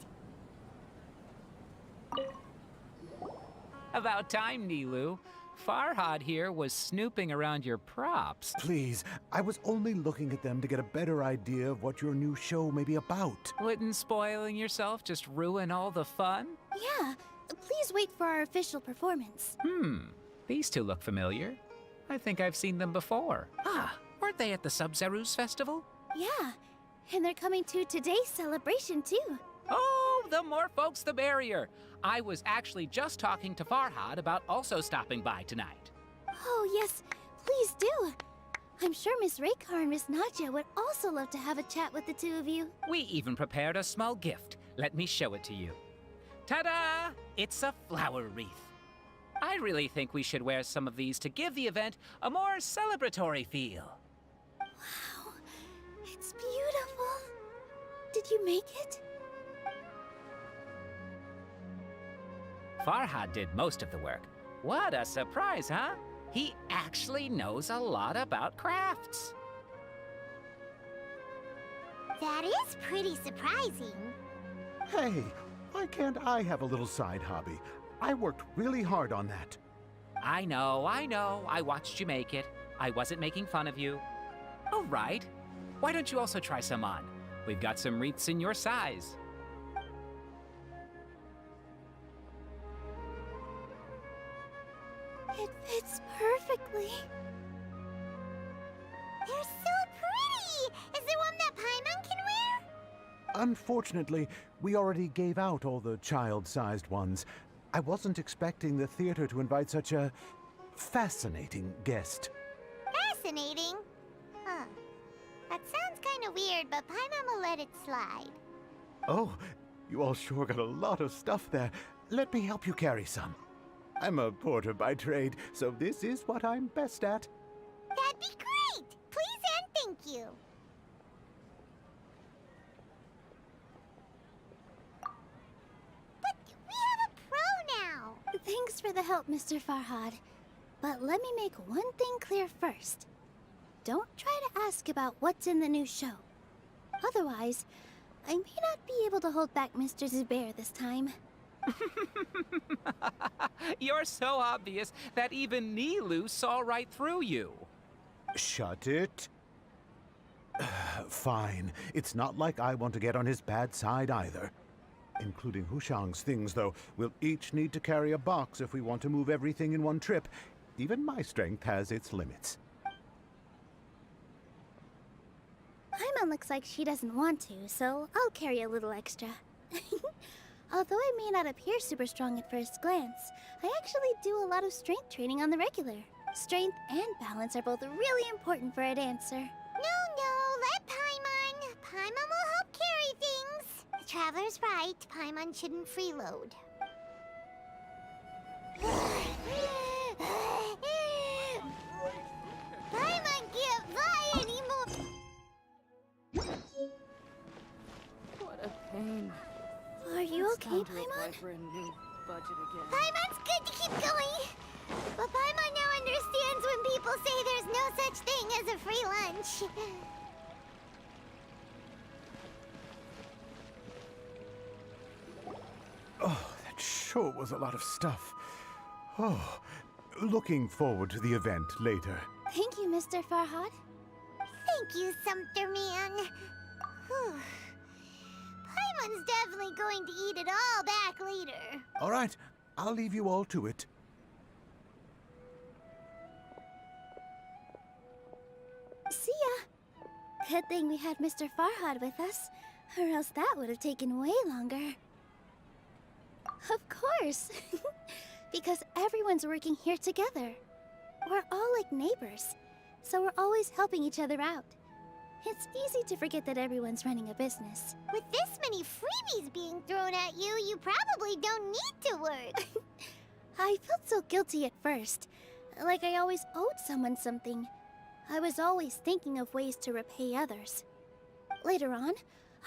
K: About time, Nilou. Farhad here was snooping around your props.
N: Please, I was only looking at them to get a better idea of what your new show may be about.
K: Wouldn't spoiling yourself just ruin all the fun?
H: Yeah, please wait for our official performance.
K: These two look familiar. I think I've seen them before. Ah, weren't they at the Sub-Zerus Festival?
H: Yeah, and they're coming to today's celebration too.
K: Oh, the more folks the merrier. I was actually just talking to Farhad about also stopping by tonight.
H: Oh yes, please do. I'm sure Miss Raykar and Miss Nadja would also love to have a chat with the two of you.
K: We even prepared a small gift. Let me show it to you. Ta-da! It's a flower wreath. I really think we should wear some of these to give the event a more celebratory feel.
H: Wow, it's beautiful. Did you make it?
K: Farhad did most of the work. What a surprise, huh? He actually knows a lot about crafts.
D: That is pretty surprising.
N: Hey, why can't I have a little side hobby? I worked really hard on that.
K: I know. I watched you make it. I wasn't making fun of you. All right. Why don't you also try some on? We've got some wreaths in your size.
H: It fits perfectly.
D: They're so pretty! Is there one that Paimon can wear?
N: Unfortunately, we already gave out all the child-sized ones. I wasn't expecting the theater to invite such a fascinating guest.
D: Fascinating? Huh. That sounds kind of weird, but Paimon will let it slide.
N: Oh, you all sure got a lot of stuff there. Let me help you carry some. I'm a porter by trade, so this is what I'm best at.
D: That'd be great! Please and thank you. But we have a pro now!
H: Thanks for the help, Mr. Farhad. But let me make one thing clear first. Don't try to ask about what's in the new show. Otherwise, I may not be able to hold back Mr. Zubair this time.
K: You're so obvious that even Nilou saw right through you.
N: Shut it. Fine. It's not like I want to get on his bad side either. Including Hushang's things, though. We'll each need to carry a box if we want to move everything in one trip. Even my strength has its limits.
H: Paimon looks like she doesn't want to, so I'll carry a little extra. Although I may not appear super strong at first glance, I actually do a lot of strength training on the regular. Strength and balance are both really important for a dancer.
D: No, let Paimon. Paimon will help carry things. The Traveler's right. Paimon shouldn't freeload. Paimon can't fly anymore.
C: What a pain.
H: Are you okay, Paimon?
D: Paimon's good to keep going. But Paimon now understands when people say there's no such thing as a free lunch.
N: Oh, that sure was a lot of stuff. Oh, Looking forward to the event later.
H: Thank you, Mr. Farhad.
D: Thank you, Sumpter Man. Whew. Paimon's definitely going to eat it all back later.
N: All right, I'll leave you all to it.
H: See ya. Good thing we had Mr. Farhad with us, or else that would have taken way longer. Of course. Because everyone's working here together. We're all like neighbors, so we're always helping each other out. It's easy to forget that everyone's running a business.
D: With this many freebies being thrown at you, you probably don't need to work.
H: I felt so guilty at first, like I always owed someone something. I was always thinking of ways to repay others. Later on,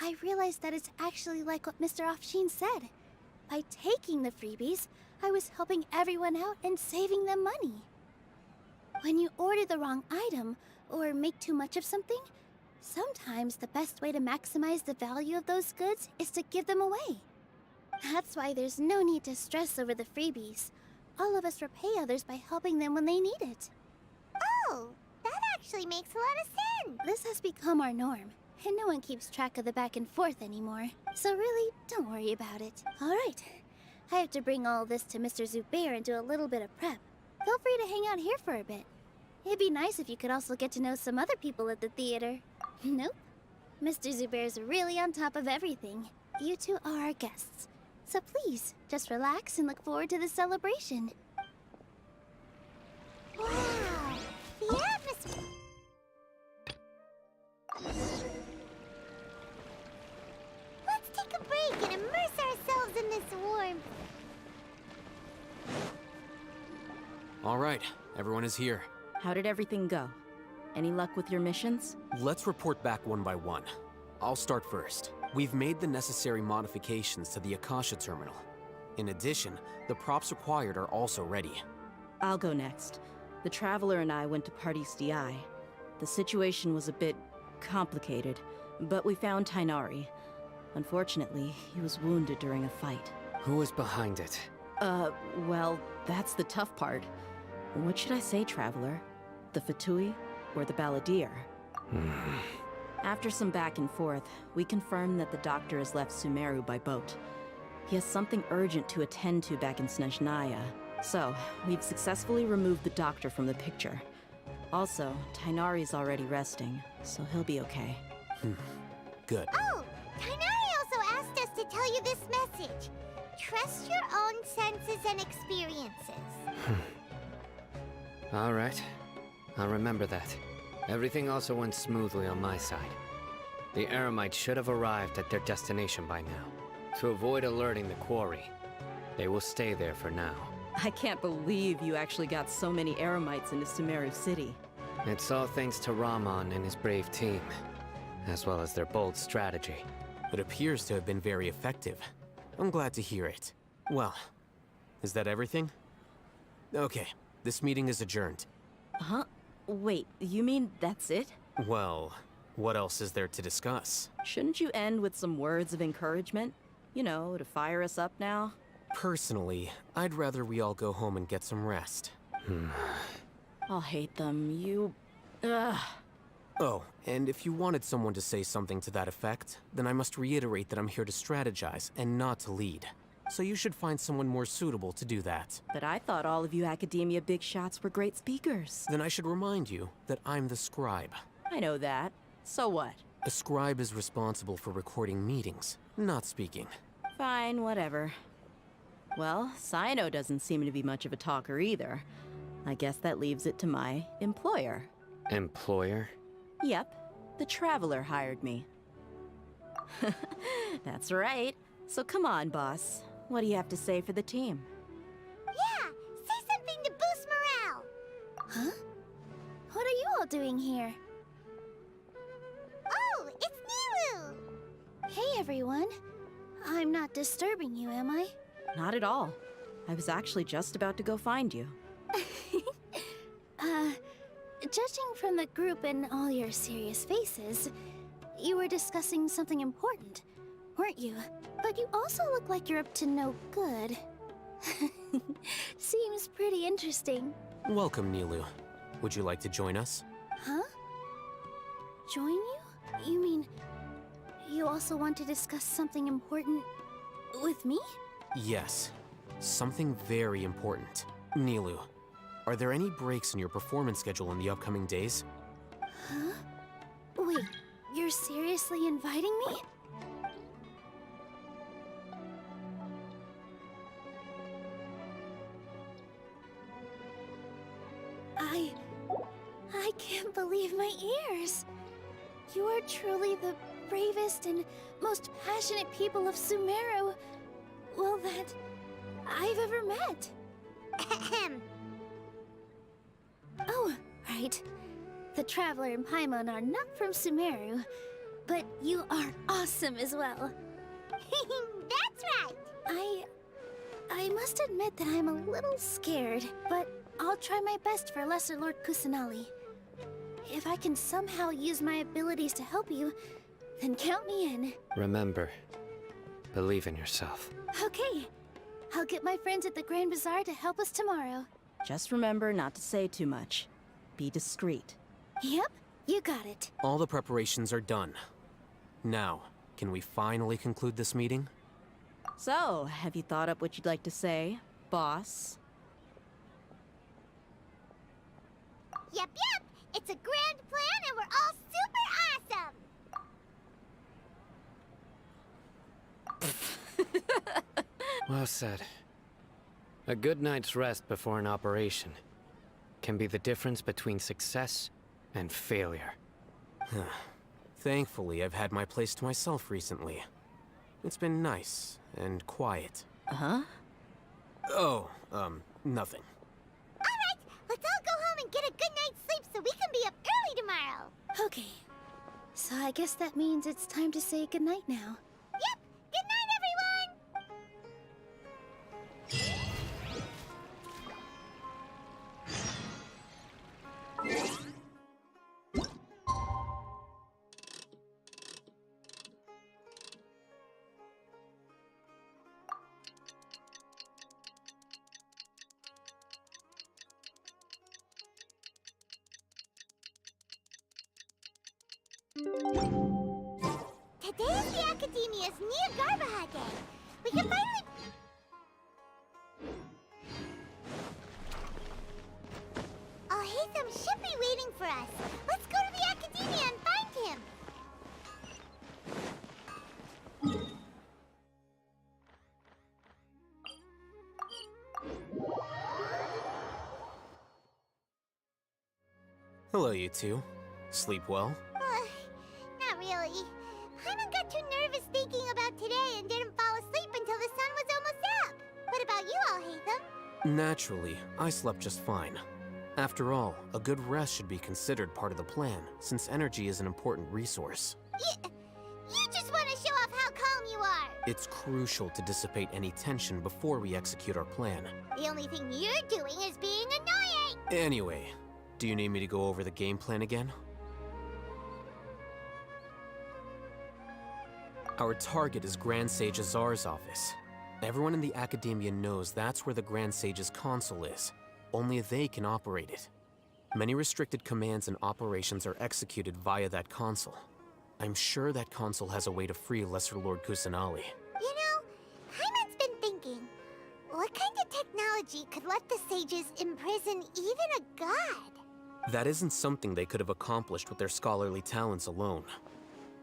H: I realized that it's actually like what Mr. Afshin said. By taking the freebies, I was helping everyone out and saving them money. When you order the wrong item, or make too much of something, sometimes the best way to maximize the value of those goods is to give them away. That's why there's no need to stress over the freebies. All of us repay others by helping them when they need it.
D: Oh, that actually makes a lot of sense.
H: This has become our norm, and no one keeps track of the back and forth anymore. So really, don't worry about it. All right. I have to bring all this to Mr. Zubair and do a little bit of prep. Feel free to hang out here for a bit. It'd be nice if you could also get to know some other people at the theater. Nope. Mr. Zubair's really on top of everything. You two are our guests. So please, just relax and look forward to the celebration.
D: Wow, the atmosphere. Let's take a break and immerse ourselves in this warmth.
F: All right, everyone is here.
C: How did everything go? Any luck with your missions?
B: Let's report back one by one. I'll start first. We've made the necessary modifications to the Akasha terminal. In addition, the props required are also ready.
C: I'll go next. The Traveler and I went to Pardis DI. The situation was a bit complicated, but we found Tainari. Unfortunately, he was wounded during a fight.
F: Who was behind it?
C: Well, that's the tough part. What should I say, Traveler? The Fatui or the Balladeer? After some back and forth, we confirmed that the doctor has left Sumeru by boat. He has something urgent to attend to back in Snezhnaya. So, we've successfully removed the doctor from the picture. Also, Tainari's already resting, so he'll be okay.
B: Good.
D: Oh, Tainari also asked us to tell you this message. Trust your own senses and experiences.
F: All right. I'll remember that. Everything also went smoothly on my side. The Eremites should have arrived at their destination by now. To avoid alerting the quarry, they will stay there for now.
C: I can't believe you actually got so many Eremites into Sumeru City.
F: It's all thanks to Rahman and his brave team, as well as their bold strategy.
B: It appears to have been very effective. I'm glad to hear it. Well, is that everything? Okay, this meeting is adjourned.
C: Huh? Wait, you mean that's it?
B: Well, what else is there to discuss?
C: Shouldn't you end with some words of encouragement? You know, to fire us up now?
B: Personally, I'd rather we all go home and get some rest.
C: I'll hate them. You... Ugh.
B: Oh, and if you wanted someone to say something to that effect, then I must reiterate that I'm here to strategize and not to lead. So you should find someone more suitable to do that.
C: But I thought all of you Academia big shots were great speakers.
B: Then I should remind you that I'm the scribe.
C: I know that. So what?
B: A scribe is responsible for recording meetings, not speaking.
C: Fine, whatever. Well, Sino doesn't seem to be much of a talker either. I guess that leaves it to my employer.
F: Employer?
C: Yep, the Traveler hired me. That's right. So come on, boss. What do you have to say for the team?
D: Yeah, say something to boost morale.
H: Huh? What are you all doing here?
D: Oh, it's Nilou!
H: Hey, everyone. I'm not disturbing you, am I?
C: Not at all. I was actually just about to go find you.
H: Judging from the group and all your serious faces, you were discussing something important, weren't you? But you also look like you're up to no good. Seems pretty interesting.
B: Welcome, Nilu. Would you like to join us?
H: Huh? Join you? You mean you also want to discuss something important with me?
B: Yes. Something very important. Nilu, are there any breaks in your performance schedule in the upcoming days?
H: Huh? Wait, you're seriously inviting me? I can't believe my ears. You are truly the bravest and most passionate people of Sumeru, well, that I've ever met. Oh, right. The Traveler and Paimon are not from Sumeru, but you are awesome as well.
D: That's right!
H: I must admit that I'm a little scared, but I'll try my best for Lesser Lord Kusanali. If I can somehow use my abilities to help you, then count me in.
F: Remember, believe in yourself.
H: Okay. I'll get my friends at the Grand Bazaar to help us tomorrow.
P: Just remember not to say too much. Be discreet.
H: Yep, you got it.
B: All the preparations are done. Now, can we finally conclude this meeting?
P: So, have you thought up what you'd like to say, boss?
D: Yep. It's a grand plan and we're all super awesome!
F: Well said. A good night's rest before an operation can be the difference between success and failure.
B: Thankfully, I've had my place to myself recently. It's been nice and quiet.
P: Uh-huh?
B: Oh, nothing.
D: Alright, let's all go home and get a good night's sleep so we can be up early tomorrow!
H: Okay. So I guess that means it's time to say goodnight now.
D: Yep! Good night, everyone! Today is the Academia's Niagarbaha Day. We can finally... Alhaitham should be waiting for us. Let's go to the Academia and find him.
B: Hello, you two. Sleep well?
D: Not really. Paimon got too nervous thinking about today and didn't fall asleep until the sun was almost up. What about you, Alhaitham?
B: Naturally, I slept just fine. After all, a good rest should be considered part of the plan, since energy is an important resource.
D: You just want to show off how calm you are.
B: It's crucial to dissipate any tension before we execute our plan.
D: The only thing you're doing is being annoying.
B: Anyway, do you need me to go over the game plan again? Our target is Grand Sage Azar's office. Everyone in the Academia knows that's where the Grand Sage's console is. Only they can operate it. Many restricted commands and operations are executed via that console. I'm sure that console has a way to free Lesser Lord Kusanali.
D: You know, Paimon's been thinking, what kind of technology could let the sages imprison even a god?
B: That isn't something they could have accomplished with their scholarly talents alone.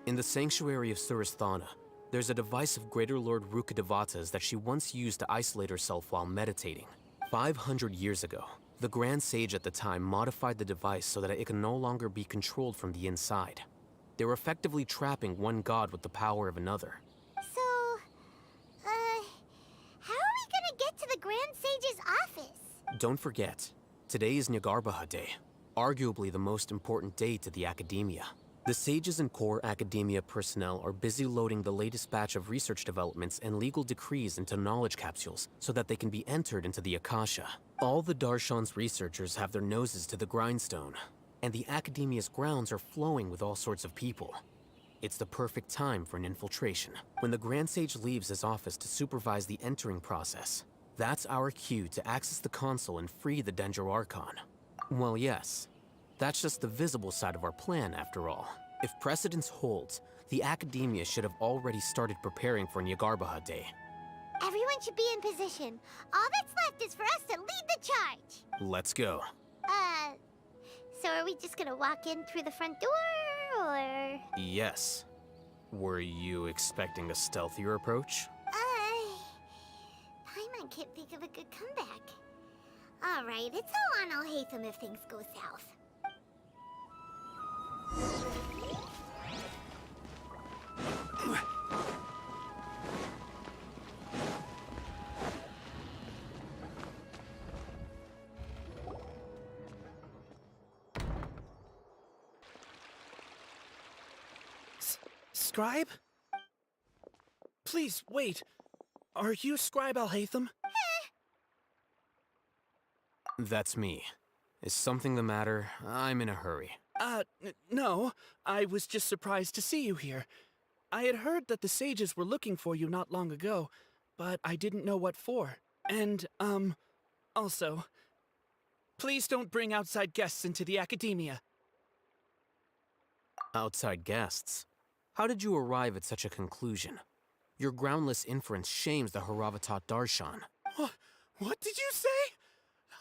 B: In the Sanctuary of Suristhana, there's a device of Greater Lord Rukkhadevata's that she once used to isolate herself while meditating. 500 years ago, the Grand Sage at the time modified the device so that it could no longer be controlled from the inside. They were effectively trapping one god with the power of another.
D: So, how are we gonna get to the Grand Sage's office?
B: Don't forget, today is Niagarbaha Day, arguably the most important day to the Academia. The sages and core Academia personnel are busy loading the latest batch of research developments and legal decrees into knowledge capsules so that they can be entered into the Akasha. All the Darshan's researchers have their noses to the grindstone, and the Academia's grounds are flowing with all sorts of people. It's the perfect time for an infiltration. When the Grand Sage leaves his office to supervise the entering process, That's our cue to access the console and free the Dendro Archon. Well, yes. That's just the visible side of our plan, after all. If precedence holds, the Academia should have already started preparing for Nyargarbaha Day.
D: Everyone should be in position. All that's left is for us to lead the charge.
B: Let's go.
D: So are we just gonna walk in through the front door, or...?
B: Yes. Were you expecting a stealthier approach?
D: Paimon can't think of a good comeback. Alright, it's all on Alhaitham if things go south.
J: Scribe? Please, wait. Are you Scribe Alhaitham?
B: That's me. Is something the matter? I'm in a hurry.
J: No. I was just surprised to see you here. I had heard that the sages were looking for you not long ago, but I didn't know what for. And, also, please don't bring outside guests into the Academia.
B: Outside guests? How did you arrive at such a conclusion? Your groundless inference shames the Haravatat Darshan.
J: What did you say?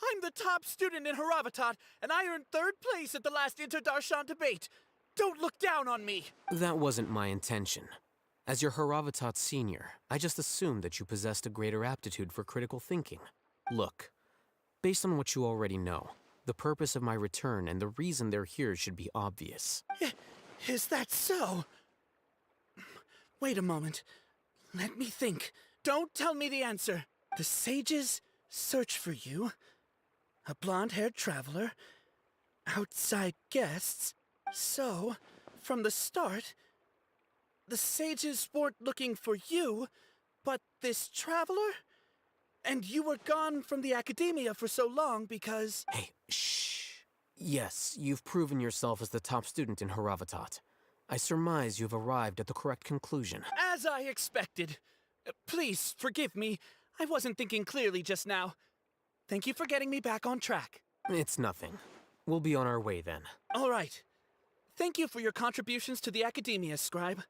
J: I'm the top student in Haravatat, and I earned 3rd place at the last Inter-Darshan debate. Don't look down on me!
B: That wasn't my intention. As your Haravatat senior, I just assumed that you possessed a greater aptitude for critical thinking. Look, based on what you already know, the purpose of my return and the reason they're here should be obvious.
J: Is that so? Wait a moment. Let me think. Don't tell me the answer. The sages search for you. A blonde-haired traveler. Outside guests. So, from the start, the sages weren't looking for you, but this traveler? And you were gone from the Academia for so long because...
B: Hey, shh. Yes, you've proven yourself as the top student in Haravatat. I surmise you've arrived at the correct conclusion.
J: As I expected. Please, forgive me. I wasn't thinking clearly just now. Thank you for getting me back on track.
B: It's nothing. We'll be on our way then.
J: All right. Thank you for your contributions to the Academia, Scribe.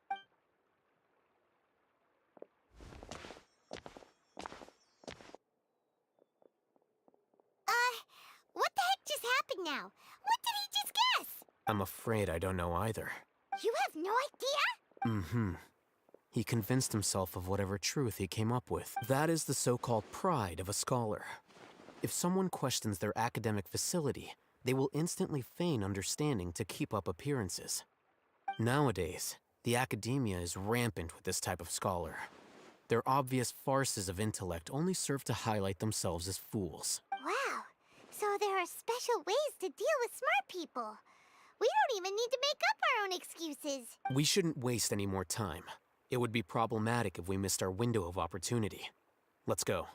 D: What the heck just happened now? What did he just guess?
B: I'm afraid I don't know either.
D: You have no idea?
B: Mm-hmm. He convinced himself of whatever truth he came up with. That is the so-called pride of a scholar. If someone questions their academic facility, they will instantly feign understanding to keep up appearances. Nowadays, the Academia is rampant with this type of scholar. Their obvious farces of intellect only serve to highlight themselves as fools.
D: Wow. So there are special ways to deal with smart people. We don't even need to make up our own excuses.
B: We shouldn't waste any more time. It would be problematic if we missed our window of opportunity. Let's go.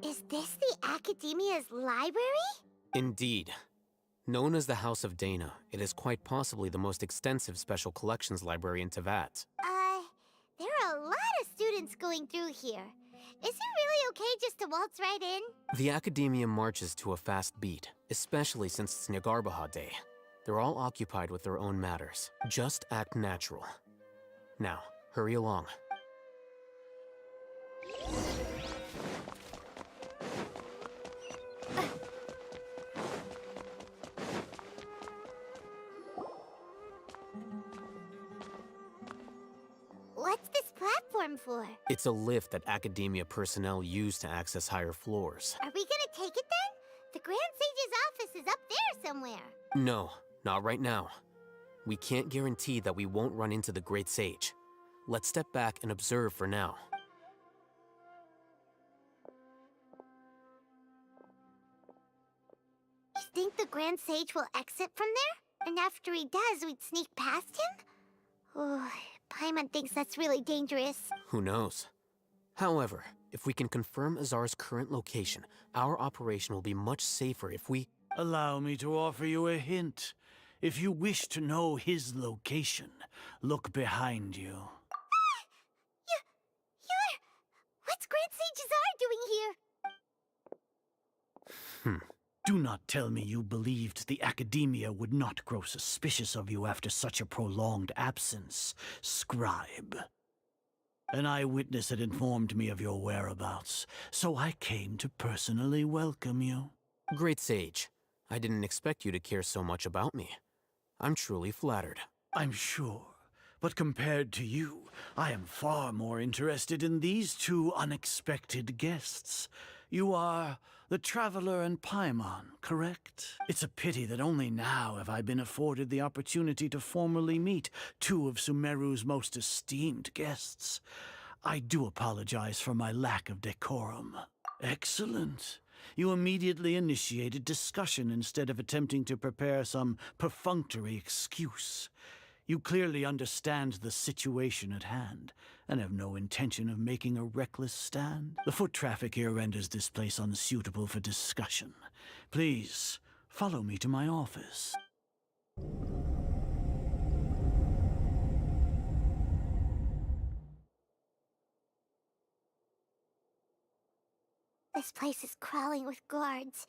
D: Is this the Academia's library?
B: Indeed. Known as the House of Dana, it is quite possibly the most extensive special collections library in Teyvat.
D: There are a lot of students going through here. Is it really okay just to waltz right in?
B: The Academia marches to a fast beat, especially since it's Nyargarbaha Day. They're all occupied with their own matters. Just act natural. Now, hurry along.
D: What's this platform for?
B: It's a lift that Academia personnel use to access higher floors.
D: Are we gonna take it then? The Grand Sage's office is up there somewhere.
B: No, not right now. We can't guarantee that we won't run into the Great Sage. Let's step back and observe for now.
D: Grand Sage will exit from there? And after he does, we'd sneak past him? Oh, Paimon thinks that's really dangerous.
B: Who knows? However, if we can confirm Azar's current location, our operation will be much safer if we...
O: Allow me to offer you a hint. If you wish to know his location, look behind you.
D: What's Grand Sage Azar doing here?
O: Do not tell me you believed the Academia would not grow suspicious of you after such a prolonged absence, Scribe. An eyewitness had informed me of your whereabouts, so I came to personally welcome you.
B: Great Sage, I didn't expect you to care so much about me. I'm truly flattered.
O: I'm sure, but compared to you, I am far more interested in these two unexpected guests. You are the Traveler and Paimon, correct? It's a pity that only now have I been afforded the opportunity to formally meet two of Sumeru's most esteemed guests. I do apologize for my lack of decorum. Excellent. You immediately initiated discussion instead of attempting to prepare some perfunctory excuse. You clearly understand the situation at hand, and have no intention of making a reckless stand. The foot traffic here renders this place unsuitable for discussion. Please, follow me to my office.
D: This place is crawling with guards.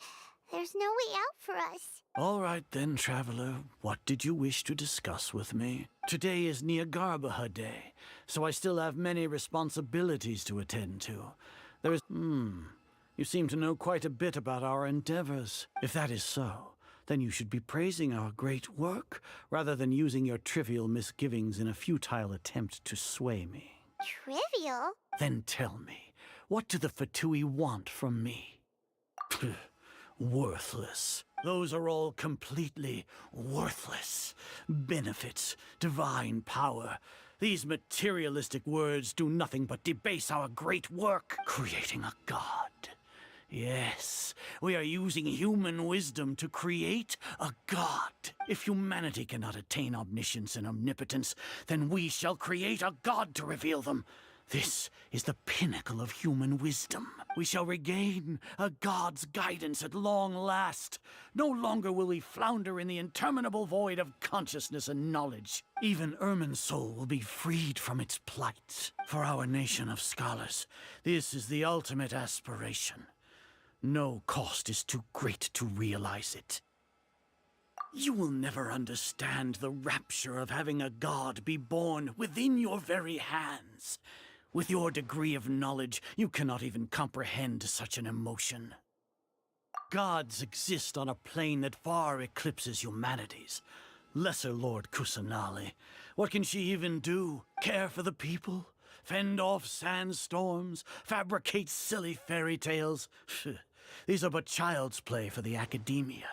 D: There's no way out for us.
O: All right then, Traveler. What did you wish to discuss with me? Today is Nyargarbaha Day, so I still have many responsibilities to attend to. There is... You seem to know quite a bit about our endeavors. If that is so, then you should be praising our great work, rather than using your trivial misgivings in a futile attempt to sway me.
D: Trivial?
O: Then tell me, what do the Fatui want from me? Worthless. Those are all completely worthless. Benefits, divine power. These materialistic words do nothing but debase our great work, creating a god. Yes, we are using human wisdom to create a god. If humanity cannot attain omniscience and omnipotence, then we shall create a god to reveal them. This is the pinnacle of human wisdom. We shall regain a god's guidance at long last. No longer will we flounder in the interminable void of consciousness and knowledge. Even Irminsul will be freed from its plight. For our nation of scholars, this is the ultimate aspiration. No cost is too great to realize it. You will never understand the rapture of having a god be born within your very hands. With your degree of knowledge, you cannot even comprehend such an emotion. Gods exist on a plane that far eclipses humanity's. Lesser Lord Kusanali, what can she even do? Care for the people? Fend off sandstorms? Fabricate silly fairy tales? These are but child's play for the Academia.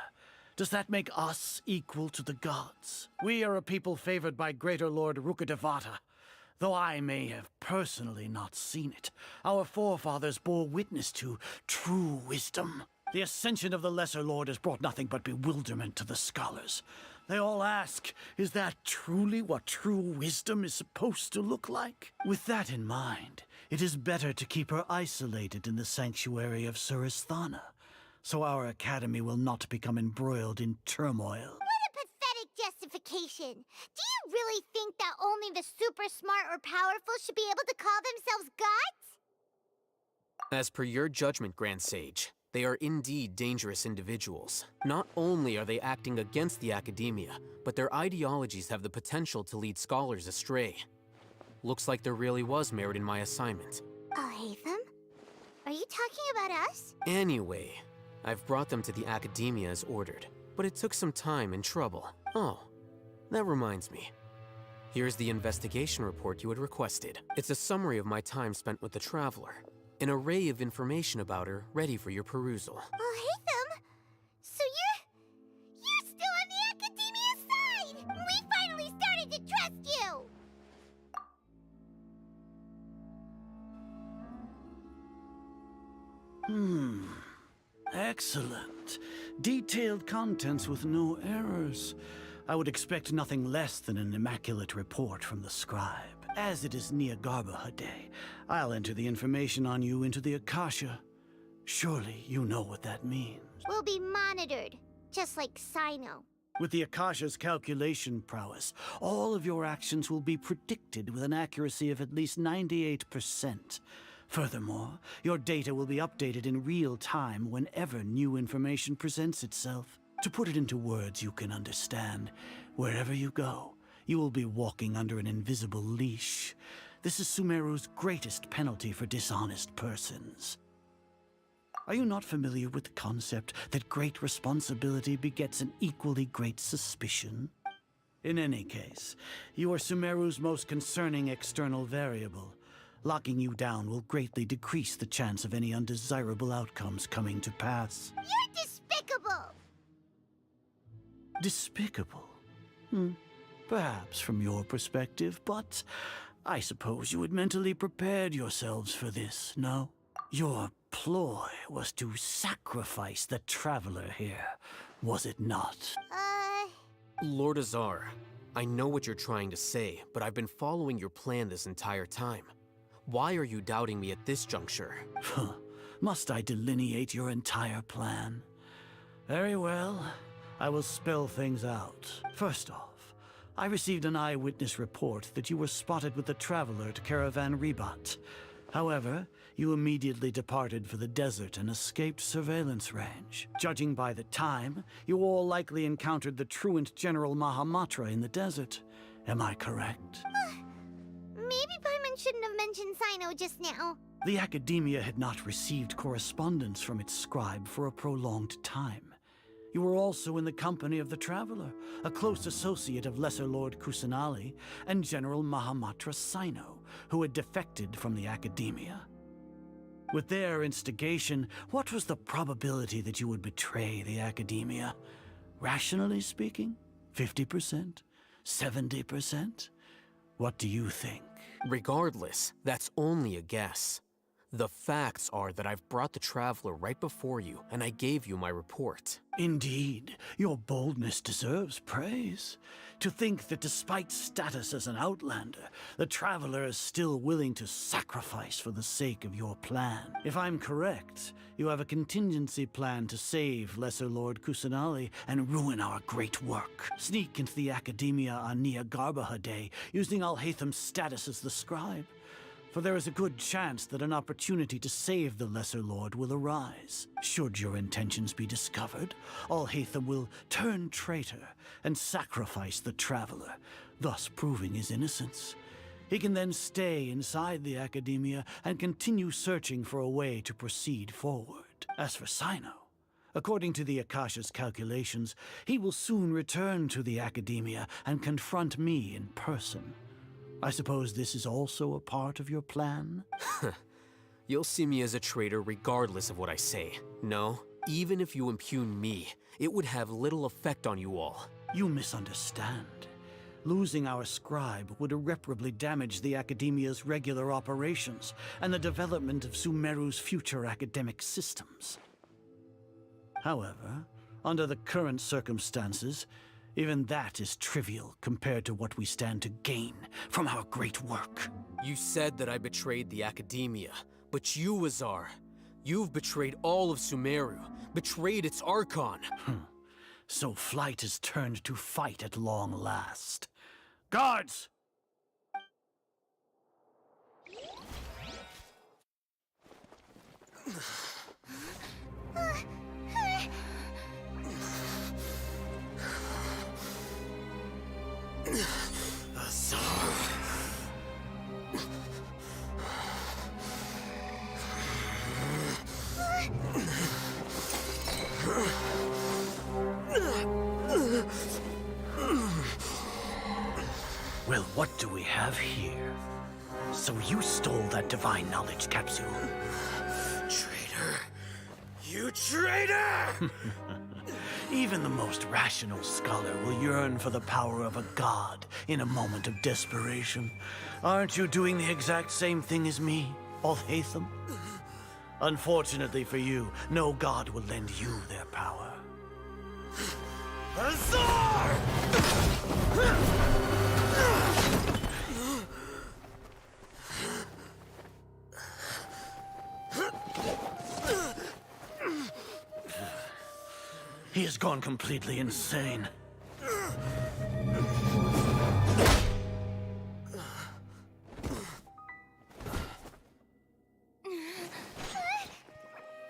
O: Does that make us equal to the gods? We are a people favored by Greater Lord Rukkhadevata. Though I may have personally not seen it, our forefathers bore witness to true wisdom. The ascension of the Lesser Lord has brought nothing but bewilderment to the scholars. They all ask, is that truly what true wisdom is supposed to look like? With that in mind, it is better to keep her isolated in the sanctuary of Suristhana, so our academy will not become embroiled in turmoil.
D: Justification. Do you really think that only the super smart or powerful should be able to call themselves gods?
B: As per your judgment, Grand Sage, they are indeed dangerous individuals. Not only are they acting against the Academia, but their ideologies have the potential to lead scholars astray. Looks like there really was merit in my assignment.
D: Alhaitham? Are you talking about us?
B: Anyway, I've brought them to the Academia as ordered, but it took some time and trouble. Oh, that reminds me. Here's the investigation report you had requested. It's a summary of my time spent with the Traveler. An array of information about her ready for your perusal.
D: Alhaitham? So you're still on the Academia's side! We finally started to trust you!
O: Excellent. Detailed contents with no errors. I would expect nothing less than an immaculate report from the scribe. As it is Neogarbaha Day, I'll enter the information on you into the Akasha. Surely you know what that means.
D: We'll be monitored, just like Sino.
O: With the Akasha's calculation prowess, all of your actions will be predicted with an accuracy of at least 98%. Furthermore, your data will be updated in real time whenever new information presents itself. To put it into words you can understand, wherever you go, you will be walking under an invisible leash. This is Sumeru's greatest penalty for dishonest persons. Are you not familiar with the concept that great responsibility begets an equally great suspicion? In any case, you are Sumeru's most concerning external variable. Locking you down will greatly decrease the chance of any undesirable outcomes coming to pass.
D: You're despicable!
O: Despicable? Perhaps from your perspective, but I suppose you had mentally prepared yourselves for this, no? Your ploy was to sacrifice the traveler here, was it not?
B: Lord Azar, I know what you're trying to say, but I've been following your plan this entire time. Why are you doubting me at this juncture?
O: Must I delineate your entire plan? Very well. I will spell things out. First off, I received an eyewitness report that you were spotted with the traveler to Caravan Ribat. However, you immediately departed for the desert and escaped surveillance range. Judging by the time, you all likely encountered the truant General Mahamatra in the desert. Am I correct?
D: Maybe Paimon shouldn't have mentioned Sino just now.
O: The Academia had not received correspondence from its scribe for a prolonged time. You were also in the company of the Traveler, a close associate of Lesser Lord Kusanali and General Mahamatra Sino, who had defected from the Academia. With their instigation, what was the probability that you would betray the Academia? Rationally speaking, 50%? 70%? What do you think?
B: Regardless, that's only a guess. The facts are that I've brought the Traveler right before you, and I gave you my report.
O: Indeed, your boldness deserves praise. To think that despite status as an outlander, the Traveler is still willing to sacrifice for the sake of your plan. If I'm correct, you have a contingency plan to save Lesser Lord Kusanali and ruin our great work. Sneak into the Academia on Neogarbaha Day, using Alhaitham's status as the scribe. For there is a good chance that an opportunity to save the Lesser Lord will arise. Should your intentions be discovered, Alhaitham will turn traitor and sacrifice the Traveler, thus proving his innocence. He can then stay inside the Academia and continue searching for a way to proceed forward. As for Sino, according to the Akasha's calculations, he will soon return to the Academia and confront me in person. I suppose this is also a part of your plan?
B: You'll see me as a traitor regardless of what I say. No, even if you impugn me, it would have little effect on you all.
O: You misunderstand. Losing our scribe would irreparably damage the Academia's regular operations and the development of Sumeru's future academic systems. However, under the current circumstances, even that is trivial compared to what we stand to gain from our great work.
B: You said that I betrayed the Academia, but you, Azar, you've betrayed all of Sumeru, betrayed its Archon.
O: So flight has turned to fight at long last. Guards! Well, what do we have here? So you stole that divine knowledge capsule.
B: Traitor! You traitor!
O: Even the most rational scholar will yearn for the power of a god in a moment of desperation. Aren't you doing the exact same thing as me, Alhaitham? Unfortunately for you, no god will lend you their power.
E: Azar!
O: He has gone completely insane.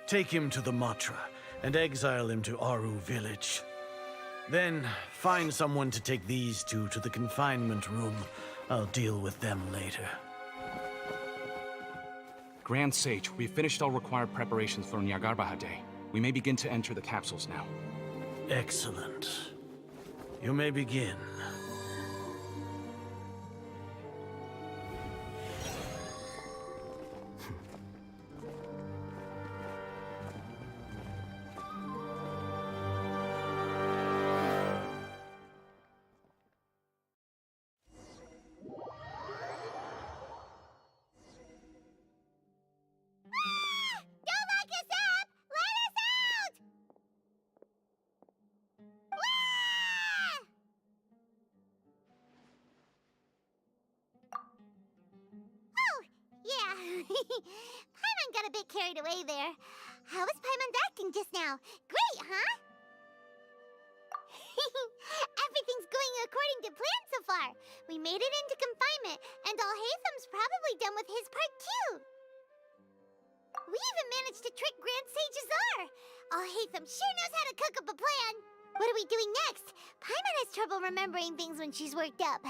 O: Take him to the Matra and exile him to Aru village. Then find someone to take these two to the confinement room. I'll deal with them later.
Q: Grand Sage, we've finished all required preparations for Nyagarbha Day. We may begin to enter the capsules now.
O: Excellent. You may begin.
D: Paimon got a bit carried away there. How was Paimon acting just now? Great, huh? Everything's going according to plan so far. We made it into confinement, and Alhaitham's probably done with his part too. We even managed to trick Grand Sage Azar. Alhaitham sure knows how to cook up a plan. What are we doing next? Paimon has trouble remembering things when she's worked up.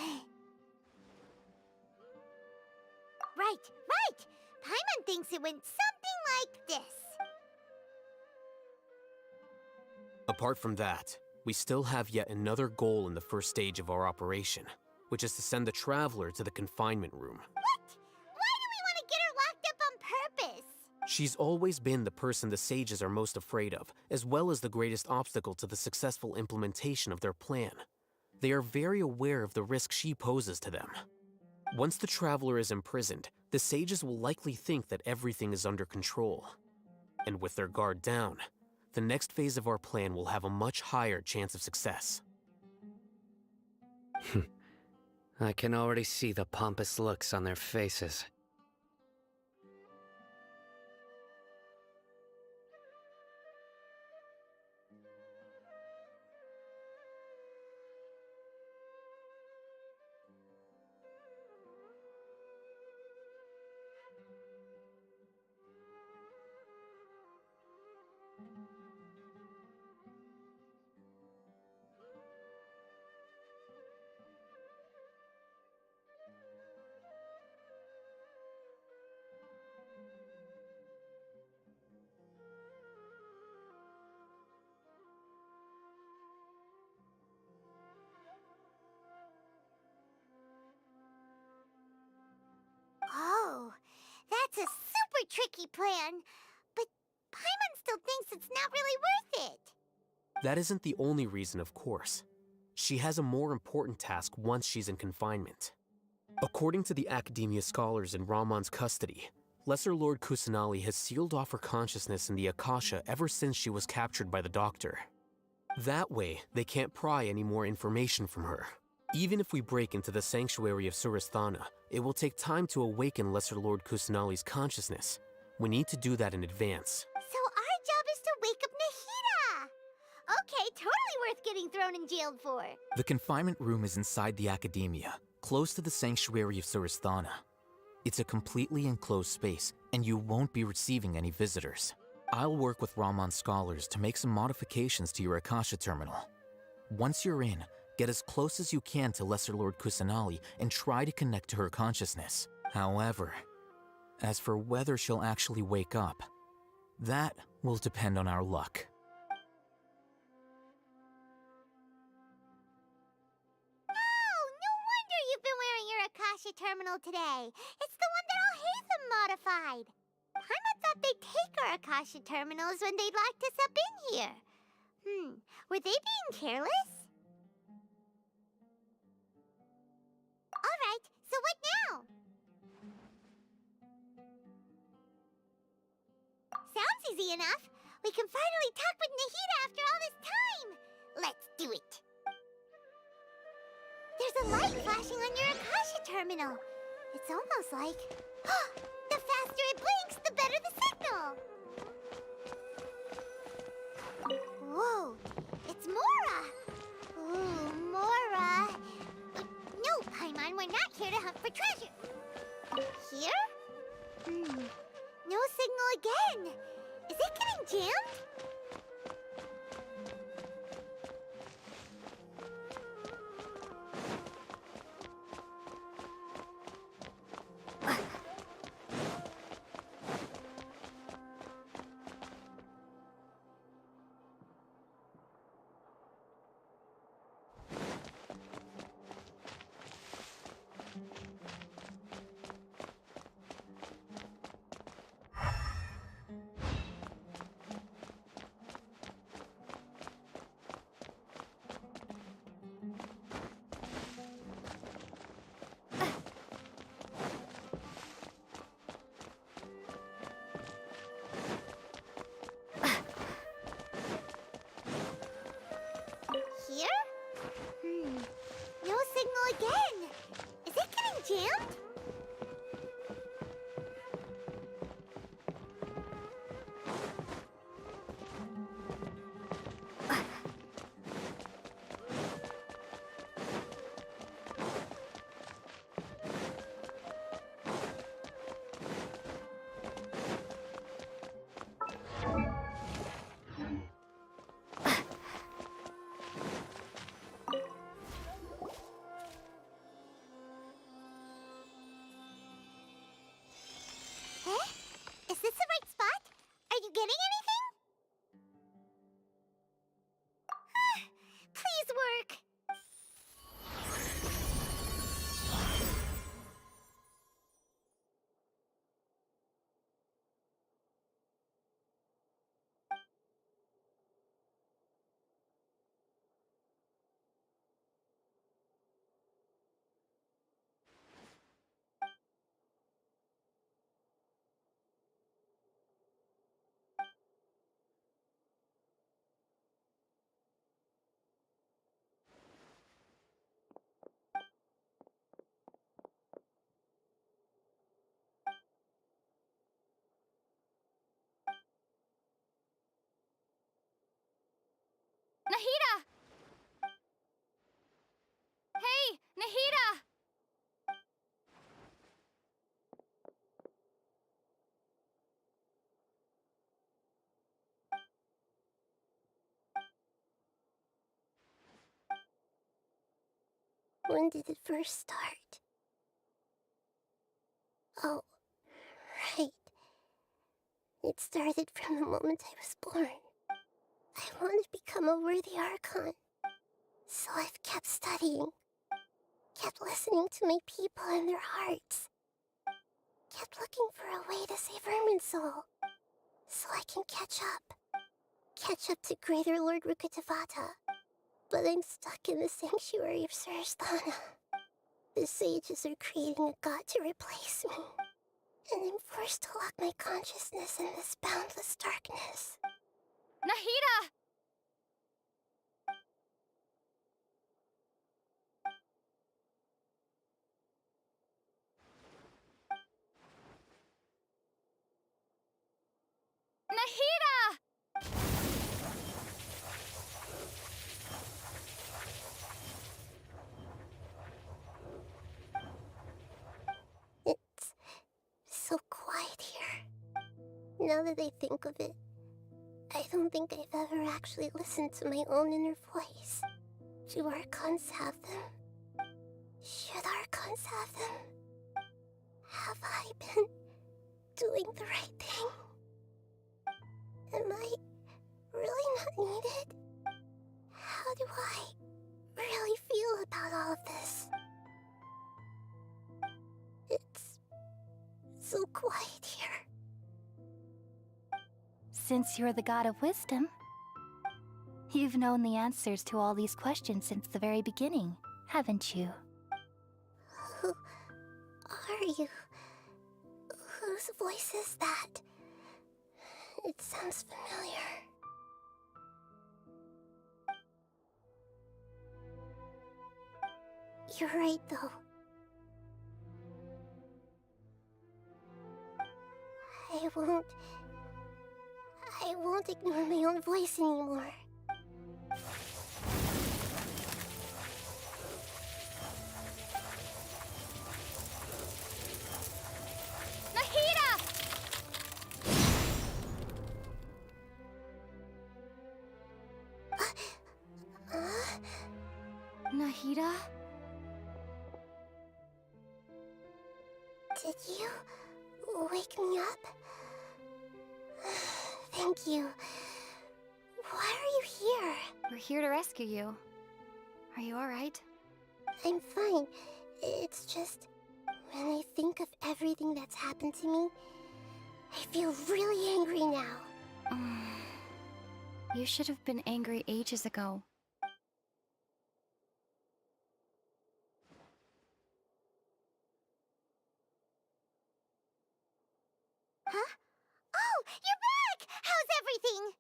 D: Right. Paimon thinks it went something like this.
B: Apart from that, we still have yet another goal in the first stage of our operation, which is to send the Traveler to the confinement room.
D: What? Why do we want to get her locked up on purpose?
B: She's always been the person the sages are most afraid of, as well as the greatest obstacle to the successful implementation of their plan. They are very aware of the risk she poses to them. Once the Traveler is imprisoned, the sages will likely think that everything is under control. And with their guard down, the next phase of our plan will have a much higher chance of success.
F: I can already see the pompous looks on their faces.
D: Oh, that's a super tricky plan. But Paimon still thinks it's not really worth it.
B: That isn't the only reason, of course. She has a more important task once she's in confinement. According to the Academia scholars in Ramon's custody, Lesser Lord Kusanali has sealed off her consciousness in the Akasha ever since she was captured by the Doctor. That way, they can't pry any more information from her. Even if we break into the sanctuary of Surasthana, it will take time to awaken Lesser Lord Kusanali's consciousness. We need to do that in advance.
D: So our job is to wake up Nahida! Okay, totally worth getting thrown and jailed for.
W: The confinement room is inside the Academia, close to the sanctuary of Surasthana. It's a completely enclosed space, and you won't be receiving any visitors. I'll work with Ramon's scholars to make some modifications to your Akasha terminal. Once you're in, get as close as you can to Lesser Lord Kusanali and try to connect to her consciousness. However, as for whether she'll actually wake up, that will depend on our luck.
D: No wonder you've been wearing your Akasha terminal today. It's the one that Alhaitham modified. Paimon thought they'd take our Akasha terminals when they'd locked us up in here. Were they being careless? Alright, so what now? Sounds easy enough. We can finally talk with Nahida after all this time. Let's do it. There's a light flashing on your Akasha terminal. It's almost like... the faster it blinks, the better the signal! Whoa, it's Mora! Ooh, Mora! No, Paimon, we're not here to hunt for treasure. Here? No signal again. Is it getting jammed? Here? No signal again. Is it getting jammed? Is this the right spot? Are you getting anything? Please work.
H: Nahida! Hey, Nahida!
E: When did it first start? Oh, right. It started from the moment I was born. I want to become a worthy Archon. So I've kept studying. Kept listening to my people and their hearts. Kept looking for a way to save Irminsul. So I can catch up. Catch up to Greater Lord Rukkhadevata. But I'm stuck in the sanctuary of Surasthana. The sages are creating a god to replace me. And I'm forced to lock my consciousness in this boundless darkness.
H: Nahida! Nahida!
E: It's so quiet here. Now that I think of it, I don't think I've ever actually listened to my own inner voice. Do Archons have them? Should Archons have them? Have I been doing the right thing? Am I really not needed? How do I really feel about all of this? It's so quiet here.
H: Since you're the god of wisdom, you've known the answers to all these questions since the very beginning, haven't you?
E: Who are you? Whose voice is that? It sounds familiar. You're right, though. I won't ignore my own voice anymore.
H: Nahida! Nahida?
E: Did you wake me up? Thank you. Why are you here?
H: We're here to rescue you. Are you alright?
E: I'm fine. It's just, when I think of everything that's happened to me, I feel really angry now.
H: You should have been angry ages ago.
D: Huh? Oh, you're back! How's everything?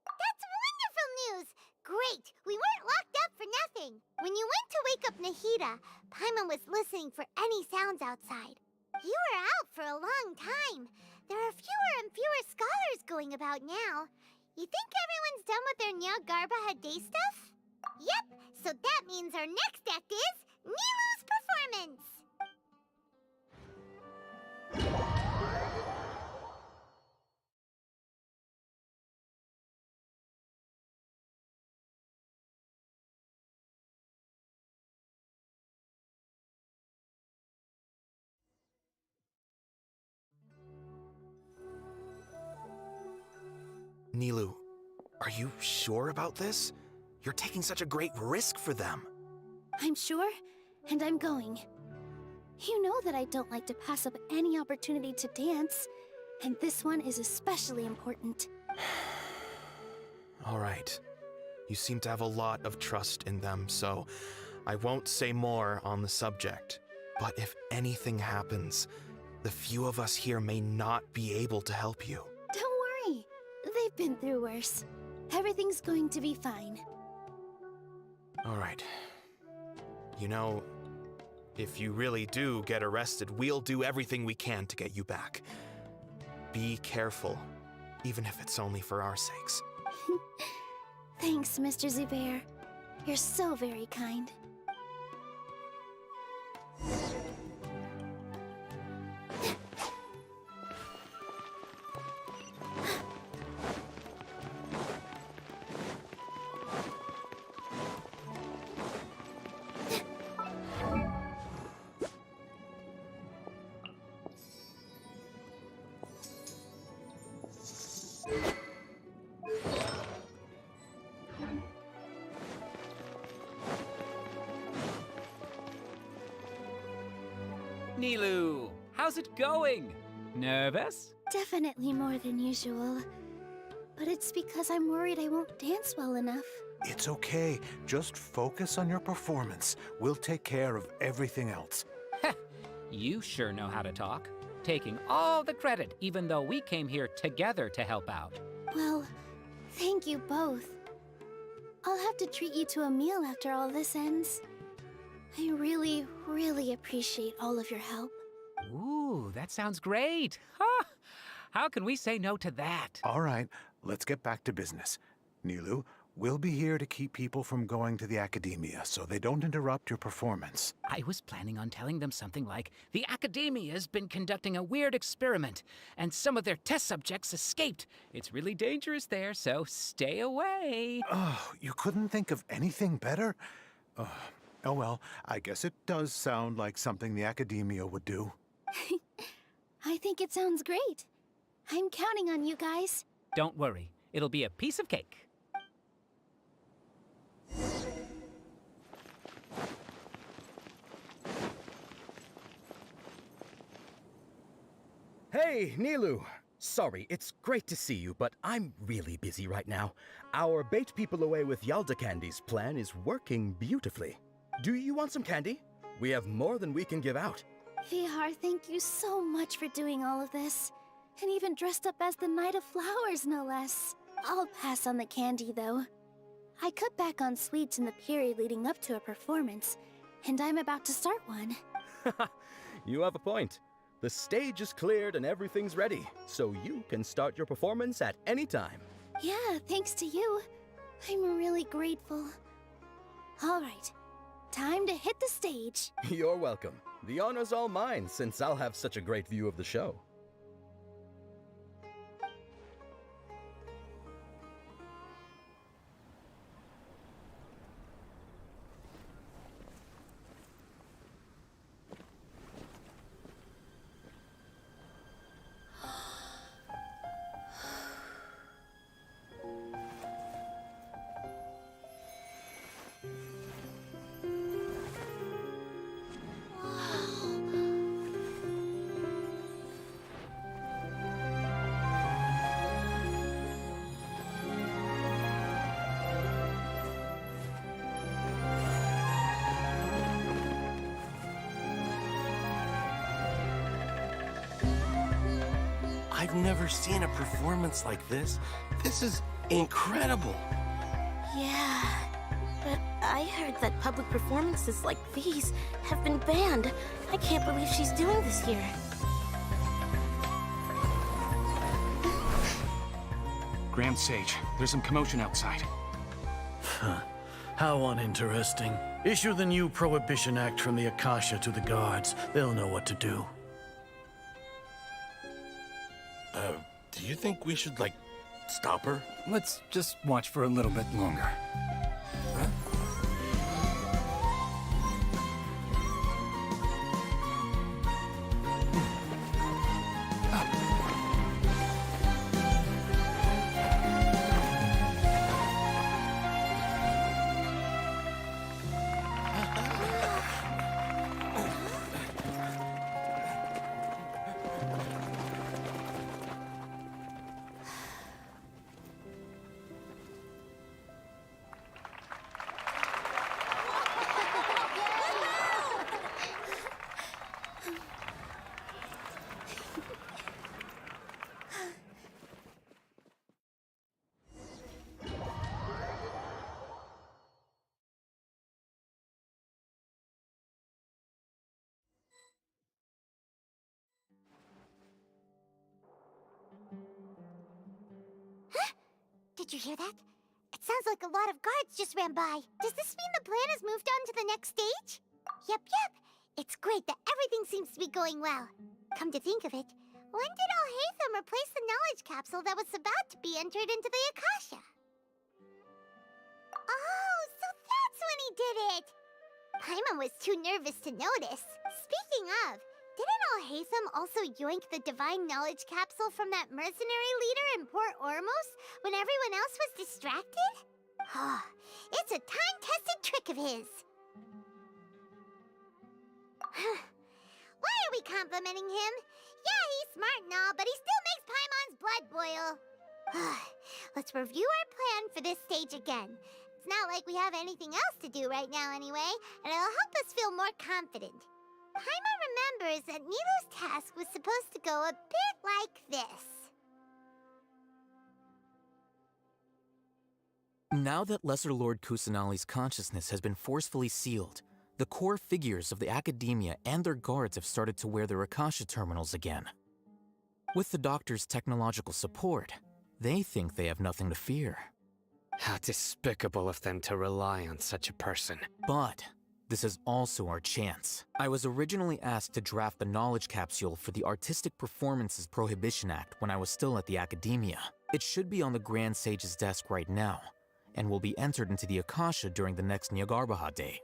D: That's wonderful news! Great! We weren't locked up for nothing. When you went to wake up Nahida, Paimon was listening for any sounds outside. You were out for a long time. There are fewer and fewer scholars going about now. You think everyone's done with their Nyagarbah Day stuff? Yep, so that means our next act is Nilou's performance!
S: Nilou, are you sure about this? You're taking such a great risk for them.
H: I'm sure, and I'm going. You know that I don't like to pass up any opportunity to dance, and this one is especially important.
S: All right. You seem to have a lot of trust in them, so I won't say more on the subject. But if anything happens, the few of us here may not be able to help you.
H: Don't worry. They've been through worse. Everything's going to be fine.
S: All right. You know, if you really do get arrested, we'll do everything we can to get you back. Be careful, even if it's only for our sakes.
H: Thanks, Mr. Zubair. You're so very kind.
K: Nilou, how's it going? Nervous?
H: Definitely more than usual. But it's because I'm worried I won't dance well enough.
N: It's okay. Just focus on your performance. We'll take care of everything else.
K: You sure know how to talk. Taking all the credit, even though we came here together to help out.
H: Well, thank you both. I'll have to treat you to a meal after all this ends. I really, really appreciate all of your help.
K: Ooh, that sounds great. Huh? How can we say no to that?
N: All right, let's get back to business. Nilou, we'll be here to keep people from going to the academia so they don't interrupt your performance.
K: I was planning on telling them something like, the academia's been conducting a weird experiment, and some of their test subjects escaped. It's really dangerous there, so stay away.
N: Oh, you couldn't think of anything better? Oh well, I guess it does sound like something the academia would do.
H: I think it sounds great. I'm counting on you guys.
K: Don't worry, it'll be a piece of cake.
T: Hey, Nilou! Sorry, it's great to see you, but I'm really busy right now. Our Bait People Away with Yalda Candies plan is working beautifully. Do you want some candy? We have more than we can give out.
H: Vihar, thank you so much for doing all of this. And even dressed up as the Knight of Flowers, no less. I'll pass on the candy, though. I cut back on sweets in the period leading up to a performance, and I'm about to start one.
T: You have a point. The stage is cleared and everything's ready, so you can start your performance at any time.
H: Yeah, thanks to you. I'm really grateful. All right, time to hit the stage.
T: You're welcome. The honor's all mine, since I'll have such a great view of the show.
I: I've never seen a performance like this. This is incredible.
E: Yeah, but I heard that public performances like these have been banned. I can't believe she's doing this here.
Q: Grand Sage, there's some commotion outside.
O: How uninteresting. Issue the new Prohibition Act from the Akasha to the guards. They'll know what to do.
I: Do you think we should, like, stop her?
U: Let's just watch for a little bit longer.
D: Did you hear that? It sounds like a lot of guards just ran by. Does this mean the plan has moved on to the next stage? Yep. It's great that everything seems to be going well. Come to think of it, when did Alhaitham replace the knowledge capsule that was about to be entered into the Akasha? Oh, so that's when he did it! Paimon was too nervous to notice. Speaking of, didn't Alhaitham also yoink the divine knowledge capsule from that mercenary leader in Port Ormos when everyone else was distracted? It's a time-tested trick of his. Why are we complimenting him? Yeah, he's smart and all, but he still makes Paimon's blood boil. Let's review our plan for this stage again. It's not like we have anything else to do right now anyway, and it'll help us feel more confident. Paimon remembers that Nilou's task was supposed to go a bit like this.
B: Now that Lesser Lord Kusanali's consciousness has been forcefully sealed, the core figures of the Academia and their guards have started to wear their Akasha terminals again. With the Doctor's technological support, they think they have nothing to fear.
F: How despicable of them to rely on such a person.
B: But this is also our chance. I was originally asked to draft the knowledge capsule for the Artistic Performances Prohibition Act when I was still at the Academia. It should be on the Grand Sage's desk right now, and will be entered into the Akasha during the next Nyargarbaha Day.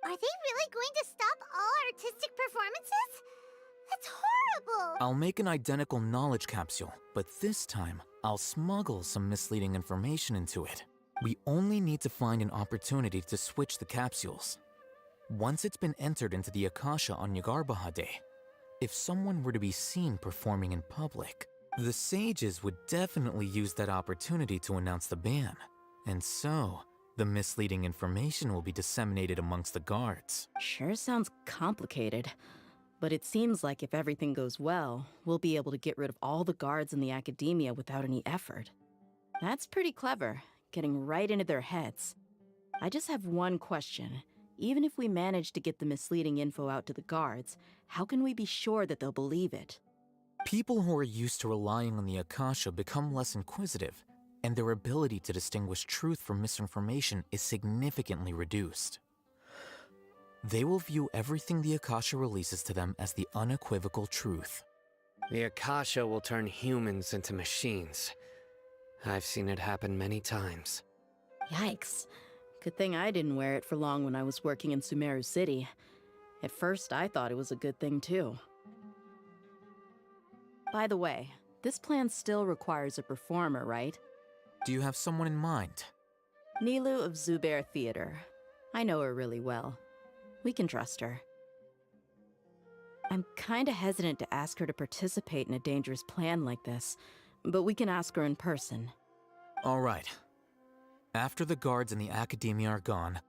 D: Are they really going to stop all artistic performances? That's horrible!
B: I'll make an identical knowledge capsule, but this time, I'll smuggle some misleading information into it. We only need to find an opportunity to switch the capsules. Once it's been entered into the Akasha on Nyargarbaha Day, if someone were to be seen performing in public, the sages would definitely use that opportunity to announce the ban. And so, the misleading information will be disseminated amongst the guards.
P: Sure sounds complicated. But it seems like if everything goes well, we'll be able to get rid of all the guards in the Academia without any effort. That's pretty clever, getting right into their heads. I just have one question. Even if we manage to get the misleading info out to the guards, how can we be sure that they'll believe it?
W: People who are used to relying on the Akasha become less inquisitive, and their ability to distinguish truth from misinformation is significantly reduced. They will view everything the Akasha releases to them as the unequivocal truth.
F: The Akasha will turn humans into machines. I've seen it happen many times.
P: Yikes. Good thing I didn't wear it for long when I was working in Sumeru City. At first, I thought it was a good thing too. By the way, this plan still requires a performer, right?
W: Do you have someone in mind?
P: Nilu of Zubair Theater. I know her really well. We can trust her. I'm kinda hesitant to ask her to participate in a dangerous plan like this, but we can ask her in person.
W: All right. After the guards and the Academia are gone,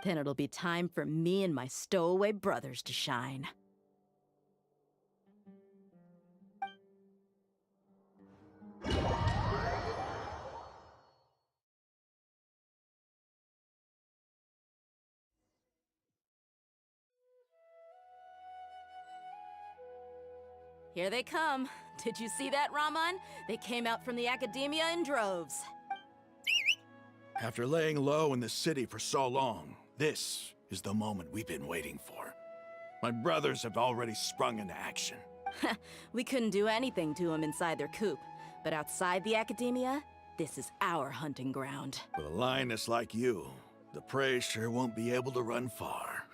P: then it'll be time for me and my stowaway brothers to shine. Here they come. Did you see that, Raman? They came out from the Academia in droves.
A: After laying low in the city for so long, this is the moment we've been waiting for. My brothers have already sprung into action.
P: We couldn't do anything to them inside their coop, but outside the Academia, this is our hunting ground.
A: With a lioness like you, the prey sure won't be able to run far.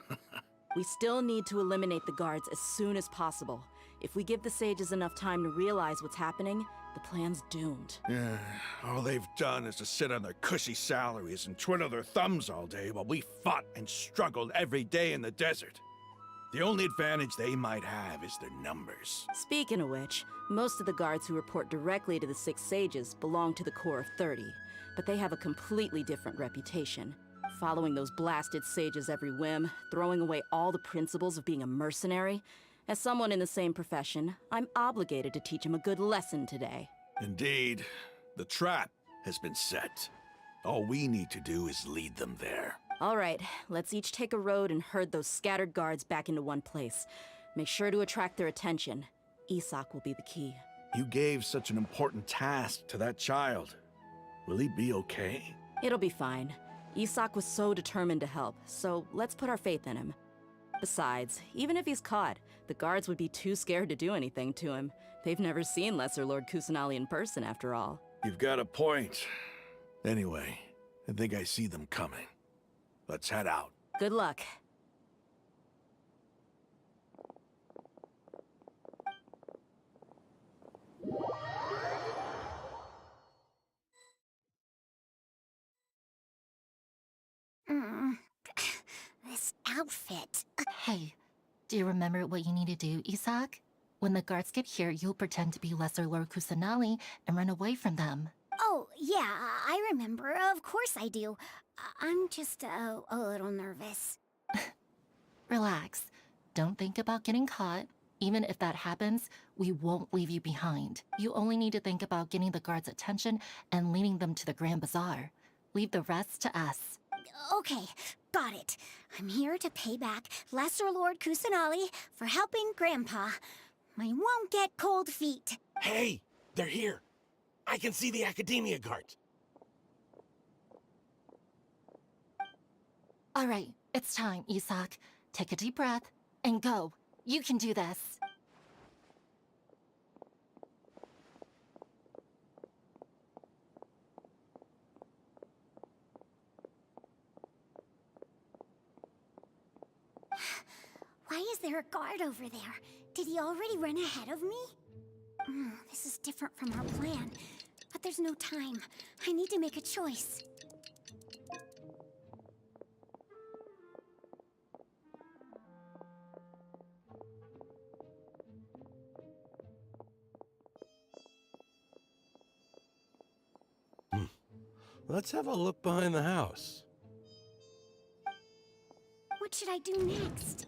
P: We still need to eliminate the guards as soon as possible. If we give the sages enough time to realize what's happening, the plan's doomed.
A: Yeah, all they've done is to sit on their cushy salaries and twiddle their thumbs all day while we fought and struggled every day in the desert. The only advantage they might have is their numbers.
P: Speaking of which, most of the guards who report directly to the Six Sages belong to the Corps of 30, but they have a completely different reputation. Following those blasted sages every whim, throwing away all the principles of being a mercenary. As someone in the same profession, I'm obligated to teach them a good lesson today.
A: Indeed, the trap has been set. All we need to do is lead them there.
P: All right, let's each take a road and herd those scattered guards back into one place. Make sure to attract their attention. Isak will be the key.
A: You gave such an important task to that child. Will he be okay?
P: It'll be fine. Isak was so determined to help, so let's put our faith in him. Besides, even if he's caught, the guards would be too scared to do anything to him. They've never seen Lesser Lord Kusanali in person, after all.
A: You've got a point. Anyway, I think I see them coming. Let's head out.
P: Good luck.
E: This outfit.
L: Hey, do you remember what you need to do, Isak? When the guards get here, you'll pretend to be Lesser Lord Kusanali and run away from them.
E: Oh, yeah, I remember. Of course I do. I'm just a little nervous.
L: Relax. Don't think about getting caught. Even if that happens, we won't leave you behind. You only need to think about getting the guards' attention and leading them to the Grand Bazaar. Leave the rest to us.
E: Okay, got it. I'm here to pay back Lesser Lord Kusanali for helping Grandpa. I won't get cold feet.
I: Hey, they're here. I can see the Academia guards.
L: All right, it's time, Isak. Take a deep breath and go. You can do this.
E: Why is there a guard over there? Did he already run ahead of me? This is different from our plan. But there's no time. I need to make a choice.
I: Let's have a look behind the house.
E: What should I do next?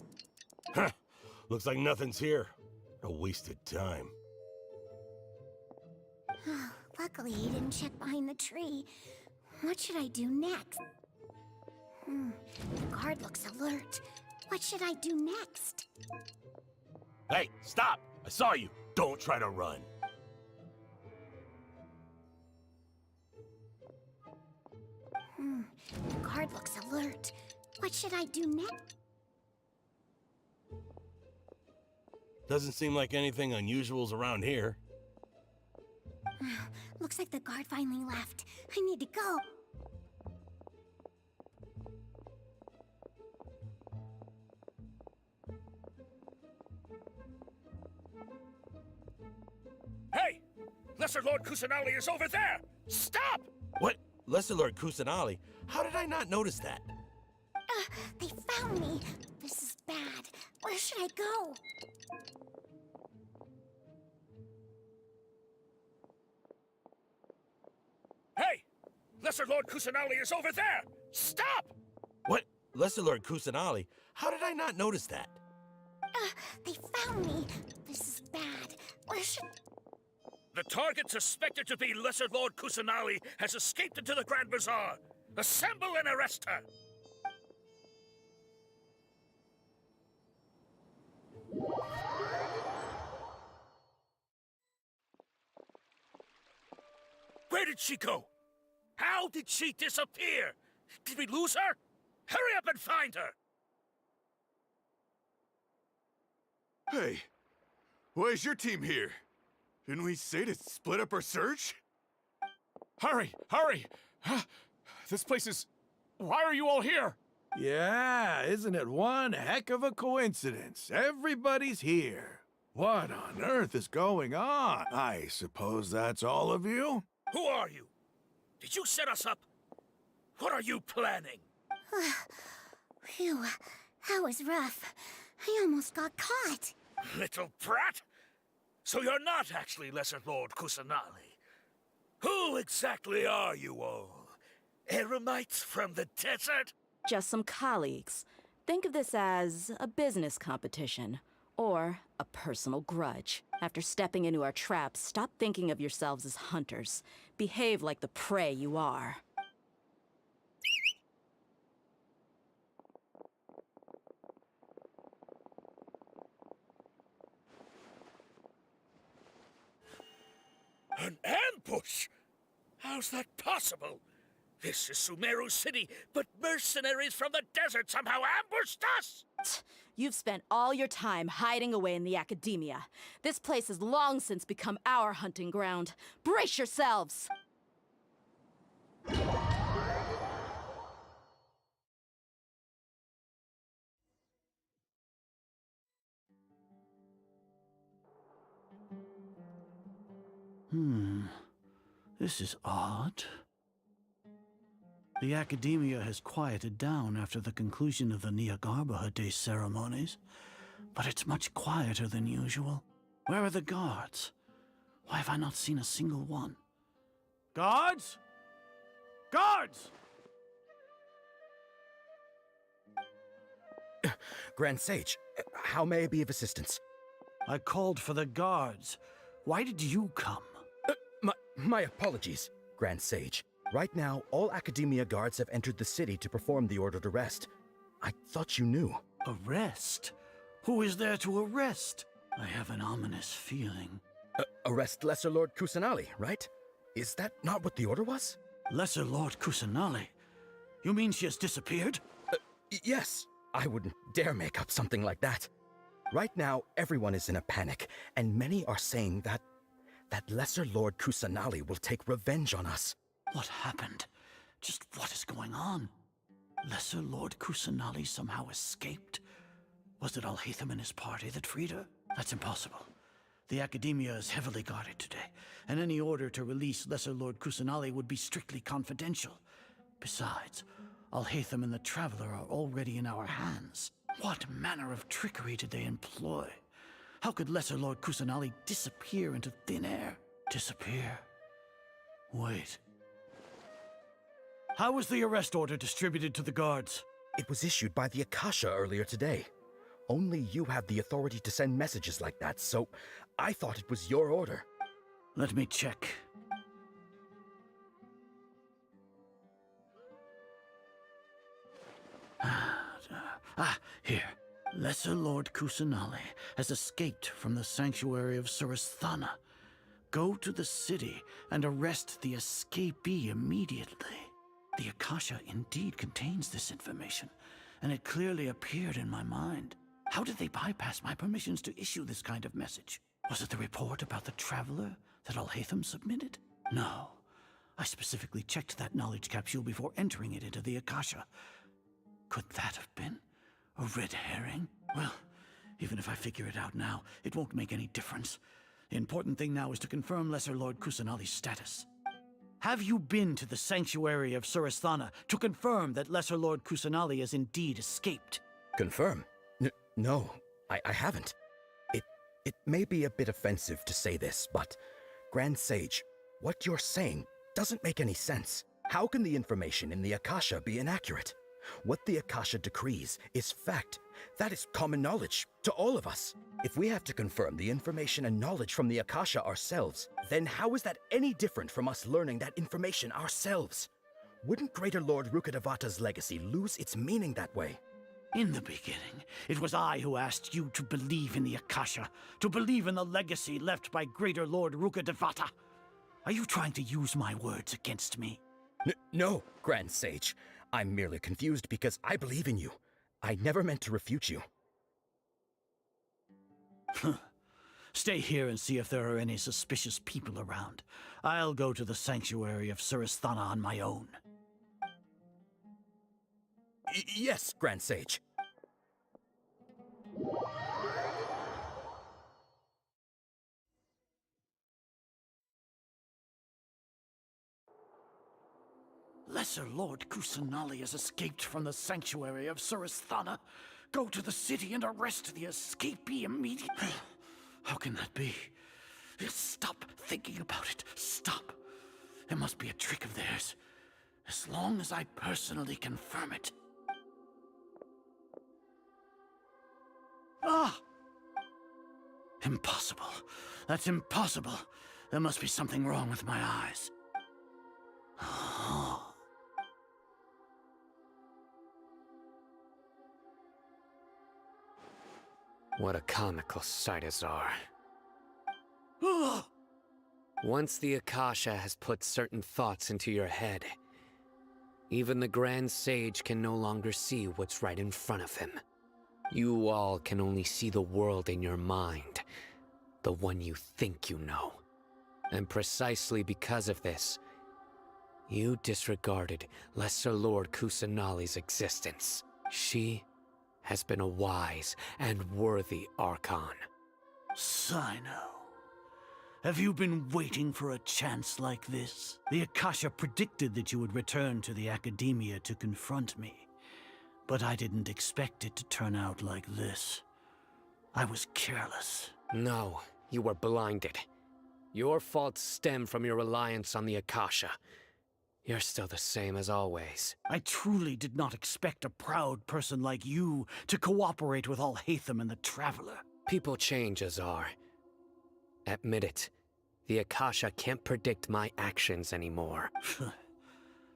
I: Huh. Looks like nothing's here. A wasted time.
E: Luckily, he didn't check behind the tree. What should I do next? The guard looks alert. What should I do next?
I: Hey, stop! I saw you. Don't try to run.
E: The guard looks alert. What should I do next?
I: Doesn't seem like anything unusual's around here.
E: Looks like the guard finally left. I need to go.
M: Hey! Lesser Lord Kusanali is over there! Stop!
I: What? Lesser Lord Kusanali? How did I not notice that?
E: They found me. This is bad. Where should I go?
M: Hey! Lesser Lord Kusanali is over there! Stop!
I: What? Lesser Lord Kusanali? How did I not notice that?
E: They found me. This is bad. Where should...
M: The target suspected to be Lesser Lord Kusanali has escaped into the Grand Bazaar. Assemble and arrest her! Where did she go? How did she disappear? Did we lose her? Hurry up and find her!
A: Hey, why is your team here? Didn't we say to split up our search?
Q: Hurry! Hurry! This place is... Why are you all here?
A: Yeah, isn't it one heck of a coincidence? Everybody's here. What on earth is going on? I suppose that's all of you?
M: Who are you? Did you set us up? What are you planning?
E: Phew, that was rough. I almost got caught.
M: Little brat? So you're not actually Lesser Lord Kusanali. Who exactly are you all? Eremites from the desert?
P: Just some colleagues. Think of this as a business competition, or a personal grudge. After stepping into our traps, stop thinking of yourselves as hunters. Behave like the prey you are.
M: An ambush? How's that possible? This is Sumeru City, but mercenaries from the desert somehow ambushed us!
P: You've spent all your time hiding away in the academia. This place has long since become our hunting ground. Brace yourselves!
O: This is odd. The academia has quieted down after the conclusion of the Nyagarbha Day ceremonies, but it's much quieter than usual. Where are the guards? Why have I not seen a single one? Guards? Guards!
T: Grand Sage, how may I be of assistance?
O: I called for the guards. Why did you come?
T: My apologies, Grand Sage. Right now, all Academia guards have entered the city to perform the ordered arrest. I thought you knew.
O: Arrest? Who is there to arrest? I have an ominous feeling.
T: Arrest Lesser Lord Kusanali, right? Is that not what the order was?
O: Lesser Lord Kusanali? You mean she has disappeared?
T: Yes. I wouldn't dare make up something like that. Right now, everyone is in a panic, and many are saying that Lesser Lord Kusanali will take revenge on us.
O: What happened? Just what is going on? Lesser Lord Kusanali somehow escaped? Was it Alhaitham and his party that freed her? That's impossible. The Academia is heavily guarded today, and any order to release Lesser Lord Kusanali would be strictly confidential. Besides, Alhaitham and the Traveler are already in our hands. What manner of trickery did they employ? How could Lesser Lord Kusanali disappear into thin air? Disappear? Wait. How was the arrest order distributed to the guards?
T: It was issued by the Akasha earlier today. Only you have the authority to send messages like that, so I thought it was your order.
O: Let me check. Here. Lesser Lord Kusanali has escaped from the sanctuary of Surasthana. Go to the city and arrest the escapee immediately. The Akasha indeed contains this information, and it clearly appeared in my mind. How did they bypass my permissions to issue this kind of message? Was it the report about the traveler that Alhaitham submitted? No. I specifically checked that knowledge capsule before entering it into the Akasha. Could that have been a red herring? Well, even if I figure it out now, it won't make any difference. The important thing now is to confirm Lesser Lord Kusanali's status. Have you been to the sanctuary of Surasthana to confirm that Lesser Lord Kusanali has indeed escaped?
T: Confirm? No, I haven't. It may be a bit offensive to say this, but Grand Sage, what you're saying doesn't make any sense. How can the information in the Akasha be inaccurate? What the Akasha decrees is fact. That is common knowledge to all of us. If we have to confirm the information and knowledge from the Akasha ourselves, then how is that any different from us learning that information ourselves? Wouldn't Greater Lord Rukkhadevata's legacy lose its meaning that way?
O: In the beginning, it was I who asked you to believe in the Akasha, to believe in the legacy left by Greater Lord Rukkhadevata. Are you trying to use my words against me?
T: No, Grand Sage. I'm merely confused because I believe in you. I never meant to refute you.
O: Stay here and see if there are any suspicious people around. I'll go to the sanctuary of Surasthana on my own.
T: Yes, Grand Sage.
O: Lesser Lord Kusanali has escaped from the sanctuary of Surasthana. Go to the city and arrest the escapee immediately. How can that be? Stop thinking about it. Stop. It must be a trick of theirs. As long as I personally confirm it. Ah! Impossible. That's impossible. There must be something wrong with my eyes.
F: What a comical sight, Azar. Once the Akasha has put certain thoughts into your head, even the Grand Sage can no longer see what's right in front of him. You all can only see the world in your mind, the one you think you know. And precisely because of this, you disregarded Lesser Lord Kusanali's existence. She has been a wise and worthy Archon.
O: Cyno, have you been waiting for a chance like this? The Akasha predicted that you would return to the Academia to confront me, but I didn't expect it to turn out like this. I was careless.
F: No, you were blinded. Your faults stem from your reliance on the Akasha. You're still the same as always.
O: I truly did not expect a proud person like you to cooperate with Alhaitham and the Traveler.
F: People change, Azar. Admit it. The Akasha can't predict my actions anymore.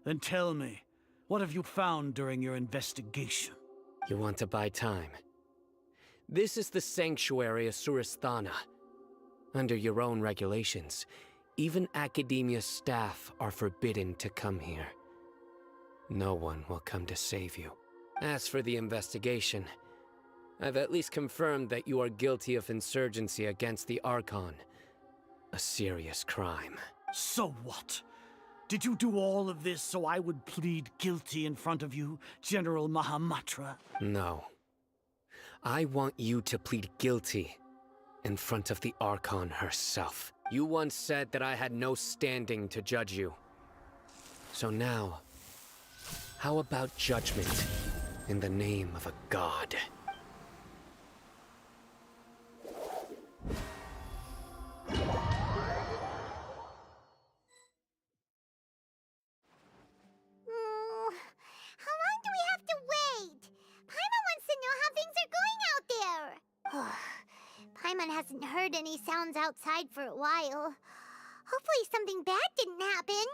O: Then tell me, what have you found during your investigation?
F: You want to buy time? This is the sanctuary of Surasthana. Under your own regulations, even Academia staff are forbidden to come here. No one will come to save you. As for the investigation, I've at least confirmed that you are guilty of insurgency against the Archon. A serious crime.
O: So what? Did you do all of this so I would plead guilty in front of you, General Mahamatra?
F: No. I want you to plead guilty in front of the Archon herself. You once said that I had no standing to judge you. So now, how about judgment in the name of a god?
D: How long do we have to wait? Paimon wants to know how things are going out there. Paimon hasn't heard any sounds outside for a while. Hopefully something bad didn't happen.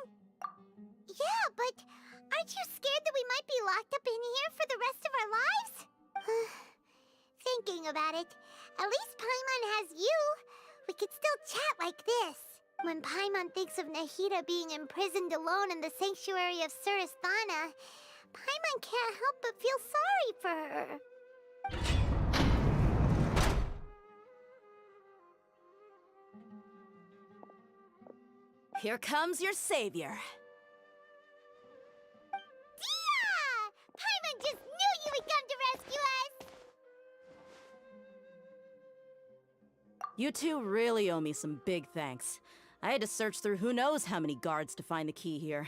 D: Yeah, but aren't you scared that we might be locked up in here for the rest of our lives? thinking about it. At least Paimon has you. We could still chat like this. When Paimon thinks of Nahida being imprisoned alone in the sanctuary of Surasthana, Paimon can't help but feel sorry for her.
C: Here comes your savior.
D: Dia! Paimon just knew you would come to rescue us!
C: You two really owe me some big thanks. I had to search through who knows how many guards to find the key here.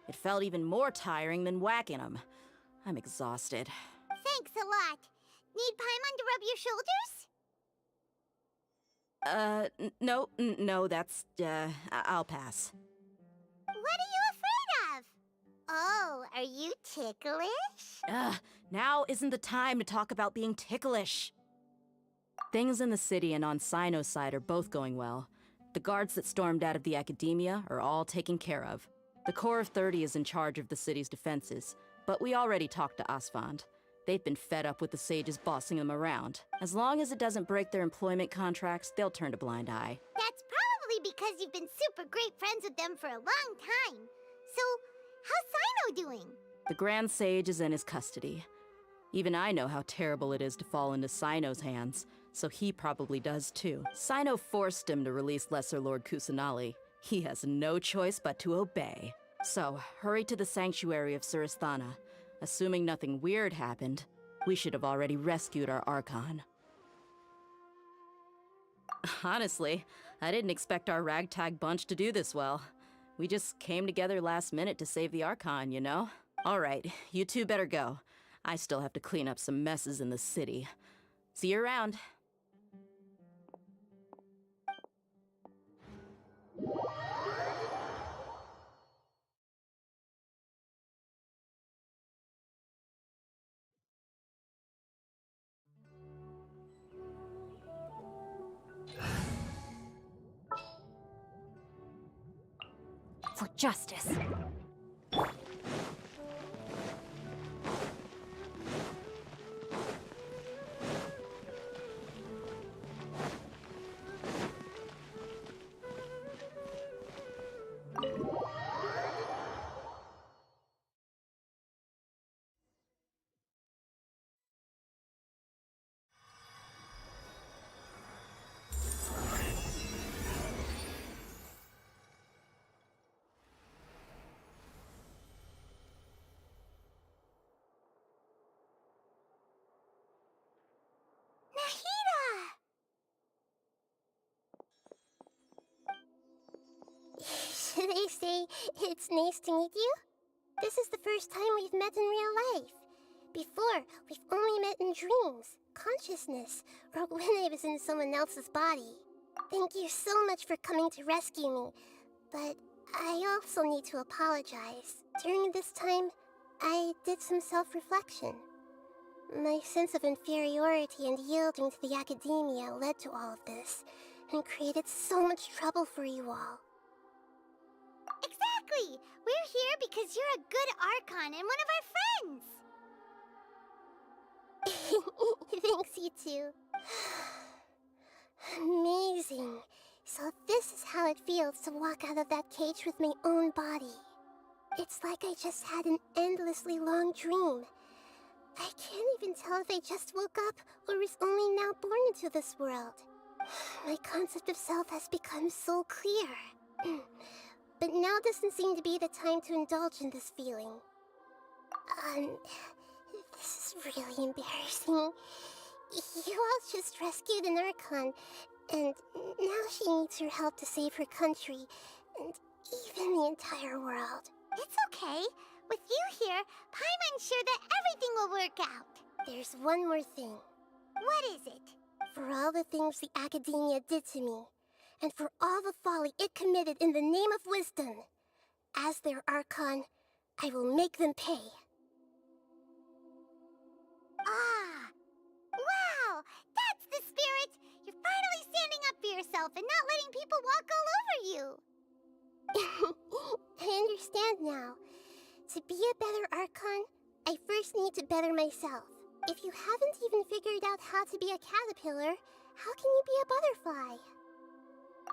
C: It felt even more tiring than whacking them. I'm exhausted.
D: Thanks a lot. Need Paimon to rub your shoulders?
C: No, that's, I'll pass.
D: What are you afraid of? Oh, are you ticklish?
C: Now isn't the time to talk about being ticklish. Things in the city and on Cyno's side are both going well. The guards that stormed out of the Academia are all taken care of. The Corps of 30 is in charge of the city's defenses, but we already talked to Asfand. They've been fed up with the sages bossing them around. As long as it doesn't break their employment contracts, they'll turn a blind eye.
D: That's probably because you've been super great friends with them for a long time. So, how's Cyno doing?
C: The Grand Sage is in his custody. Even I know how terrible it is to fall into Cyno's hands, so he probably does too. Cyno forced him to release Lesser Lord Kusanali. He has no choice but to obey. So, hurry to the sanctuary of Surasthana. Assuming nothing weird happened, we should have already rescued our Archon. Honestly, I didn't expect our ragtag bunch to do this well. We just came together last minute to save the Archon, you know? Alright, you two better go. I still have to clean up some messes in the city. See you around.
H: For justice.
E: Should I say it's nice to meet you? This is the first time we've met in real life. Before, we've only met in dreams, consciousness, or when I was in someone else's body. Thank you so much for coming to rescue me, but I also need to apologize. During this time, I did some self-reflection. My sense of inferiority and yielding to the Academia led to all of this, and created so much trouble for you all.
D: Exactly! We're here because you're a good Archon and one of our friends!
E: Thanks, you two. Amazing. So this is how it feels to walk out of that cage with my own body. It's like I just had an endlessly long dream. I can't even tell if I just woke up or was only now born into this world. My concept of self has become so clear. But now doesn't seem to be the time to indulge in this feeling. This is really embarrassing. You all just rescued an Archon, and now she needs your help to save her country, and even the entire world.
D: It's okay. With you here, Paimon's sure that everything will work out.
E: There's one more thing.
D: What is it?
E: For all the things the Academia did to me, and for all the folly it committed in the name of wisdom, as their Archon, I will make them pay.
D: Ah! Wow! That's the spirit! You're finally standing up for yourself and not letting people walk all over you!
E: I understand now. To be a better Archon, I first need to better myself. If you haven't even figured out how to be a caterpillar, how can you be a butterfly?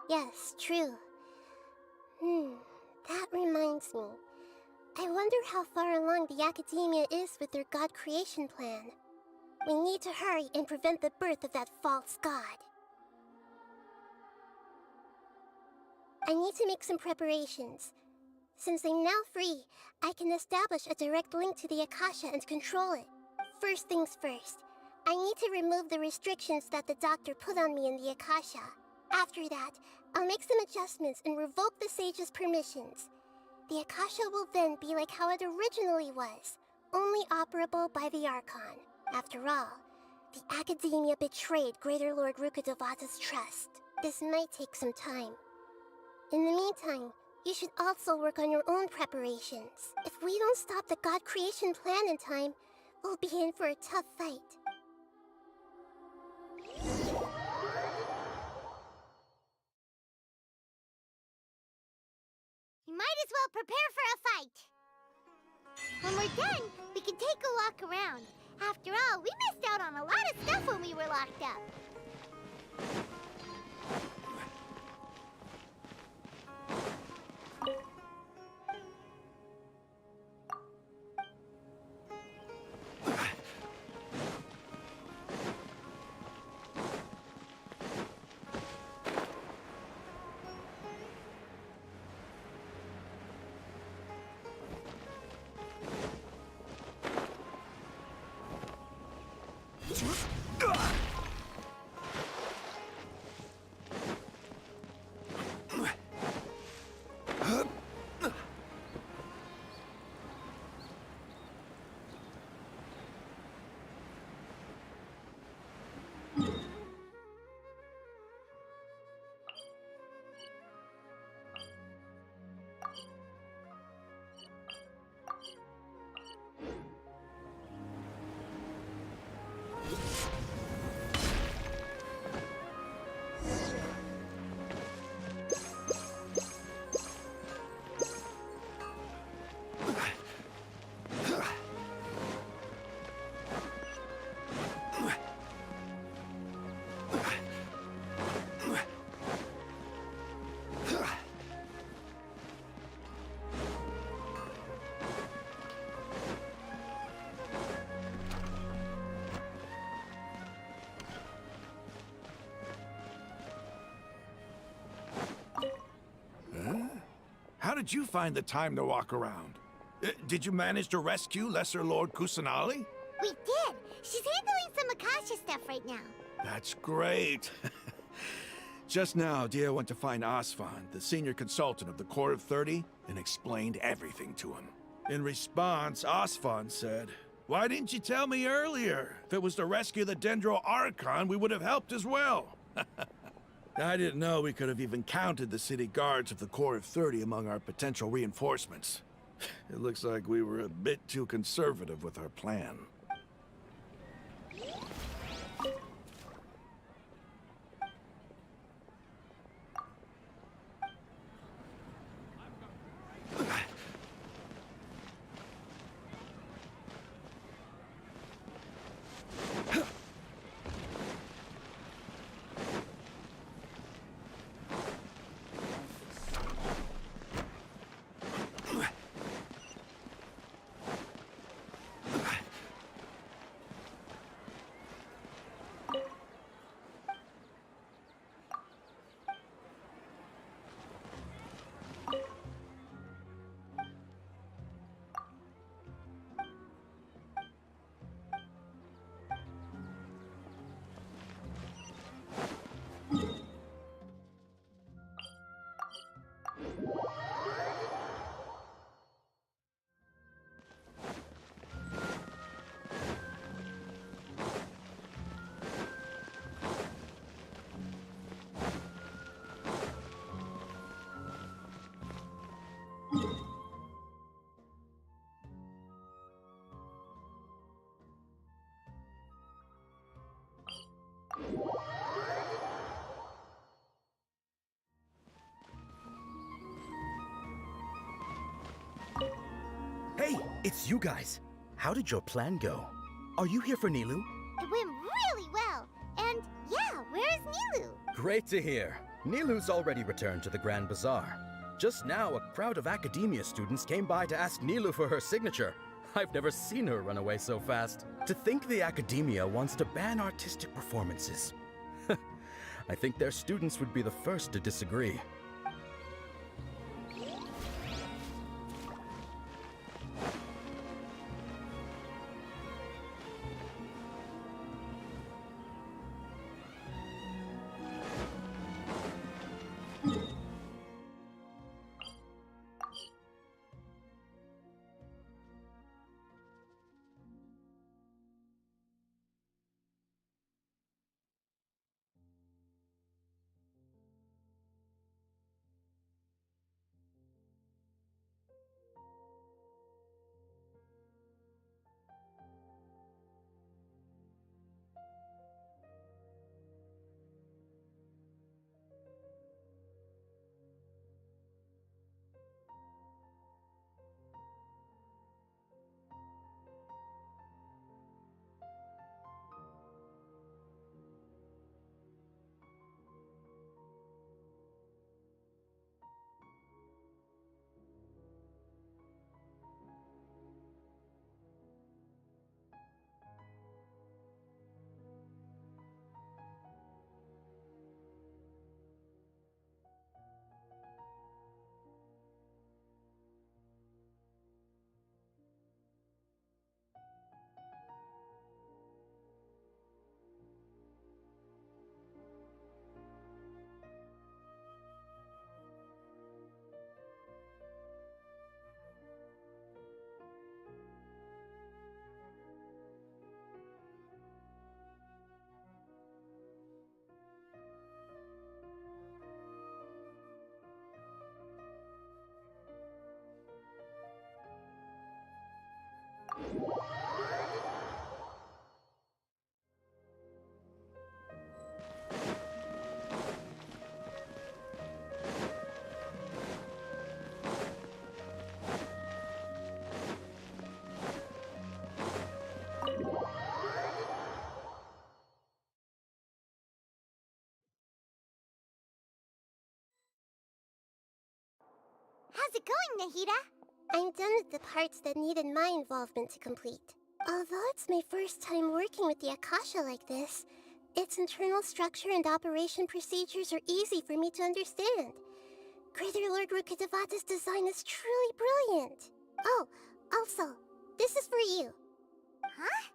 E: Yes, true. That reminds me. I wonder how far along the Academia is with their god creation plan. We need to hurry and prevent the birth of that false god. I need to make some preparations. Since I'm now free, I can establish a direct link to the Akasha and control it. First things first, I need to remove the restrictions that the doctor put on me in the Akasha. After that, I'll make some adjustments and revoke the sage's permissions. The Akasha will then be like how it originally was, only operable by the Archon. After all, the Academia betrayed Greater Lord Rukkhadevata's trust. This might take some time. In the meantime, you should also work on your own preparations. If we don't stop the god creation plan in time, we'll be in for a tough fight.
D: We might as well prepare for a fight. When we're done, we can take a walk around. After all, we missed out on a lot of stuff when we were locked up.
A: How did you find the time to walk around? Did you manage to rescue Lesser Lord Kusanali?
D: We did. She's handling some Akasha stuff right now.
A: That's great. Just now, Dia went to find Asfand, the senior consultant of the Court of 30, and explained everything to him. In response, Asfand said, "Why didn't you tell me earlier? If it was to rescue the Dendro Archon, we would have helped as well." I didn't know we could have even counted the city guards of the Court of 30 among our potential reinforcements. It looks like we were a bit too conservative with our plan.
T: Hey, it's you guys. How did your plan go? Are you here for Nilou?
D: It went really well. And yeah, where is Nilou?
T: Great to hear. Nilou's already returned to the Grand Bazaar. Just now, a crowd of academia students came by to ask Nilou for her signature. I've never seen her run away so fast. To think the academia wants to ban artistic performances. I think their students would be the first to disagree.
D: How's it going, Nahida?
E: I'm done with the parts that needed my involvement to complete. Although it's my first time working with the Akasha like this, its internal structure and operation procedures are easy for me to understand. Greater Lord Rukkhadevata's design is truly brilliant. Oh, also, this is for you.
D: Huh?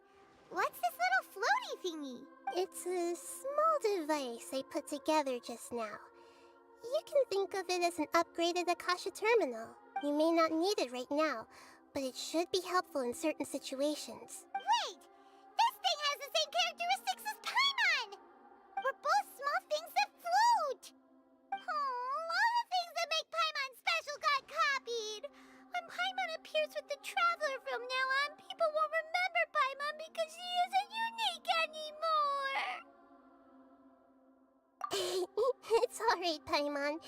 D: What's this little floaty thingy?
E: It's a small device I put together just now. You can think of it as an upgraded Akasha terminal. You may not need it right now, but it should be helpful in certain situations.
D: Wait! This thing has the same characteristics as Paimon! We're both small things that float! Oh, all the things that make Paimon special got copied! When Paimon appears with the Traveler from now on, people won't remember Paimon because she isn't unique anymore!
E: It's alright, Paimon.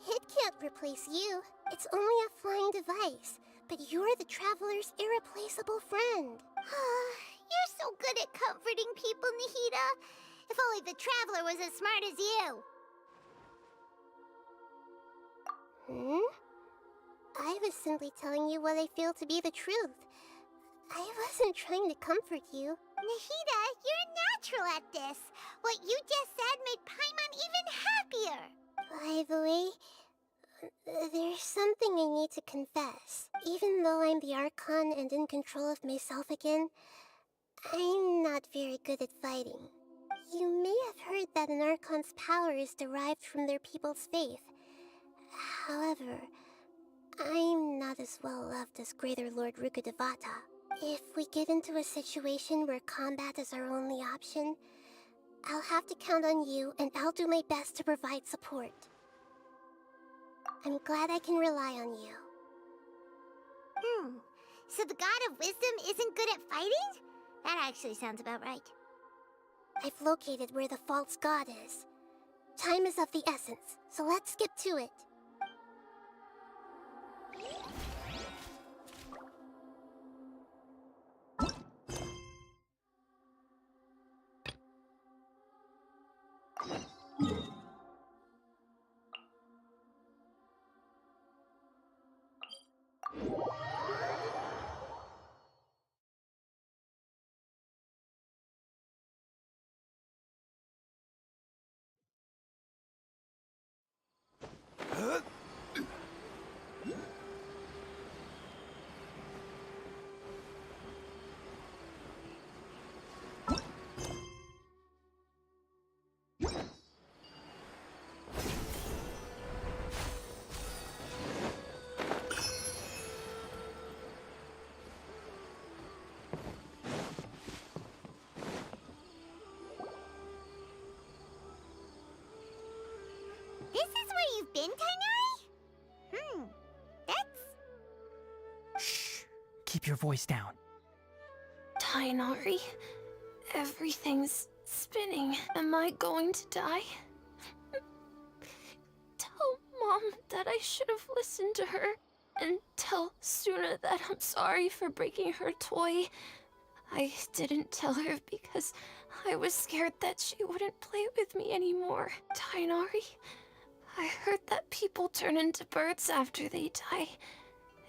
E: It can't replace you. It's only a flying device, but you're the Traveler's irreplaceable friend.
D: You're so good at comforting people, Nahida. If only the Traveler was as smart as you.
E: I was simply telling you what I feel to be the truth. I wasn't trying to comfort you.
D: Nahida, you're natural at this. What you just said made Paimon even happier.
E: By the way, there's something I need to confess. Even though I'm the Archon and in control of myself again, I'm not very good at fighting. You may have heard that an Archon's power is derived from their people's faith. However, I'm not as well loved as Greater Lord Rukkhadevata. If we get into a situation where combat is our only option, I'll have to count on you, and I'll do my best to provide support. I'm glad I can rely on you.
D: So the God of Wisdom isn't good at fighting? That actually sounds about right.
E: I've located where the false god is. Time is of the essence, so let's skip to it.
G: keep your voice down.
R: Tighnari, everything's spinning. Am I going to die? Tell Mom that I should have listened to her. And tell Suna that I'm sorry for breaking her toy. I didn't tell her because I was scared that she wouldn't play with me anymore. Tighnari, I heard that people turn into birds after they die.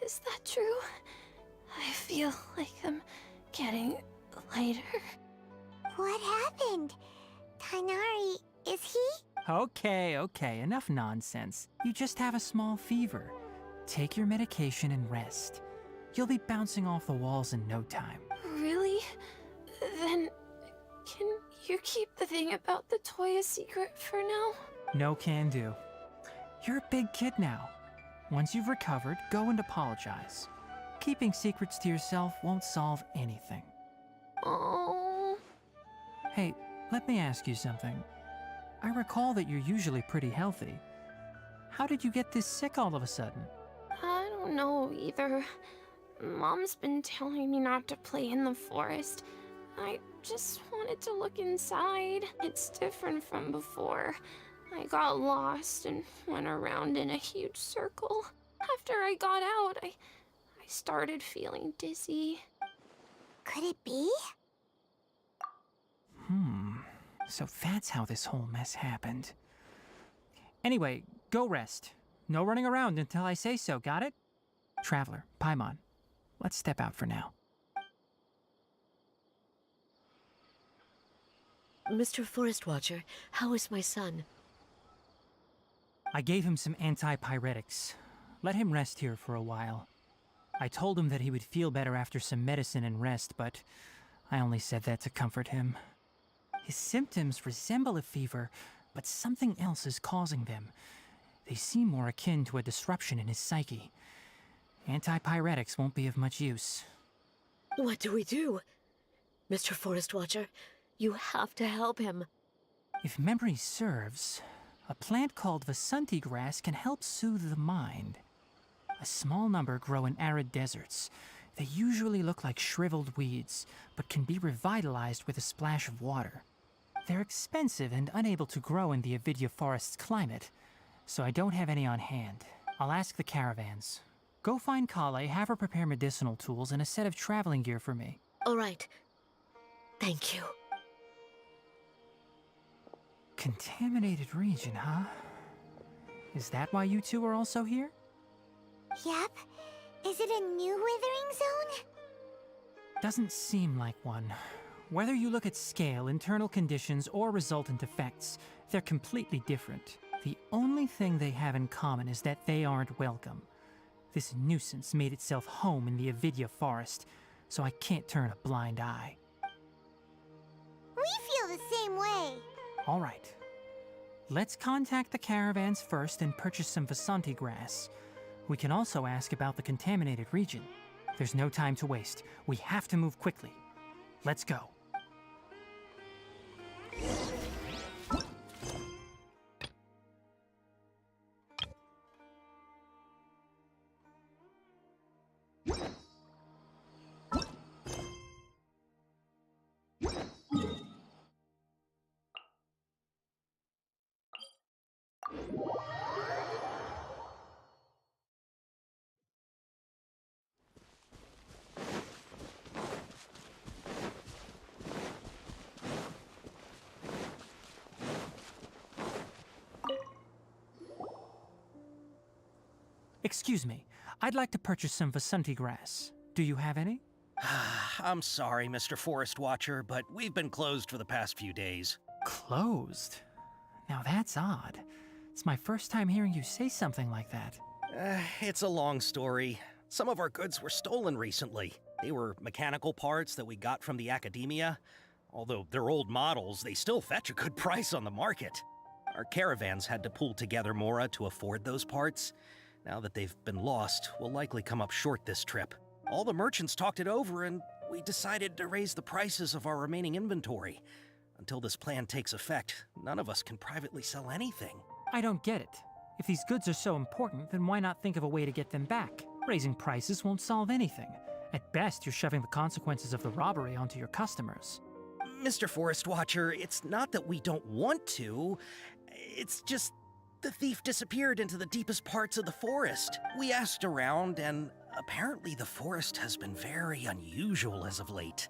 R: Is that true? I feel like I'm getting lighter.
D: What happened? Tighnari, is he?
G: Okay, enough nonsense. You just have a small fever. Take your medication and rest. You'll be bouncing off the walls in no time.
R: Really? Then, can you keep the thing about the toy a secret for now?
G: No can do. You're a big kid now. Once you've recovered, go and apologize. Keeping secrets to yourself won't solve anything.
R: Oh.
G: Hey, let me ask you something. I recall that you're usually pretty healthy. How did you get this sick all of a sudden?
R: I don't know either. Mom's been telling me not to play in the forest. I just wanted to look inside. It's different from before. I got lost and went around in a huge circle. After I got out, I started feeling dizzy.
D: Could it be?
G: So that's how this whole mess happened. Anyway, go rest. No running around until I say so, got it? Traveler, Paimon, let's step out for now.
V: Mr. Forest Watcher, how is my son?
G: I gave him some antipyretics. Let him rest here for a while. I told him that he would feel better after some medicine and rest, but I only said that to comfort him. His symptoms resemble a fever, but something else is causing them. They seem more akin to a disruption in his psyche. Antipyretics won't be of much use.
V: What do we do? Mr. Forest Watcher, you have to help him.
G: If memory serves, a plant called Vasanti grass can help soothe the mind. A small number grow in arid deserts. They usually look like shriveled weeds, but can be revitalized with a splash of water. They're expensive and unable to grow in the Avidya forest's climate, so I don't have any on hand. I'll ask the caravans. Go find Kale, have her prepare medicinal tools and a set of traveling gear for me.
V: All right. Thank you.
G: Contaminated region, huh? Is that why you two are also here?
D: Yep. Is it a new withering zone?
G: Doesn't seem like one. Whether you look at scale, internal conditions, or resultant effects, they're completely different. The only thing they have in common is that they aren't welcome. This nuisance made itself home in the Avidya forest, so I can't turn a blind eye.
D: We feel the same way.
G: All right. Let's contact the caravans first and purchase some Vasanti grass. We can also ask about the contaminated region. There's no time to waste. We have to move quickly. Let's go. Excuse me, I'd like to purchase some Vasanti grass. Do you have any?
X: I'm sorry, Mr. Forest Watcher, but we've been closed for the past few days.
G: Closed? Now that's odd. It's my first time hearing you say something like that.
X: It's a long story. Some of our goods were stolen recently. They were mechanical parts that we got from the academia. Although they're old models, they still fetch a good price on the market. Our caravans had to pool together Mora to afford those parts. Now that they've been lost, we'll likely come up short this trip. All the merchants talked it over, and we decided to raise the prices of our remaining inventory. Until this plan takes effect, none of us can privately sell anything.
G: I don't get it. If these goods are so important, then why not think of a way to get them back? Raising prices won't solve anything. At best, you're shoving the consequences of the robbery onto your customers.
X: Mr. Forest Watcher, it's not that we don't want to. It's just the thief disappeared into the deepest parts of the forest. We asked around, and apparently the forest has been very unusual as of late.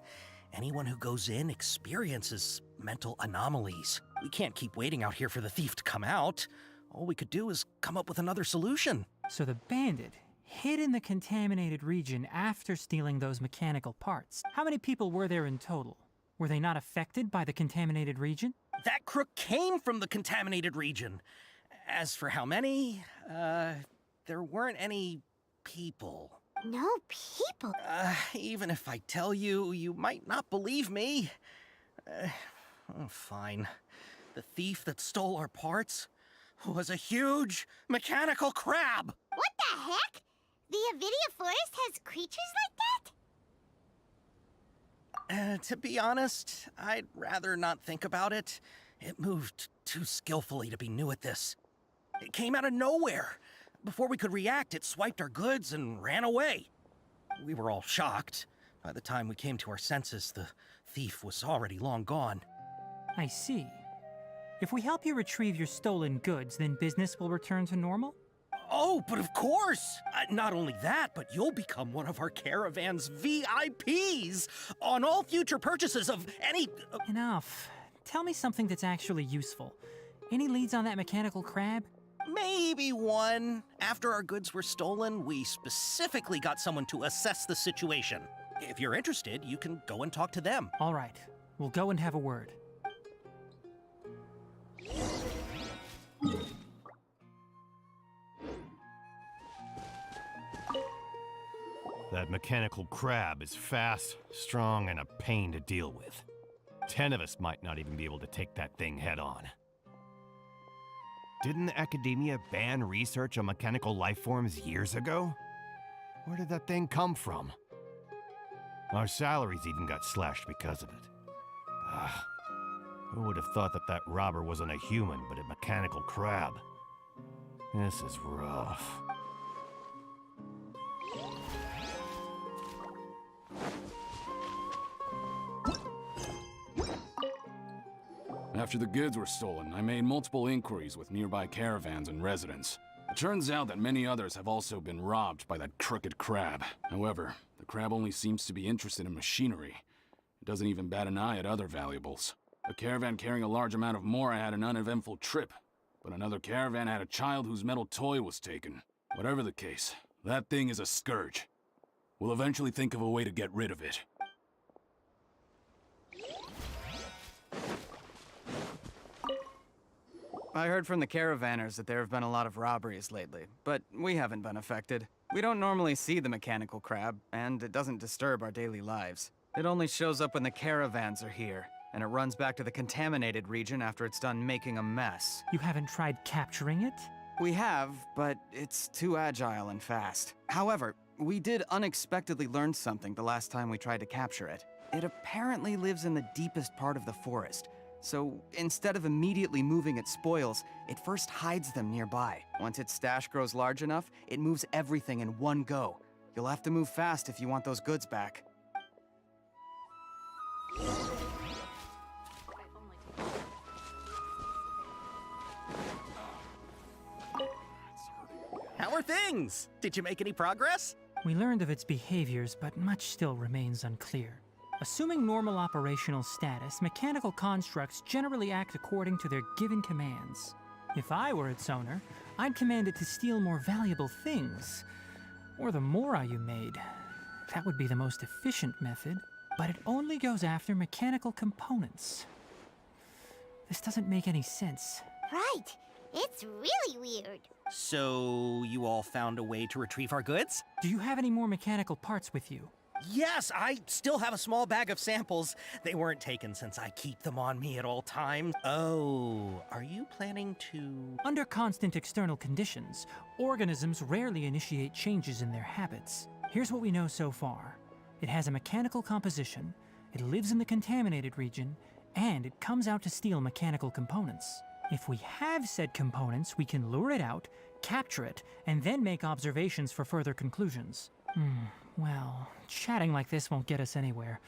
X: Anyone who goes in experiences mental anomalies. We can't keep waiting out here for the thief to come out. All we could do is come up with another solution.
G: So the bandit hid in the contaminated region after stealing those mechanical parts. How many people were there in total? Were they not affected by the contaminated region?
X: That crook came from the contaminated region. As for how many, there weren't any people.
D: No people?
X: Even if I tell you, you might not believe me. Fine. The thief that stole our parts was a huge mechanical crab.
D: What the heck? The Avidia Forest has creatures like that?
X: To be honest, I'd rather not think about it. It moved too skillfully to be new at this. It came out of nowhere. Before we could react, it swiped our goods and ran away. We were all shocked. By the time we came to our senses, the thief was already long gone.
G: I see. If we help you retrieve your stolen goods, then business will return to normal?
X: Oh, but of course! Not only that, but you'll become one of our caravan's VIPs on all future purchases of any...
G: Enough. Tell me something that's actually useful. Any leads on that mechanical crab?
X: Maybe one. After our goods were stolen, we specifically got someone to assess the situation. If you're interested, you can go and talk to them.
G: All right. We'll go and have a word.
J: That mechanical crab is fast, strong, and a pain to deal with. 10 of us might not even be able to take that thing head on. Didn't the Academia ban research on mechanical life forms years ago? Where did that thing come from? Our salaries even got slashed because of it. Who would have thought that that robber wasn't a human, but a mechanical crab? This is rough.
K: After the goods were stolen, I made multiple inquiries with nearby caravans and residents. It turns out that many others have also been robbed by that crooked crab. However, the crab only seems to be interested in machinery. It doesn't even bat an eye at other valuables. A caravan carrying a large amount of more had an uneventful trip, but another caravan had a child whose metal toy was taken. Whatever the case, that thing is a scourge. We'll eventually think of a way to get rid of it.
N: I heard from the caravanners that there have been a lot of robberies lately, but we haven't been affected. We don't normally see the mechanical crab, and it doesn't disturb our daily lives. It only shows up when the caravans are here, and it runs back to the contaminated region after it's done making a mess.
G: You haven't tried capturing it?
N: We have, but it's too agile and fast. However, we did unexpectedly learn something the last time we tried to capture it. It apparently lives in the deepest part of the forest. So instead of immediately moving its spoils, it first hides them nearby. Once its stash grows large enough, it moves everything in one go. You'll have to move fast if you want those goods back.
X: How are things? Did you make any progress?
G: We learned of its behaviors, but much still remains unclear. Assuming normal operational status, mechanical constructs generally act according to their given commands. If I were its owner, I'd command it to steal more valuable things. Or the Mora you made. That would be the most efficient method, but it only goes after mechanical components. This doesn't make any sense.
D: Right. It's really weird.
X: So, you all found a way to retrieve our goods?
G: Do you have any more mechanical parts with you?
X: Yes, I still have a small bag of samples. They weren't taken since I keep them on me at all times. Oh, are you planning to...
G: Under constant external conditions, organisms rarely initiate changes in their habits. Here's what we know so far. It has a mechanical composition, it lives in the contaminated region, and it comes out to steal mechanical components. If we have said components, we can lure it out, capture it, and then make observations for further conclusions. Well, chatting like this won't get us anywhere.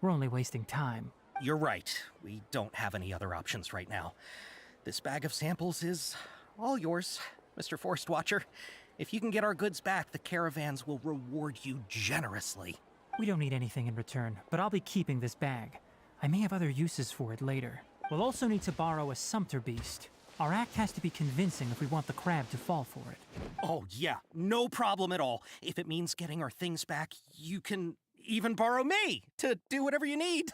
G: We're only wasting time.
X: You're right. We don't have any other options right now. This bag of samples is all yours, Mr. Forest Watcher. If you can get our goods back, the caravans will reward you generously.
G: We don't need anything in return, but I'll be keeping this bag. I may have other uses for it later. We'll also need to borrow a Sumpter Beast. Our act has to be convincing if we want the crab to fall for it.
X: Oh, yeah, no problem at all. If it means getting our things back, you can even borrow me to do whatever you need.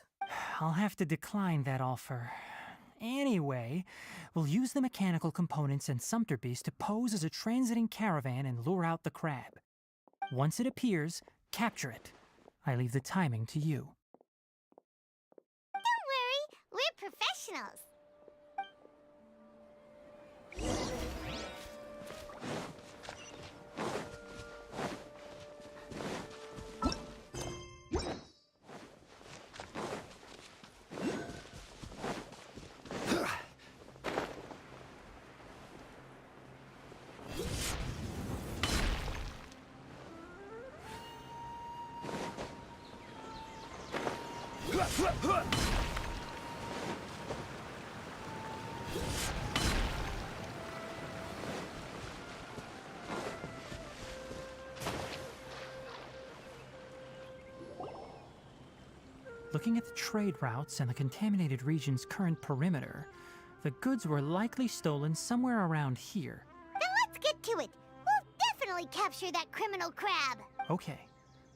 G: I'll have to decline that offer. Anyway, we'll use the mechanical components and Sumpter Beast to pose as a transiting caravan and lure out the crab. Once it appears, capture it. I leave the timing to you.
D: Don't worry, we're professionals.
G: Looking at the trade routes and the contaminated region's current perimeter, the goods were likely stolen somewhere around here.
D: Then let's get to it. We'll definitely capture that criminal crab.
G: Okay,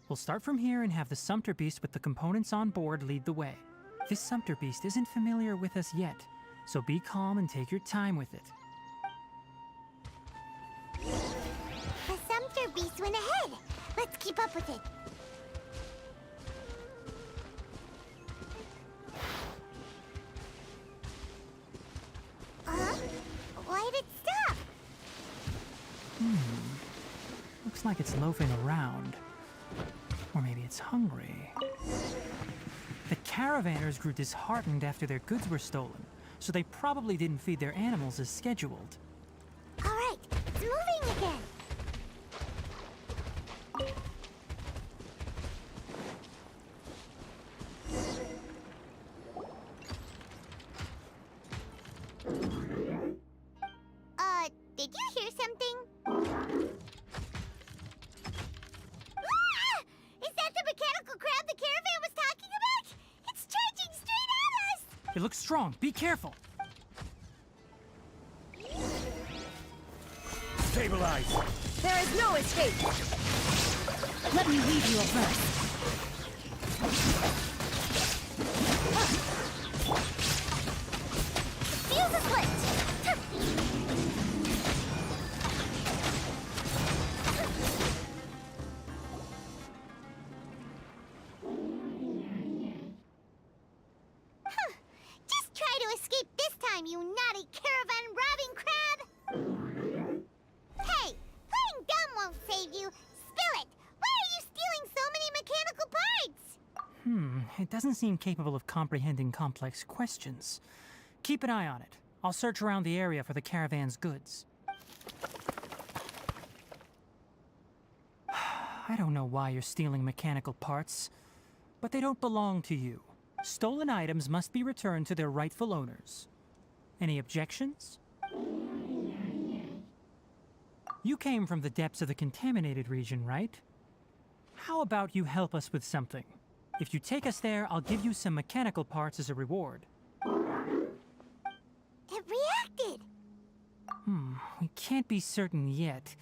G: we'll start from here and have the Sumpter Beast with the components on board lead the way. This Sumpter Beast isn't familiar with us yet, so be calm and take your time with it.
D: The Sumpter Beast went ahead. Let's keep up with it. Why'd it stop?
G: Looks like it's loafing around. Or maybe it's hungry. The caravanners grew disheartened after their goods were stolen, so they probably didn't feed their animals as scheduled.
D: All right, it's moving again. Did you hear something? Ah! Is that the mechanical crab the caravan was talking about? It's charging straight at us!
G: It looks strong. Be careful.
M: Stabilize!
B: There is no escape! Let me leave you abreast.
D: The fuse is lit! Just try to escape this time, you naughty caravan-robbing crab! Hey, playing dumb won't save you. Spill it! Why are you stealing so many mechanical parts?
G: It doesn't seem capable of comprehending complex questions. Keep an eye on it. I'll search around the area for the caravan's goods. I don't know why you're stealing mechanical parts, but they don't belong to you. Stolen items must be returned to their rightful owners. Any objections? You came from the depths of the contaminated region, right? How about you help us with something? If you take us there, I'll give you some mechanical parts as a reward.
D: It reacted!
G: We can't be certain yet.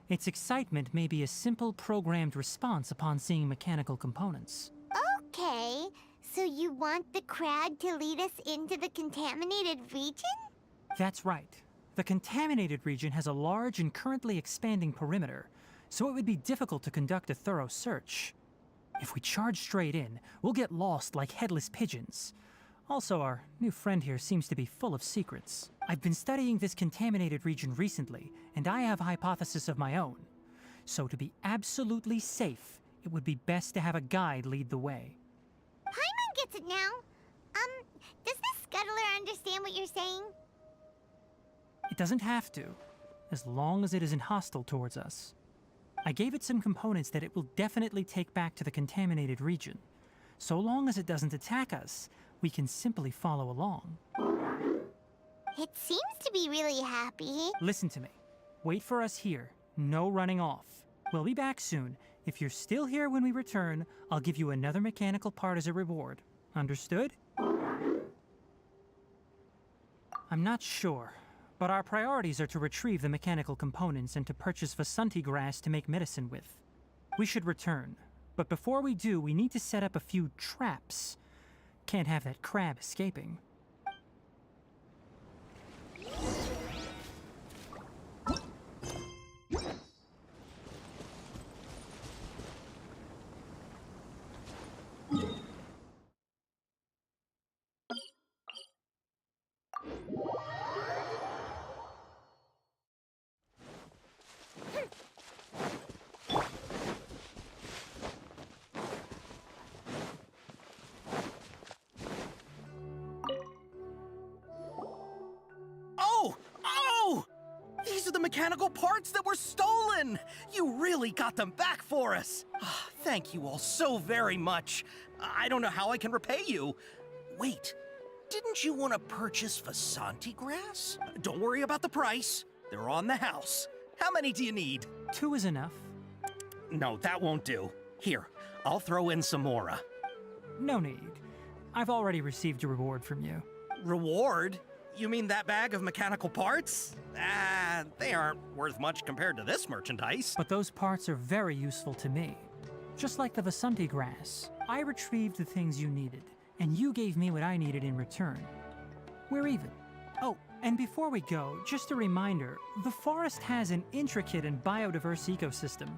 G: Its excitement may be a simple programmed response upon seeing mechanical components.
D: Okay, so you want the crab to lead us into the contaminated region?
G: That's right. The contaminated region has a large and currently expanding perimeter, so it would be difficult to conduct a thorough search. If we charge straight in, we'll get lost like headless pigeons. Also, our new friend here seems to be full of secrets. I've been studying this contaminated region recently, and I have a hypothesis of my own. So to be absolutely safe, it would be best to have a guide lead the way.
D: Paimon gets it now. Does the scuttler understand what you're saying?
G: It doesn't have to, as long as it isn't hostile towards us. I gave it some components that it will definitely take back to the contaminated region. So long as it doesn't attack us, we can simply follow along.
D: It seems to be really happy.
G: Listen to me. Wait for us here. No running off. We'll be back soon. If you're still here when we return, I'll give you another mechanical part as a reward. Understood? I'm not sure, but our priorities are to retrieve the mechanical components and to purchase Vasanti grass to make medicine with. We should return, but before we do, we need to set up a few traps. Can't have that crab escaping.
X: Oh! These are the mechanical parts that were stolen! You really got them back for us! Ah, thank you all so very much. I don't know how I can repay you. Wait, didn't you want to purchase Vasanti grass? Don't worry about the price. They're on the house. How many do you need?
G: 2 is enough.
X: No, that won't do. Here, I'll throw in some more.
G: No need. I've already received a reward from you.
X: Reward? You mean that bag of mechanical parts? They aren't worth much compared to this merchandise.
G: But those parts are very useful to me. Just like the Vasanti grass, I retrieved the things you needed, and you gave me what I needed in return. We're even. Oh, and before we go, just a reminder, the forest has an intricate and biodiverse ecosystem.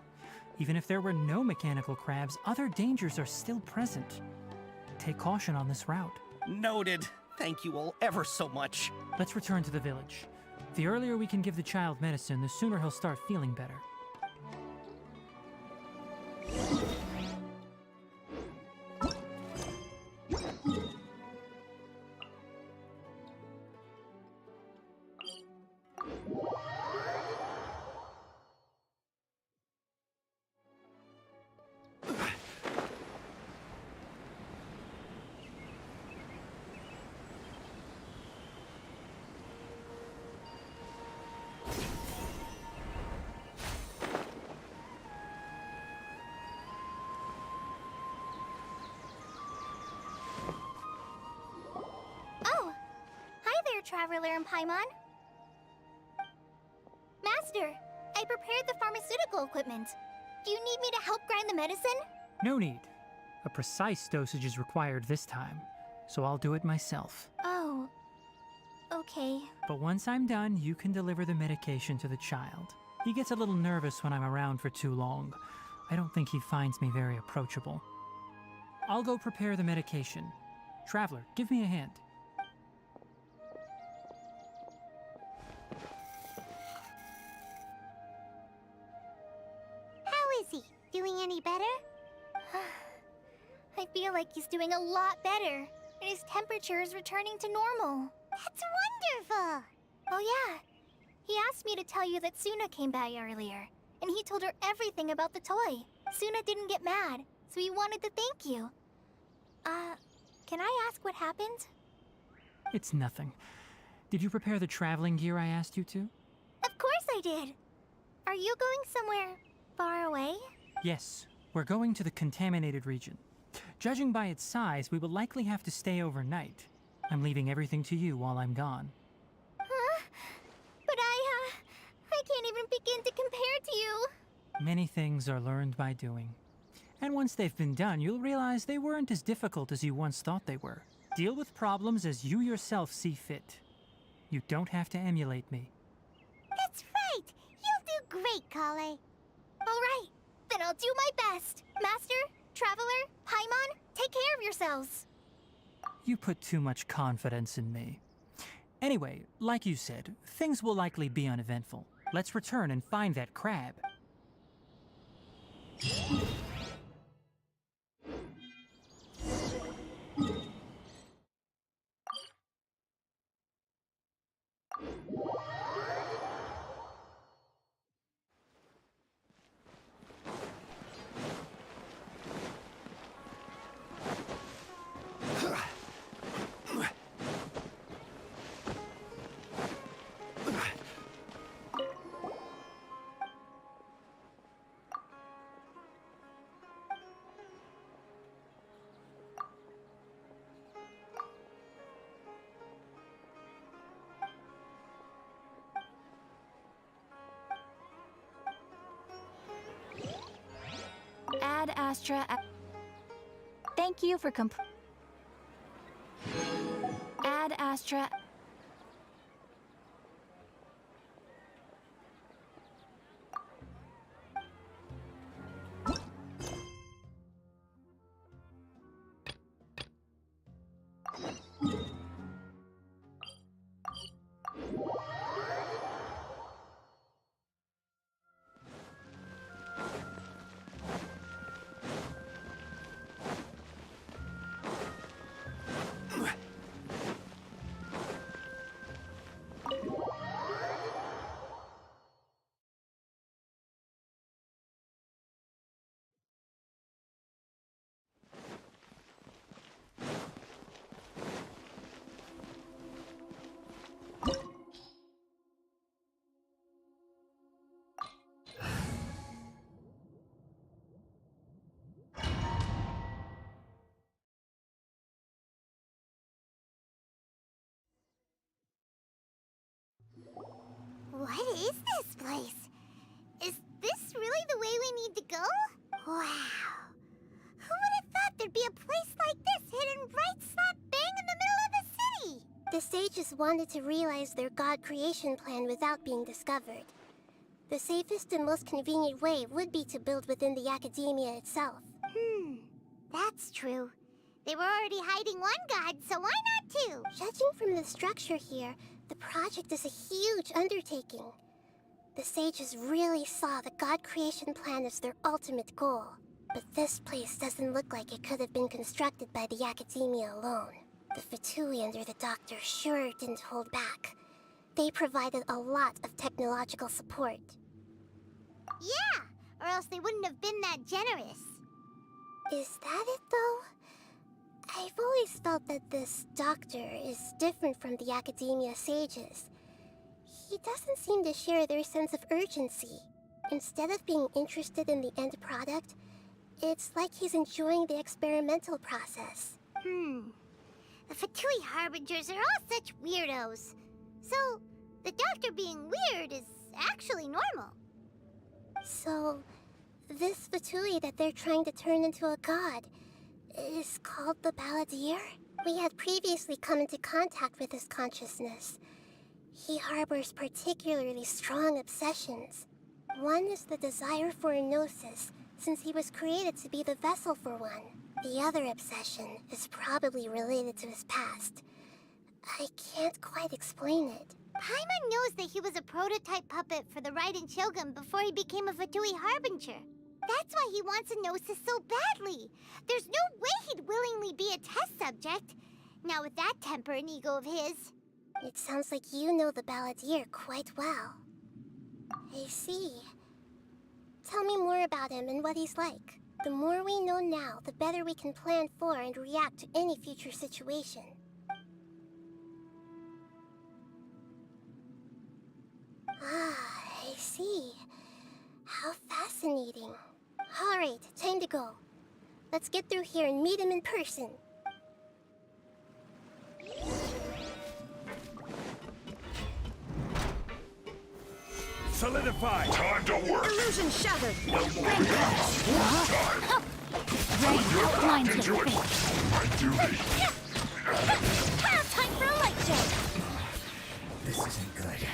G: Even if there were no mechanical crabs, other dangers are still present. Take caution on this route.
X: Noted. Thank you all ever so much.
G: Let's return to the village. The earlier we can give the child medicine, the sooner he'll start feeling better.
H: Traveler and Paimon. Master, I prepared the pharmaceutical equipment. Do you need me to help grind the medicine?
G: No need. A precise dosage is required this time, so I'll do it myself.
H: Oh, okay.
G: But once I'm done, you can deliver the medication to the child. He gets a little nervous when I'm around for too long. I don't think he finds me very approachable. I'll go prepare the medication. Traveler, give me a hand.
D: Doing any better?
H: I feel like he's doing a lot better, and his temperature is returning to normal.
D: That's wonderful!
H: Oh yeah, he asked me to tell you that Suna came by earlier, and he told her everything about the toy. Suna didn't get mad, so he wanted to thank you. Can I ask what happened?
G: It's nothing. Did you prepare the traveling gear I asked you to?
H: Of course I did! Are you going somewhere far away?
G: Yes, we're going to the contaminated region. Judging by its size, we will likely have to stay overnight. I'm leaving everything to you while I'm gone.
H: Huh? But I can't even begin to compare to you.
G: Many things are learned by doing. And once they've been done, you'll realize they weren't as difficult as you once thought they were. Deal with problems as you yourself see fit. You don't have to emulate me.
D: That's right! You'll do great, Kale.
H: All right. Then I'll do my best. Master, Traveler, Paimon, take care of yourselves.
G: You put too much confidence in me. Anyway, like you said, things will likely be uneventful. Let's return and find that crab.
H: Ad Astra.
B: Thank you for
H: Ad Astra.
D: What is this place? Is this really the way we need to go? Wow. Who would have thought there'd be a place like this hidden right slap bang in the middle of the city?
E: The sages wanted to realize their god creation plan without being discovered. The safest and most convenient way would be to build within the academia itself.
D: That's true. They were already hiding one god, so why not two?
E: Judging from the structure here, the project is a huge undertaking. The sages really saw the god creation plan as their ultimate goal. But this place doesn't look like it could have been constructed by the academia alone. The Fatui under the Doctor sure didn't hold back. They provided a lot of technological support.
D: Yeah, or else they wouldn't have been that generous.
E: Is that it, though? I've always felt that this Doctor is different from the academia sages. He doesn't seem to share their sense of urgency. Instead of being interested in the end product, it's like he's enjoying the experimental process.
D: The Fatui Harbingers are all such weirdos. So, the Doctor being weird is actually normal.
E: So, this Fatui that they're trying to turn into a god is called the Balladeer? We had previously come into contact with his consciousness. He harbors particularly strong obsessions. One is the desire for a gnosis, since he was created to be the vessel for one. The other obsession is probably related to his past. I can't quite explain it.
D: Paimon knows that he was a prototype puppet for the Raiden Shogun before he became a Fatui Harbinger. That's why he wants a gnosis so badly. There's no way he'd willingly be a test subject. Now with that temper and ego of his.
E: It sounds like you know the Balladeer quite well. I see. Tell me more about him and what he's like. The more we know now, the better we can plan for and react to any future situation. I see. How fascinating. Alright, time to go. Let's get through here and meet him in person.
A: Solidify!
B: Time to work! Illusion shattered!
A: No more time!
B: Rain outlines
A: into
B: your
A: it!
B: fate.
A: My duty!
B: Now time for a light show!
T: This isn't good.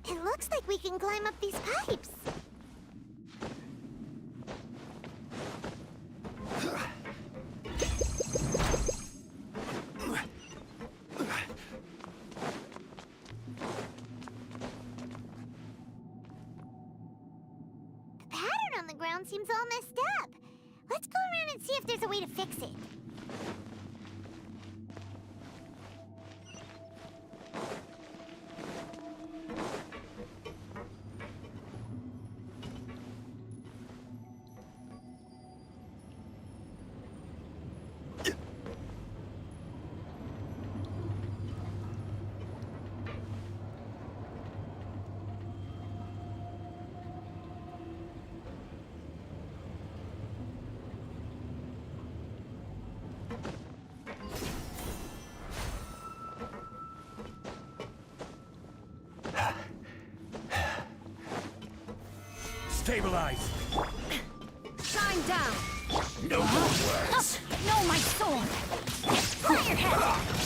D: It looks like we can climb up these pipes. The pattern on the ground seems all messed up. Let's go around and see if there's a way to fix it.
M: Stabilize!
B: Shine down!
M: No more words!
B: No, my sword! Pull your head!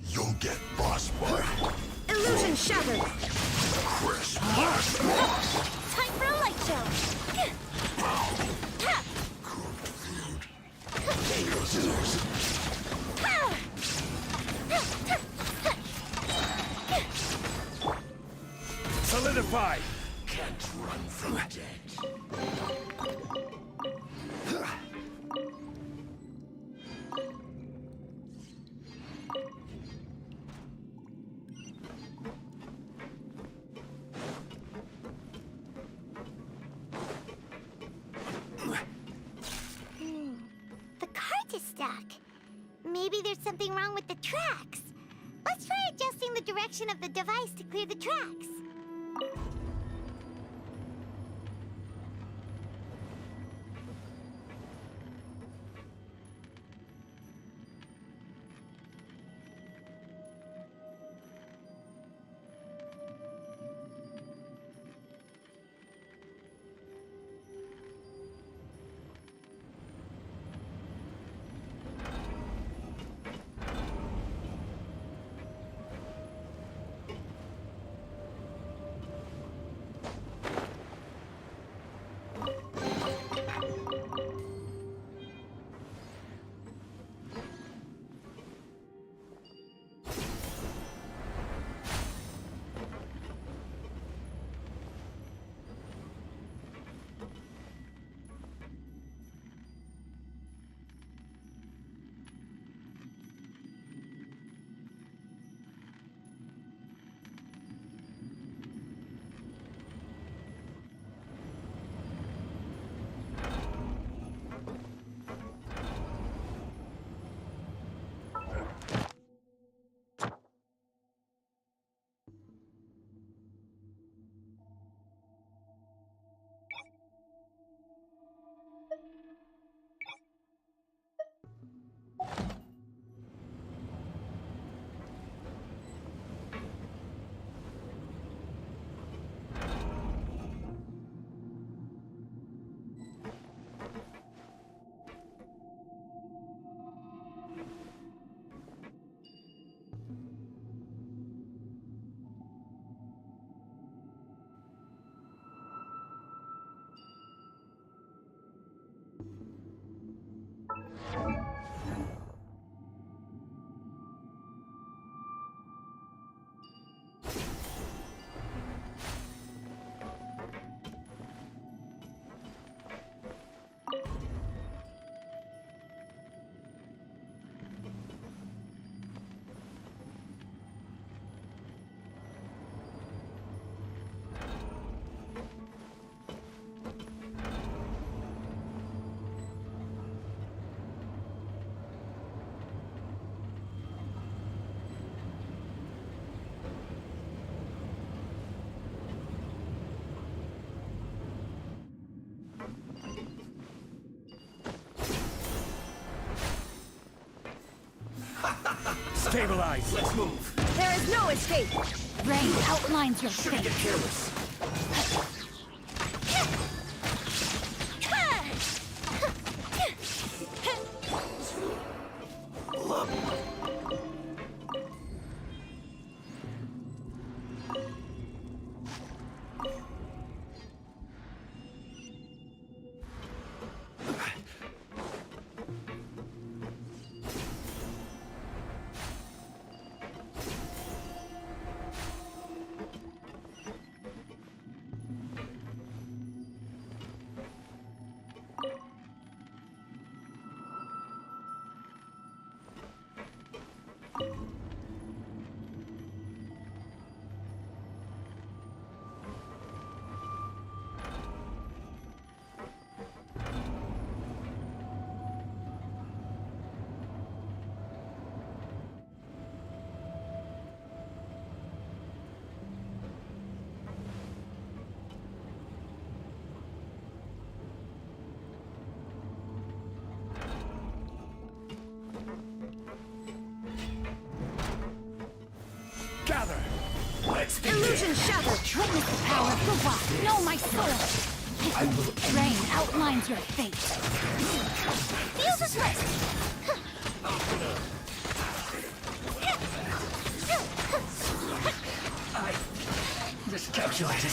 L: You'll get boss fight.
B: Illusion shattered!
L: Chris,
B: Time for a light show!
M: Solidify!
L: Can't run from dead.
D: The cart is stuck. Maybe there's something wrong with the tracks. Let's try adjusting the direction of the device to clear the tracks.
M: Stabilize! Let's move!
B: There is no escape! Rain outlines your
M: Shouldn't
B: fate.
M: get careless.
A: gather!
L: Let's begin.
B: Illusion shattered! Witness the power of the rock! Know my soul!
L: I will.
B: Rain outlines your fate.
H: Feel this way!
L: Miscalculated.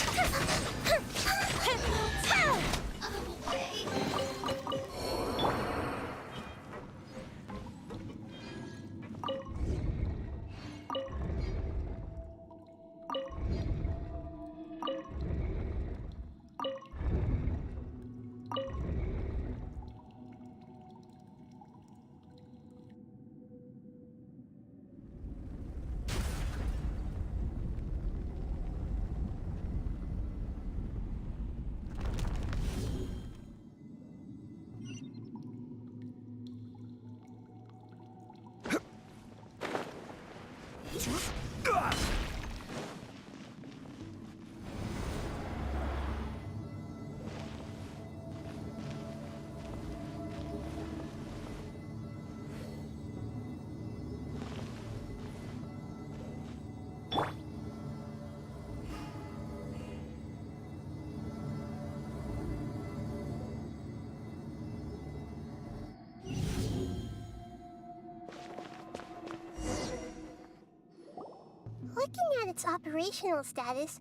E: Looking at its operational status,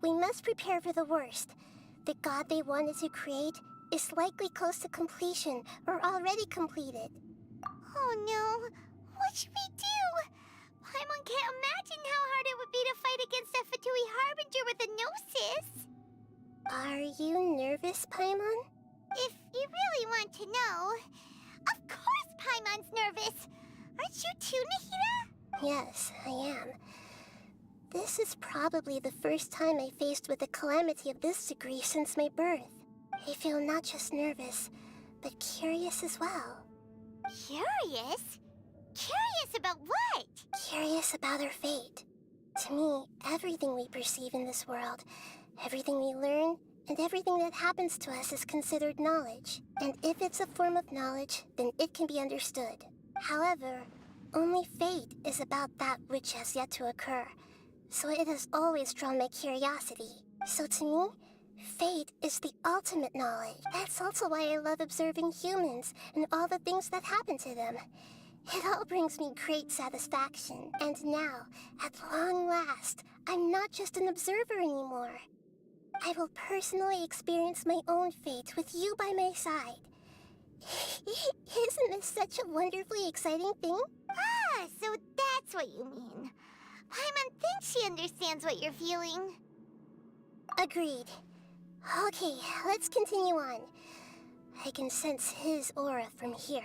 E: we must prepare for the worst. The god they wanted to create is likely close to completion or already completed.
D: Oh no, what should we do? Paimon can't imagine how hard it would be to fight against a Fatui Harbinger with a Gnosis.
E: Are you nervous, Paimon?
D: If you really want to know, of course Paimon's nervous. Aren't you too, Nahida?
E: Yes, I am. This is probably the first time I faced with a calamity of this degree since my birth. I feel not just nervous, but curious as well.
D: Curious? Curious about what?
E: Curious about our fate. To me, everything we perceive in this world, everything we learn, and everything that happens to us is considered knowledge. And if it's a form of knowledge, then it can be understood. However, only fate is about that which has yet to occur. So it has always drawn my curiosity. So to me, fate is the ultimate knowledge. That's also why I love observing humans and all the things that happen to them. It all brings me great satisfaction. And now, at long last, I'm not just an observer anymore. I will personally experience my own fate with you by my side. Isn't this such a wonderfully exciting thing?
D: Ah, so that's what you mean. Paimon thinks she understands what you're feeling.
E: Agreed. Okay, let's continue on. I can sense his aura from here.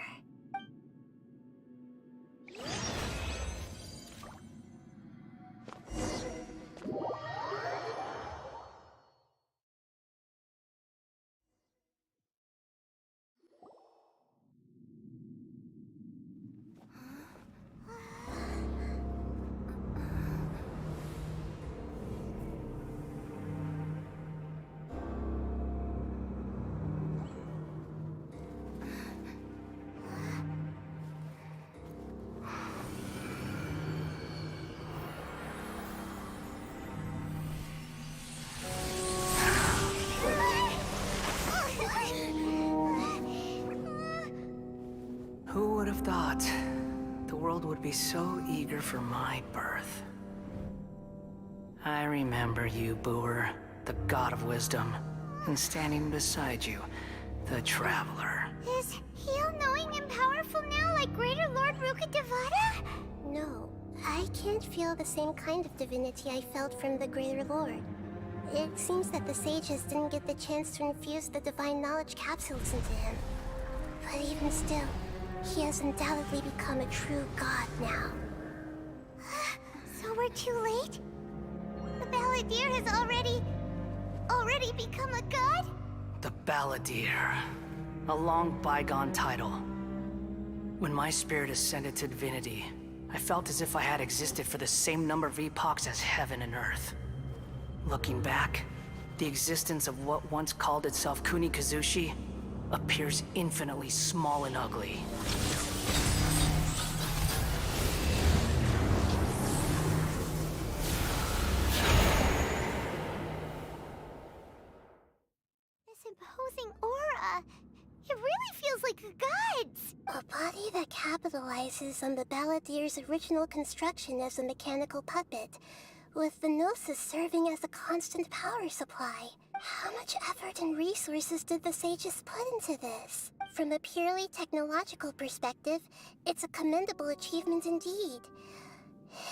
G: Who would have thought the world would be so eager for my birth? I remember you, Booer, the god of wisdom, and standing beside you, the traveler.
D: Is he all-knowing and powerful now like Greater Lord Rukkhadevata?
E: No, I can't feel the same kind of divinity I felt from the Greater Lord. It seems that the sages didn't get the chance to infuse the divine knowledge capsules into him. But even still, he has undoubtedly become a true god now.
D: So we're too late? The Balladeer has already become a god?
G: The Balladeer. A long bygone title. When my spirit ascended to divinity, I felt as if I had existed for the same number of epochs as heaven and earth. Looking back, the existence of what once called itself Kunikazushi appears infinitely small and ugly.
E: A body that capitalizes on the Balladier's original construction as a mechanical puppet, with the Gnosis serving as a constant power supply. How much effort and resources did the sages put into this? From a purely technological perspective, it's a commendable achievement indeed.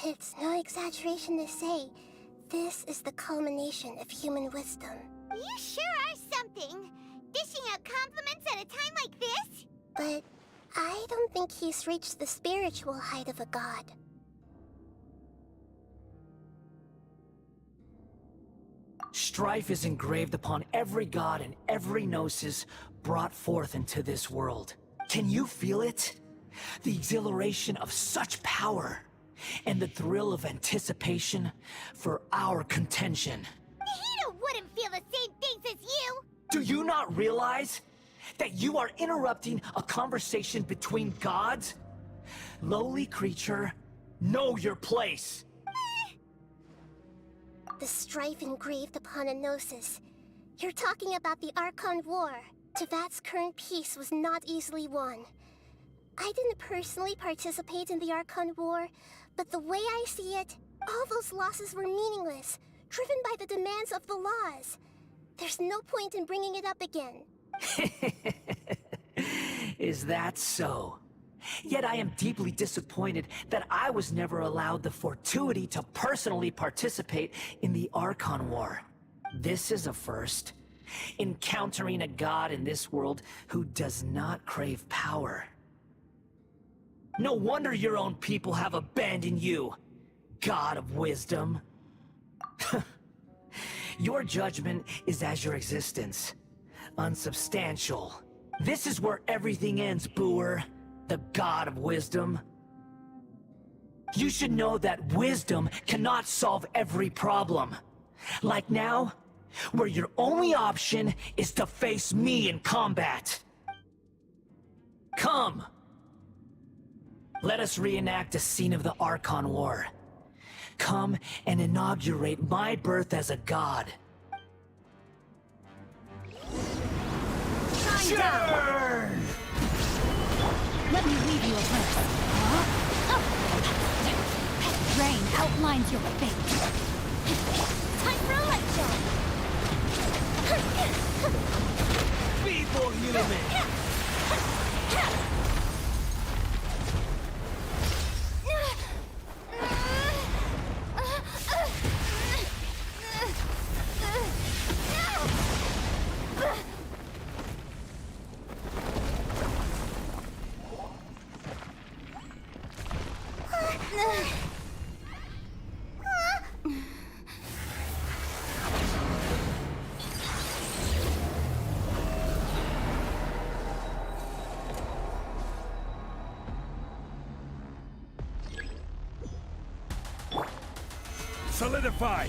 E: It's no exaggeration to say, this is the culmination of human wisdom.
D: You sure are something! Dishing out compliments at a time like this?
E: But I don't think he's reached the spiritual height of a god.
L: Strife is engraved upon every god and every gnosis brought forth into this world. Can you feel it? The exhilaration of such power, and the thrill of anticipation for our contention.
D: Nahida wouldn't feel the same things as you!
L: Do you not realize that you are interrupting a conversation between gods? Lowly creature, know your place.
E: The strife engraved upon a Gnosis. You're talking about the Archon War. Tevat's current peace was not easily won. I didn't personally participate in the Archon War, but the way I see it, all those losses were meaningless, driven by the demands of the laws. There's no point in bringing it up again.
L: Is that so? Yet I am deeply disappointed that I was never allowed the fortuity to personally participate in the Archon War. This is a first. Encountering a god in this world who does not crave power. No wonder your own people have abandoned you, God of Wisdom. Your judgment is as your existence, unsubstantial. This is where everything ends, Booer, the God of Wisdom. You should know that wisdom cannot solve every problem. Like now, where your only option is to face me in combat. Come! Let us reenact a scene of the Archon War. Come and inaugurate my birth as a god.
B: Shine Let me leave you a verse. Rain outlines your fate.
D: Time for a light show!
L: Feeble human!
A: Solidify!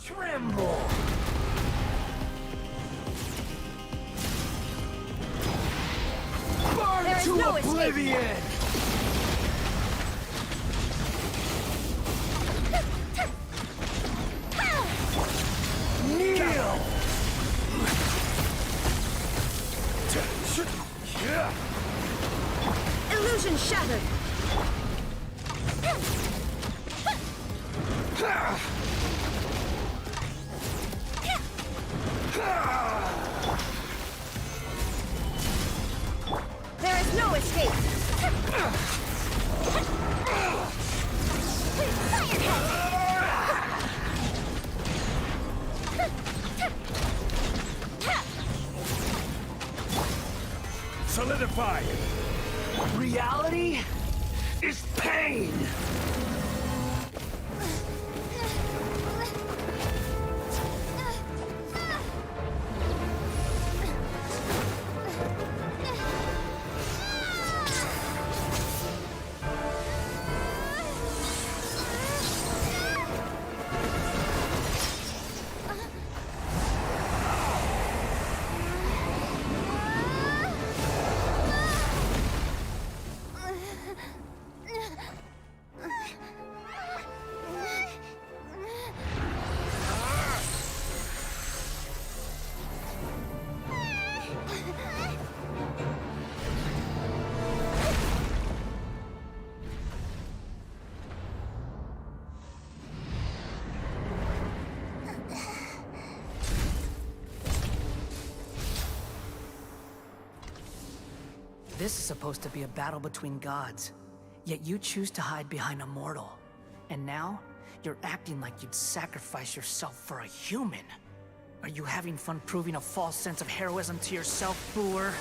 L: Tremble! Burn
B: There is
L: to
B: no
L: oblivion! Kneel!
B: Illusion shattered. There is no escape.
A: Solidify!
L: Reality is pain! This is supposed to be a battle between gods, yet you choose to hide behind a mortal. And now, you're acting like you'd sacrifice yourself for a human. Are you having fun proving a false sense of heroism to yourself, Brewer?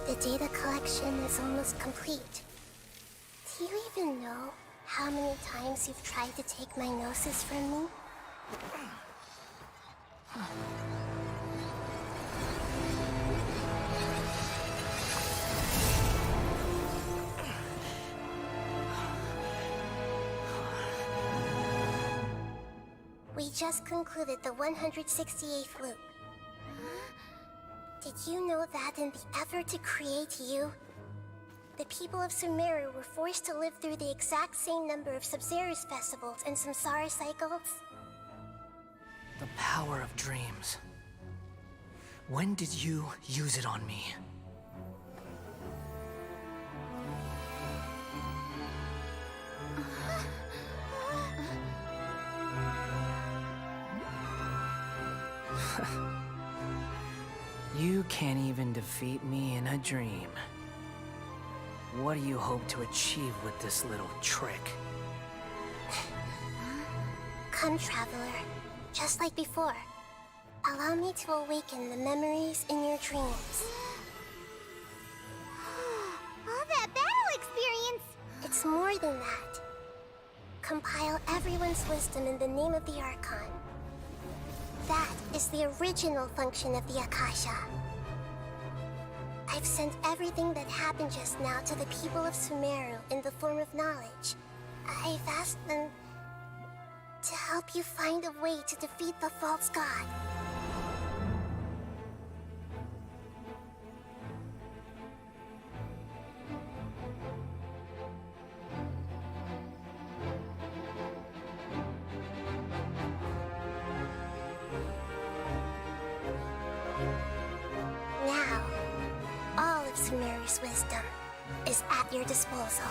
E: The data collection is almost complete. Do you even know how many times you've tried to take my gnosis from me? We just concluded the 168th loop. Did you know that in the effort to create you, the people of Sumeru were forced to live through the exact same number of Sabzeruz festivals and Samsara cycles?
L: The power of dreams. When did you use it on me? You can't even defeat me in a dream. What do you hope to achieve with this little trick?
E: Come, Traveler. Just like before. Allow me to awaken the memories in your dreams.
D: All that battle experience!
E: It's more than that. Compile everyone's wisdom in the name of the Archon. That is the original function of the Akasha. I've sent everything that happened just now to the people of Sumeru in the form of knowledge. I've asked them to help you find a way to defeat the false god. Now, all of Sumeru's wisdom is at your disposal.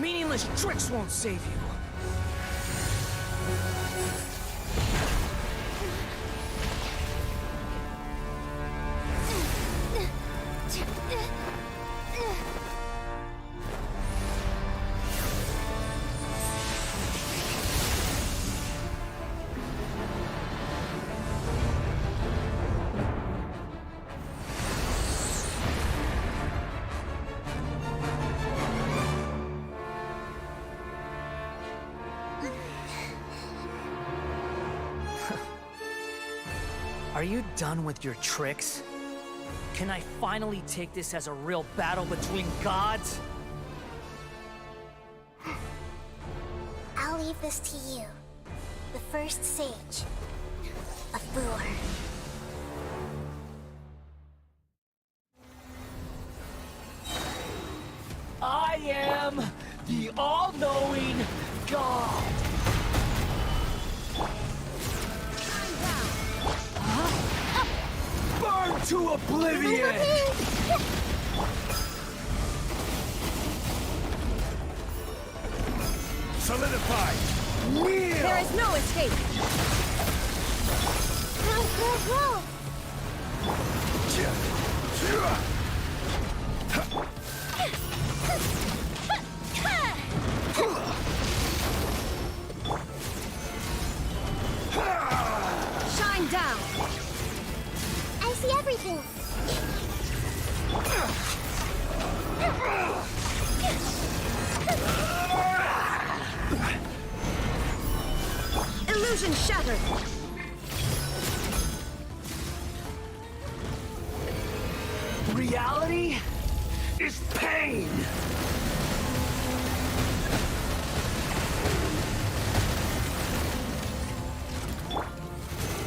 L: Meaningless tricks won't save you. Are you done with your tricks? Can I finally take this as a real battle between gods?
E: I'll leave this to you, the first sage of Brewer.
L: I am the all-knowing God! Burn to oblivion!
A: Solidify!
L: Kneel!
B: There is no escape!
E: Go!
B: Shine down!
E: I see everything!
B: Illusion shattered!
L: Reality is pain!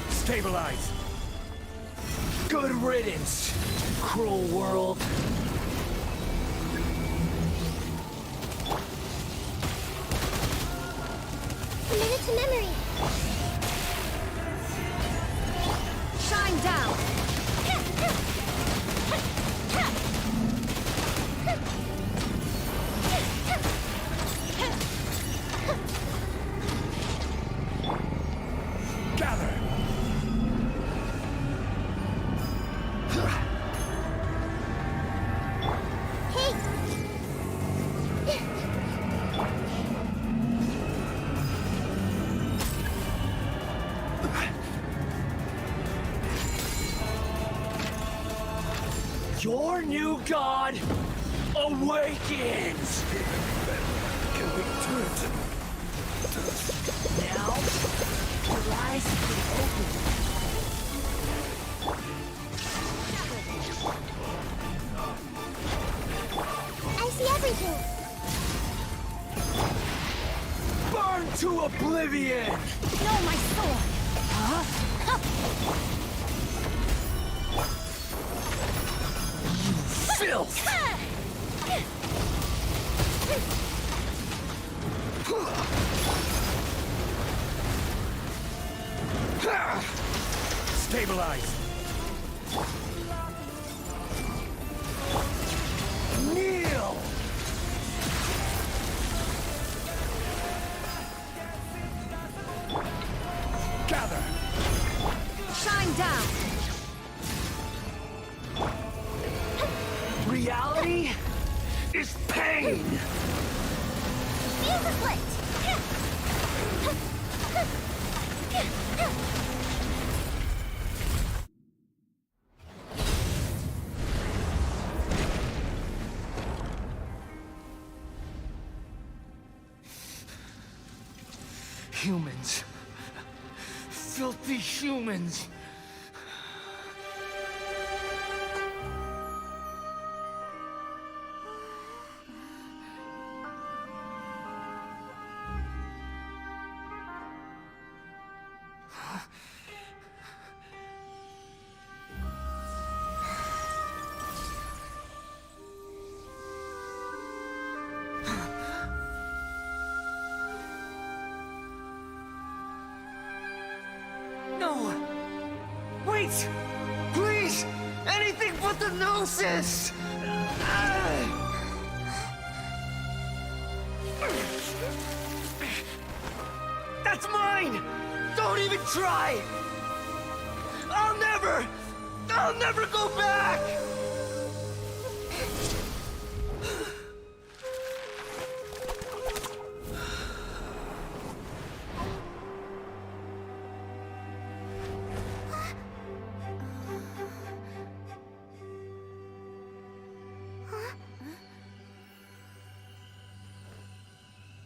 A: Stabilize!
L: Good riddance, cruel world.
E: Commit it to memory!
B: Shine down!
L: Your new god awakens!
M: Can we turn to...
L: Now, your eyes have been opened.
E: I see everything.
L: Burn to oblivion!
B: No, my sword!
L: Filth!
M: Stabilize!
L: Kneel!
M: Gather!
B: Shine down!
L: Reality is pain!
D: Feel the foot!
L: Humans. Filthy humans. No! Wait! Please! Anything but the Gnosis! That's mine! Don't even try! I'll never go back!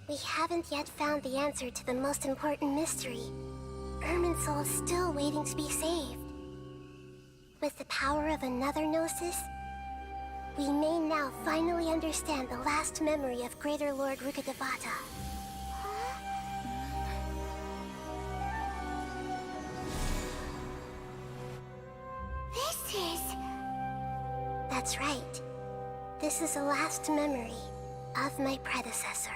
E: We haven't yet found the answer to the most important mystery. Irminsul is still waiting to be saved. With the power of another Gnosis, we may now finally understand the last memory of Greater Lord Rukkhadevata.
D: This is...
E: That's right. This is the last memory of my predecessor.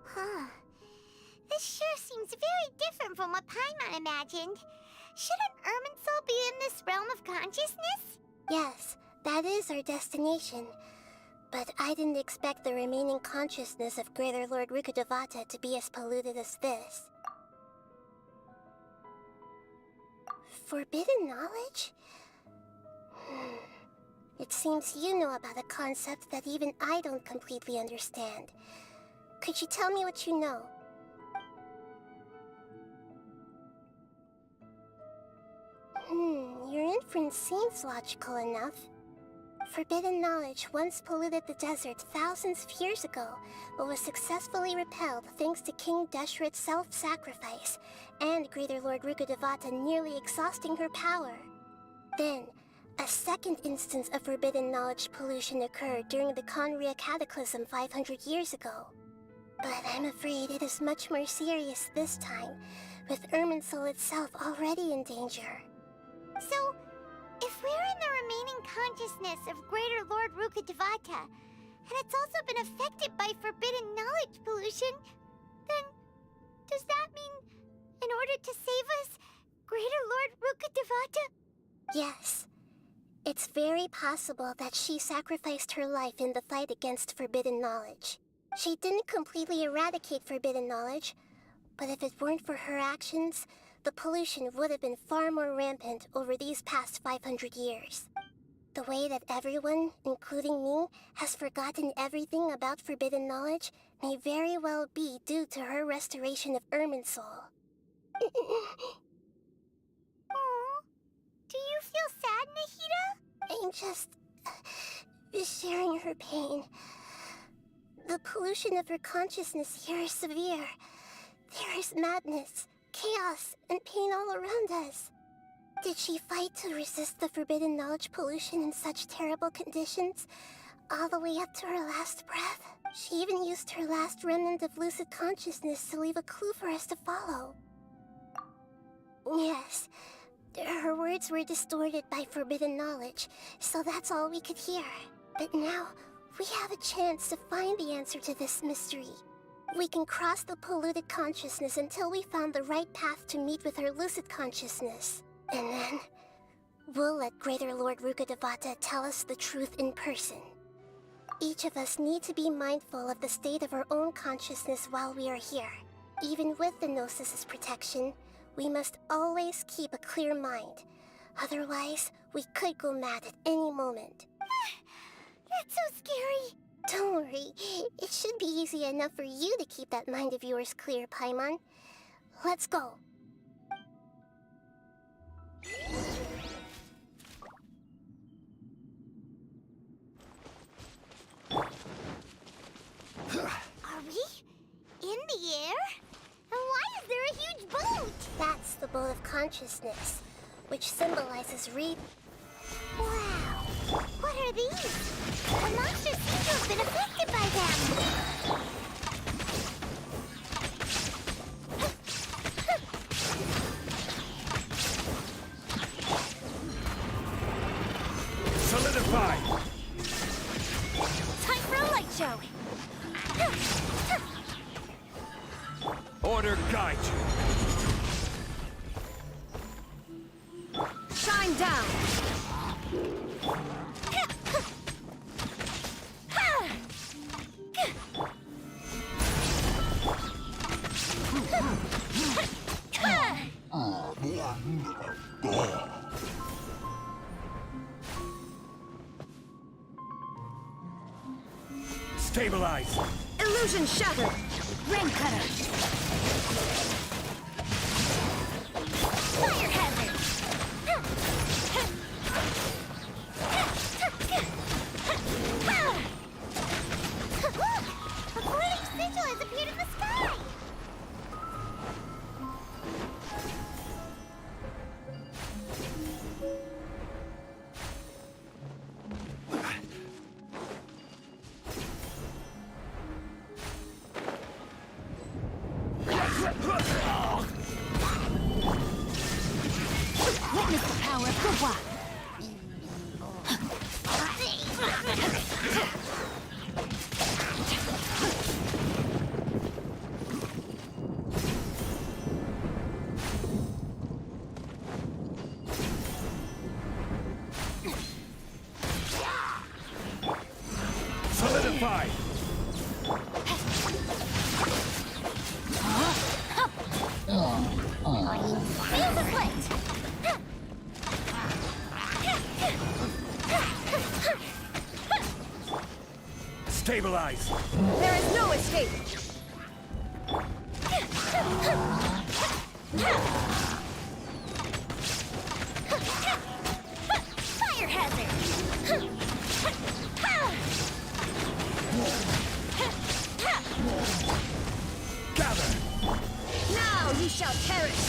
D: Huh. This sure seems very different from what Paimon imagined. Shouldn't Irminsul be in this realm of consciousness?
E: Yes, that is our destination. But I didn't expect the remaining consciousness of Greater Lord Rukkhadevata to be as polluted as this. Forbidden knowledge? It seems you know about a concept that even I don't completely understand. Could you tell me what you know? Your inference seems logical enough. Forbidden knowledge once polluted the desert thousands of years ago, but was successfully repelled thanks to King Deshret's self-sacrifice, and Greater Lord Rukkhadevata nearly exhausting her power. Then, a second instance of forbidden knowledge pollution occurred during the Conria Cataclysm 500 years ago. But I'm afraid it is much more serious this time, with Irminsul itself already in danger.
D: So, if we're in the remaining consciousness of Greater Lord Rukkhadevata, and it's also been affected by forbidden knowledge pollution, then does that mean, in order to save us, Greater Lord Rukkhadevata?
E: Yes. It's very possible that she sacrificed her life in the fight against forbidden knowledge. She didn't completely eradicate forbidden knowledge, but if it weren't for her actions, the pollution would have been far more rampant over these past 500 years. The way that everyone, including me, has forgotten everything about forbidden knowledge may very well be due to her restoration of Irminsul.
D: Aw, do you feel sad, Nahida?
E: I'm just sharing her pain. The pollution of her consciousness here is severe. There is madness, chaos, and pain all around us. Did she fight to resist the forbidden knowledge pollution in such terrible conditions, all the way up to her last breath? She even used her last remnant of lucid consciousness to leave a clue for us to follow. Yes, her words were distorted by forbidden knowledge, so that's all we could hear. But now, we have a chance to find the answer to this mystery. We can cross the polluted consciousness until we found the right path to meet with her lucid consciousness. And then, we'll let Greater Lord Rukkhadevata tell us the truth in person. Each of us need to be mindful of the state of our own consciousness while we are here. Even with the Gnosis' protection, we must always keep a clear mind. Otherwise, we could go mad at any moment.
D: That's so scary.
E: Don't worry, it should be easy enough for you to keep that mind of yours clear, Paimon. Let's go.
D: Are we in the air? And why is there a huge boat?
E: That's the boat of consciousness, which symbolizes
D: Wow! What are these? The monsters seem to have been affected by them.
A: Solidify!
B: Time for a light show.
A: Order guide you.
B: Shine down.
A: Stabilize!
B: Illusion shattered. Rain cutter. Fire hazard.
D: A glowing sigil has appeared in the sky.
B: Witness the power of Gua.
A: Solidify!
D: Feel the plate.
A: Stabilize!
B: There is no escape.
D: Fire hazard.
A: Gather!
B: Now you shall perish.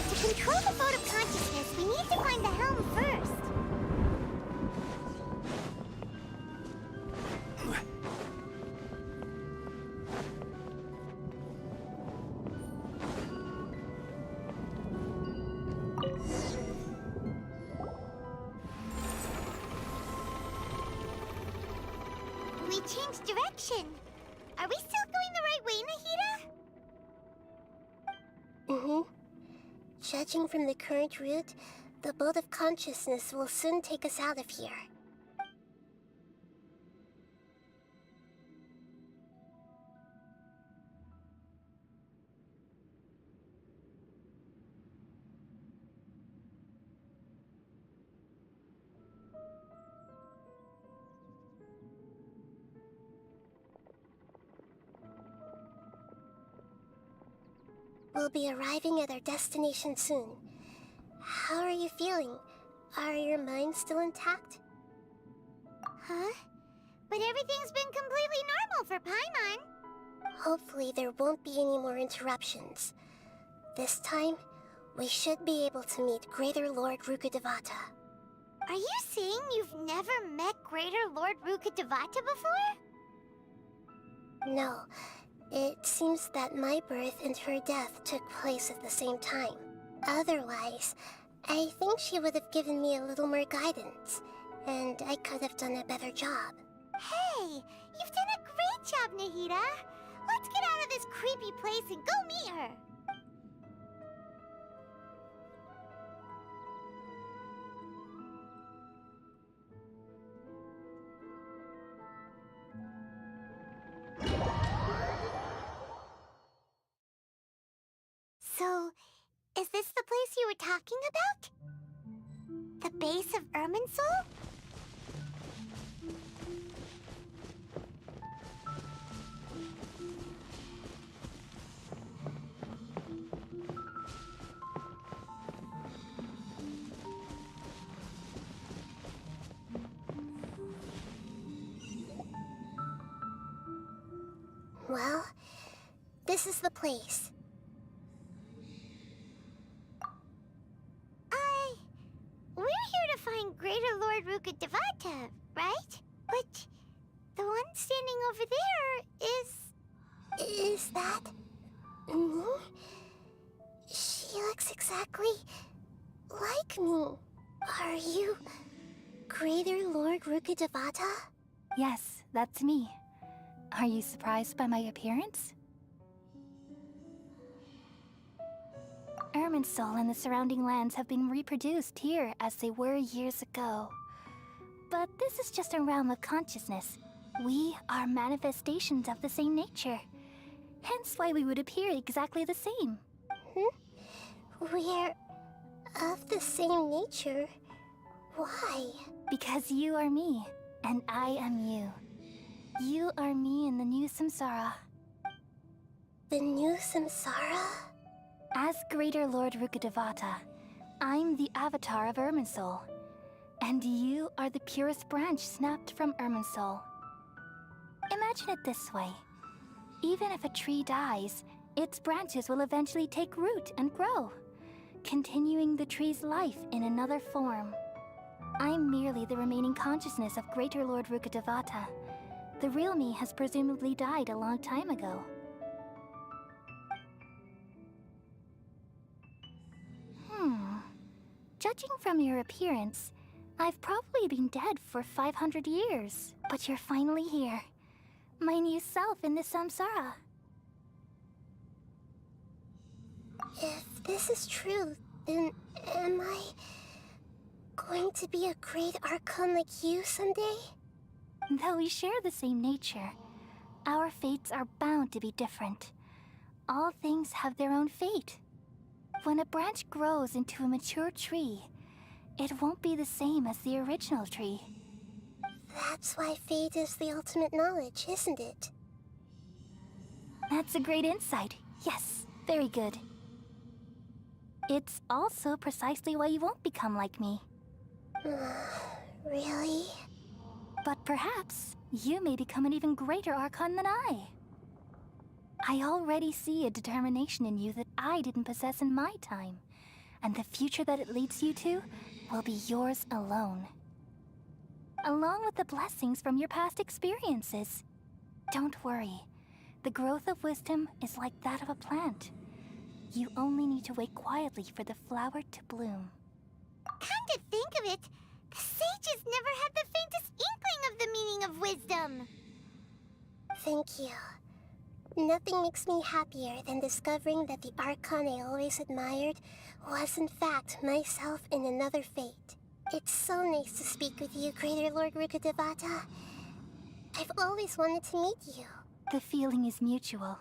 D: To control the boat of consciousness, we need to find the helm first. We changed direction. Are we still going the right way, Nahida?
E: Mm-hmm. Judging from the current route, the boat of consciousness will soon take us out of here. We'll be arriving at our destination soon. How are you feeling? Are your minds still intact?
D: Huh? But everything's been completely normal for Paimon.
E: Hopefully there won't be any more interruptions. This time, we should be able to meet Greater Lord Rukkhadevata.
D: Are you saying you've never met Greater Lord Rukkhadevata before?
E: No. It seems that my birth and her death took place at the same time. Otherwise, I think she would have given me a little more guidance, and I could have done a better job.
D: Hey, you've done a great job, Nahida. Let's get out of this creepy place and go meet her. So, is this the place you were talking about? The base of Irminsul?
E: Well, this is the place.
D: We're here to find Greater Lord Rukkhadevata, right? But the one standing over there is...
E: Is that... me? She looks exactly like me. Are you Greater Lord Rukkhadevata?
H: Yes, that's me. Are you surprised by my appearance? Irminsul and the surrounding lands have been reproduced here as they were years ago. But this is just a realm of consciousness. We are manifestations of the same nature. Hence why we would appear exactly the same.
E: We're of the same nature? Why?
H: Because you are me, and I am you. You are me in the new samsara.
E: The new samsara?
H: As Greater Lord Rukkhadevata, I'm the avatar of Irminsul. And you are the purest branch snapped from Irminsul. Imagine it this way. Even if a tree dies, its branches will eventually take root and grow, continuing the tree's life in another form. I'm merely the remaining consciousness of Greater Lord Rukkhadevata. The real me has presumably died a long time ago. Judging from your appearance, I've probably been dead for 500 years. But you're finally here. My new self in the samsara.
E: If this is true, then am I going to be a great Archon like you someday?
H: Though we share the same nature, our fates are bound to be different. All things have their own fate. When a branch grows into a mature tree, it won't be the same as the original tree.
E: That's why fate is the ultimate knowledge, isn't it?
H: That's a great insight. Yes, very good. It's also precisely why you won't become like me.
E: Really?
H: But perhaps you may become an even greater Archon than I. I already see a determination in you that I didn't possess in my time, and the future that it leads you to will be yours alone. Along with the blessings from your past experiences. Don't worry, the growth of wisdom is like that of a plant. You only need to wait quietly for the flower to bloom.
D: Come to think of it, the sages never had the faintest inkling of the meaning of wisdom.
E: Thank you. Nothing makes me happier than discovering that the Archon I always admired was in fact myself in another fate. It's so nice to speak with you, Greater Lord Rukkhadevata. I've always wanted to meet you.
H: The feeling is mutual.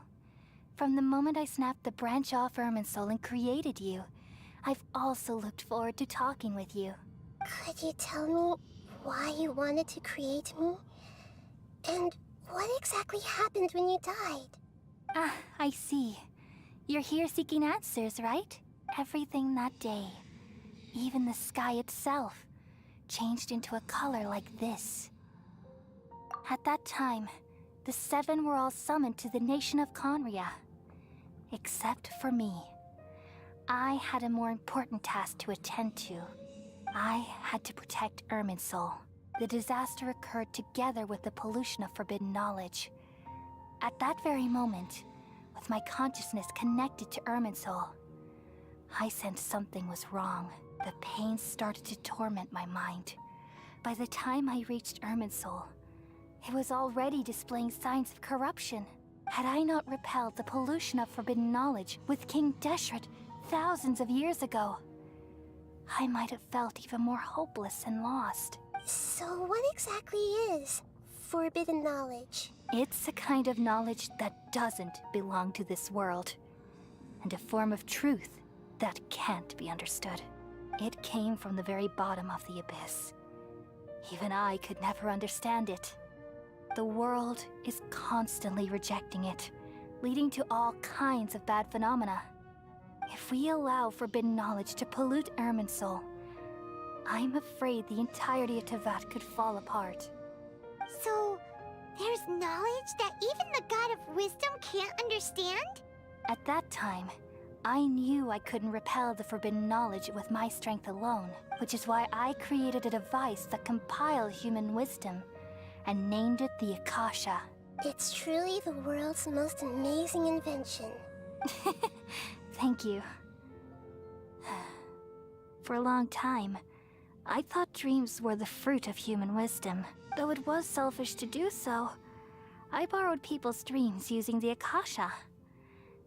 H: From the moment I snapped the branch off Irminsul and created you, I've also looked forward to talking with you.
E: Could you tell me why you wanted to create me? And what exactly happened when you died?
H: Ah, I see. You're here seeking answers, right? Everything that day, even the sky itself, changed into a color like this. At that time, the Seven were all summoned to the nation of Conria. Except for me. I had a more important task to attend to. I had to protect Irminsul. The disaster occurred together with the pollution of forbidden knowledge. At that very moment, with my consciousness connected to Irminsul, I sensed something was wrong. The pain started to torment my mind. By the time I reached Irminsul, it was already displaying signs of corruption. Had I not repelled the pollution of forbidden knowledge with King Deshret thousands of years ago, I might have felt even more hopeless and lost.
E: So what exactly is forbidden knowledge?
H: It's a kind of knowledge that doesn't belong to this world, and a form of truth that can't be understood. It came from the very bottom of the abyss. Even I could never understand it. The world is constantly rejecting it, leading to all kinds of bad phenomena. If we allow forbidden knowledge to pollute Irminsul, I'm afraid the entirety of Teyvat could fall apart.
D: So, there's knowledge that even the God of Wisdom can't understand?
H: At that time, I knew I couldn't repel the forbidden knowledge with my strength alone, which is why I created a device that compiled human wisdom and named it the Akasha.
E: It's truly the world's most amazing invention.
H: Thank you. For a long time, I thought dreams were the fruit of human wisdom. Though it was selfish to do so, I borrowed people's dreams using the Akasha.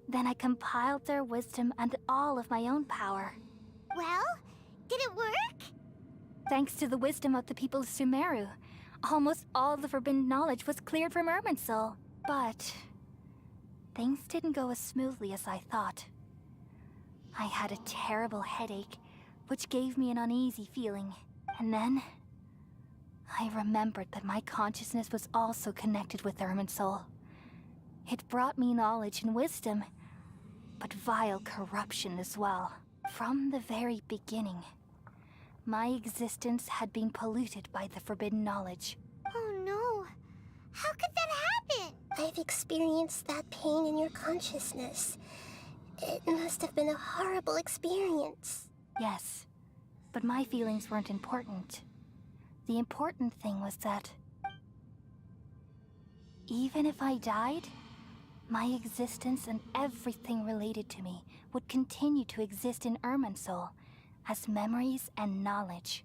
H: Then I compiled their wisdom and all of my own power.
D: Well, did it work?
H: Thanks to the wisdom of the people of Sumeru, almost all the forbidden knowledge was cleared from Irminsul. But things didn't go as smoothly as I thought. I had a terrible headache, which gave me an uneasy feeling. And then I remembered that my consciousness was also connected with Irminsul. It brought me knowledge and wisdom, but vile corruption as well. From the very beginning, my existence had been polluted by the forbidden knowledge.
D: Oh no. How could that happen?
E: I've experienced that pain in your consciousness. It must have been a horrible experience.
H: Yes, but my feelings weren't important. The important thing was that even if I died, my existence and everything related to me would continue to exist in Irminsul as memories and knowledge,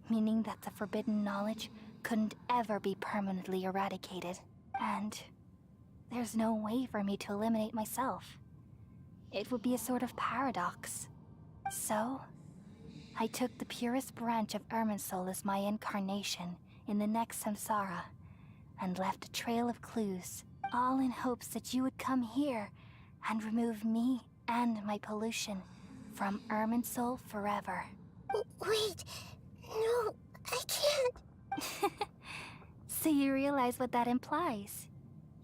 H: meaning that the forbidden knowledge couldn't ever be permanently eradicated. And there's no way for me to eliminate myself. It would be a sort of paradox. So, I took the purest branch of Irminsul as my incarnation in the next samsara, and left a trail of clues, all in hopes that you would come here and remove me and my pollution from Irminsul forever.
E: Wait, no, I can't.
H: So you realize what that implies?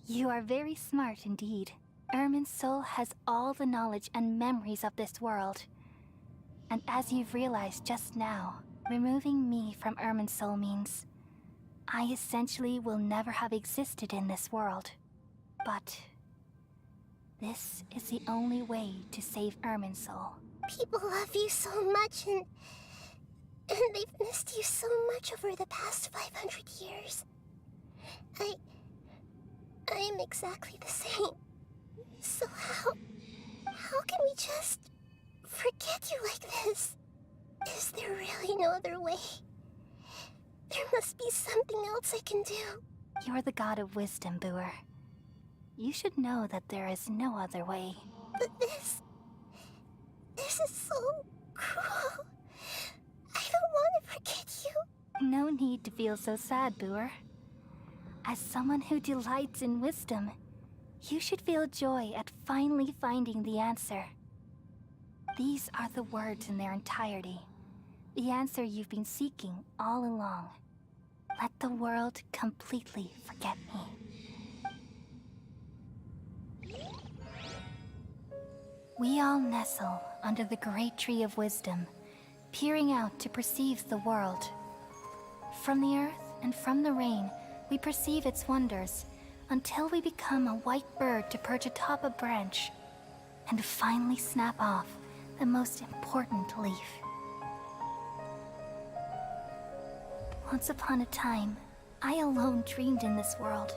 H: You are very smart indeed. Irminsul has all the knowledge and memories of this world. And as you've realized just now, removing me from Irminsul means I essentially will never have existed in this world. But this is the only way to save Irminsul.
E: People love you so much, and they've missed you so much over the past 500 years. I am exactly the same. So how can we just forget you like this? Is there really no other way? There must be something else I can do.
H: You're the god of wisdom, Buer. You should know that there is no other way.
E: But this is so cruel. I don't want to forget you.
H: No need to feel so sad, Buer. As someone who delights in wisdom, you should feel joy at finally finding the answer. These are the words in their entirety. The answer you've been seeking all along. Let the world completely forget me.
I: We all nestle under the great tree of wisdom, peering out to perceive the world. From the earth and from the rain, we perceive its wonders, until we become a white bird to perch atop a branch, and finally snap off the most important leaf. Once upon a time, I alone dreamed in this world.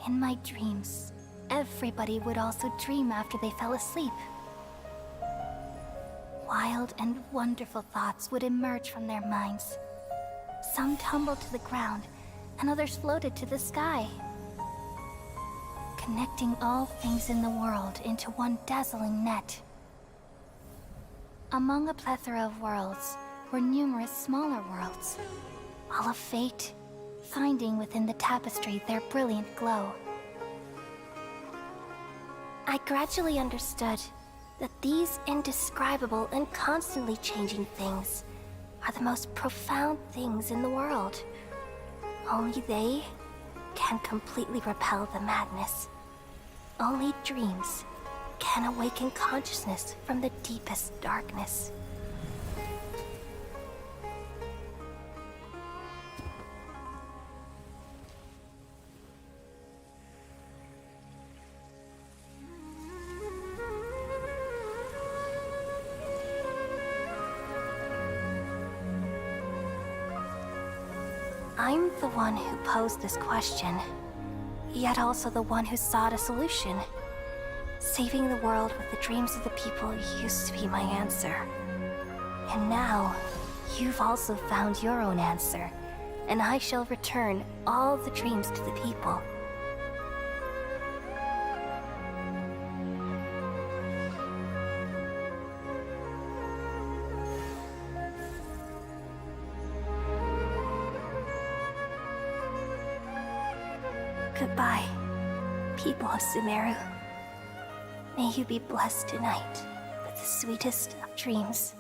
I: In my dreams, everybody would also dream after they fell asleep. Wild and wonderful thoughts would emerge from their minds. Some tumbled to the ground, and others floated to the sky, connecting all things in the world into one dazzling net. Among a plethora of worlds were numerous smaller worlds, all of fate, finding within the tapestry their brilliant glow. I gradually understood that these indescribable and constantly changing things are the most profound things in the world. Only they can completely repel the madness. Only dreams can awaken consciousness from the deepest darkness. I'm the one who posed this question, yet also the one who sought a solution. Saving the world with the dreams of the people used to be my answer. And now, you've also found your own answer, and I shall return all the dreams to the people. Goodbye, people of Sumeru. May you be blessed tonight with the sweetest of dreams.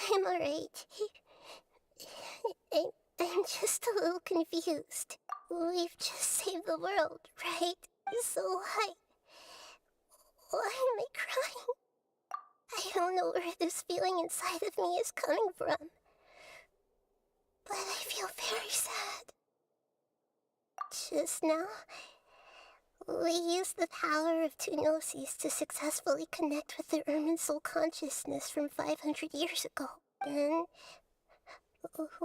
E: I'm alright. I'm just a little confused. We've just saved the world, right? So why am I crying? I don't know where this feeling inside of me is coming from, but I feel very sad. Just now, we used the power of two Gnosis to successfully connect with the Irminsul consciousness from 500 years ago. Then,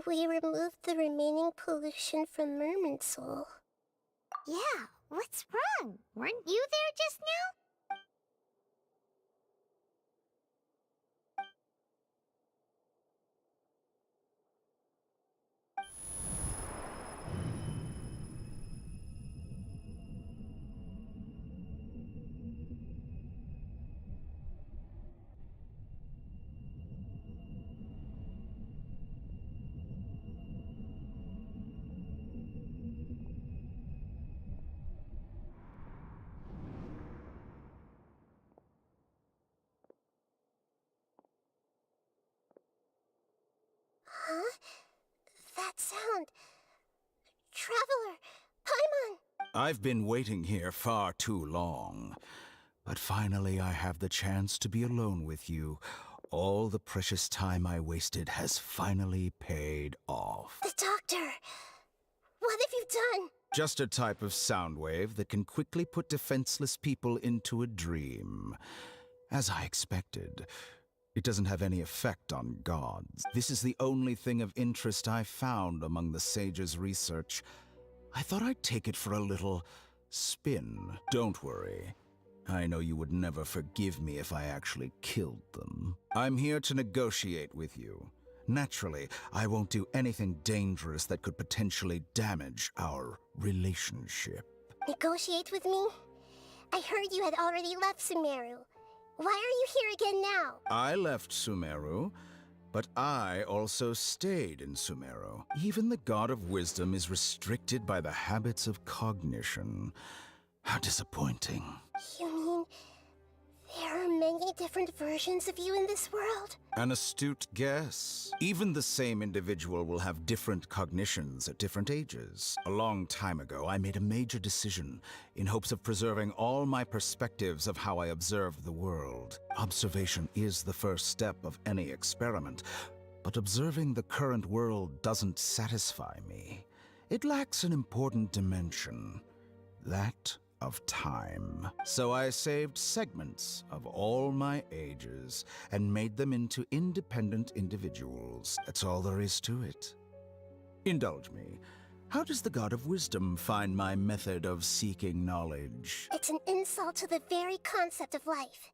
E: we removed the remaining pollution from Irminsul.
D: Yeah, what's wrong? Weren't you there just now?
E: Huh? That sound. Traveler! Paimon!
S: I've been waiting here far too long. But finally I have the chance to be alone with you. All the precious time I wasted has finally paid off.
E: The doctor! What have you done?
S: Just a type of sound wave that can quickly put defenseless people into a dream. As I expected. It doesn't have any effect on gods. This is the only thing of interest I found among the sage's research. I thought I'd take it for a little spin. Don't worry. I know you would never forgive me if I actually killed them. I'm here to negotiate with you. Naturally, I won't do anything dangerous that could potentially damage our relationship.
E: Negotiate with me? I heard you had already left Sumeru. Why are you here again now?
S: I left Sumeru But I also stayed in Sumeru. Even the God of Wisdom is restricted by the habits of cognition. How disappointing.
E: You mean there are many different versions of you in this world?
S: An astute guess. Even the same individual will have different cognitions at different ages. A long time ago, I made a major decision in hopes of preserving all my perspectives of how I observed the world. Observation is the first step of any experiment, but observing the current world doesn't satisfy me. It lacks an important dimension, that of time. So I saved segments of all my ages and made them into independent individuals. That's all there is to it. Indulge me. How does the God of Wisdom find my method of seeking knowledge?
E: It's an insult to the very concept of life.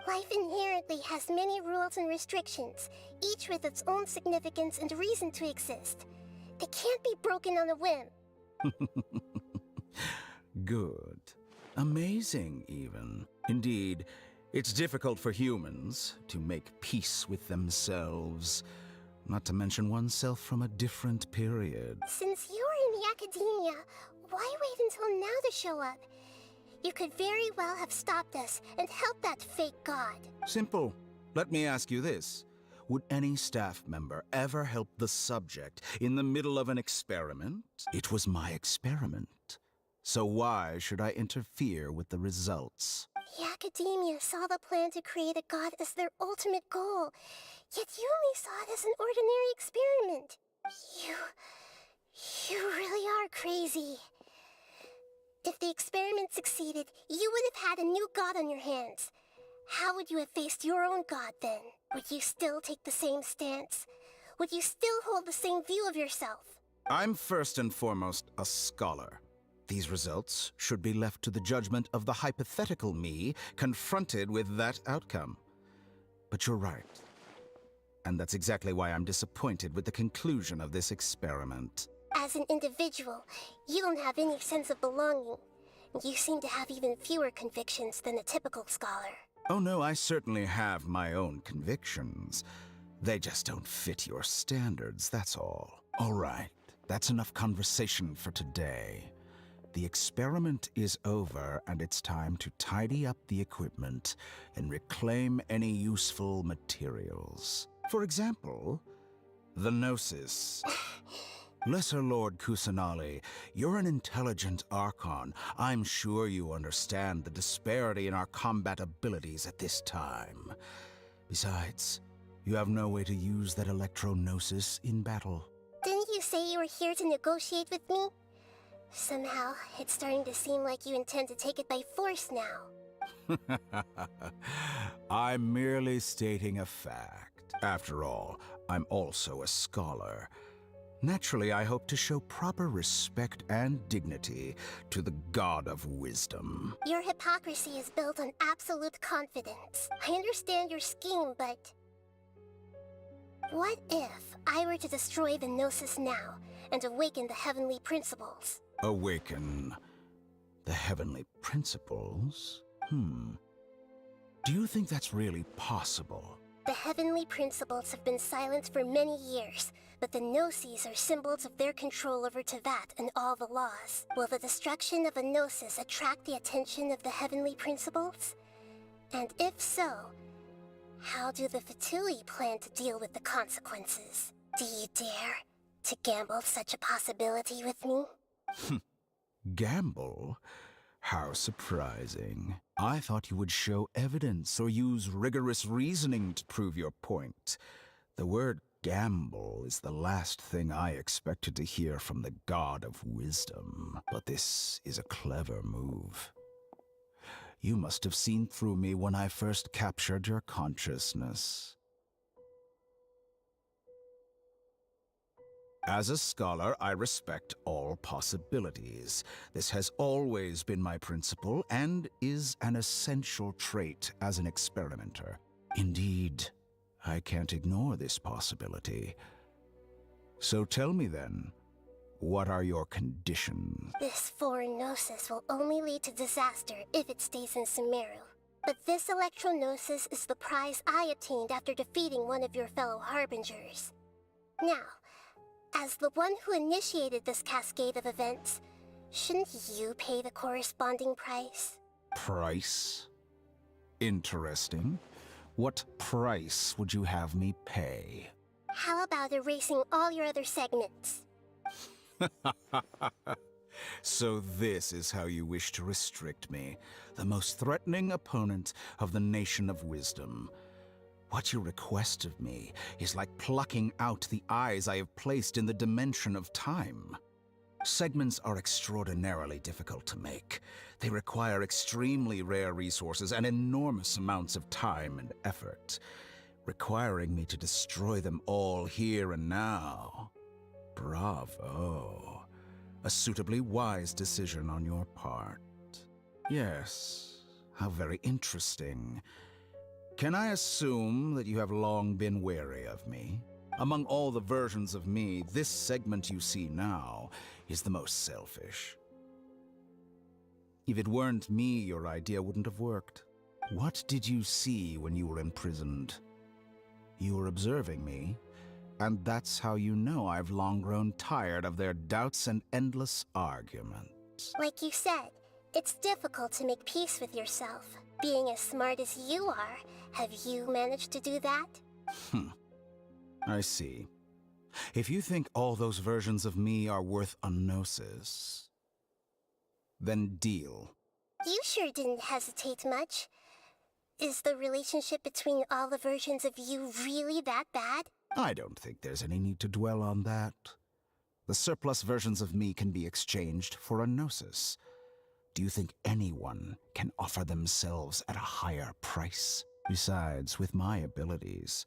E: Life inherently has many rules and restrictions, each with its own significance and reason to exist. They can't be broken on a whim.
S: Good. Amazing, even. Indeed, it's difficult for humans to make peace with themselves, not to mention oneself from a different period.
E: Since you're in the academia, why wait until now to show up? You could very well have stopped us and helped that fake god.
S: Simple. Let me ask you this. Would any staff member ever help the subject in the middle of an experiment? It was my experiment. So why should I interfere with the results?
E: The academia saw the plan to create a god as their ultimate goal, yet you only saw it as an ordinary experiment. You really are crazy. If the experiment succeeded, you would have had a new god on your hands. How would you have faced your own god then? Would you still take the same stance? Would you still hold the same view of yourself?
S: I'm first and foremost a scholar. These results should be left to the judgment of the hypothetical me confronted with that outcome. But you're right. And that's exactly why I'm disappointed with the conclusion of this experiment.
E: As an individual, you don't have any sense of belonging. You seem to have even fewer convictions than a typical scholar.
S: Oh no, I certainly have my own convictions. They just don't fit your standards, that's all. All right, that's enough conversation for today. The experiment is over, and it's time to tidy up the equipment and reclaim any useful materials. For example, the Gnosis. Lesser Lord Kusanali, you're an intelligent Archon. I'm sure you understand the disparity in our combat abilities at this time. Besides, you have no way to use that Electro-Gnosis in battle.
E: Didn't you say you were here to negotiate with me? Somehow, it's starting to seem like you intend to take it by force now.
S: I'm merely stating a fact. After all, I'm also a scholar. Naturally, I hope to show proper respect and dignity to the God of Wisdom.
E: Your hypocrisy is built on absolute confidence. I understand your scheme, but... what if I were to destroy the Gnosis now and awaken the heavenly principles?
S: Awaken the heavenly principles? Do you think that's really possible?
E: The heavenly principles have been silent for many years, but the Gnosis are symbols of their control over Teyvat and all the laws. Will the destruction of a Gnosis attract the attention of the heavenly principles? And if so, how do the Fatui plan to deal with the consequences? Do you dare to gamble such a possibility with me?
S: Gamble? How surprising. I thought you would show evidence or use rigorous reasoning to prove your point. The word gamble is the last thing I expected to hear from the God of Wisdom. But this is a clever move. You must have seen through me when I first captured your consciousness. As a scholar, I respect all possibilities. This has always been my principle and is an essential trait as an experimenter. Indeed, I can't ignore this possibility. So tell me then, what are your conditions?
E: This foreign Gnosis will only lead to disaster if it stays in Sumeru. But this electronosis is the prize I obtained after defeating one of your fellow Harbingers. Now, as the one who initiated this cascade of events, shouldn't you pay the corresponding price?
S: Price? Interesting. What price would you have me pay?
E: How about erasing all your other segments?
S: So this is how you wish to restrict me, the most threatening opponent of the Nation of Wisdom. What you request of me is like plucking out the eyes I have placed in the dimension of time. Segments are extraordinarily difficult to make. They require extremely rare resources and enormous amounts of time and effort, requiring me to destroy them all here and now. Bravo. A suitably wise decision on your part. Yes, how very interesting. Can I assume that you have long been wary of me? Among all the versions of me, this segment you see now is the most selfish. If it weren't me, your idea wouldn't have worked. What did you see when you were imprisoned? You were observing me, and that's how you know I've long grown tired of their doubts and endless arguments.
E: Like you said, it's difficult to make peace with yourself. Being as smart as you are, have you managed to do that?
S: I see. If you think all those versions of me are worth a gnosis, then deal.
E: You sure didn't hesitate much. Is the relationship between all the versions of you really that bad?
S: I don't think there's any need to dwell on that. The surplus versions of me can be exchanged for a gnosis. Do you think anyone can offer themselves at a higher price? Besides, with my abilities,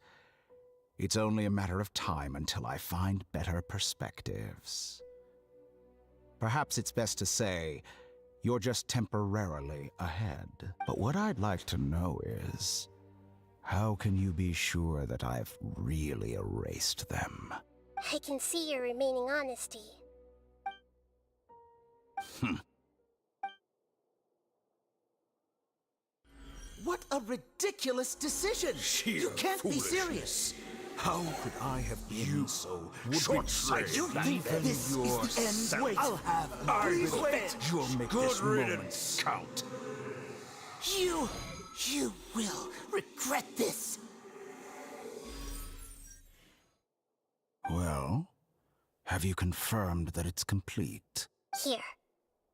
S: it's only a matter of time until I find better perspectives. Perhaps it's best to say, you're just temporarily ahead. But what I'd like to know is, how can you be sure that I've really erased them?
E: I can see your remaining honesty.
P: What a ridiculous decision! You can't be serious!
S: How could I have been so short-sighted?
P: You think this is the end? Wait, I'll have
S: You'll make
M: Good
S: this
M: riddance.
S: moment count.
P: You will regret this!
S: Well, have you confirmed that it's complete?
E: Here,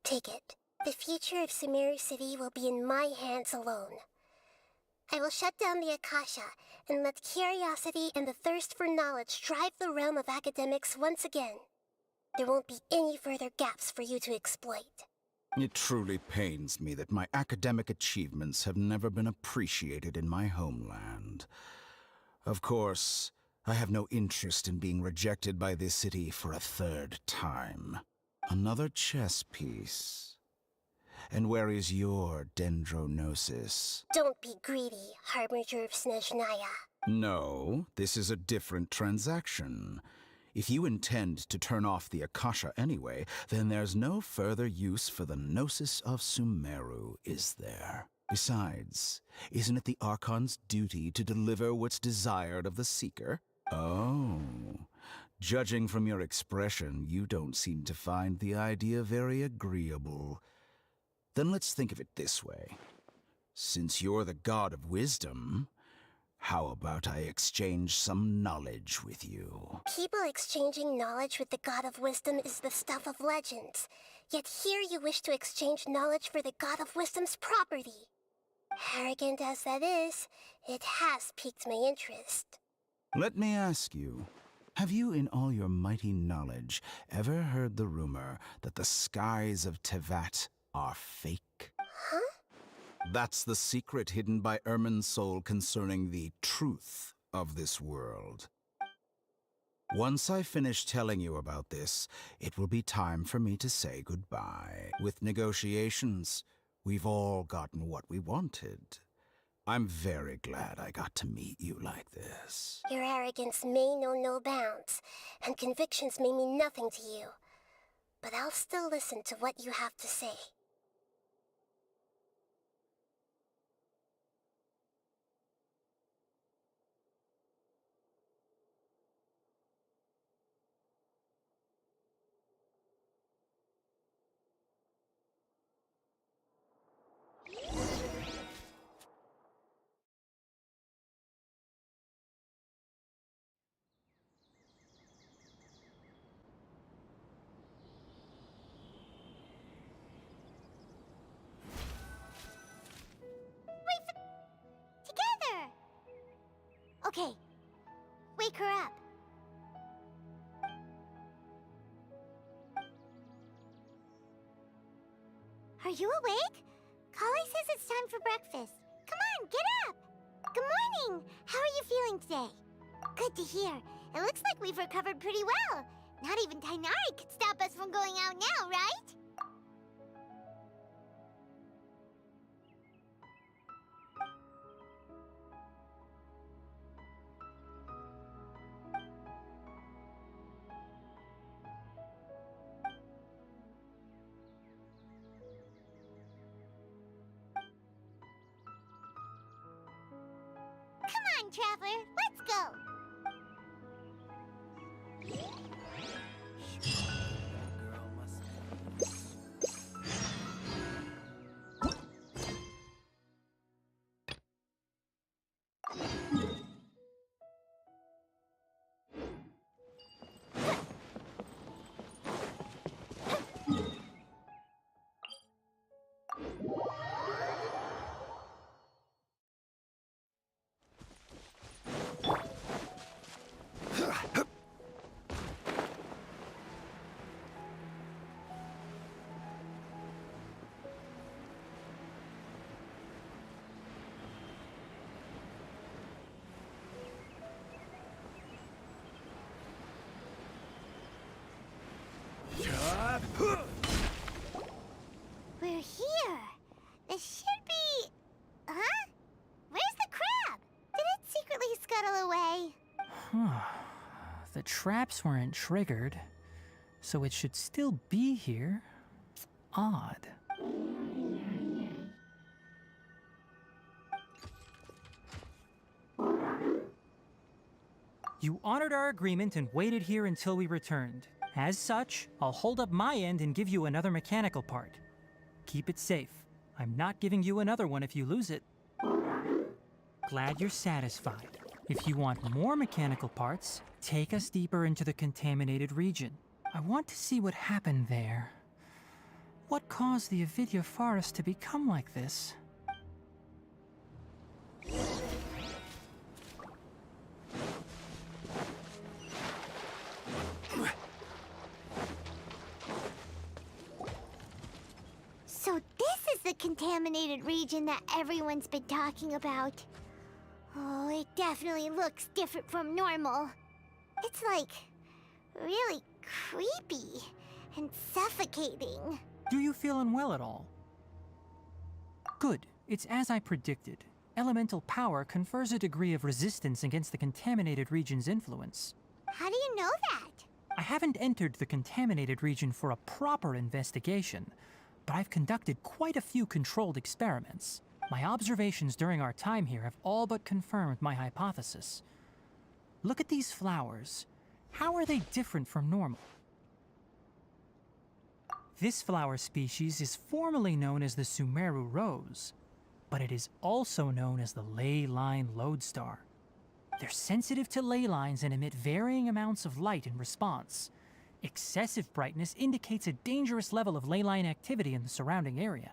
E: take it. The future of Sumeru City will be in my hands alone. I will shut down the Akasha and let curiosity and the thirst for knowledge drive the realm of academics once again. There won't be any further gaps for you to exploit.
S: It truly pains me that my academic achievements have never been appreciated in my homeland. Of course, I have no interest in being rejected by this city for a third time. Another chess piece. And where is your dendronosis?
E: Don't be greedy, Harbinger of Snezhnaya.
S: No, this is a different transaction. If you intend to turn off the Akasha anyway, then there's no further use for the Gnosis of Sumeru, is there? Besides, isn't it the Archon's duty to deliver what's desired of the Seeker? Oh, judging from your expression, you don't seem to find the idea very agreeable. Then let's think of it this way. Since you're the god of wisdom, how about I exchange some knowledge with you?
E: People exchanging knowledge with the God of Wisdom is the stuff of legends. Yet here you wish to exchange knowledge for the God of Wisdom's property. Arrogant as that is, it has piqued my interest.
S: Let me ask you, have you in all your mighty knowledge ever heard the rumor that the skies of Tevat are fake?
E: Huh?
S: That's the secret hidden by Irminsul concerning the truth of this world. Once I finish telling you about this, it will be time for me to say goodbye. With negotiations, we've all gotten what we wanted. I'm very glad I got to meet you like this.
E: Your arrogance may know no bounds, and convictions may mean nothing to you. But I'll still listen to what you have to say.
D: Okay. Wake her up. Are you awake? Kali says it's time for breakfast. Come on, get up! Good morning! How are you feeling today? Good to hear. It looks like we've recovered pretty well. Not even Tainari could stop us from going out now, right? Come on, Traveler, let's go! We're here. This should be... Huh? Where's the crab? Did it secretly scuttle away?
G: The traps weren't triggered, so it should still be here. Odd. You honored our agreement and waited here until we returned. As such, I'll hold up my end and give you another mechanical part. Keep it safe. I'm not giving you another one if you lose it. Glad you're satisfied. If you want more mechanical parts, take us deeper into the contaminated region. I want to see what happened there. What caused the Avidya forest to become like this?
D: So this is the contaminated region that everyone's been talking about. Oh, it definitely looks different from normal. It's like really creepy and suffocating.
G: Do you feel unwell at all? Good. It's as I predicted. Elemental power confers a degree of resistance against the contaminated region's influence.
D: How do you know that?
G: I haven't entered the contaminated region for a proper investigation, but I've conducted quite a few controlled experiments. My observations during our time here have all but confirmed my hypothesis. Look at these flowers. How are they different from normal? This flower species is formally known as the Sumeru rose, but it is also known as the ley line lodestar. They're sensitive to ley lines and emit varying amounts of light in response. Excessive brightness indicates a dangerous level of ley line activity in the surrounding area.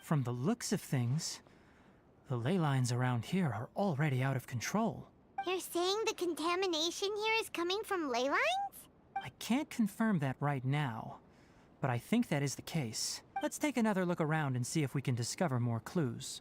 G: From the looks of things, the ley lines around here are already out of control.
D: You're saying the contamination here is coming from ley lines?
G: I can't confirm that right now, but I think that is the case. Let's take another look around and see if we can discover more clues.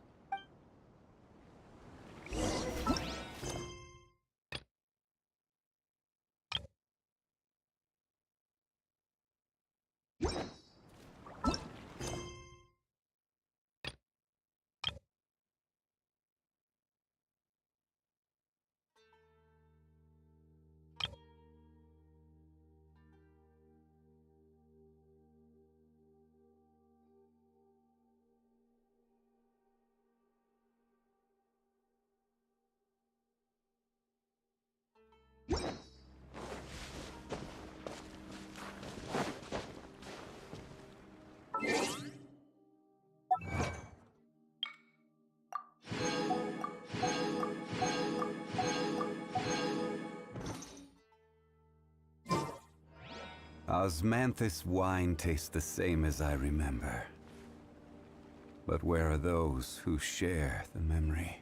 O: Osmanthus wine tastes the same as I remember. But where are those who share the memory?